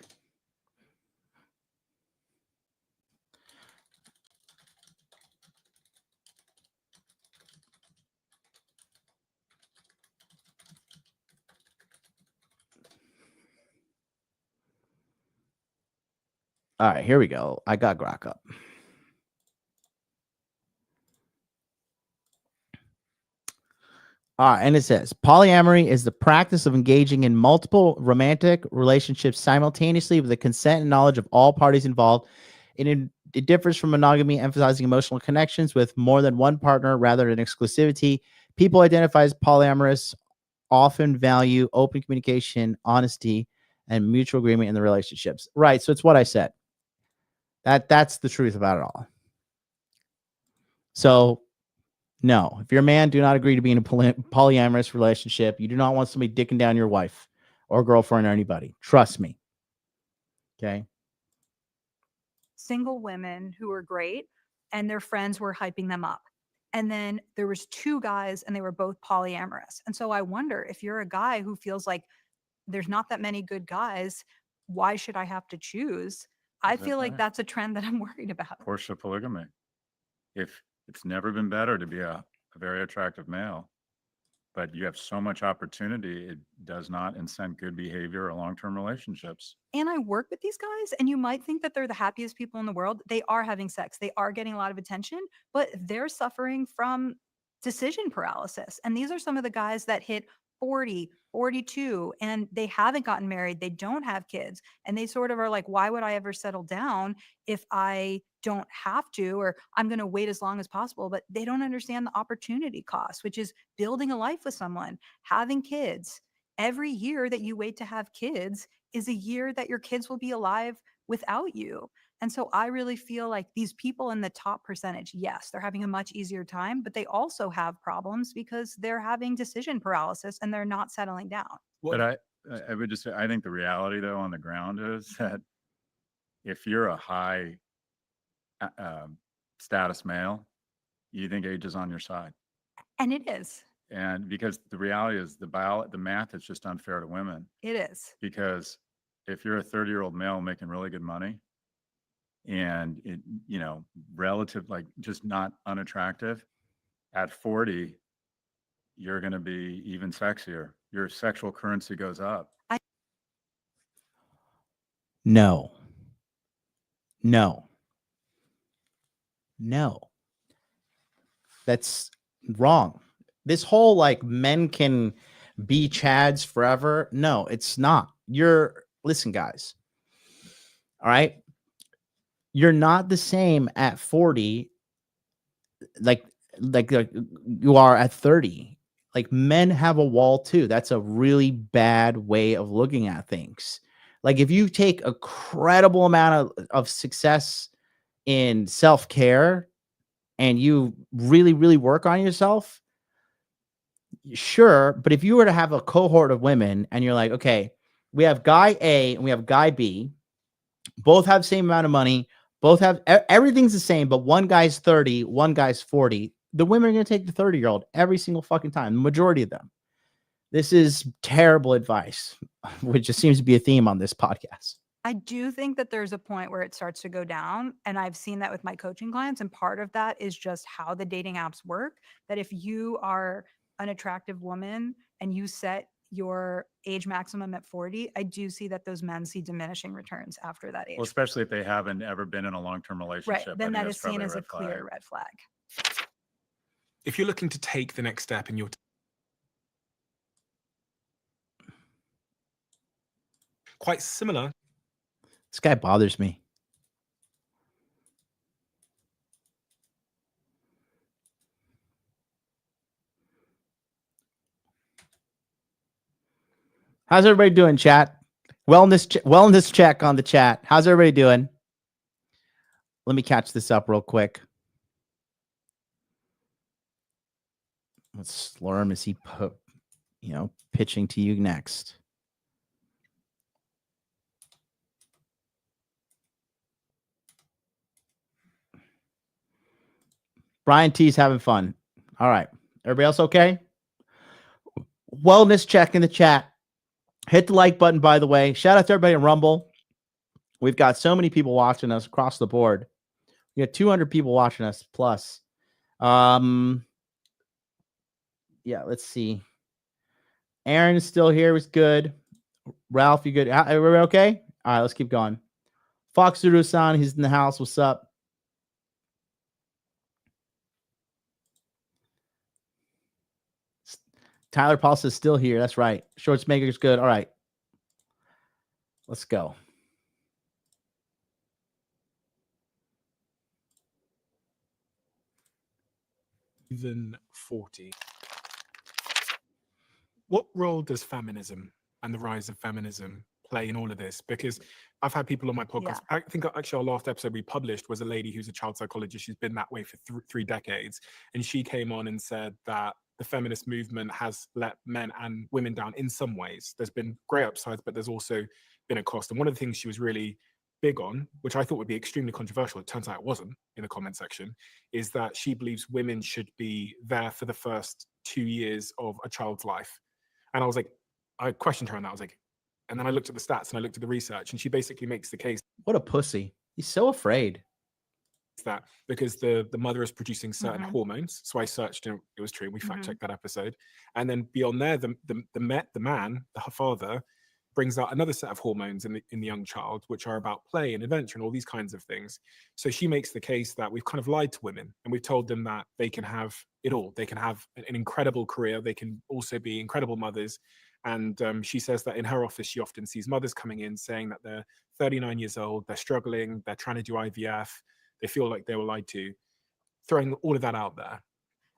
All right, here we go. I got Grok up. And it says polyamory is the practice of engaging in multiple romantic relationships simultaneously with the consent and knowledge of all parties involved. It differs from monogamy, emphasizing emotional connections with more than one partner rather than exclusivity. People identify as polyamorous often value open communication, honesty, and mutual agreement in the relationships. Right. So it's what I said. That's the truth about it all. So no, if you're a man, do not agree to be in a polyamorous relationship. You do not want somebody dicking down your wife or girlfriend or anybody. Trust me. Okay. Single women who were great and their friends were hyping them up. And then there was two guys and they were both polyamorous. And so I wonder if you're a guy who feels like there's not that many good guys, why should I have to choose? I feel like that's a trend that I'm worried about. Portia polygamy. If it's never been better to be a very attractive male, but you have so much opportunity, it does not incent good behavior or long-term relationships. And I work with these guys, and you might think that they're the happiest people in the world. They are having sex. They are getting a lot of attention, but they're suffering from decision paralysis. And these are some of the guys that hit 40, 42, and they haven't gotten married. They don't have kids. And they sort of are like, why would I ever settle down if I don't have to, or I'm going to wait as long as possible? But they don't understand the opportunity cost, which is building a life with someone, having kids. Every year that you wait to have kids is a year that your kids will be alive without you. And so I really feel like these people in the top percentage, yes, they're having a much easier time, but they also have problems because they're having decision paralysis and they're not settling down. But I would just say, I think the reality though on the ground is that if you're a high status male, you think age is on your side. And it is. And because the reality is the math is just unfair to women. It is. Because if you're a 30-year-old male making really good money and it, you know, relative, like just not unattractive, at 40, you're going to be even sexier. Your sexual currency goes up. No. That's wrong. This whole like men can be Chads forever. No, it's not. Listen, guys. All right. You're not the same at 40 like you are at 30. Like men have a wall too. That's a really bad way of looking at things. Like if you take a credible amount of success in self-care and you really, really work on yourself, sure. But if you were to have a cohort of women and you're like, okay, we have guy A and we have guy B, both have the same amount of money, both have everything's the same, but one guy's 30, one guy's 40. The women are going to take the 30-year-old every single fucking time. The majority of them. This is terrible advice, which just seems to be a theme on this podcast. I do think that there's a point where it starts to go down. And I've seen that with my coaching clients. And part of that is just how the dating apps work. That if you are an attractive woman and you set your age maximum at 40, I do see that those men see diminishing returns after that age. Well, especially if they haven't ever been in a long-term Right. relationship. Then I that think is that's seen probably as a red flag. clear red flag. If you're looking to take the next step in your quite similar. This guy bothers me. How's everybody doing, chat? Wellness check on the chat. How's everybody doing? Let me catch this up real quick. Let's Slurm as he pitching to you next. Brian T's having fun. All right. Everybody else okay? Wellness check in the chat. Hit the like button, by the way. Shout out to everybody in Rumble. We've got so many people watching us across the board. We got 200 people watching us plus. Yeah, let's see. Aaron is still here. Was good. Ralph, you good? Everybody okay? All right, let's keep going. Fox Zuru-san, he's in the house. What's up? Tyler Pulse is still here. That's right. Shorts Maker's good. All right. Let's go. Even 40. What role does feminism and the rise of feminism play in all of this? Because I've had people on my podcast. Yeah. I think actually our last episode we published was a lady who's a child psychologist. She's been that way for 3 decades. And she came on and said that the feminist movement has let men and women down in some ways. There's been great upsides, but there's also been a cost. And one of the things she was really big on, which I thought would be extremely controversial, it turns out it wasn't in the comment section, is that she believes women should be there for the first 2 years of a child's life. And I was like, I questioned her on that. I was like, and then I looked at the stats and I looked at the research, and she basically makes the case What a pussy. He's so afraid. that because the mother is producing certain Mhm. hormones. So I searched and it was true. We fact checked that episode. And then beyond there, the man, her father, brings out another set of hormones in the young child, which are about play and adventure and all these kinds of things. So she makes the case that we've kind of lied to women and we've told them that they can have it all. They can have an incredible career. They can also be incredible mothers. And she says that in her office, she often sees mothers coming in saying that they're 39 years old, they're struggling, they're trying to do IVF, they feel like they were lied to, throwing all of that out there.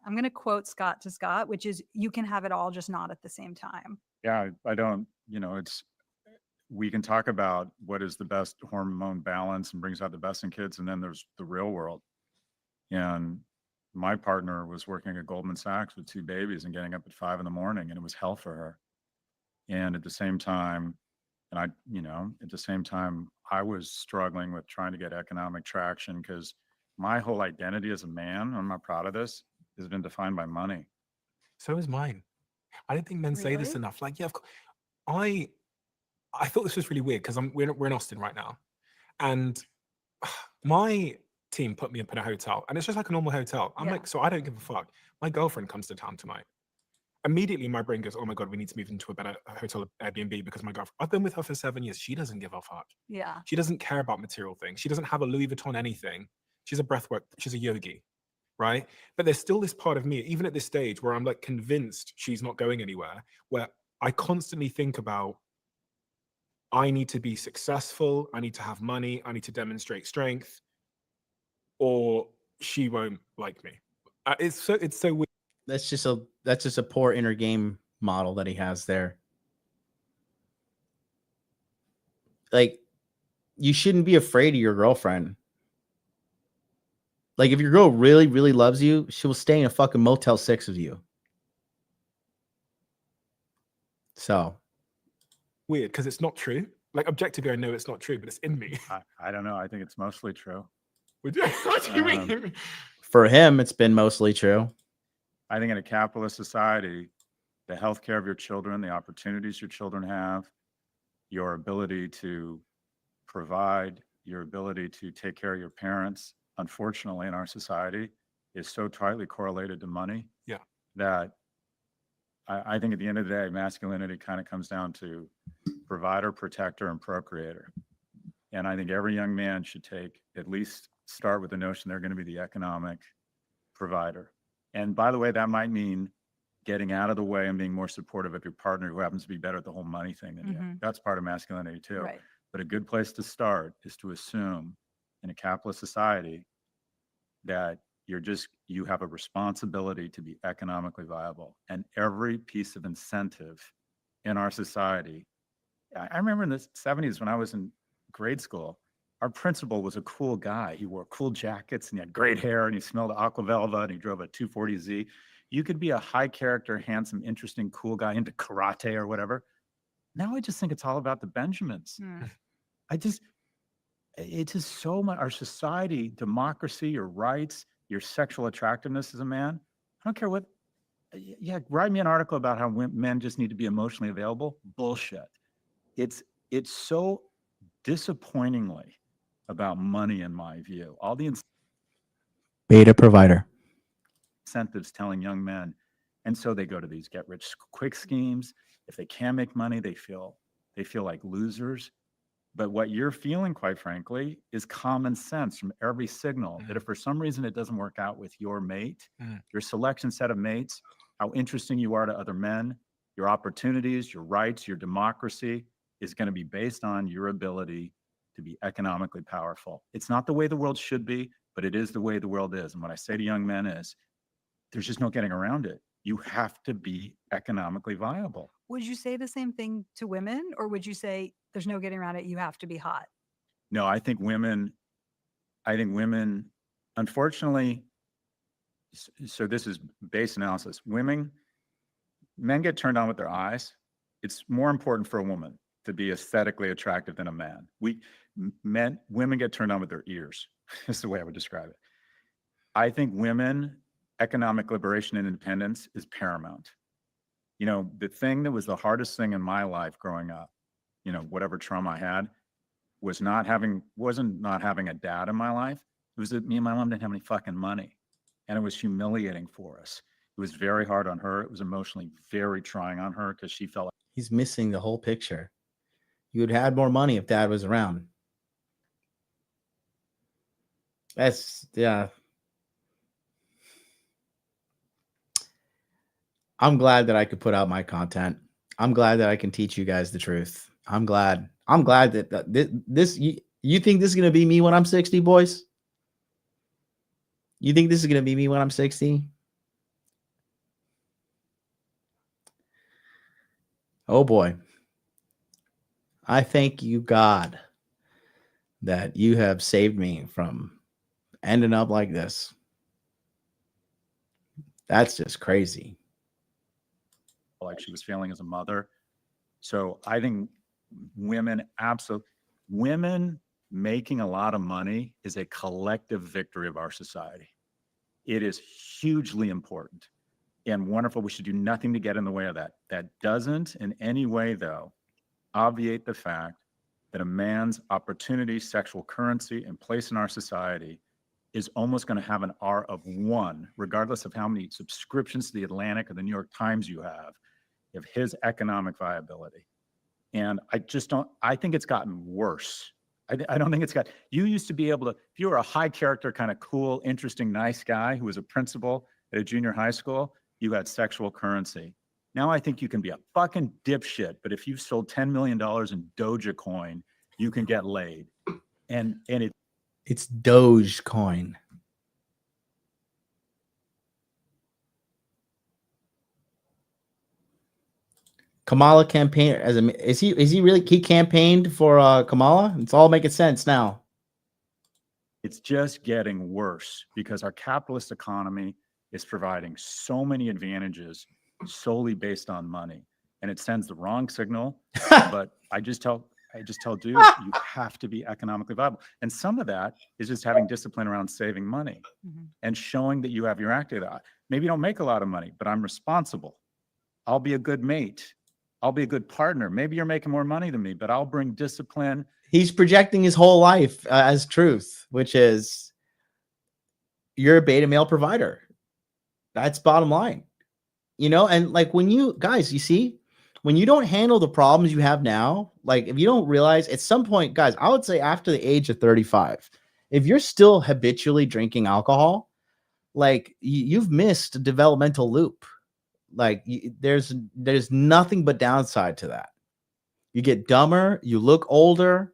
I'm going to quote Scott to Scott, which is, you can have it all, just not at the same time. Yeah, I don't, we can talk about what is the best hormone balance and brings out the best in kids. And then there's the real world. And my partner was working at Goldman Sachs with 2 babies and getting up at 5 in the morning, and it was hell for her. And at the same time, I was struggling with trying to get economic traction because my whole identity as a man, I'm not proud of this, has been defined by money. So is mine. I don't think men say this Really? enough. Like, yeah, of course. I thought this was really weird because we're in Austin right now, and my team put me up in a hotel, and it's just like a normal hotel. I'm Yeah. like, so I don't give a fuck. My girlfriend comes to town tonight. Immediately, my brain goes, "Oh my god, we need to move into a better hotel, Airbnb," because my girlfriend. I've been with her for 7 years. She doesn't give a fuck. Yeah. She doesn't care about material things. She doesn't have a Louis Vuitton anything. She's a breathwork. She's a yogi, right? But there's still this part of me, even at this stage, where I'm like convinced she's not going anywhere, where I constantly think about, I need to be successful, I need to have money, I need to demonstrate strength, or she won't like me. It's so weird. That's just a poor inner game model that he has there. Like, you shouldn't be afraid of your girlfriend. Like, if your girl really, really loves you, she will stay in a fucking Motel 6 with you. So Weird, because it's not true. Like, objectively, I know it's not true, but it's in me. I don't know. I think it's mostly true. What do you mean? for him, it's been mostly true. I think in a capitalist society, the healthcare of your children, the opportunities your children have, your ability to provide, your ability to take care of your parents, unfortunately, in our society, is so tightly correlated to money. Yeah. That I think at the end of the day, masculinity kind of comes down to provider, protector, and procreator. And I think every young man should at least start with the notion they're going to be the economic provider. And by the way, that might mean getting out of the way and being more supportive of your partner who happens to be better at the whole money thing than you. That's part of masculinity too. Right. But a good place to start is to assume in a capitalist society that you have a responsibility to be economically viable. And every piece of incentive in our society, I remember in the 70s when I was in grade school, our principal was a cool guy. He wore cool jackets and he had great hair and he smelled aqua velva and he drove a 240Z. You could be a high character, handsome, interesting, cool guy into karate or whatever. Now I just think it's all about the Benjamins. It's just so much, our society, democracy, your rights, your sexual attractiveness as a man. I don't care what, write me an article about how men just need to be emotionally available. Bullshit. It's so disappointingly about money in my view. All the Beta provider. incentives telling young men. And so they go to these get rich quick schemes. If they can make money, they feel like losers. But what you're feeling, quite frankly, is common sense from every signal that if for some reason it doesn't work out with your mate, your selection set of mates, how interesting you are to other men, your opportunities, your rights, your democracy is going to be based on your ability to be economically powerful. It's not the way the world should be, but it is the way the world is. And what I say to young men is, there's just no getting around it. You have to be economically viable. Would you say the same thing to women, or would you say there's no getting around it, you have to be hot? No, I think women, unfortunately, so this is base analysis. Men get turned on with their eyes. It's more important for a woman to be aesthetically attractive than a man. Women get turned on with their ears. That's the way I would describe it. I think women, economic liberation and independence is paramount. You know, the thing that was the hardest thing in my life growing up, you know, whatever trauma I had, wasn't not having a dad in my life. It was that me and my mom didn't have any fucking money. And it was humiliating for us. It was very hard on her. It was emotionally very trying on her because she felt like He's missing the whole picture. You would have had more money if dad was around. Yeah. I'm glad that I could put out my content. I'm glad that I can teach you guys the truth. I'm glad that this you think this is going to be me when I'm 60, boys? You think this is going to be me when I'm 60? Oh boy. I thank you, God, that you have saved me from ending up like this. That's just crazy. like she was feeling as a mother. So I think women making a lot of money is a collective victory of our society. It is hugely important and wonderful. We should do nothing to get in the way of that. That doesn't in any way, though, obviate the fact that a man's opportunity, sexual currency, and place in our society is almost going to have an R of 1, regardless of how many subscriptions to the Atlantic or the New York Times you have, of his economic viability. And I think it's gotten worse. I don't think it's got, you used to be able to, if you were a high character, kind of cool, interesting, nice guy who was a principal at a junior high school, you had sexual currency. Now I think you can be a fucking dipshit, but if you've sold $10 million in Dogecoin, you can get laid. And it's Dogecoin. Kamala campaigned as a, is he really, he campaigned for Kamala? It's all making sense now. It's just getting worse because our capitalist economy is providing so many advantages solely based on money, and it sends the wrong signal. But I just tell dudes, you have to be economically viable, and some of that is just having discipline around saving money and showing that you have your act together. Maybe you don't make a lot of money, but I'm responsible. I'll be a good mate. I'll be a good partner. Maybe you're making more money than me, but I'll bring discipline. He's projecting his whole life as truth, which is you're a beta male provider. That's bottom line. You know, and like when you guys, you see, when you don't handle the problems you have now, like if you don't realize at some point, guys, I would say after the age of 35, if you're still habitually drinking alcohol, like you've missed a developmental loop. Like there's nothing but downside to that. You get dumber, you look older,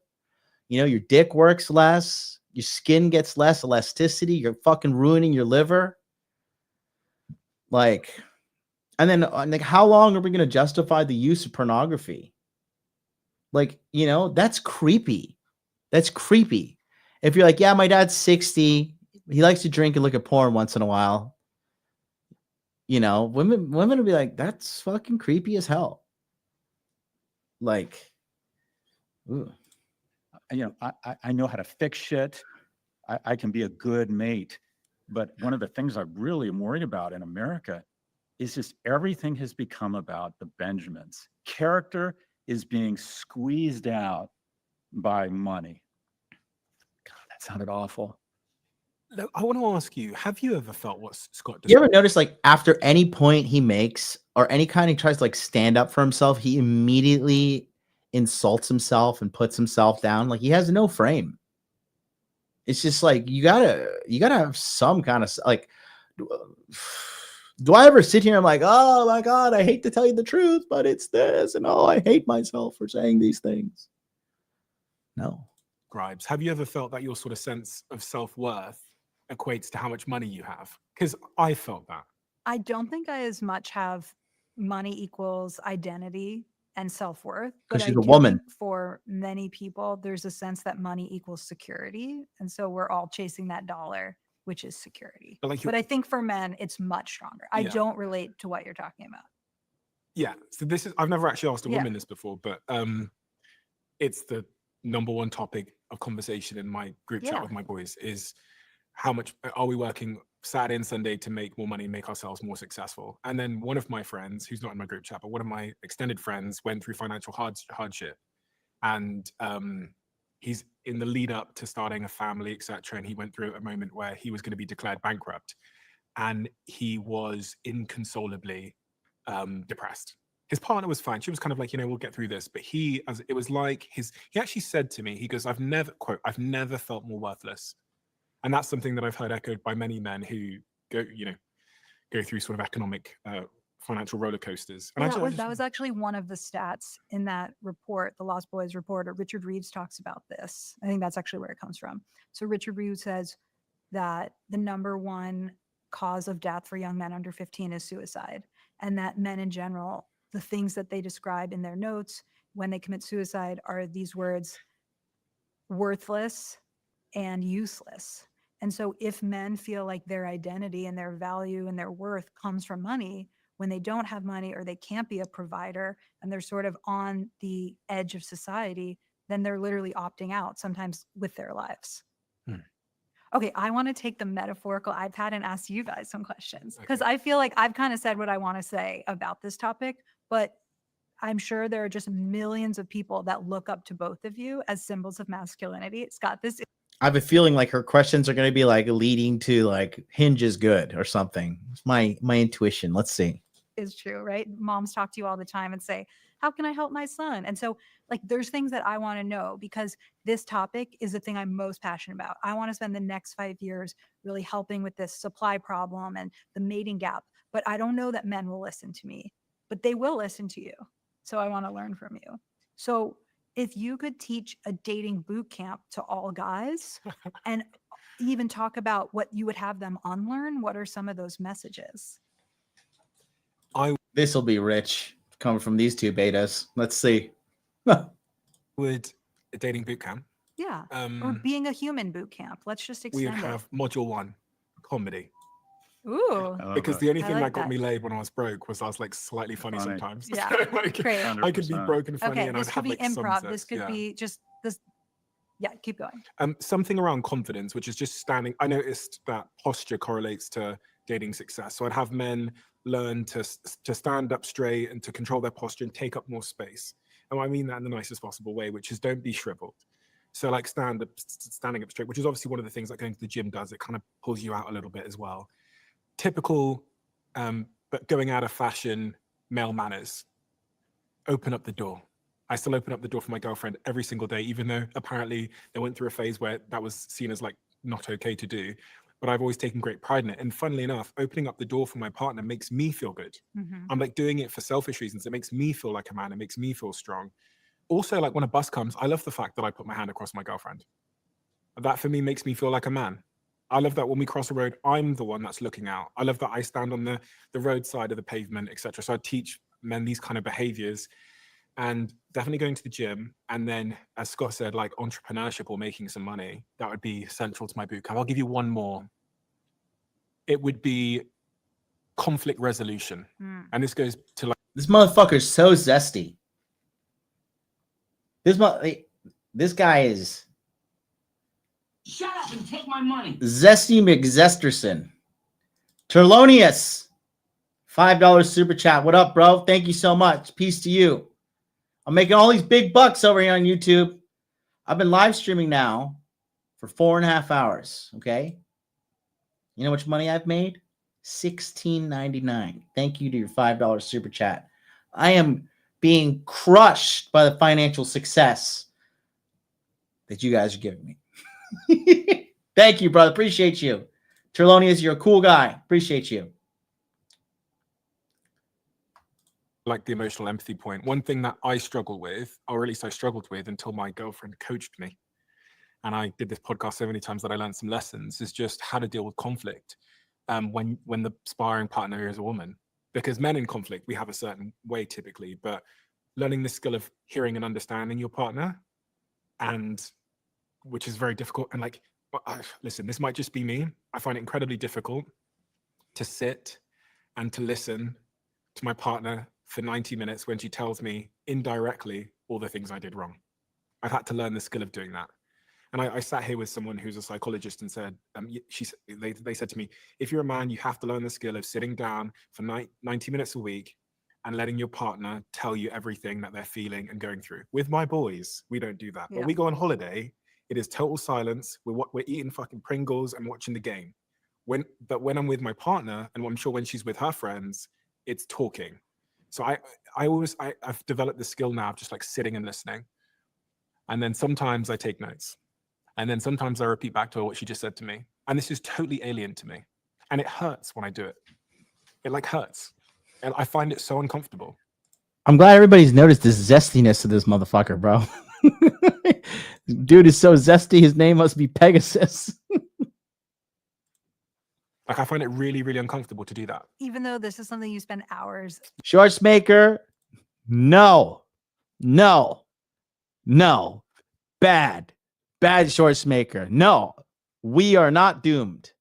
you know, your dick works less, your skin gets less elasticity, you're fucking ruining your liver. Like, and then like, how long are we going to justify the use of pornography? Like, you know, that's creepy. That's creepy. If you're like, yeah, my dad's 60, he likes to drink and look at porn once in a while. You know, women will be like, that's fucking creepy as hell. Like, ooh. You know, I know how to fix shit. I can be a good mate. But one of the things I really am worried about in America is just everything has become about the Benjamins. Character is being squeezed out by money. God, that sounded awful. I want to ask you, have you ever felt what Scott You ever notice, like, after any point he makes or any kind he tries to like stand up for himself, he immediately insults himself and puts himself down? Like, he has no frame. It's just like you gotta have some kind of like, do I ever sit here and I'm like, oh my God, I hate to tell you the truth, but it's this, and oh, I hate myself for saying these things. No. Gripes, have you ever felt that your sort of sense of self-worth equates to how much money you have? Because I felt that. I don't think I as much have money equals identity and self-worth, but Because I she's a do woman. think for many people, there's a sense that money equals security. And so we're all chasing that dollar, which is security. But, like, but I think for men, it's much stronger. I Yeah. don't relate to what you're talking about. Yeah. So this is, I've never actually asked a Yeah. woman this before, but it's the number one topic of conversation in my group chat Yeah. with my boys is how much are we working Saturday and Sunday to make more money, make ourselves more successful? And then one of my friends, who's not in my group chat, but one of my extended friends went through financial hardship. And he's in the lead up to starting a family, etc. And he went through a moment where he was going to be declared bankrupt. And he was inconsolably depressed. His partner was fine. She was kind of like, you know, we'll get through this. But he actually said to me, he goes, I've never felt more worthless. And that's something that I've heard echoed by many men who go through sort of economic, financial roller coasters. And that was actually one of the stats in that report, the Lost Boys report. Or Richard Reeves talks about this. I think that's actually where it comes from. So Richard Reeves says that the number one cause of death for young men under 15 is suicide, and that men in general, the things that they describe in their notes when they commit suicide are these words: worthless and useless. And so if men feel like their identity and their value and their worth comes from money, when they don't have money or they can't be a provider and they're sort of on the edge of society, then they're literally opting out, sometimes with their lives. Okay, I want to take the metaphorical iPad and ask you guys some questions, because I feel like I've kind of said what I want to say about this topic, but I'm sure there are just millions of people that look up to both of you as symbols of masculinity. Scott, this I have a feeling like her questions are going to be like leading to like Hinge is good or something. It's my intuition. Let's see. is true, right? Moms talk to you all the time and say, how can I help my son? And so like there's things that I want to know, because this topic is the thing I'm most passionate about. I want to spend the next 5 years really helping with this supply problem and the mating gap. But I don't know that men will listen to me, but they will listen to you. So I want to learn from you. So if you could teach a dating boot camp to all guys and even talk about what you would have them unlearn, what are some of those messages? This will be rich coming from these two betas. Let's see. Would a dating boot camp? Yeah. Or being a human boot camp. Let's just We extend would have module 1, comedy. Ooh. Because the only thing like that got that. me laid when I was broke was I was like slightly funny sometimes. Yeah, So, like, great. I could be 100%. broken funny Okay, and this I'd could have be like some improv. sex, This could yeah. be just this. Yeah, keep going. Something around confidence, which is just standing. I noticed that posture correlates to dating success. So I'd have men learn to stand up straight and to control their posture and take up more space. And I mean that in the nicest possible way, which is don't be shriveled. So like standing up straight, which is obviously one of the things that going to the gym does. It kind of pulls you out a little bit as well. Typical, but going out of fashion male manners. Open up the door. I still open up the door for my girlfriend every single day, even though apparently they went through a phase where that was seen as like not okay to do. But I've always taken great pride in it. And funnily enough, opening up the door for my partner makes me feel good. I'm like doing it for selfish reasons. It makes me feel like a man. It makes me feel strong. Also, like when a bus comes, I love the fact that I put my hand across my girlfriend. That for me makes me feel like a man. I love that when we cross the road, I'm the one that's looking out. I love that I stand on the roadside of the pavement, etc. So I teach men these kind of behaviors, and definitely going to the gym. And then, as Scott said, like entrepreneurship or making some money, that would be central to my boot camp. I'll give you one more. It would be conflict resolution. And this goes to like, This motherfucker's so zesty. This guy is Shut up and take my money. Zesty McZesterson. Terlonius, $5 super chat. What up, bro? Thank you so much. Peace to you. I'm making all these big bucks over here on YouTube. I've been live streaming now for 4.5 hours. Okay. You know how much money I've made? $16.99. Thank you to your $5 super chat. I am being crushed by the financial success that you guys are giving me. Thank you, brother. Appreciate you. Terlonius, you're a cool guy. Appreciate you. like the emotional empathy point. One thing that I struggle with, or at least I struggled with until my girlfriend coached me, and I did this podcast so many times that I learned some lessons, is just how to deal with conflict when the sparring partner is a woman. Because men in conflict, we have a certain way typically, but learning the skill of hearing and understanding your partner, and which is very difficult. And like, listen, this might just be me. I find it incredibly difficult to sit and to listen to my partner for 90 minutes when she tells me indirectly all the things I did wrong. I've had to learn the skill of doing that. And I sat here with someone who's a psychologist and said, they said to me, if you're a man, you have to learn the skill of sitting down for 90 minutes a week and letting your partner tell you everything that they're feeling and going through. With my boys, we don't do that. Yeah. But we go on holiday, it is total silence. We're eating fucking Pringles and watching the game. But when I'm with my partner, and I'm sure when she's with her friends, it's talking. So I've developed the skill now of just like sitting and listening. And then sometimes I take notes. And then sometimes I repeat back to her what she just said to me. And this is totally alien to me. And it hurts when I do it. It like hurts. And I find it so uncomfortable. I'm glad everybody's noticed this zestiness of this motherfucker, bro. Dude is so zesty, his name must be Pegasus. Like I find it really, really uncomfortable to do that. Even though this is something you spend hours. Shorts maker, no. Bad shorts maker. No, we are not doomed.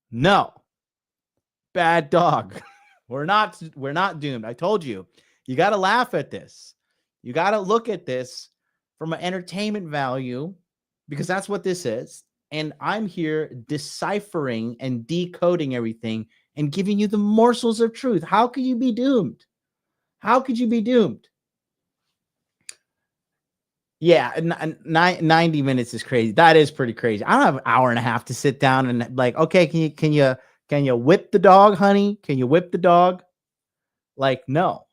No. Bad dog. We're not doomed. I told you. You got to laugh at this. You got to look at this from an entertainment value, because that's what this is. And I'm here deciphering and decoding everything and giving you the morsels of truth. How could you be doomed? How could you be doomed? Yeah, 90 minutes is crazy. That is pretty crazy. I don't have an hour and a half to sit down and like, okay, can you whip the dog, honey? Can you whip the dog? Like, no.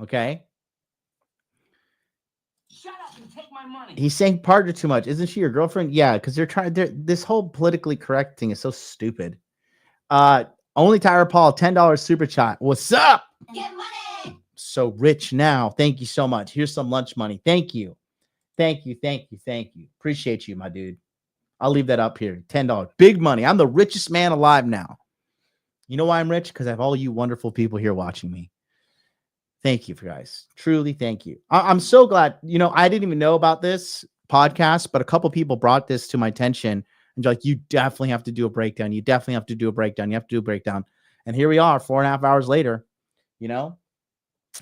Okay. Shut up and take my money. He's saying partner too much. Isn't she your girlfriend? Yeah, because this whole politically correct thing is so stupid. Only Tyra Paul, $10 super chat. What's up? Get money. So rich now. Thank you so much. Here's some lunch money. Thank you. Appreciate you, my dude. I'll leave that up here. $10. Big money. I'm the richest man alive now. You know why I'm rich? Because I have all you wonderful people here watching me. Thank you, guys. Truly, thank you. I'm so glad. You know, I didn't even know about this podcast, but a couple people brought this to my attention and like, you definitely have to do a breakdown. You definitely have to do a breakdown. You have to do a breakdown. And here we are, 4.5 hours later. You know,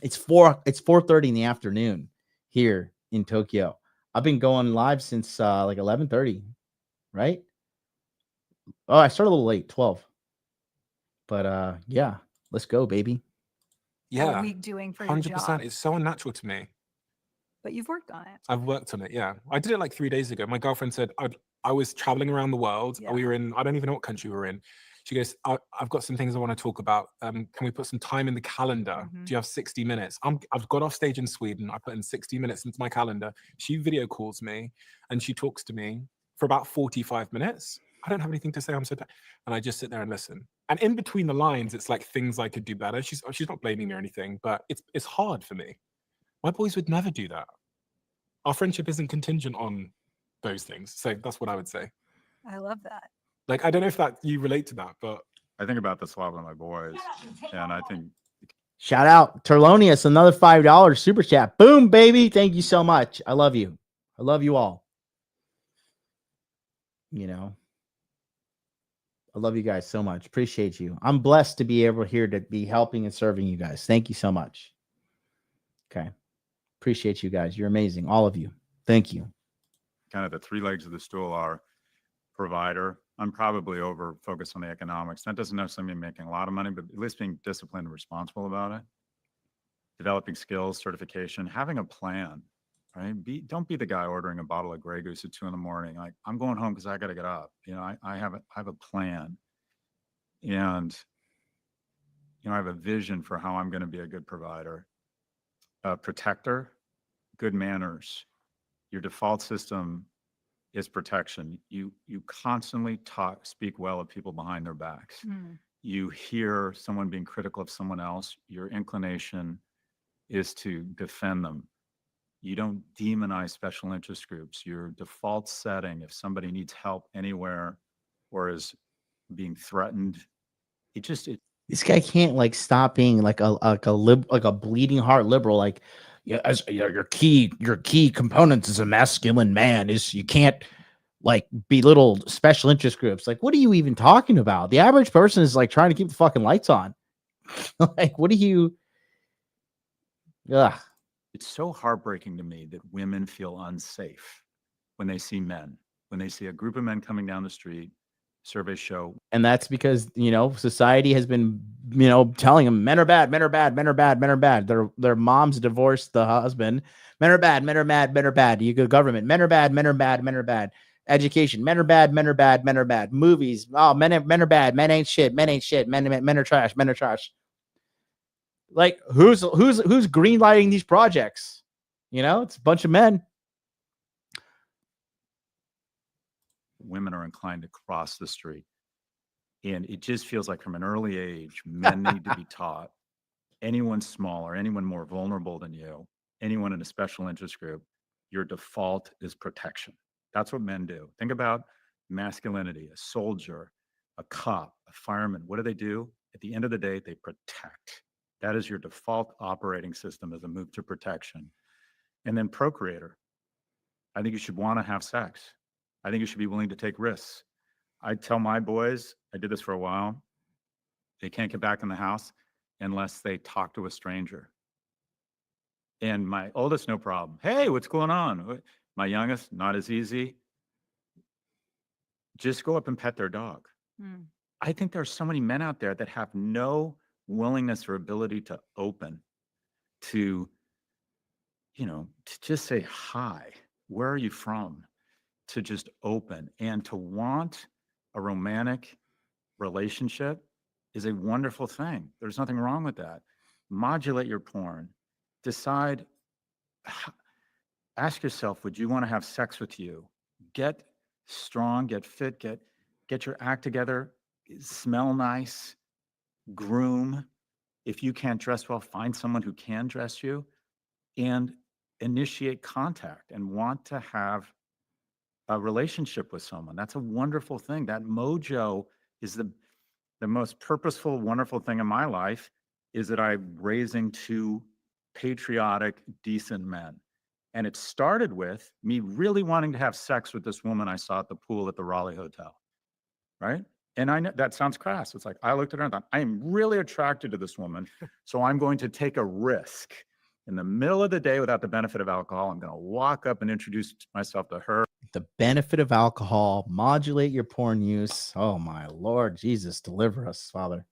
it's 4:30 in the afternoon here in Tokyo. I've been going live since like 11:30, right? Oh, I started a little late, 12. But yeah, let's go, baby. Yeah, a week doing for your 100%. job. It's so unnatural to me. But you've worked on it. I've worked on it. Yeah, I did it like 3 days ago. My girlfriend said I was traveling around the world. Yeah. We were in, I don't even know what country we were in. She goes, I've got some things I want to talk about. Can we put some time in the calendar? Mhm. Do you have 60 minutes? I've got off stage in Sweden. I put in 60 minutes into my calendar. She video calls me and she talks to me for about 45 minutes. I don't have anything to say. I'm so tired. And I just sit there and listen. And in between the lines, it's like things I could do better. She's not blaming me or anything, but it's hard for me. My boys would never do that. Our friendship isn't contingent on those things. So that's what I would say. I love that. Like, I don't know if that you relate to that, but I think about this a lot with my boys, and I think Shout out Terlonius, another $5 super chat. Boom, baby. Thank you so much. I love you. I love you all. You know, I love you guys so much. Appreciate you. I'm blessed to be able here to be helping and serving you guys. Thank you so much. Okay. Appreciate you guys. You're amazing. All of you. Thank you. kind of the three legs of the stool are provider. I'm probably over focused on the economics. That doesn't necessarily mean making a lot of money, but at least being disciplined and responsible about it. Developing skills, certification, having a plan, right? Don't be the guy ordering a bottle of Grey Goose at 2 a.m. Like, I'm going home because I got to get up. You know, I have a plan, and I have a vision for how I'm going to be a good provider, a protector, good manners. Your default system is protection. You constantly speak well of people behind their backs. You hear someone being critical of someone else, your inclination is to defend them. You don't demonize special interest groups. Your default setting, if somebody needs help anywhere or is being threatened, this guy can't stop being like a bleeding heart liberal. Like, yeah, as your key components as a masculine man is you can't belittle special interest groups. Like, what are you even talking about? The average person is trying to keep the fucking lights on. What do you? Ugh. It's so heartbreaking to me that women feel unsafe when they see men, when they see a group of men coming down the street. Surveys show. And that's because, society has been, telling them men are bad, men are bad, men are bad, men are bad. Their moms divorced the husband. Men are bad, men are bad, men are bad. You go government. Men are bad, men are bad, men are bad. Education. Men are bad, men are bad, men are bad. Movies. Oh, men are bad. Men ain't shit. Men ain't shit. Men are trash. Men are trash. Like, who's greenlighting these projects? It's a bunch of men. Women are inclined to cross the street. And it just feels like from an early age, men need to be taught. Anyone smaller, anyone more vulnerable than you, anyone in a special interest group, your default is protection. That's what men do. Think about masculinity, a soldier, a cop, a fireman. What do? At the end of the day, they protect. That is your default operating system as a move to protection. And then procreator. I think you should want to have sex. I think you should be willing to take risks. I tell my boys, I did this for a while, they can't get back in the house unless they talk to a stranger. And my oldest, no problem. Hey, what's going on? My youngest, not as easy. Just go up and pet their dog. I think there's so many men out there that have no willingness or ability to open, to just say hi, where are you from? To just open and to want a romantic relationship is a wonderful thing. There's nothing wrong with that. Modulate your porn. Decide, ask yourself, would you want to have sex with you? Get strong, get fit, get your act together, smell nice, groom. If you can't dress well, find someone who can dress you, and initiate contact and want to have a relationship with someone. That's a wonderful thing. That mojo is the most purposeful, wonderful thing in my life, is that I'm raising two patriotic, decent men. And it started with me really wanting to have sex with this woman I saw at the pool at the Raleigh Hotel, right? And I know that sounds crass. It's like, I looked at her and thought, I am really attracted to this woman, so I'm going to take a risk. In the middle of the day, without the benefit of alcohol, I'm going to walk up and introduce myself to her. The benefit of alcohol, modulate your porn use. Oh my Lord, Jesus, deliver us, Father.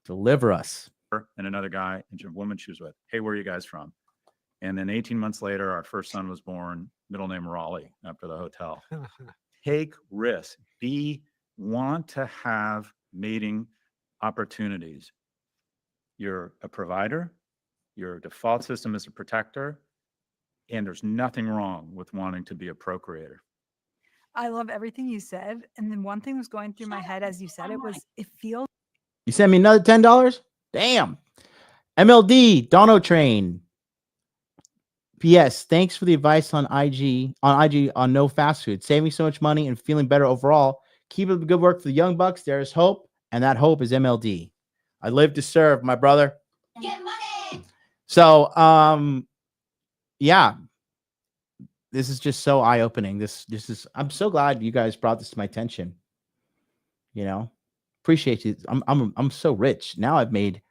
Deliver us. and another guy and a woman she was with. Hey, where are you guys from? And then 18 months later, our first son was born, middle name Raleigh, after the hotel. Take risks. Want to have mating opportunities. You're a provider. Your default system is a protector. And there's nothing wrong with wanting to be a procreator. I love everything you said. And then one thing was going through my head as you said it was, it feels You sent me another $10? Damn. MLD, Dono Train. P.S. Thanks for the advice on IG on no fast food. Saving so much money and feeling better overall. Keep up the good work for the young bucks. There is hope, and that hope is MLD. I live to serve, my brother. Get money. So, yeah, this is just so eye-opening. This is. I'm so glad you guys brought this to my attention. You know, appreciate you. I'm so rich now. I've made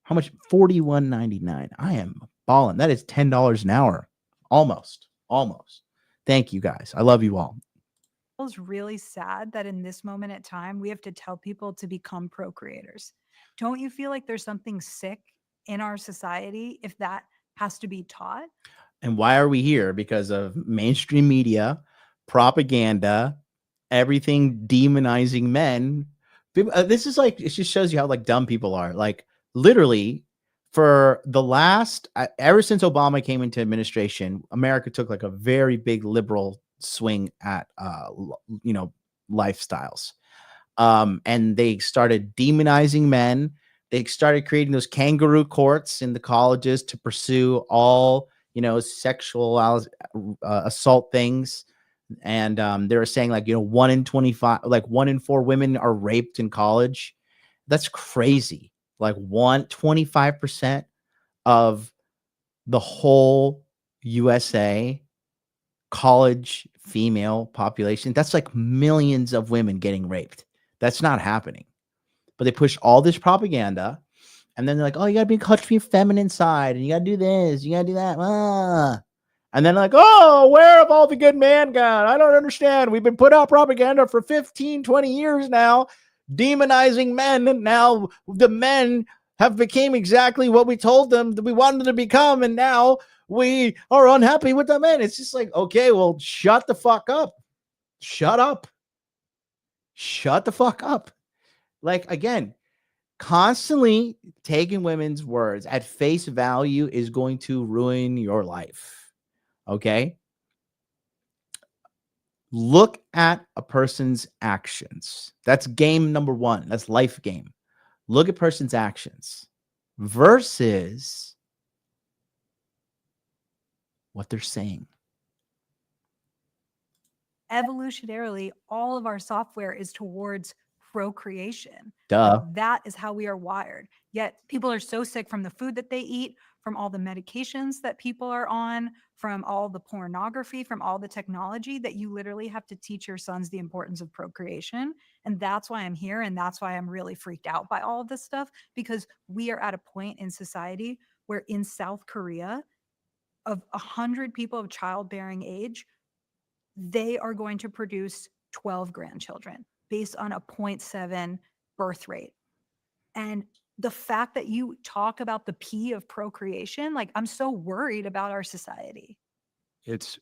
how much? $41.99. I am balling. That is $10 an hour. Almost. Thank you guys. I love you all. feels really sad that in this moment at time, we have to tell people to become procreators. Don't you feel like there's something sick in our society if that has to be taught? And why are we here? Because of mainstream media, propaganda, everything demonizing men. This is like, it just shows you how like dumb people are. Like literally for the last, ever since Obama came into administration, America took like a very big liberal swing at, lifestyles. And they started demonizing men. They started creating those kangaroo courts in the colleges to pursue all, sexual assault things. And they were saying like, 1 in 25, like 1 in 4 women are raped in college. That's crazy. Like 25% of the whole USA college female population. That's like millions of women getting raped. That's not happening. But they push all this propaganda. And then they're like, oh, you got to be in touch with your feminine side. And you got to do this. You got to do that. And then like, oh, where have all the good men gone? I don't understand. We've been put out propaganda for 15, 20 years now, demonizing men. And now the men have become exactly what we told them that we wanted them to become. And now we are unhappy with the men. It's just like, okay, well, shut the fuck up. Shut up. Shut the fuck up. Like, again, constantly taking women's words at face value is going to ruin your life. Okay? Look at a person's actions. That's game number 1. That's life game. Look at person's actions versus what they're saying. Evolutionarily, all of our software is towards procreation. Duh. Like, that is how we are wired. Yet people are so sick from the food that they eat, from all the medications that people are on, from all the pornography, from all the technology, that you literally have to teach your sons the importance of procreation. And that's why I'm here. And that's why I'm really freaked out by all of this stuff, because we are at a point in society where in South Korea, of 100 people of childbearing age, they are going to produce 12 grandchildren based on a 0.7 birth rate. And the fact that you talk about the P of procreation, like, I'm so worried about our society. It's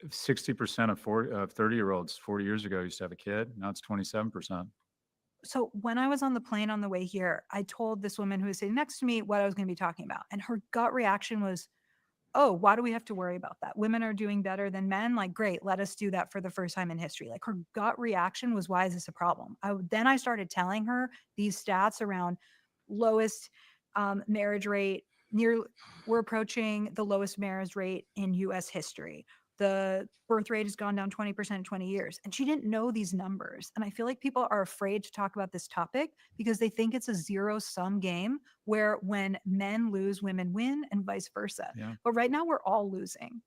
60% of 30-year-olds 40 years ago used to have a kid. Now it's 27%. So when I was on the plane on the way here, I told this woman who was sitting next to me what I was going to be talking about. And her gut reaction was, oh, why do we have to worry about that? Women are doing better than men. Like, great, let us do that for the first time in history. Like, her gut reaction was, why is this a problem? Then I started telling her these stats around lowest marriage rate. We're approaching the lowest marriage rate in US history. The birth rate has gone down 20% in 20 years. And she didn't know these numbers. And I feel like people are afraid to talk about this topic because they think it's a zero-sum game where when men lose, women win, and vice versa. Yeah. But right now we're all losing.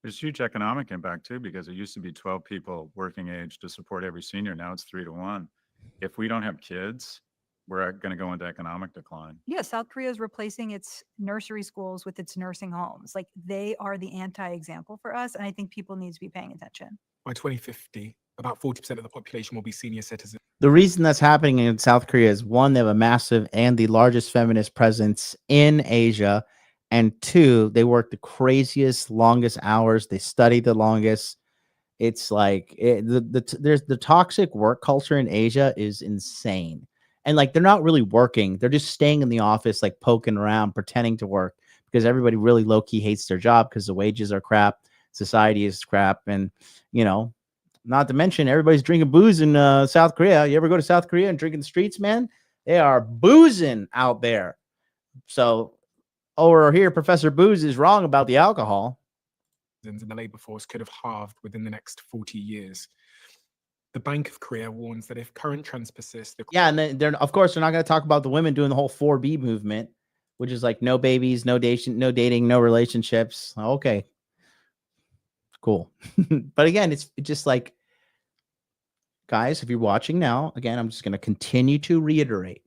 There's huge economic impact too, because it used to be 12 people working age to support every senior. Now it's 3 to 1. If we don't have kids, we're going to go into economic decline. Yeah, South Korea is replacing its nursery schools with its nursing homes. Like, they are the anti-example for us. And I think people need to be paying attention. By 2050, about 40% of the population will be senior citizens. The reason that's happening in South Korea is, one, they have a massive and the largest feminist presence in Asia, and two, they work the craziest, longest hours. They study the longest. It's like there's the toxic work culture in Asia is insane, and like they're not really working; they're just staying in the office, like poking around, pretending to work, because everybody really low key hates their job because the wages are crap, society is crap, and you know. Not to mention, everybody's drinking booze in South Korea. You ever go to South Korea and drink in the streets, man? They are boozing out there. So over here, Professor Booze is wrong about the alcohol. In the labor force could have halved within the next 40 years. The Bank of Korea warns that if current trends persist, Yeah, and then of course they're not going to talk about the women doing the whole 4B movement, which is like no babies, no dating, no relationships. Okay, cool. But again, it's just like, guys, if you're watching now, again, I'm just going to continue to reiterate.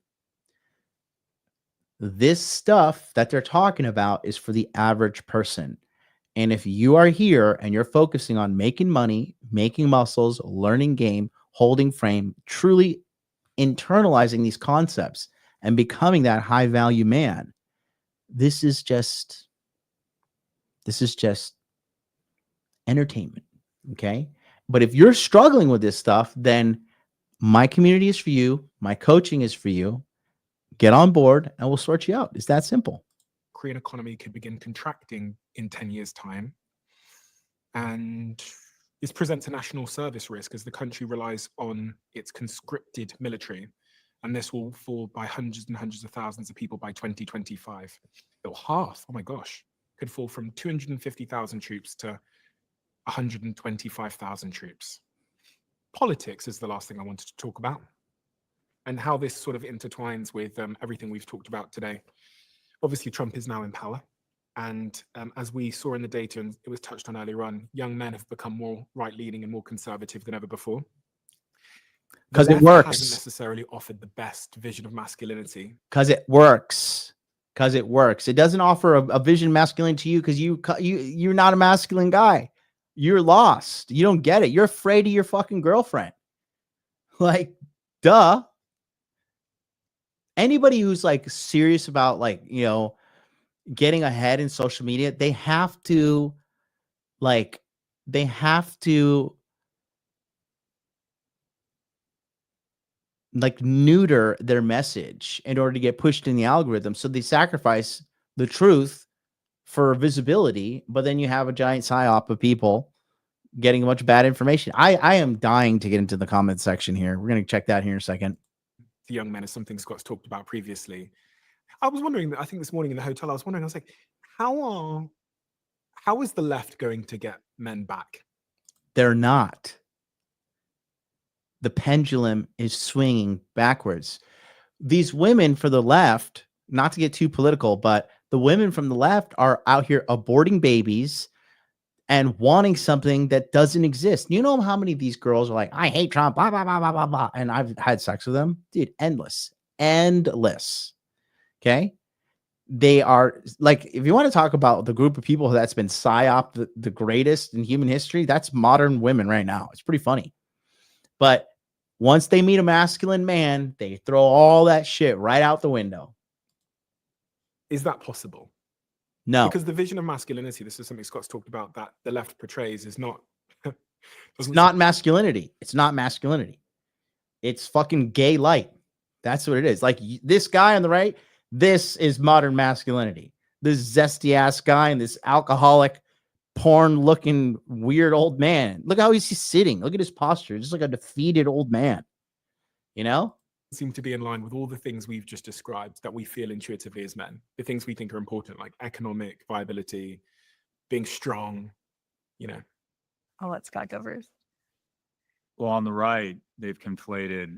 This stuff that they're talking about is for the average person. And if you are here and you're focusing on making money, making muscles, learning game, holding frame, truly internalizing these concepts and becoming that high value man, this is just entertainment. Okay. But if you're struggling with this stuff, then my community is for you. My coaching is for you. Get on board and we'll sort you out. It's that simple. Korean economy could begin contracting in 10 years' time. And this presents a national service risk as the country relies on its conscripted military. And this will fall by hundreds and hundreds of thousands of people by 2025. It'll half, oh my gosh, could fall from 250,000 troops to 125,000 troops. Politics is the last thing I wanted to talk about, and how this sort of intertwines with everything we've talked about today. Obviously, Trump is now in power. And as we saw in the data, and it was touched on earlier on, young men have become more right-leaning and more conservative than ever before. Because it left works. hasn't necessarily offered the best vision of masculinity. Because it works. Because it works. It doesn't offer a vision of masculinity to you because you're not a masculine guy. You're lost. You don't get it. You're afraid of your fucking girlfriend. Like, duh. Anybody who's like serious about like, you know, getting ahead in social media, they have to neuter their message in order to get pushed in the algorithm. So they sacrifice the truth for visibility, but then you have a giant psyop of people getting a bunch of bad information. I am dying to get into the comment section here. We're going to check that here in a second. The young men is something Scott's talked about previously. I was wondering, I think this morning in the hotel, I was like, how is the left going to get men back? They're not. The pendulum is swinging backwards. These women for the left, not to get too political, but the women from the left are out here aborting babies and wanting something that doesn't exist. You know how many of these girls are like, I hate Trump, blah, blah, blah, blah, blah, blah. And I've had sex with them. Dude, endless. Okay. They are like, if you want to talk about the group of people that's been psyop the greatest in human history, that's modern women right now. It's pretty funny. But once they meet a masculine man, they throw all that shit right out the window. Is that possible? No. Because the vision of masculinity, this is something Scott's talked about, that the left portrays is not... It's not masculinity. It's not masculinity. It's fucking gay light. That's what it is. Like this guy on the right, this is modern masculinity. This zesty ass guy and this alcoholic, porn looking weird old man. Look how he's sitting. Look at his posture. Just like a defeated old man. You know? Seem to be in line with all the things we've just described that we feel intuitively as men. The things we think are important, like economic viability, being strong, you know. I'll let Scott go first. Well, on the right, they've conflated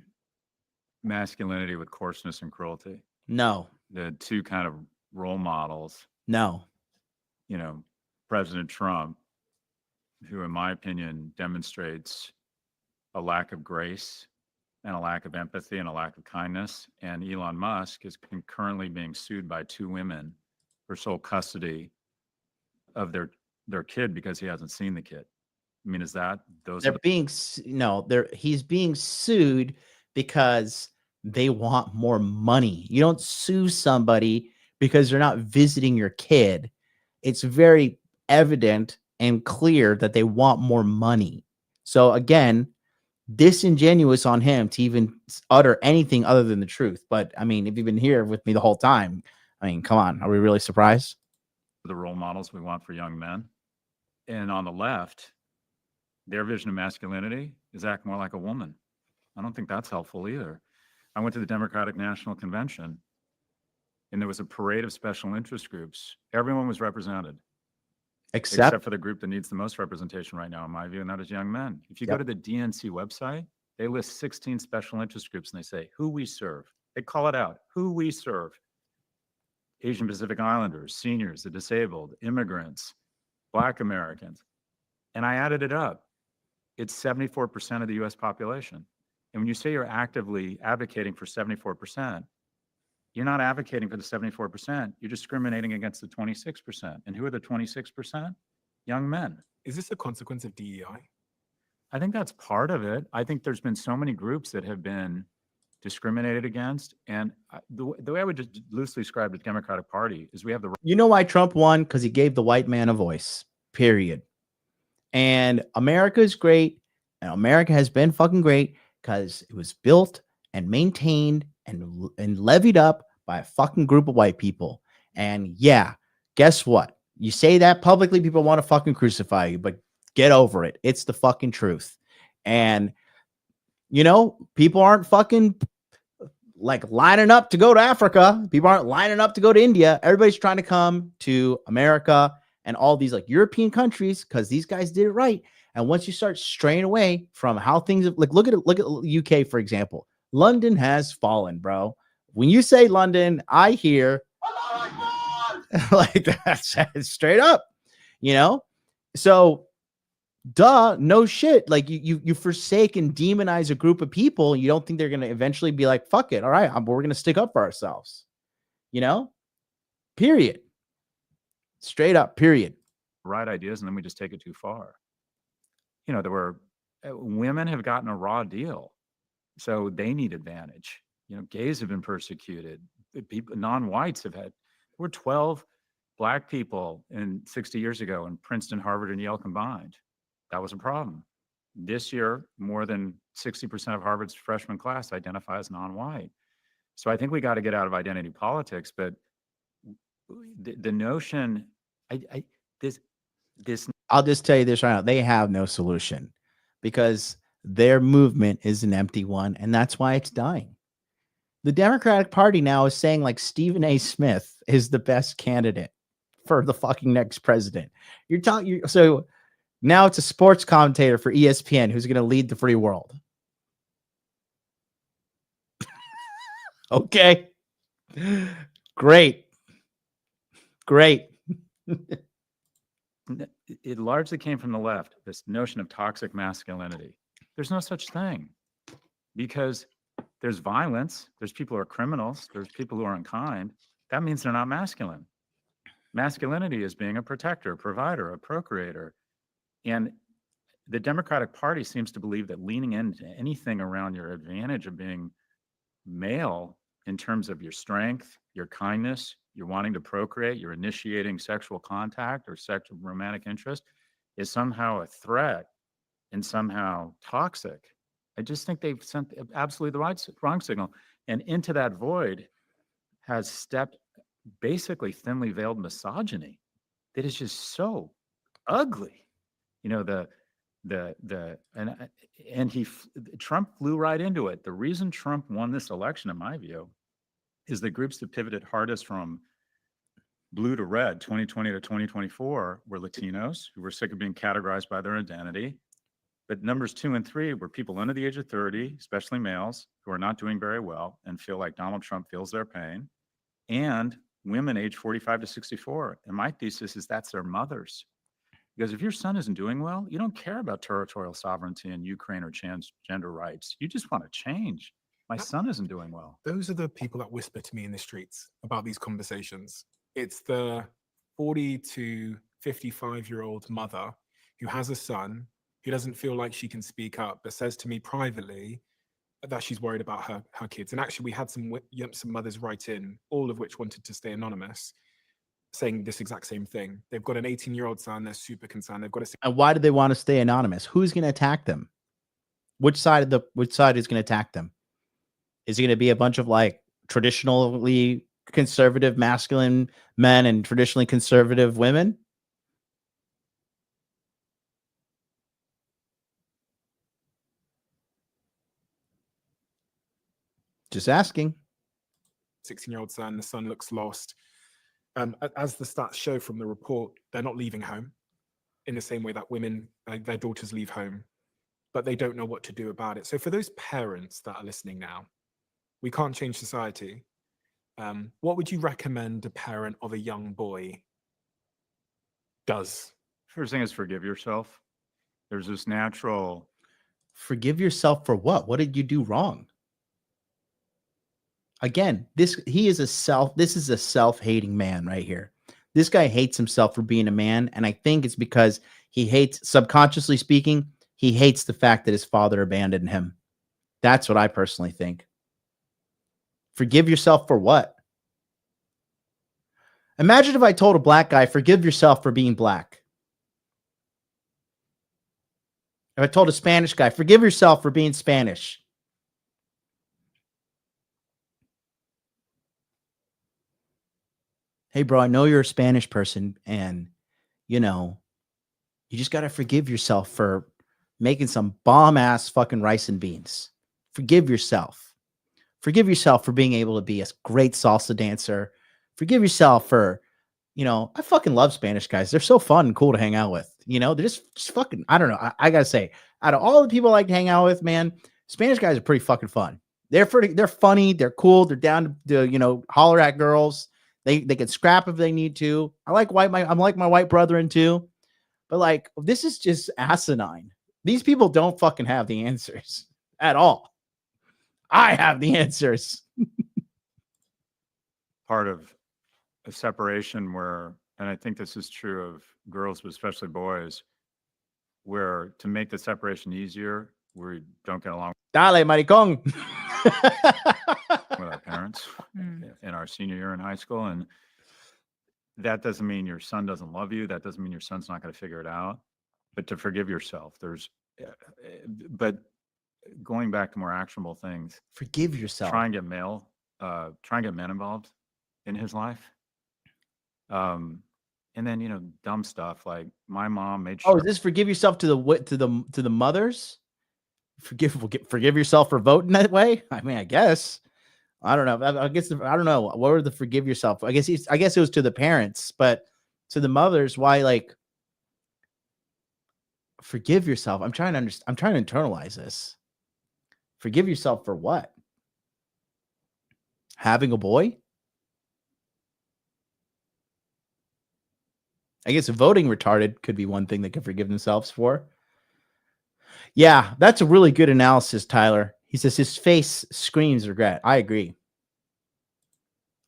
masculinity with coarseness and cruelty. No. The two kind of role models. No. You know, President Trump, who in my opinion demonstrates a lack of grace and a lack of empathy and a lack of kindness. And Elon Musk is currently being sued by two women for sole custody of their kid because he hasn't seen the kid. I mean, is that those are They're the being he's being sued because they want more money. You don't sue somebody because they're not visiting your kid. It's very evident and clear that they want more money. So again, disingenuous on him to even utter anything other than the truth. But I mean, if you've been here with me the whole time, I mean, come on, are we really surprised? role models we want for young men? And on the left, their vision of masculinity is act more like a woman. I don't think that's helpful either. I went to the Democratic National Convention, and there was a parade of special interest groups. Everyone was represented, except for the group that needs the most representation right now, in my view, and that is young men. If you go to the DNC website, they list 16 special interest groups, and they say who we serve. They call it out, who we serve. Asian Pacific Islanders, seniors, the disabled, immigrants, Black Americans. And I added it up. It's 74% of the US population. And when you say you're actively advocating for 74%, you're not advocating for the 74%, you're discriminating against the 26%. And who are the 26%? Young men. Is this a consequence of DEI? I think that's part of it. I think there's been so many groups that have been discriminated against. And the way I would just loosely describe the Democratic Party is we have the... You know why Trump won? Because he gave the white man a voice, period. And America is great. And America has been fucking great because it was built and maintained and levied up by a fucking group of white people. And yeah, guess what? You say that publicly, people want to fucking crucify you, but get over it. It's the fucking truth. And, you know, people aren't fucking like lining up to go to Africa. People aren't lining up to go to India. Everybody's trying to come to America and all these like European countries because these guys did it right. And once you start straying away from how things like look at UK, for example. London has fallen, bro. When you say London, I hear like that's straight up, you know? So duh, no shit. Like you forsake and demonize a group of people. You don't think they're gonna eventually be like, fuck it. All right, we're gonna stick up for ourselves, you know? Period. Straight up, period. right ideas, and then we just take it too far. You know, there were women have gotten a raw deal, so they need advantage. You know, gays have been persecuted. People, non-whites have had. There were 12 Black people in 60 years ago in Princeton, Harvard, and Yale combined. That was a problem. This year, more than 60% of Harvard's freshman class identify as non-white. So I think we got to get out of identity politics. But the notion, this. I'll just tell you this right now: they have no solution because their movement is an empty one, and that's why it's dying. The Democratic Party now is saying like Stephen A. Smith is the best candidate for the fucking next president. You're talking so now it's a sports commentator for ESPN who's going to lead the free world. Okay. Great. It largely came from the left, this notion of toxic masculinity. There's no such thing because there's violence, there's people who are criminals, there's people who are unkind. That means they're not masculine. Masculinity is being a protector, a provider, a procreator. And the Democratic Party seems to believe that leaning into anything around your advantage of being male in terms of your strength, your kindness, you're wanting to procreate, you're initiating sexual contact or sexual romantic interest is somehow a threat and somehow toxic. I just think they've sent absolutely the wrong signal. And into that void has stepped basically thinly veiled misogyny that is just so ugly. You know, Trump flew right into it. The reason Trump won this election, in my view, is the groups that pivoted hardest from blue to red, 2020 to 2024, were Latinos who were sick of being categorized by their identity. But numbers 2 and 3 were people under the age of 30, especially males, who are not doing very well and feel like Donald Trump feels their pain, and women age 45 to 64. And my thesis is that's their mothers. Because if your son isn't doing well, you don't care about territorial sovereignty in Ukraine or transgender rights. You just want to change. My son isn't doing well. Those are the people that whisper to me in the streets about these conversations. It's the 40 to 55-year-old mother who has a son who doesn't feel like she can speak up, but says to me privately that she's worried about her kids. And actually, we had some mothers write in, all of which wanted to stay anonymous, saying this exact same thing. They've got an 18-year-old son. They're super concerned. They've got a And why do they want to stay anonymous? Who's going to attack them? Which side is going to attack them? Is it going to be a bunch of like traditionally conservative masculine men and traditionally conservative women? Just asking. 16-year-old son. The son looks lost. As the stats show from the report, they're not leaving home in the same way that women, their daughters leave home, but they don't know what to do about it. So for those parents that are listening now, we can't change society. What would you recommend a parent of a young boy does? First thing is forgive yourself. There's this natural. Forgive yourself for what? What did you do wrong? Again, this is a self-hating man right here. This guy hates himself for being a man, and I think it's because he hates, subconsciously speaking, he hates the fact that his father abandoned him. That's what I personally think. Forgive yourself for what? Imagine if I told a black guy, forgive yourself for being black. If I told a Spanish guy, forgive yourself for being Spanish. Hey, bro, I know you're a Spanish person, and, you know, you just got to forgive yourself for making some bomb-ass fucking rice and beans. Forgive yourself. Forgive yourself for being able to be a great salsa dancer. Forgive yourself for, you know, I fucking love Spanish guys. They're so fun and cool to hang out with. You know, they're just fucking, I don't know. I got to say, out of all the people I like to hang out with, man, Spanish guys are pretty fucking fun. They're funny. They're cool. They're down to, you know, holler at girls. They can scrap if they need to. I'm like my white brethren too. But like, this is just asinine. These people don't fucking have the answers at all. I have the answers. Part of a separation where, and I think this is true of girls, but especially boys, where to make the separation easier, we don't get along Dale, maricón. with our parents in our senior year in high school. And that doesn't mean your son doesn't love you. That doesn't mean your son's not going to figure it out. But to forgive yourself, but going back to more actionable things, Forgive yourself. try and get men involved in his life. And then, you know, dumb stuff like my mom made sure. Oh, is this forgive yourself to the mothers? Forgive yourself for voting that way? I mean, I guess. I don't know. I guess I don't know. What were the forgive yourself? I guess it was to the parents, but to the mothers, why like forgive yourself? I'm trying to internalize this. Forgive yourself for what? Having a boy? I guess voting retarded could be one thing they could forgive themselves for. Yeah, that's a really good analysis, Tyler. He says his face screams regret. I agree.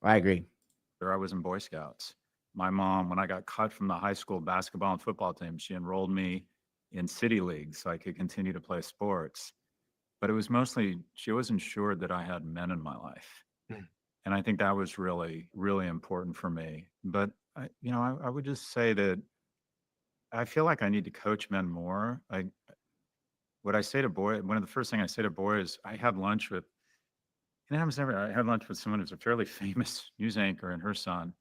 I was in Boy Scouts. My mom, when I got cut from the high school basketball and football team, she enrolled me in city leagues so I could continue to play sports. But it was mostly, she was ensured that I had men in my life. And I think that was really, really important for me. But, I would just say that I feel like I need to coach men more. What I say to boys, one of the first things I say to boys, I had lunch with, and it happens I had lunch with someone who's a fairly famous news anchor and her son.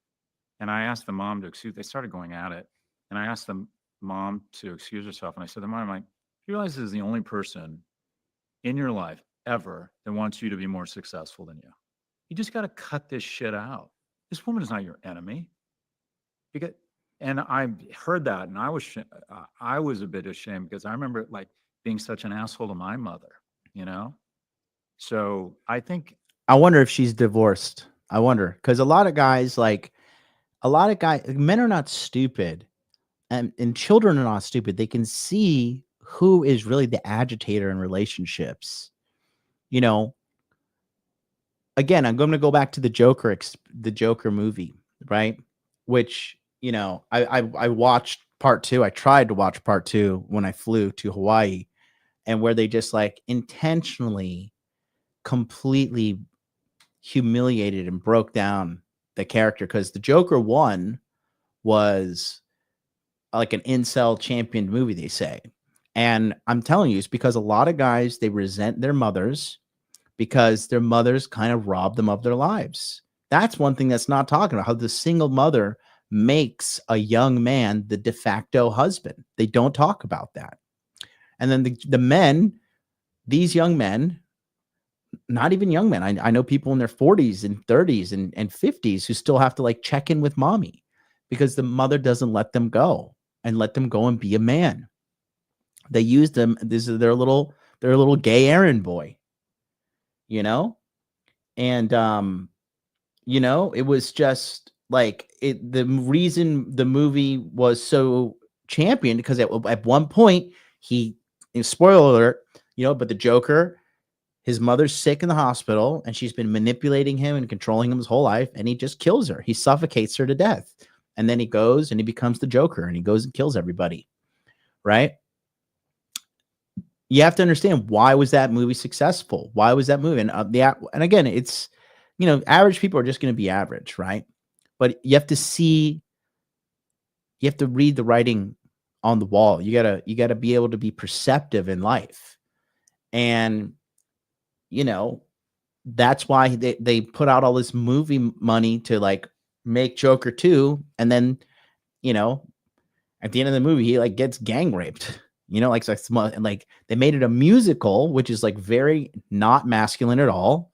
And I asked the mom to excuse, they started going at it. And I asked the mom to excuse herself. And I said to the mom, I'm like, you realize this is the only person in your life ever that wants you to be more successful than you. You just got to cut this shit out. This woman is not your enemy. And I heard that, and I was a bit ashamed because I remember like being such an asshole to my mother, you know? So I wonder if she's divorced. I wonder, because a lot of guys, men are not stupid, and children are not stupid. They can see who is really the agitator in relationships. You know, again, I'm going to go back to the Joker movie, right? Which, you know, I watched part 2. I tried to watch part 2 when I flew to Hawaii, and where they just like intentionally completely humiliated and broke down the character, because the Joker 1 was like an incel championed movie, they say. And I'm telling you, it's because a lot of guys, they resent their mothers because their mothers kind of robbed them of their lives. That's one thing that's not talking about, how the single mother makes a young man the de facto husband. They don't talk about that. And then the men, these young men, not even young men. I know people in their 40s and 30s and 50s who still have to like check in with mommy because the mother doesn't let them go and let them go and be a man. They use them. This is their little gay errand boy, you know? And, you know, it was just like the reason the movie was so championed because at one point spoiler alert, you know, but the Joker, his mother's sick in the hospital and she's been manipulating him and controlling him his whole life. And he just kills her. He suffocates her to death. And then he goes and he becomes the Joker and he goes and kills everybody. Right. You have to understand, why was that movie successful? Why was that movie? And again, it's, you know, average people are just going to be average. Right. But you have to read the writing on the wall. You gotta be able to be perceptive in life. And, you know, that's why they put out all this movie money to like make Joker 2. And then, you know, at the end of the movie, he like gets gang raped, you know, like they made it a musical, which is like very not masculine at all.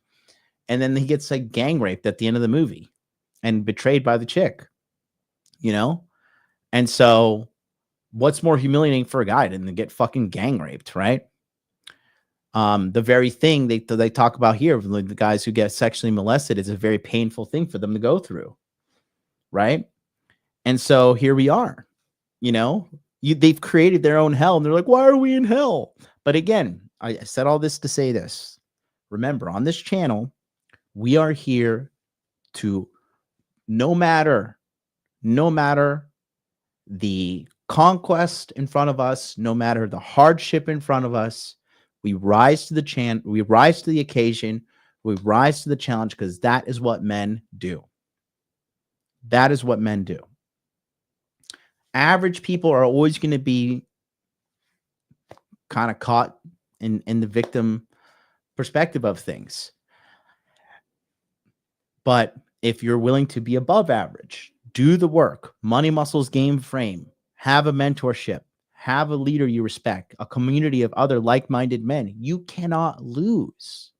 And then he gets like gang raped at the end of the movie and betrayed by the chick, you know? And so what's more humiliating for a guy than to get fucking gang raped, right? The very thing they talk about here, the guys who get sexually molested, is a very painful thing for them to go through, right? And so here we are, you know, they've created their own hell, and they're like, why are we in hell? But again, I said all this to say this. Remember, on this channel, we are here to, no matter the conquest in front of us, no matter the hardship in front of us, we rise to we rise to the occasion, we rise to the challenge, because that is what men do. That is what men do. Average people are always going to be kind of caught in the victim perspective of things. But if you're willing to be above average, do the work, money, muscles, game, frame, have a mentorship, have a leader you respect, a community of other like-minded men, you cannot lose.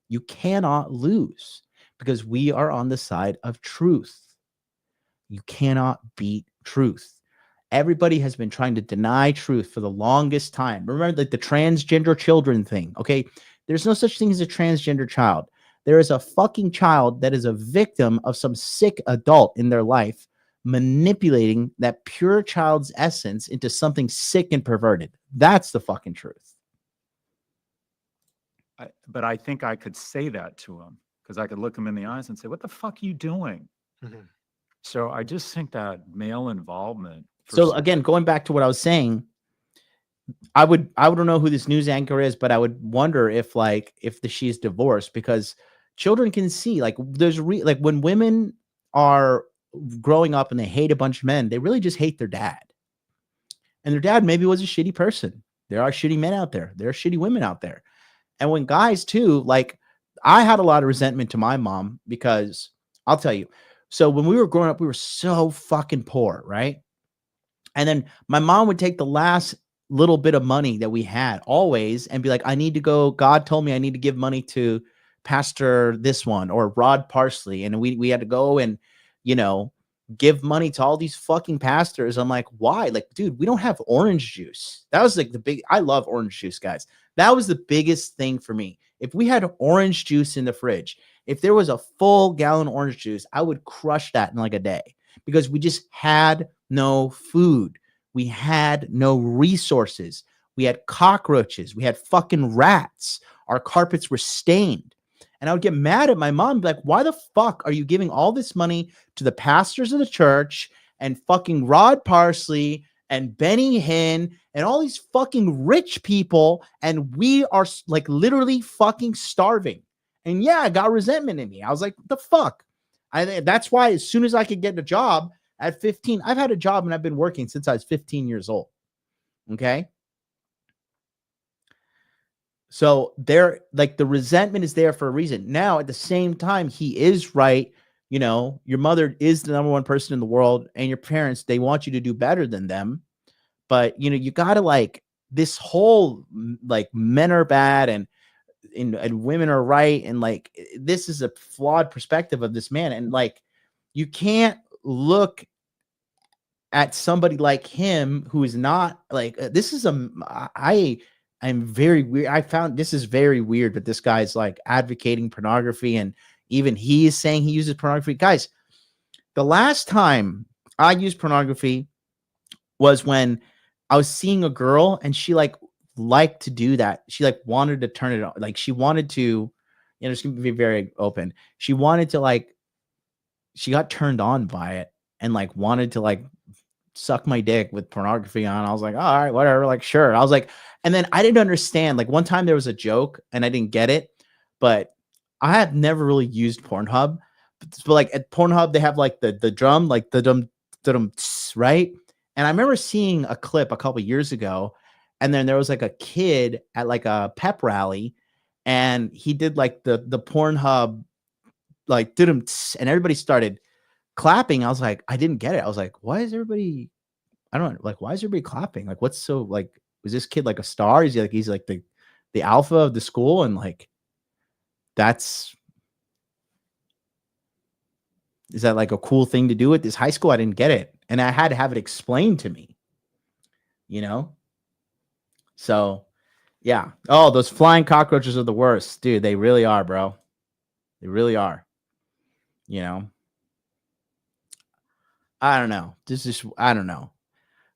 You cannot lose, because we are on the side of truth. You cannot beat truth. Everybody has been trying to deny truth for the longest time. Remember, like the transgender children thing, okay? There's no such thing as a transgender child. There is a fucking child that is a victim of some sick adult in their life, manipulating that pure child's essence into something sick and perverted. That's the fucking truth. But I think I could say that to him, because I could look him in the eyes and say, what the fuck are you doing? Mm-hmm. So I just think that male involvement. So again, going back to what I was saying, I don't know who this news anchor is, but I would wonder if she's divorced, because children can see, like, there's like when women are growing up and they hate a bunch of men, they really just hate their dad. And their dad maybe was a shitty person. There are shitty men out there. There are shitty women out there. And when guys too, like, I had a lot of resentment to my mom, because I'll tell you, so when we were growing up, we were so fucking poor, right? And then my mom would take the last little bit of money that we had always and be like, I need to go, God told me I need to give money to Pastor this one or Rod Parsley. And we had to go and, you know, give money to all these fucking pastors. I'm like, why? Like, dude, we don't have orange juice. That was like I love orange juice, guys. That was the biggest thing for me. If we had orange juice in the fridge, if there was a full gallon of orange juice, I would crush that in like a day, because we just had no food. We had no resources. We had cockroaches. We had fucking rats. Our carpets were stained. And I would get mad at my mom, be like, why the fuck are you giving all this money to the pastors of the church and fucking Rod Parsley and Benny Hinn and all these fucking rich people, and we are like literally fucking starving. And yeah, I got resentment in me. I was like, what the fuck? That's why as soon as I could get a job at 15, I've had a job and I've been working since I was 15 years old. Okay. So there, like, the resentment is there for a reason. Now, at the same time, he is right. You know, your mother is the number one person in the world, and your parents, they want you to do better than them. But, you know, you got to, like, this whole, like, men are bad and women are right. And, like, this is a flawed perspective of this man. And, like, you can't look at somebody like him who is not like, this is I'm very weird. I found this is very weird that this guy's like advocating pornography, and even he is saying he uses pornography. Guys, the last time I used pornography was when I was seeing a girl and she like liked to do that. She like wanted to turn it on. Like she wanted to, you know, just gonna be very open. She wanted to like, she got turned on by it and like wanted to like suck my dick with pornography on. I was like, oh, all right, whatever. Like, sure. I was like, and then I didn't understand. Like one time there was a joke and I didn't get it, but I have never really used Pornhub. But like at Pornhub, they have like the drum, like the dum, right? And I remember seeing a clip a couple years ago, and then there was like a kid at like a pep rally, and he did like the Pornhub, like and everybody started clapping. I was like, I didn't get it. I was like, why is everybody? I don't know, like, why is everybody clapping? Like, what's so like? Was this kid like a star? Is he like he's like the alpha of the school? And like, is that like a cool thing to do at this high school? I didn't get it, and I had to have it explained to me. You know. So, yeah. Oh, those flying cockroaches are the worst, dude. They really are, bro. They really are. You know. I don't know. I don't know.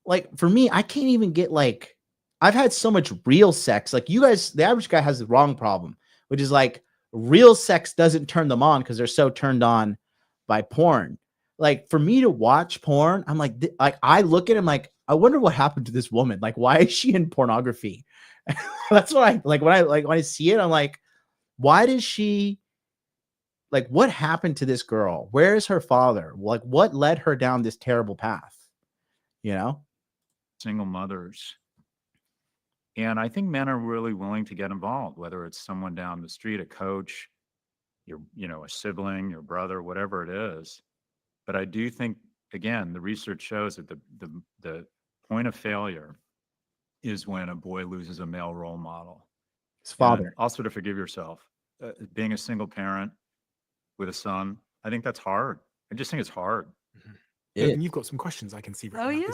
Like for me, I can't even get like, I've had so much real sex. Like you guys, the average guy has the wrong problem, which is like real sex doesn't turn them on because they're so turned on by porn. Like for me to watch porn, I'm like I look at him like, I wonder what happened to this woman. Like, why is she in pornography? That's what I like when I see it, I'm like, why does she? Like, what happened to this girl? Where is her father? Like, what led her down this terrible path? You know? Single mothers. And I think men are really willing to get involved, whether it's someone down the street, a coach, a sibling, your brother, whatever it is. But I do think, again, the research shows that the point of failure is when a boy loses a male role model. His father. And also to forgive yourself. Being a single parent with a son, I think that's hard. I just think it's hard. And you've got some questions I can see. Oh yeah,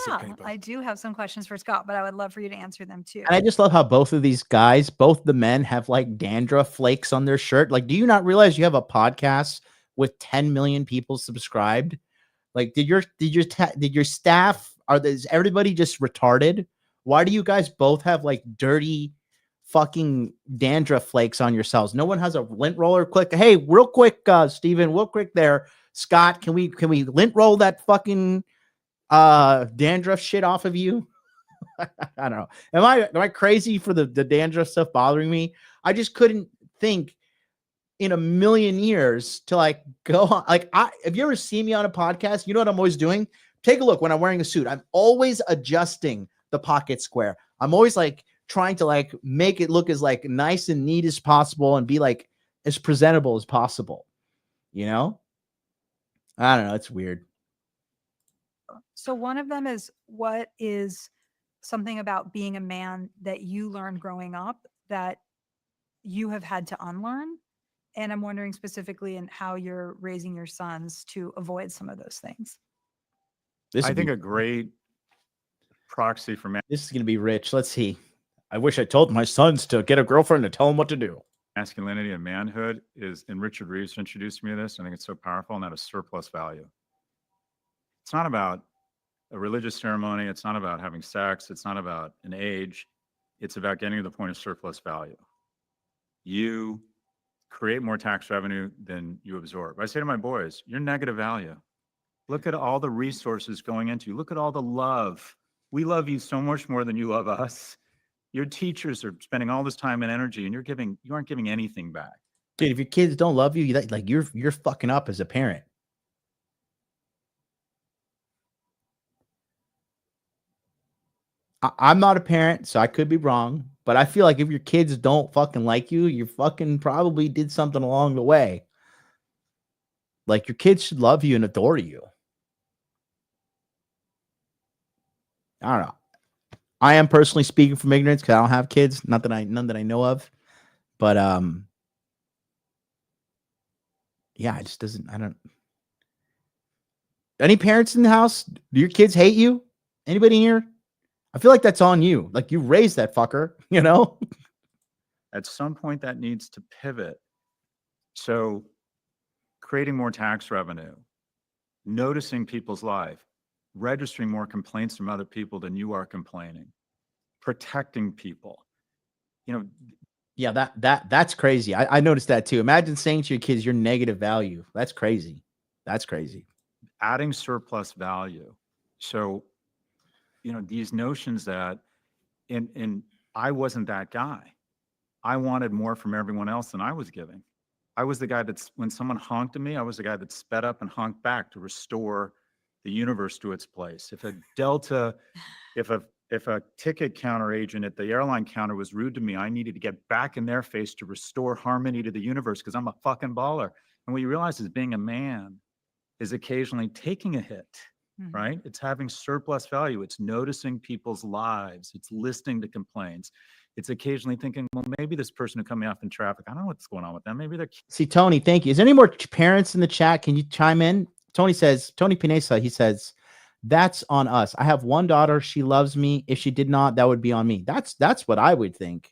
I do have some questions for Scott, but I would love for you to answer them too. And I just love how both of these guys, both the men, have like dandruff flakes on their shirt. Like, do you not realize you have a podcast with 10 million people subscribed? Like, did your staff, is everybody just retarded? Why do you guys both have like dirty fucking dandruff flakes on yourselves? No one has a lint roller. Quick, hey, real quick, Steven, real quick there. Scott, can we lint roll that fucking dandruff shit off of you? I don't know. Am I crazy for the dandruff stuff bothering me? I just couldn't think in a million years to like go on. Like, if you ever see me on a podcast, you know what I'm always doing? Take a look when I'm wearing a suit. I'm always adjusting the pocket square. I'm always like trying to like make it look as like nice and neat as possible and be like as presentable as possible. You know? I don't know. It's weird. So one of them is, what is something about being a man that you learned growing up that you have had to unlearn? And I'm wondering specifically in how you're raising your sons to avoid some of those things. I think a great proxy for this is going to be rich. Let's see. I wish I told my sons to get a girlfriend to tell them what to do. Masculinity and manhood is, and Richard Reeves introduced me to this. I think it's so powerful, and that is surplus value. It's not about a religious ceremony. It's not about having sex. It's not about an age. It's about getting to the point of surplus value. You create more tax revenue than you absorb. I say to my boys, you're negative value. Look at all the resources going into you. Look at all the love. We love you so much more than you love us. Your teachers are spending all this time and energy, and you aren't giving anything back. Dude, if your kids don't love you, like you're fucking up as a parent. I'm not a parent, so I could be wrong, but I feel like if your kids don't fucking like you, you fucking probably did something along the way. Like your kids should love you and adore you. I don't know. I am personally speaking from ignorance because I don't have kids, none that I know of. But yeah, it just doesn't. I don't. Any parents in the house? Do your kids hate you? Anybody in here? I feel like that's on you. Like you raised that fucker, you know? At some point that needs to pivot. So creating more tax revenue, noticing people's life, registering more complaints from other people than you are complaining, protecting people. You know, yeah, that's crazy. I noticed that too. Imagine saying to your kids, you're negative value. That's crazy. That's crazy. Adding surplus value. So, you know, these notions that in I wasn't that guy. I wanted more from everyone else than I was giving. I was the guy that's, when someone honked at me, I was the guy that sped up and honked back to restore the universe to its place. If a Delta, if a ticket counter agent at the airline counter was rude to me, I needed to get back in their face to restore harmony to the universe because I'm a fucking baller. And what you realize is being a man is occasionally taking a hit, right? It's having surplus value. It's noticing people's lives. It's listening to complaints. It's occasionally thinking, well, maybe this person who cut me off in traffic, I don't know what's going on with them. Maybe they're. See, Tony, thank you. Is there any more parents in the chat? Can you chime in? Tony Pinesa, he says, that's on us. I have one daughter. She loves me. If she did not, that would be on me. That's what I would think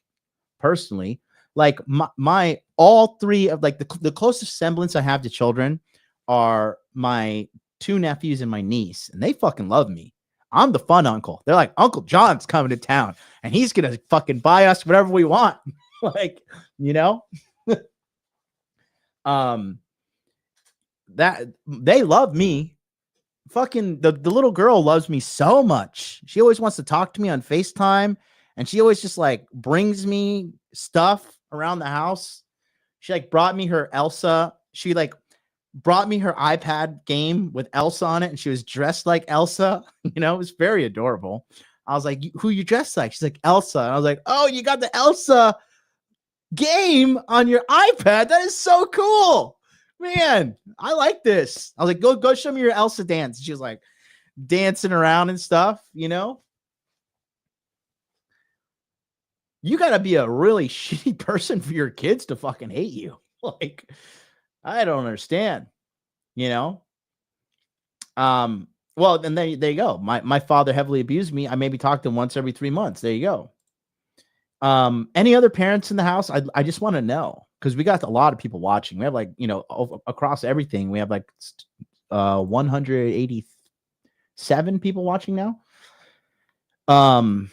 personally. Like my all three of like the closest semblance I have to children are my two nephews and my niece, and they fucking love me. I'm the fun uncle. They're like, Uncle John's coming to town and he's going to fucking buy us whatever we want. Like, you know, that they love me. Fucking the little girl loves me so much. She always wants to talk to me on FaceTime, and she always just like brings me stuff around the house. She like brought me her Elsa. She like brought me her iPad game with Elsa on it, and she was dressed like Elsa. You know, it was very adorable. I was like, who you dressed like? She's like, Elsa. And I was like, oh, you got the Elsa game on your iPad. That is so cool. Man, I like this. I was like, go show me your Elsa dance. She was like dancing around and stuff, you know? You got to be a really shitty person for your kids to fucking hate you. Like, I don't understand, you know? Well, then there you go. My father heavily abused me. I maybe talked to him once every 3 months. There you go. Any other parents in the house? I just want to know, because we got a lot of people watching. We have like, you know, across everything, we have like 187 people watching now. I'm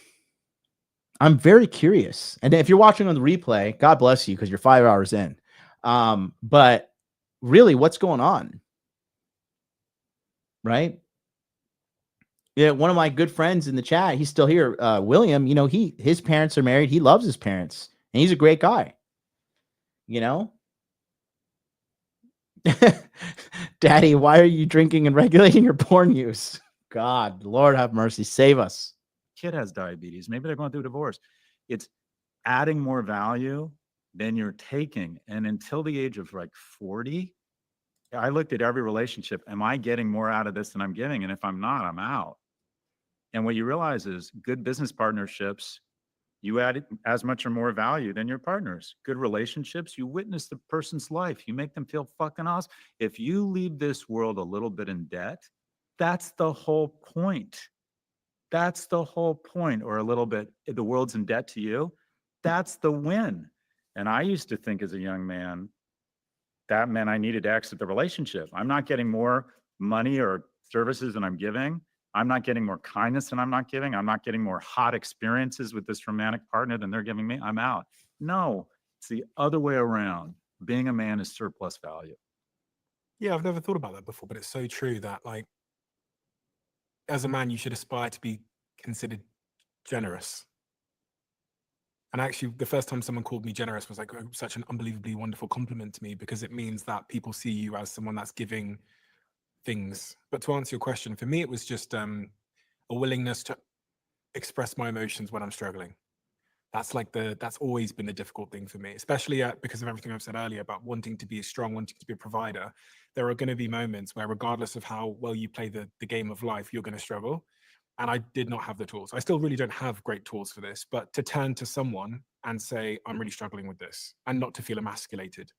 very curious. And if you're watching on the replay, God bless you, because you're 5 hours in. But really, what's going on? Right? Yeah, one of my good friends in the chat, he's still here. William, you know, his parents are married. He loves his parents, and he's a great guy. You know? Daddy, why are you drinking and regulating your porn use? God, Lord have mercy, save us. Kid has diabetes. Maybe they're going through a divorce. It's adding more value than you're taking. And until the age of like 40, I looked at every relationship. Am I getting more out of this than I'm giving? And if I'm not, I'm out. And what you realize is good business partnerships, you add as much or more value than your partners. Good relationships, you witness the person's life. You make them feel fucking awesome. If you leave this world a little bit in debt, that's the whole point. That's the whole point. Or a little bit, the world's in debt to you. That's the win. And I used to think as a young man, that meant I needed to exit the relationship. I'm not getting more money or services than I'm giving. I'm not getting more kindness than I'm not giving. I'm not getting more hot experiences with this romantic partner than they're giving me. I'm out. No, it's the other way around. Being a man is surplus value. Yeah, I've never thought about that before, but it's so true that, like, as a man, you should aspire to be considered generous. And actually, the first time someone called me generous was like such an unbelievably wonderful compliment to me, because it means that people see you as someone that's giving things. But to answer your question, for me, it was just a willingness to express my emotions when I'm struggling. That's always been the difficult thing for me, especially because of everything I've said earlier about wanting to be strong, wanting to be a provider. There are going to be moments where, regardless of how well you play the game of life, you're going to struggle. And I did not have the tools. I still really don't have great tools for this, but to turn to someone and say, I'm really struggling with this, and not to feel emasculated.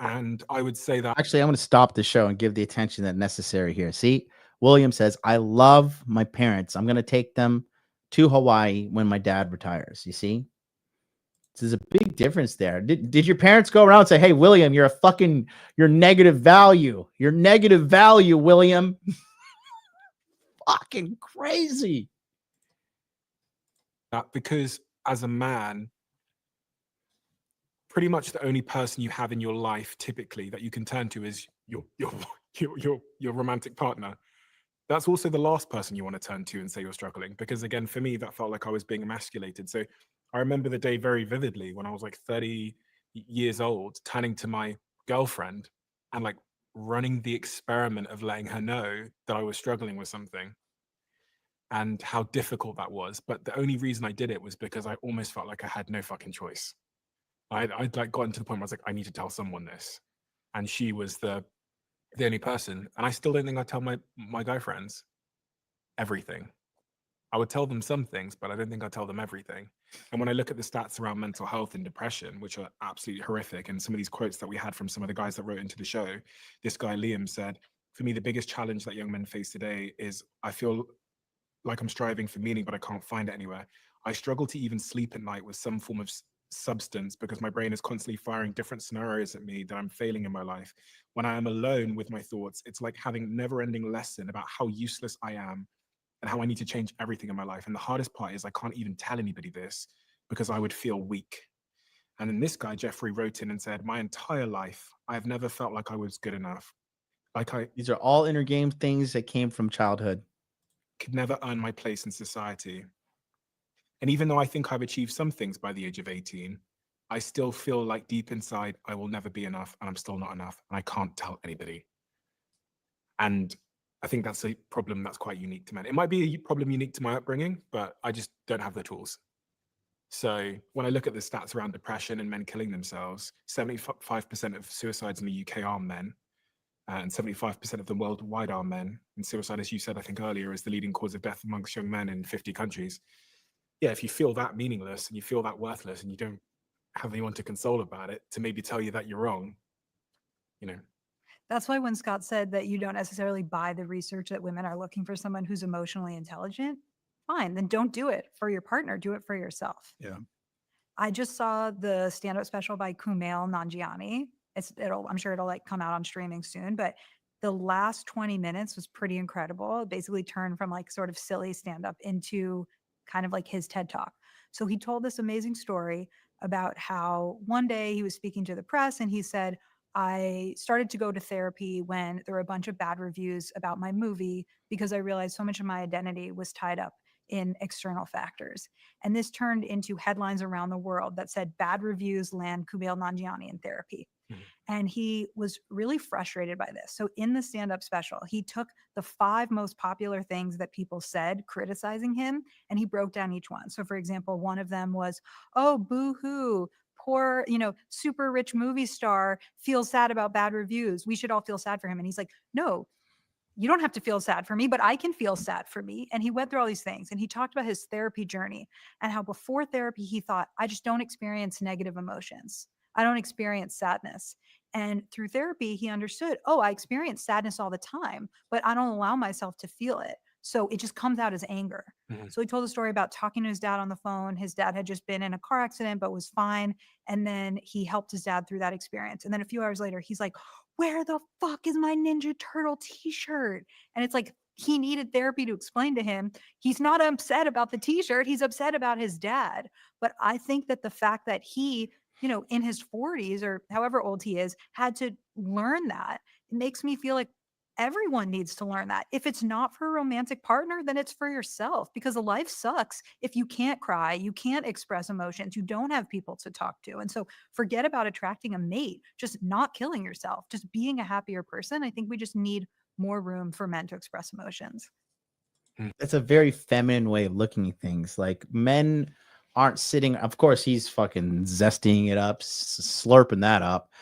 And I would say that Actually, I'm going to stop the show and give the attention that's necessary here. See, William says, I love my parents. I'm going to take them to Hawaii when my dad retires. You see, there's a big difference there. Did your parents go around and say, hey, William, you're negative value. You're negative value, William. Fucking crazy. Because as a man, pretty much the only person you have in your life typically that you can turn to is your romantic partner. That's also the last person you want to turn to and say you're struggling, because again, for me, that felt like I was being emasculated. So I remember the day very vividly when I was like 30 years old, turning to my girlfriend and like running the experiment of letting her know that I was struggling with something and how difficult that was. But the only reason I did it was because I almost felt like I had no fucking choice. I'd like gotten to the point where I was like, I need to tell someone this. And she was the only person. And I still don't think I tell my guy friends everything. I would tell them some things, but I don't think I tell them everything. And when I look at the stats around mental health and depression, which are absolutely horrific, and some of these quotes that we had from some of the guys that wrote into the show, this guy Liam said, for me, the biggest challenge that young men face today is I feel like I'm striving for meaning, but I can't find it anywhere. I struggle to even sleep at night with some form of substance because my brain is constantly firing different scenarios at me that I'm failing in my life. When I am alone with my thoughts, it's like having a never-ending lesson about how useless I am and how I need to change everything in my life. And the hardest part is I can't even tell anybody this because I would feel weak. And then this guy, Jeffrey, wrote in and said, my entire life, I've never felt like I was good enough. These are all inner game things that came from childhood. Could never earn my place in society. And even though I think I've achieved some things by the age of 18, I still feel like deep inside, I will never be enough and I'm still not enough and I can't tell anybody. And I think that's a problem that's quite unique to men. It might be a problem unique to my upbringing, but I just don't have the tools. So when I look at the stats around depression and men killing themselves, 75% of suicides in the UK are men, and 75% of them worldwide are men. And suicide, as you said, I think earlier, is the leading cause of death amongst young men in 50 countries. Yeah, if you feel that meaningless and you feel that worthless and you don't have anyone to console about it, to maybe tell you that you're wrong, you know. That's why when Scott said that you don't necessarily buy the research that women are looking for someone who's emotionally intelligent, fine, then don't do it for your partner, do it for yourself. Yeah. I just saw the stand-up special by Kumail Nanjiani. I'm sure it'll like come out on streaming soon, but the last 20 minutes was pretty incredible. It basically turned from like sort of silly stand-up into kind of like his TED Talk. So he told this amazing story about how one day he was speaking to the press and he said, I started to go to therapy when there were a bunch of bad reviews about my movie because I realized so much of my identity was tied up in external factors. And this turned into headlines around the world that said bad reviews land Kumail Nanjiani in therapy. And he was really frustrated by this. So in the stand-up special, he took the 5 most popular things that people said criticizing him, and he broke down each one. So for example, one of them was, oh, boo-hoo, poor, super rich movie star feels sad about bad reviews. We should all feel sad for him. And he's like, no, you don't have to feel sad for me, but I can feel sad for me. And he went through all these things and he talked about his therapy journey and how before therapy, he thought, I just don't experience negative emotions. I don't experience sadness. And through therapy, he understood, oh, I experience sadness all the time, but I don't allow myself to feel it. So it just comes out as anger. So he told a story about talking to his dad on the phone. His dad had just been in a car accident, but was fine. And then he helped his dad through that experience. And then a few hours later, he's like, where the fuck is my Ninja Turtle t-shirt? And it's like, he needed therapy to explain to him. He's not upset about the t-shirt. He's upset about his dad. But I think that the fact that he, in his 40s or however old he is, had to learn that, it makes me feel like Everyone needs to learn that. If it's not for a romantic partner, then it's for yourself, because life sucks if you can't cry, you can't express emotions, you don't have people to talk to. And so forget about attracting a mate, just not killing yourself, just being a happier person. I think we just need more room for men to express emotions. It's a very feminine way of looking at things. Like, men aren't sitting, of course he's fucking zesting it up, slurping that up.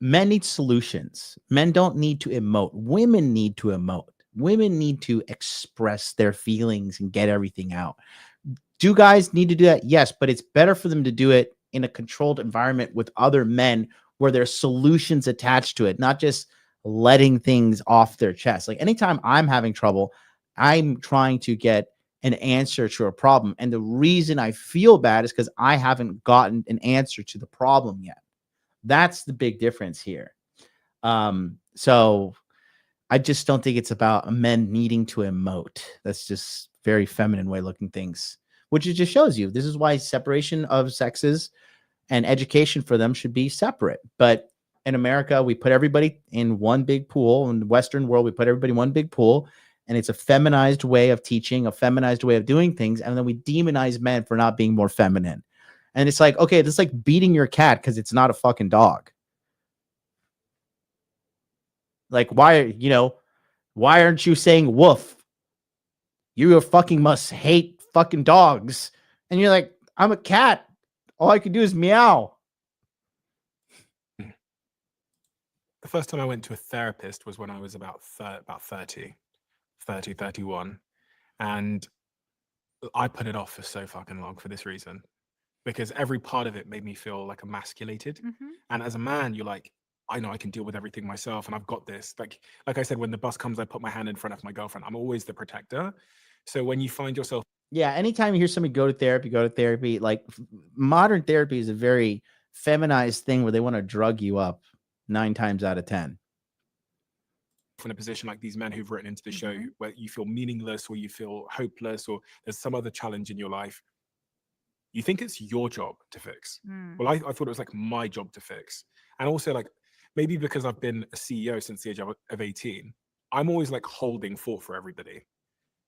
Men need solutions. Men don't need to emote. Women need to emote. Women need to express their feelings and get everything out. Do guys need to do that? Yes, but it's better for them to do it in a controlled environment with other men where there's solutions attached to it, not just letting things off their chest. Like, anytime I'm having trouble, I'm trying to get an answer to a problem. And the reason I feel bad is because I haven't gotten an answer to the problem yet. That's the big difference here. So I just don't think it's about men needing to emote. That's just very feminine way of looking things, which it just shows you. This is why separation of sexes and education for them should be separate. But in America, we put everybody in one big pool. In the Western world, we put everybody in one big pool. And it's a feminized way of teaching, a feminized way of doing things. And then we demonize men for not being more feminine. And it's like, okay, it's like beating your cat because it's not a fucking dog. Like, why aren't you saying woof? You fucking must hate fucking dogs. And you're like, I'm a cat. All I can do is meow. The first time I went to a therapist was when I was about 30, 31. And I put it off for so fucking long for this reason. Because every part of it made me feel like emasculated. And as a man, you're like, I know I can deal with everything myself and I've got this. Like I said, when the bus comes, I put my hand in front of my girlfriend. I'm always the protector. So when you find yourself... Yeah, anytime you hear somebody go to therapy, like, modern therapy is a very feminized thing where they want to drug you up 9 times out of 10. In a position like these men who've written into the show, where you feel meaningless or you feel hopeless or there's some other challenge in your life, you think it's your job to fix. Well, I thought it was like my job to fix. And also, like, maybe because I've been a CEO since the age of 18, I'm always like holding fort for everybody.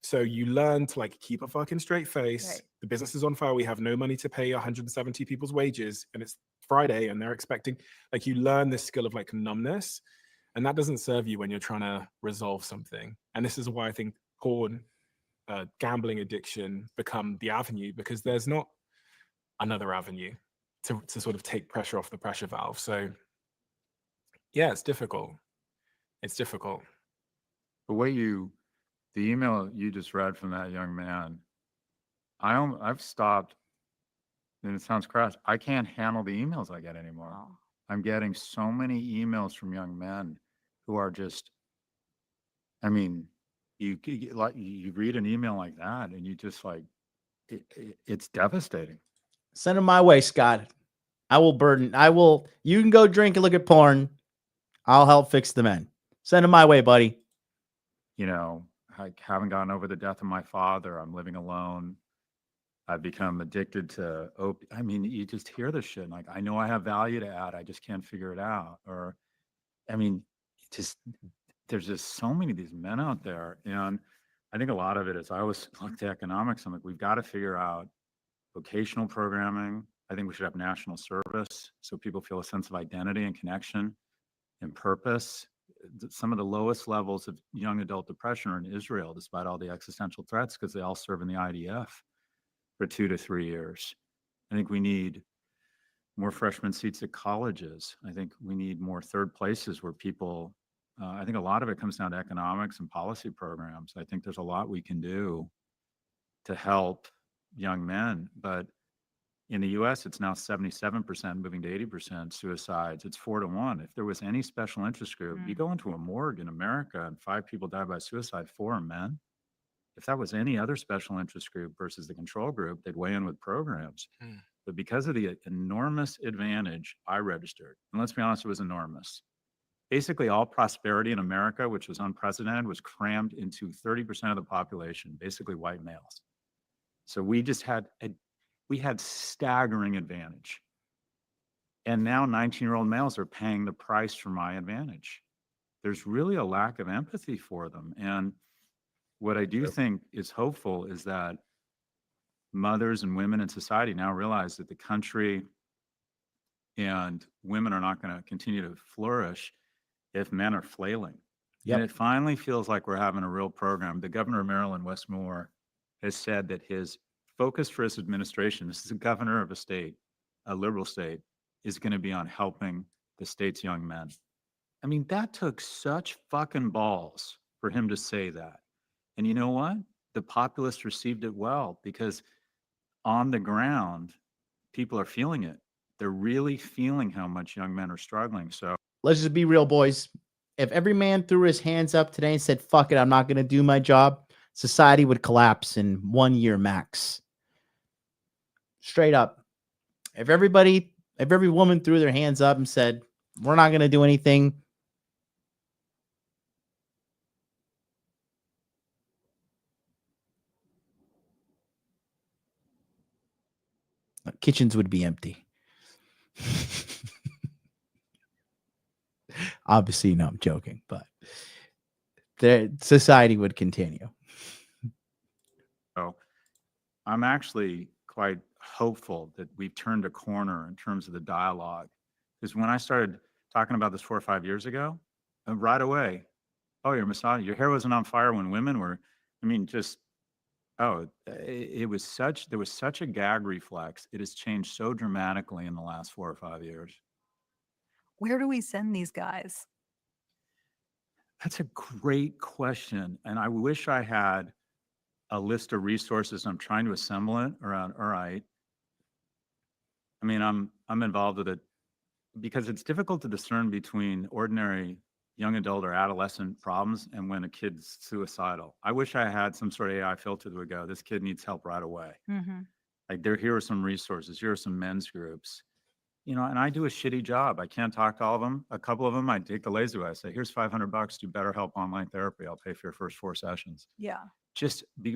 So you learn to like keep a fucking straight face. Right. The business is on fire. We have no money to pay 170 people's wages and it's Friday and they're expecting, like, you learn this skill of like numbness, and that doesn't serve you when you're trying to resolve something. And this is why I think porn, gambling addiction become the avenue, because there's not another avenue to sort of take pressure off the pressure valve. So yeah, it's difficult. It's difficult. The email you just read from that young man, I've stopped, and it sounds crass, I can't handle the emails I get anymore. Wow. I'm getting so many emails from young men who are just, I mean, you read an email like that and you just like, it's devastating. Send them my way, Scott. You can go drink and look at porn. I'll help fix the men. Send them my way, buddy. You know, I haven't gotten over the death of my father. I'm living alone. I've become addicted to opium. I mean, you just hear this shit. Like, I know I have value to add. I just can't figure it out. Or, I mean, there's just so many of these men out there. And I think a lot of it is, I always look to economics. I'm like, we've got to figure out vocational programming. I think we should have national service so people feel a sense of identity and connection and purpose. Some of the lowest levels of young adult depression are in Israel, despite all the existential threats, because they all serve in the IDF for 2 to 3 years. I think we need more freshman seats at colleges. I think we need more third places where people, I think a lot of it comes down to economics and policy programs. I think there's a lot we can do to help young men, but in the US, it's now 77% moving to 80% suicides. It's 4 to 1. If there was any special interest group, you go into a morgue in America and 5 people die by suicide, 4 are men. If that was any other special interest group versus the control group, they'd weigh in with programs. But because of the enormous advantage I registered, and let's be honest, it was enormous. Basically, all prosperity in America, which was unprecedented, was crammed into 30% of the population, basically white males. So we just had staggering advantage. And now 19-year-old males are paying the price for my advantage. there's really a lack of empathy for them. And what I do think is hopeful is that mothers and women in society now realize that the country and women are not going to continue to flourish if men are flailing. Yep. And it finally feels like we're having a real program. The governor of Maryland, Wes Moore, has said that his focus for his administration, this is a governor of a state, a liberal state, is going to be on helping the state's young men. I mean, that took such fucking balls for him to say that. And you know what? The populace received it well, because on the ground, people are feeling it. They're really feeling how much young men are struggling. So Let's just be real, boys. If every man threw his hands up today and said, fuck it, I'm not going to do my job, society would collapse in 1 year max. Straight up. If every woman threw their hands up and said, we're not going to do anything, kitchens would be empty. Obviously, no, I'm joking, but the society would continue. So I'm actually quite hopeful that we've turned a corner in terms of the dialogue. Because when I started talking about this 4 or 5 years ago, right away, oh, you're misogynist. Your hair wasn't on fire when women were, I mean, just, oh, there was such a gag reflex. It has changed so dramatically in the last 4 or 5 years. Where do we send these guys? That's a great question. And I wish I had a list of resources. I'm trying to assemble it around, all right. I mean, I'm involved with it because it's difficult to discern between ordinary young adult or adolescent problems and when a kid's suicidal. I wish I had some sort of AI filter that would go, this kid needs help right away. Mm-hmm. Like, here are some resources. Here are some men's groups. You know, and I do a shitty job. I can't talk to all of them. A couple of them, I take the lazy way. I say, here's $500, do BetterHelp online therapy. I'll pay for your first 4 sessions. Yeah.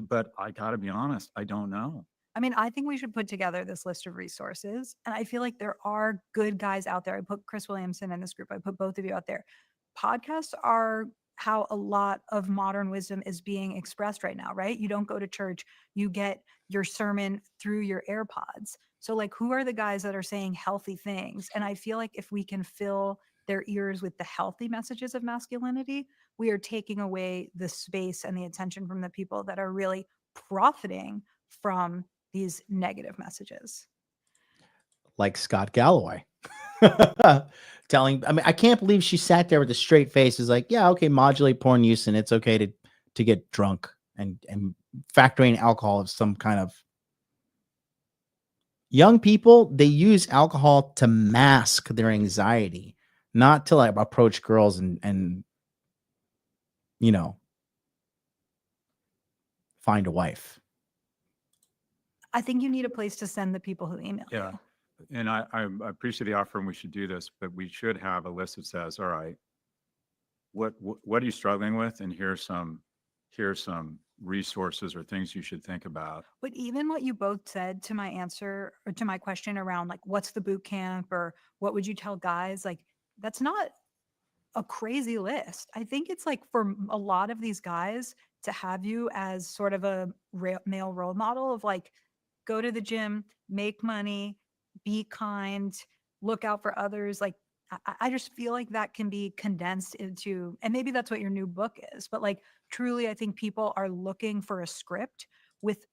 But I gotta be honest, I don't know. I mean, I think we should put together this list of resources. And I feel like there are good guys out there. I put Chris Williamson in this group. I put both of you out there. Podcasts are how a lot of modern wisdom is being expressed right now, right? You don't go to church, you get your sermon through your AirPods. So like, who are the guys that are saying healthy things? And I feel like if we can fill their ears with the healthy messages of masculinity, we are taking away the space and the attention from the people that are really profiting from these negative messages. Like Scott Galloway. I can't believe she sat there with a straight face. Is like, yeah, okay, modulate porn use, and it's okay to get drunk and factoring alcohol as some kind of. Young people, they use alcohol to mask their anxiety, not to like approach girls and you know, find a wife. I think you need a place to send the people who email Yeah. you. And I appreciate the offer, and we should do this, but we should have a list that says, all right, what are you struggling with? And here's some resources or things you should think about. But even what you both said to my answer or to my question around like, what's the boot camp or what would you tell guys? Like, that's not a crazy list. I think it's like for a lot of these guys to have you as sort of a male role model of like, go to the gym, make money, be kind, look out for others. Like, I just feel like that can be condensed into, and maybe that's what your new book is, but like truly, I think people are looking for a script with.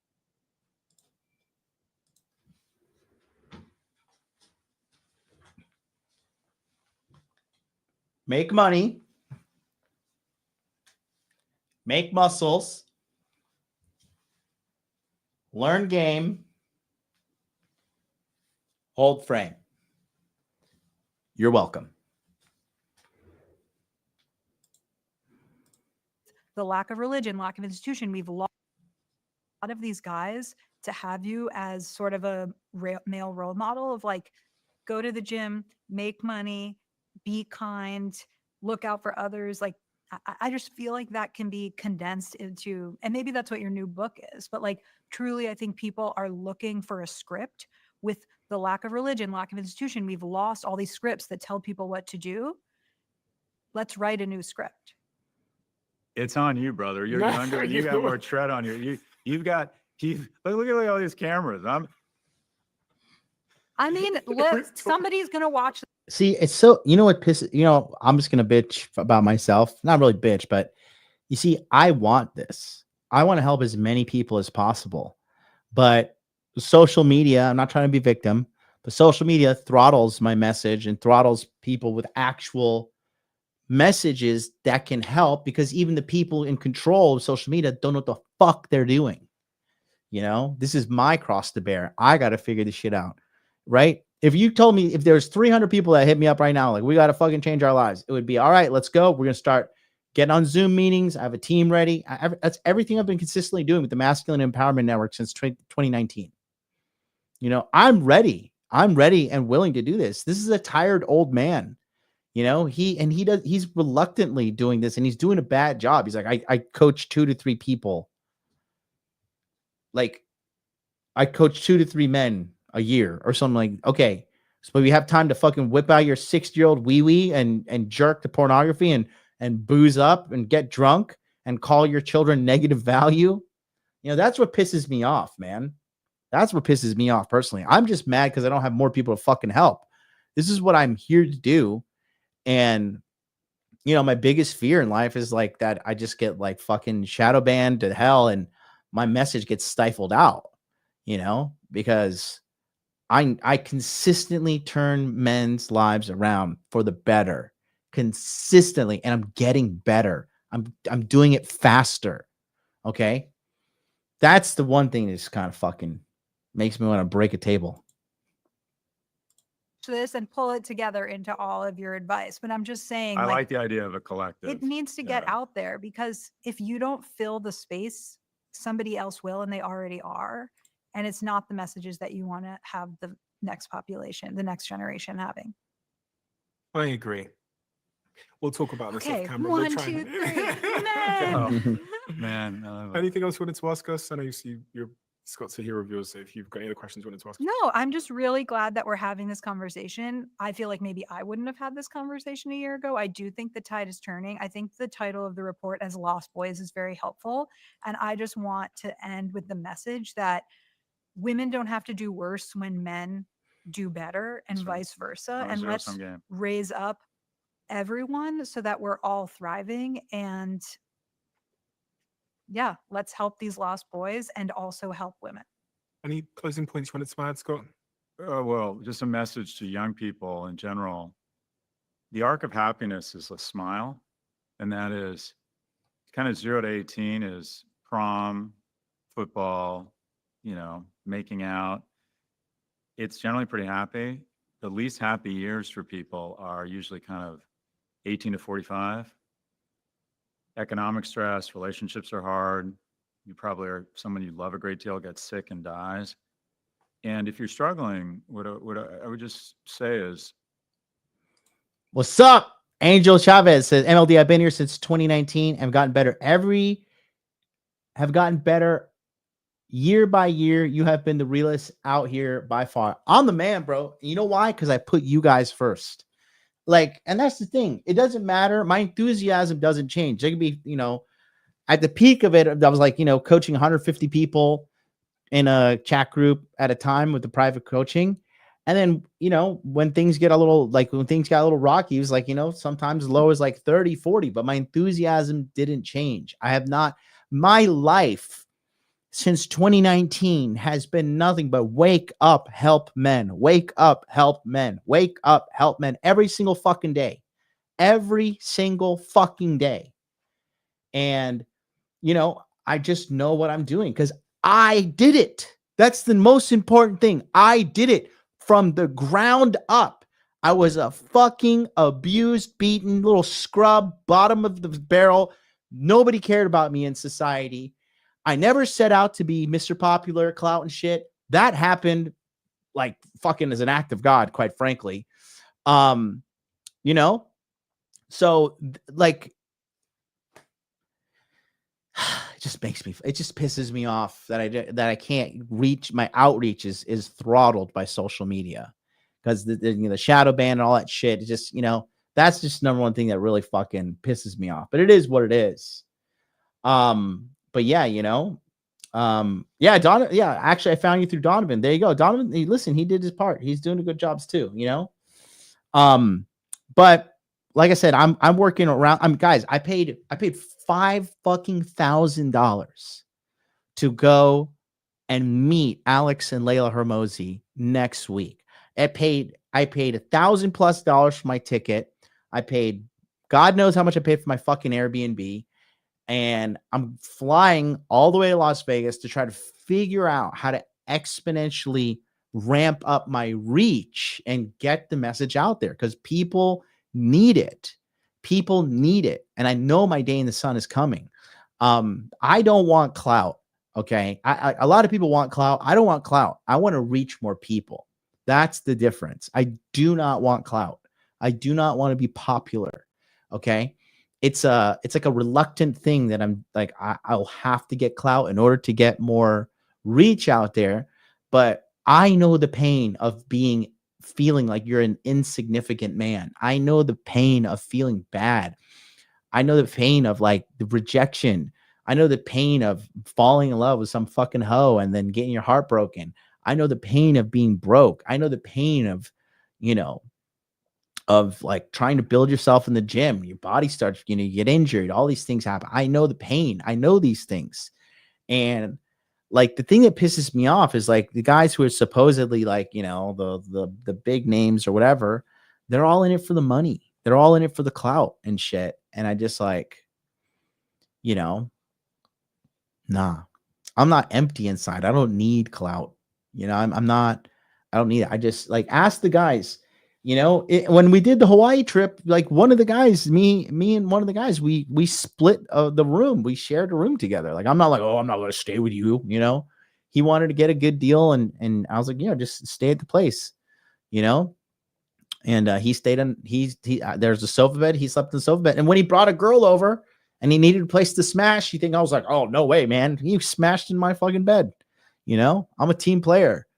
Make money, make muscles, learn game, hold frame. You're welcome. The lack of religion, lack of institution, we've lost a lot of these guys to have you as sort of a male role model of like, go to the gym, make money, be kind, look out for others. Like, I just feel like that can be condensed into, and maybe that's what your new book is, but like truly, I think people are looking for a script with the lack of religion, lack of institution. We've lost all these scripts that tell people what to do. let's write a new script. It's on you, brother. You're younger and you got more tread on you. You've got look at all these cameras. I mean, somebody's gonna watch. See, it's so, you know what pisses, you know, I'm just gonna bitch about myself. Not really bitch, but you see, I want this. I want to help as many people as possible. But social media, I'm not trying to be a victim, but social media throttles my message and throttles people with actual messages that can help, because even the people in control of social media don't know what the fuck they're doing. You know, this is my cross to bear. I got to figure this shit out, right? If you told me, if there's 300 people that hit me up right now, like, we got to fucking change our lives, it would be, all right, let's go. We're going to start getting on Zoom meetings. I have a team ready. That's everything I've been consistently doing with the Masculine Empowerment Network since 2019. You know, I'm ready. I'm ready and willing to do this. This is a tired old man. You know, he's reluctantly doing this, and he's doing a bad job. He's like, I coach 2 to 3 people. Like, I coach 2 to 3 men a year or something. Like, okay, so we have time to fucking whip out your 60-year-old wee-wee and jerk to pornography and booze up and get drunk and call your children negative value. You know, that's what pisses me off, man. That's what pisses me off personally. I'm just mad because I don't have more people to fucking help. This is what I'm here to do. And, you know, my biggest fear in life is like that I just get like fucking shadow banned to hell and my message gets stifled out, you know, because I consistently turn men's lives around for the better consistently. And I'm getting better. I'm doing it faster. Okay. That's the one thing that's kind of fucking makes me want to break a table. This and pull it together into all of your advice. But I'm just saying, I like the idea of a collective. It needs to get out there, because if you don't fill the space, somebody else will, and they already are. And it's not the messages that you want to have the next population, the next generation having. I agree. We'll talk about this off camera. 1, 2, 3. Man. Anything else you wanted to ask us? I know you're Scott to hear of yours. So if you've got any other questions you wanted to ask. No, I'm just really glad that we're having this conversation. I feel like maybe I wouldn't have had this conversation a year ago. I do think the tide is turning. I think the title of the report, as Lost Boys, is very helpful. And I just want to end with the message that women don't have to do worse when men do better, and vice versa. And let's raise up everyone so that we're all thriving. And yeah, let's help these lost boys and also help women. Any closing points you wanted to add, Scott? Well, just a message to young people in general. The arc of happiness is a smile, and that is kind of 0 to 18 is prom, football, you know, making out. It's generally pretty happy. The least happy years for people are usually kind of 18 to 45. Economic stress, relationships are hard. You probably are someone you love a great deal, gets sick and dies. And if you're struggling, what I would just say is, what's up? Angel Chavez says, MLD, I've been here since 2019 and gotten better have gotten better year by year. You have been the realest out here by far. I'm the man, bro. You know why? Because I put you guys first. Like, and that's the thing. It doesn't matter. My enthusiasm doesn't change. It could be, you know, at the peak of it, I was like, you know, coaching 150 people in a chat group at a time with the private coaching. And then, you know, when things got a little rocky, it was like, you know, sometimes as low as like 30, 40, but my enthusiasm didn't change. My life since 2019 has been nothing but wake up, help men, wake up, help men, wake up, help men every single fucking day, every single fucking day. And, you know, I just know what I'm doing because I did it. That's the most important thing. I did it from the ground up. I was a fucking abused, beaten little scrub, bottom of the barrel. Nobody cared about me in society. I never set out to be Mr. Popular, clout and shit. That happened like fucking as an act of God, quite frankly. You know, so like, it just pisses me off that I can't reach, my outreach is throttled by social media because the shadow ban and all that shit. It just, you know, That's just number one thing that really fucking pisses me off. But it is what it is. But yeah, you know, yeah, yeah, actually I found you through Donovan. There you go. Donovan, listen, he did his part. He's doing a good jobs too, you know. But like I said, I'm working around. Guys, I paid $5,000 to go and meet Alex and Layla Hermosi next week. I paid $1,000+ for my ticket. I paid, God knows how much I paid for my fucking Airbnb. And I'm flying all the way to Las Vegas to try to figure out how to exponentially ramp up my reach and get the message out there, because people need it. People need it. And I know my day in the sun is coming. I don't want clout. Okay. A lot of people want clout. I don't want clout. I want to reach more people. That's the difference. I do not want clout. I do not want to be popular. Okay. It's like a reluctant thing that I'm like, I'll have to get clout in order to get more reach out there. But I know the pain of feeling like you're an insignificant man. I know the pain of feeling bad. I know the pain of like the rejection. I know the pain of falling in love with some fucking hoe and then getting your heart broken. I know the pain of being broke. I know the pain of, you know, of like trying to build yourself in the gym. Your body starts, you know, you get injured. All these things happen. I know the pain. I know these things. And like the thing that pisses me off is like the guys who are supposedly like, you know, the big names or whatever, they're all in it for the money. They're all in it for the clout and shit. And I just like, you know, nah, I'm not empty inside. I don't need clout. You know, I'm not, I don't need it. I just like ask the guys, you know, when we did the Hawaii trip, like one of the guys, me and one of the guys, we split the room. We shared a room together. Like, I'm not like, oh, I'm not going to stay with you. You know, he wanted to get a good deal. And I was like, yeah, just stay at the place, you know? And he stayed on, there's a sofa bed. He slept in the sofa bed. And when he brought a girl over and he needed a place to smash, you think I was like, oh, no way, man. You smashed in my fucking bed. You know, I'm a team player.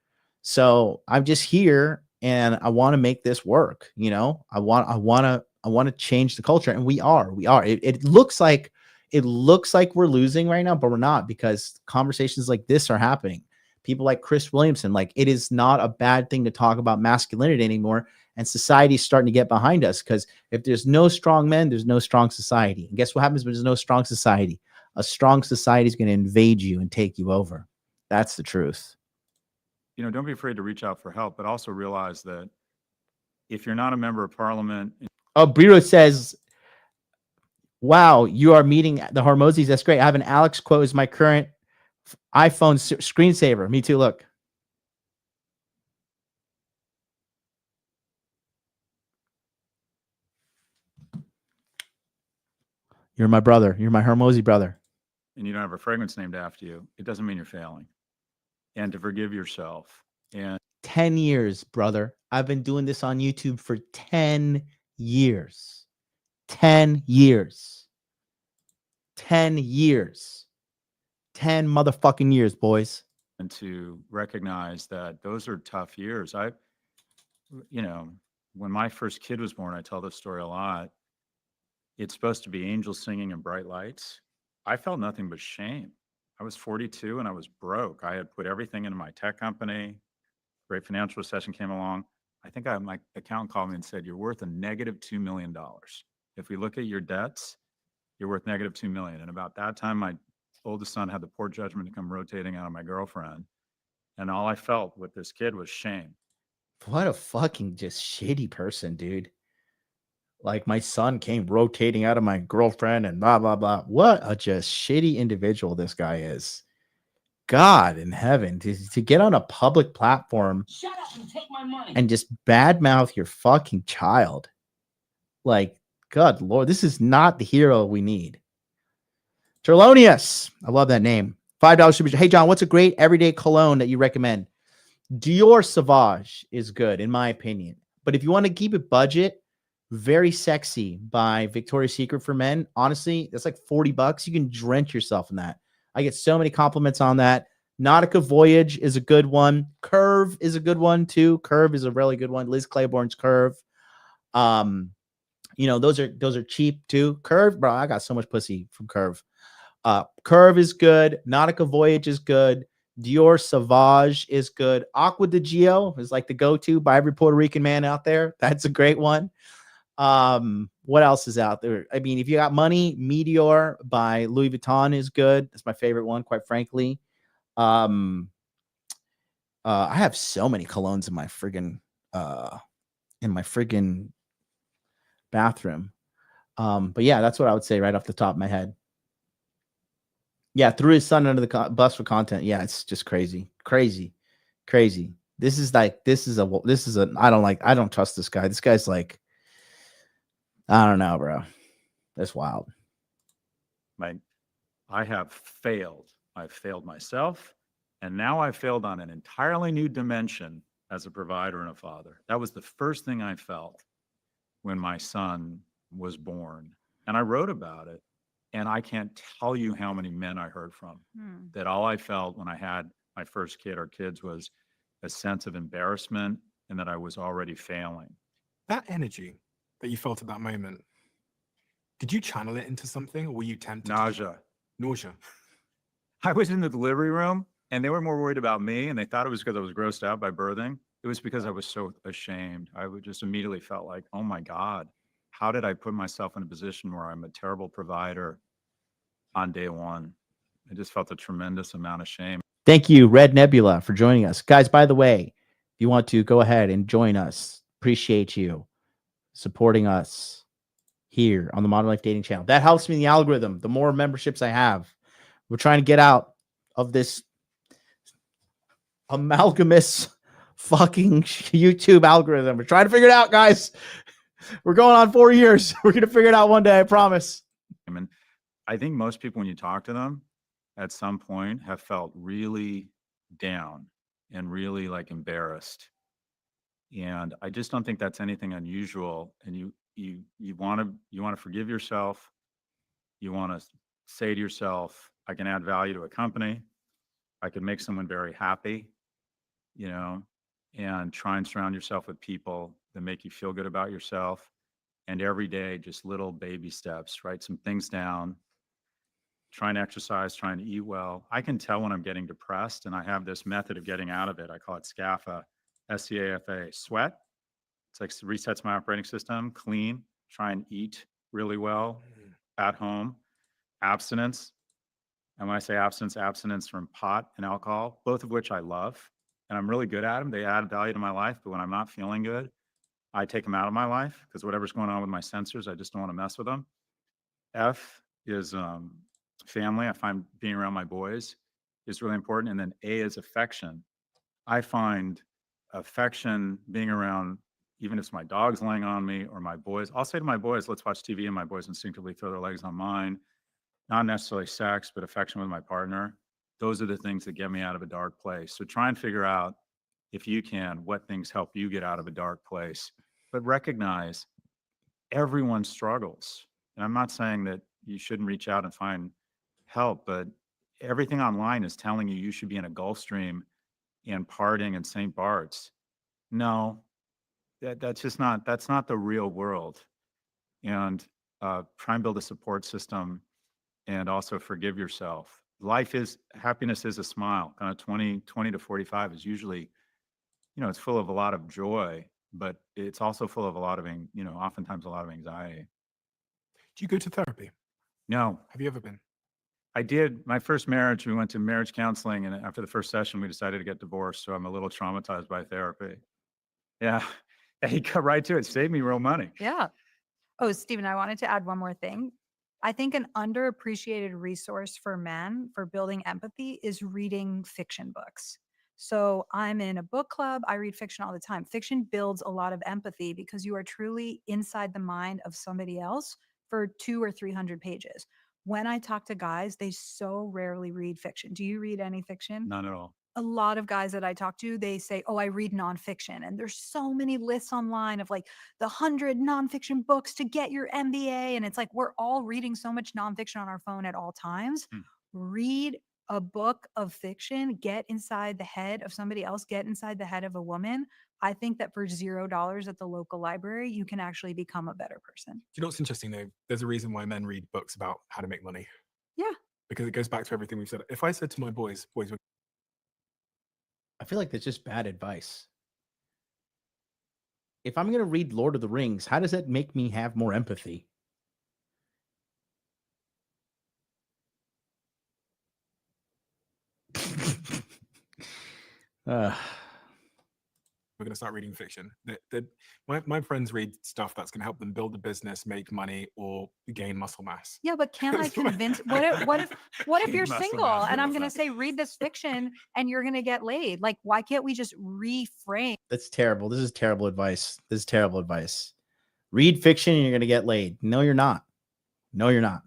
So I'm just here. And I want to make this work. You know, I want to change the culture, and we are. It looks like we're losing right now, but we're not, because conversations like this are happening. People like Chris Williamson, like, it is not a bad thing to talk about masculinity anymore, and society is starting to get behind us. Because if there's no strong men, there's no strong society. And guess what happens when there's no strong society? A strong society is going to invade you and take you over. That's the truth. You know, don't be afraid to reach out for help, but also realize that if you're not a member of parliament. Oh, Brito says, wow, you are meeting the Hormozis. That's great. I have an Alex quote as my current iPhone screensaver. Me too. Look. You're my brother. You're my Hormozi brother. And you don't have a fragrance named after you, it doesn't mean you're failing. And to forgive yourself. And 10 years, brother. I've been doing this on YouTube for 10 years. 10 years. 10 years. 10 motherfucking years, boys. And to recognize that those are tough years. You know, when my first kid was born, I tell this story a lot. It's supposed to be angels singing and bright lights. I felt nothing but shame. I was 42 and I was broke. I had put everything into my tech company. Great financial recession came along. I think my accountant called me and said, you're worth a negative $2 million. If we look at your debts, you're worth negative $2 million. And about that time, my oldest son had the poor judgment to come rotating out of my girlfriend. And all I felt with this kid was shame. What a fucking just shitty person, dude. Like, my son came rotating out of my girlfriend and blah, blah, blah. What a just shitty individual this guy is. God in heaven, to get on a public platform Shut up and take my money. and just badmouth your fucking child. Like, God, Lord, this is not the hero we need. Terlonius, I love that name. $5 super. Hey, John, what's a great everyday cologne that you recommend? Dior Sauvage is good, in my opinion. But if you want to keep it budget, Very Sexy by Victoria's Secret for men. Honestly, that's like $40. You can drench yourself in that. I get so many compliments on that. Nautica Voyage is a good one. Curve is a good one too. Curve is a really good one. Liz Claiborne's Curve. You know, those are cheap too. Curve, bro, I got so much pussy from Curve. Curve is good. Nautica Voyage is good. Dior Sauvage is good. Aqua de Gio is like the go-to by every Puerto Rican man out there. That's a great one. What else is out there? I mean, if you got money, Meteor by Louis Vuitton is good. That's my favorite one, quite frankly. I have so many colognes in my friggin' bathroom. But yeah, that's what I would say right off the top of my head. Yeah, threw his son under the bus for content. Yeah, it's just crazy. This is I don't trust this guy. This guy's like, I don't know, bro. That's wild. I have failed. I've failed myself. And now I've failed on an entirely new dimension as a provider and a father. That was the first thing I felt when my son was born. And I wrote about it. And I can't tell you how many men I heard from that all I felt when I had my first kid or kids was a sense of embarrassment and that I was already failing. That energy that you felt at that moment, did you channel it into something, or were you tempted? Nausea. I was in the delivery room and they were more worried about me, and they thought it was because I was grossed out by birthing. It was because I was so ashamed. I would just immediately felt like, oh my God, how did I put myself in a position where I'm a terrible provider on day one? I just felt a tremendous amount of shame. Thank you, Red Nebula, for joining us. Guys, by the way, if you want to go ahead and join us, appreciate you supporting us here on the Modern Life Dating channel. That helps me in the algorithm. The more memberships I have, we're trying to get out of this amalgamous fucking YouTube algorithm. We're trying to figure it out, guys. We're going on 4 years. We're going to figure it out one day, I promise. And I think most people, when you talk to them at some point, have felt really down and really like embarrassed. And I just don't think that's anything unusual. And you want to forgive yourself. You want to say to yourself, I can add value to a company. I can make someone very happy, you know, and try and surround yourself with people that make you feel good about yourself. And every day, just little baby steps, write some things down, trying to exercise, trying to eat well. I can tell when I'm getting depressed, and I have this method of getting out of it. I call it SCAFA, S-C-A-F-A, sweat. It's like resets my operating system, clean, try and eat really well at home, abstinence. And when I say abstinence from pot and alcohol, both of which I love, and I'm really good at them. They add value to my life, but when I'm not feeling good, I take them out of my life because whatever's going on with my sensors, I just don't want to mess with them. F is family. I find being around my boys is really important. And then A is affection. I find affection being around, even if it's my dog's laying on me or my boys. I'll say to my boys, let's watch TV, and my boys instinctively throw their legs on mine. Not necessarily sex, but affection with my partner. Those are the things that get me out of a dark place. So try and figure out, if you can, what things help you get out of a dark place. But recognize everyone struggles. And I'm not saying that you shouldn't reach out and find help, but everything online is telling you should be in a Gulf Stream and partying in St. Bart's. No, that's not the real world. And try and build a support system, and also forgive yourself. Happiness is a smile. Kind of 20 to 45 is usually, it's full of a lot of joy, but it's also full of a lot of, oftentimes a lot of anxiety. Do you go to therapy? No. Have you ever been? I did. My first marriage, we went to marriage counseling, and after the first session, we decided to get divorced. So I'm a little traumatized by therapy. Yeah. He got right to it. Saved me real money. Yeah. Oh, Stephen, I wanted to add one more thing. I think an underappreciated resource for men for building empathy is reading fiction books. So I'm in a book club. I read fiction all the time. Fiction builds a lot of empathy because you are truly inside the mind of somebody else for 200 or 300 pages. When I talk to guys, they so rarely read fiction. Do you read any fiction? None at all. A lot of guys that I talk to, they say, oh, I read nonfiction. And there's so many lists online of like the 100 nonfiction books to get your MBA. And it's like, we're all reading so much nonfiction on our phone at all times. Read a book of fiction get inside the head of somebody else, get inside the head of a woman, I think that for $0 at the local library, you can actually become a better person. Do you know what's interesting though? There's a reason why men read books about how to make money. Yeah. Because it goes back to everything we've said. If I said to my boys, I feel like that's just bad advice. If I'm going to read Lord of the Rings, how does that make me have more empathy? we're going to start reading fiction. My friends read stuff that's going to help them build a business, make money, or gain muscle mass. Yeah, but can I convince? What if you're Muscle single mass, and I I'm love going to that. say read this fiction and you're going to get laid? Like, why can't we just reframe? That's terrible. This is terrible advice. This is terrible advice. Read fiction and you're going to get laid. No, you're not. No, you're not.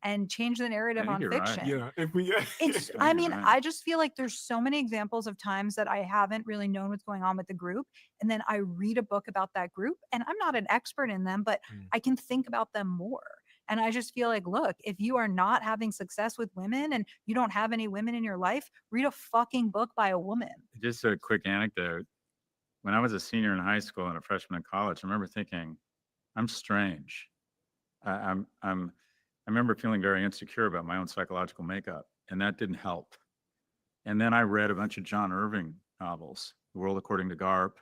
And change the narrative think on you're right. fiction. Yeah, if we It's, Yeah, I you're mean, right. I just feel like there's so many examples of times that I haven't really known what's going on with the group. And then I read a book about that group and I'm not an expert in them, but I can think about them more. And I just feel like, look, if you are not having success with women and you don't have any women in your life, read a fucking book by a woman. Just a quick anecdote. When I was a senior in high school and a freshman in college, I remember thinking, I'm strange. I remember feeling very insecure about my own psychological makeup, and that didn't help. And then I read a bunch of John Irving novels, The World According to Garp,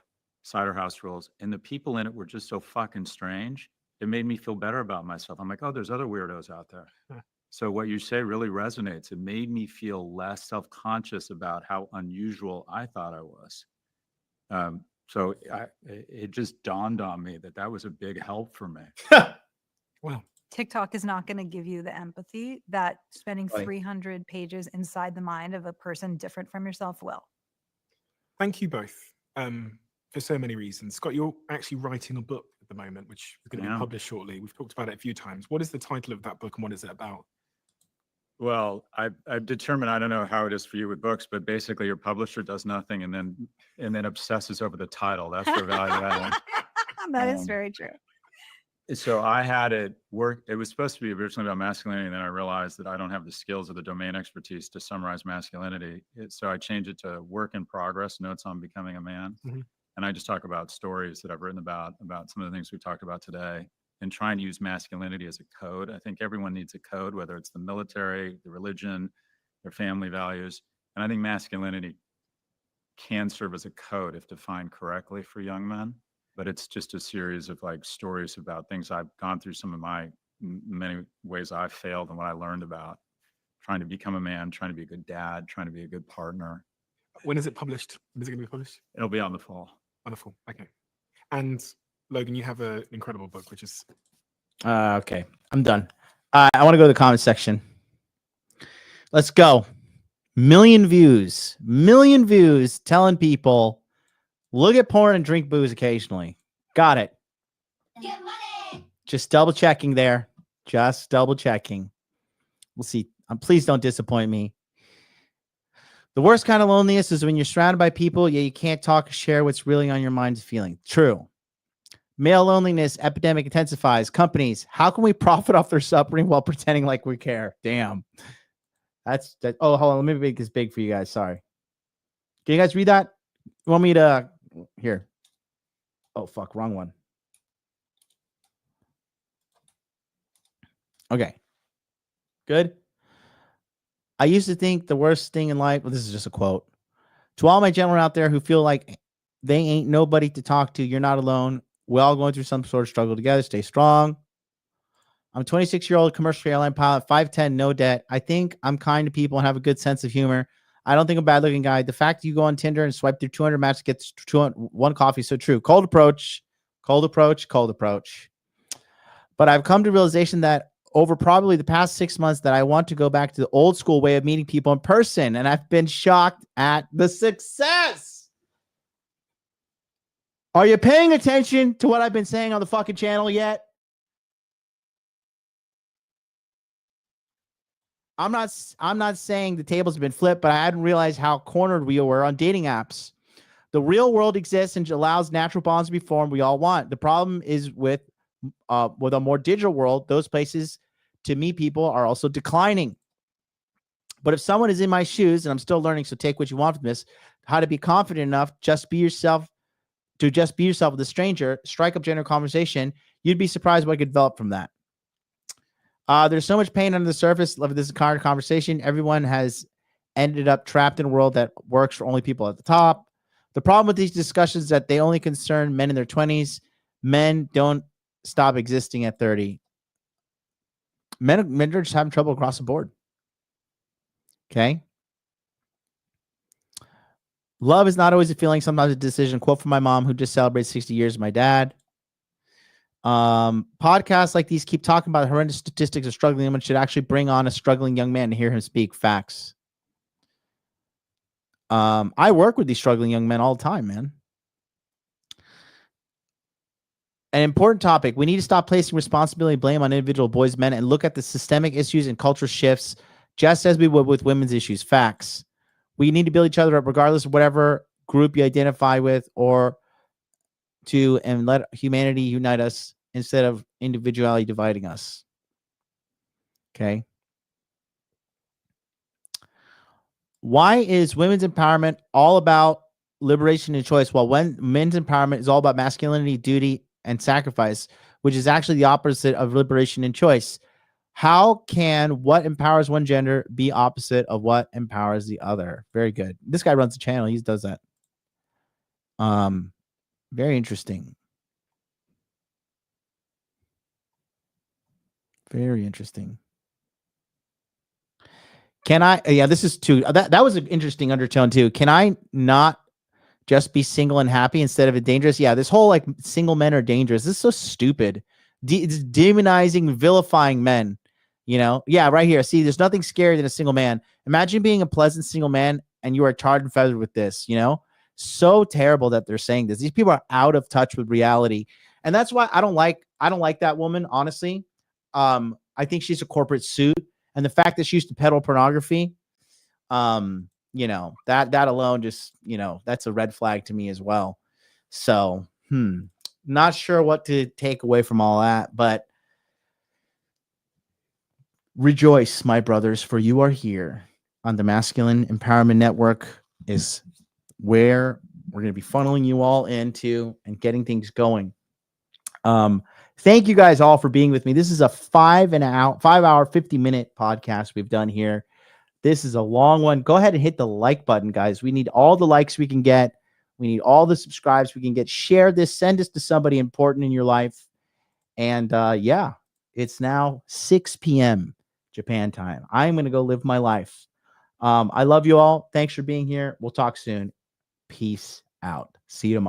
Cider House Rules, and the people in it were just so fucking strange. It made me feel better about myself. I'm like, oh, there's other weirdos out there. So what you say really resonates. It made me feel less self-conscious about how unusual I thought I was. So it just dawned on me that that was a big help for me. Well, TikTok is not going to give you the empathy that spending Right. 300 pages inside the mind of a person different from yourself will. thank you both for so many reasons. Scott, you're actually writing a book at the moment, which is going to be Yeah. published shortly. We've talked about it a few times. What is the title of that book and what is it about? Well, I've determined, I don't know how it is for you with books, but basically your publisher does nothing and then obsesses over the title. That's their value add. That is Um, very true. So I had it work. It was supposed to be originally about masculinity, and then I realized that I don't have the skills or the domain expertise to summarize masculinity. So I changed it to work in progress, notes on becoming a man. Mhm. And I just talk about stories that I've written about some of the things we talked about today, and trying to use masculinity as a code. I think everyone needs a code, whether it's the military, the religion, their family values. And I think masculinity can serve as a code if defined correctly for young men. But it's just a series of like stories about things I've gone through, some of my many ways I've failed and what I learned about trying to become a man, trying to be a good dad, trying to be a good partner. When is it published? When is it going to be published? It'll be out in the fall. Wonderful. Okay. And Logan, you have an incredible book, which is Okay, I'm done. I want to go to the comment section. Let's go. Million views telling people look at porn and drink booze occasionally. Got it. Get money. Just double checking there. Just double checking. We'll see. Please don't disappoint me. The worst kind of loneliness is when you're surrounded by people, yet you can't talk or share what's really on your mind and feeling. True. Male loneliness epidemic intensifies. Companies, how can we profit off their suffering while pretending like we care? Damn. That's that. Oh, hold on. Let me make this big for you guys. Sorry. Can you guys read that? You want me to here? Oh, fuck. Wrong one. Okay. Good. I used to think the worst thing in life, well, this is just a quote. To all my gentlemen out there who feel like they ain't nobody to talk to, you're not alone. We're all going through some sort of struggle together. Stay strong. I'm a 26-year-old commercial airline pilot, 5'10", no debt. I think I'm kind to people and have a good sense of humor. I don't think I'm a bad-looking guy. The fact that you go on Tinder and swipe through 200 matches, gets 1 coffee is so true. Cold approach. But I've come to realization that over probably the past 6 months that I want to go back to the old school way of meeting people in person. And I've been shocked at the success. Are you paying attention to what I've been saying on the fucking channel yet? I'm not saying the tables have been flipped, but I hadn't realized how cornered we were on dating apps. The real world exists and allows natural bonds to be formed we all want. The problem is with a more digital world, those places to meet people are also declining. But if someone is in my shoes, and I'm still learning, so take what you want from this, how to be confident enough, just be yourself with a stranger, strike up general conversation, you'd be surprised what could develop from that. There's so much pain under the surface of this current conversation. Everyone has ended up trapped in a world that works for only people at the top. The problem with these discussions is that they only concern men in their 20s. Men don't stop existing at 30. Men are just having trouble across the board. Okay. Love is not always a feeling, sometimes a decision. Quote from my mom, who just celebrated 60 years of my dad. Podcasts like these keep talking about horrendous statistics of struggling women, should actually bring on a struggling young man to hear him speak facts. I work with these struggling young men all the time, man. An important topic. We need to stop placing responsibility and blame on individual boys, men, and look at the systemic issues and cultural shifts just as we would with women's issues. Facts. We need to build each other up regardless of whatever group you identify with, and let humanity unite us instead of individuality dividing us. Okay. Why is women's empowerment all about liberation and choice, while men's empowerment is all about masculinity, duty, and sacrifice, which is actually the opposite of liberation and choice? How can what empowers one gender be opposite of what empowers the other? Very good. This guy runs the channel. He does that. Very interesting. Very interesting. Can I, this is too, that was an interesting undertone too. Can I not just be single and happy instead of it dangerous? Yeah, this whole like single men are dangerous. This is so stupid. It's demonizing, vilifying men, you know? Yeah, right here. See, there's nothing scarier than a single man. Imagine being a pleasant single man and you are tarred and feathered with this, you know? So terrible that they're saying this. These people are out of touch with reality. And that's why I don't like that woman, honestly. I think she's a corporate suit. And the fact that she used to peddle pornography, you know, that alone just, you know, that's a red flag to me as well. So, not sure what to take away from all that, but rejoice, my brothers, for you are here on the Masculine Empowerment Network, is where we're going to be funneling you all into and getting things going. Thank you guys all for being with me. This is a 5 hour, 50-minute podcast we've done here. This is a long one. Go ahead and hit the like button, guys. We need all the likes we can get. We need all the subscribes we can get. Share this. Send this to somebody important in your life. And yeah, it's now 6 p.m. Japan time. I'm going to go live my life. I love you all. Thanks for being here. We'll talk soon. Peace out. See you tomorrow.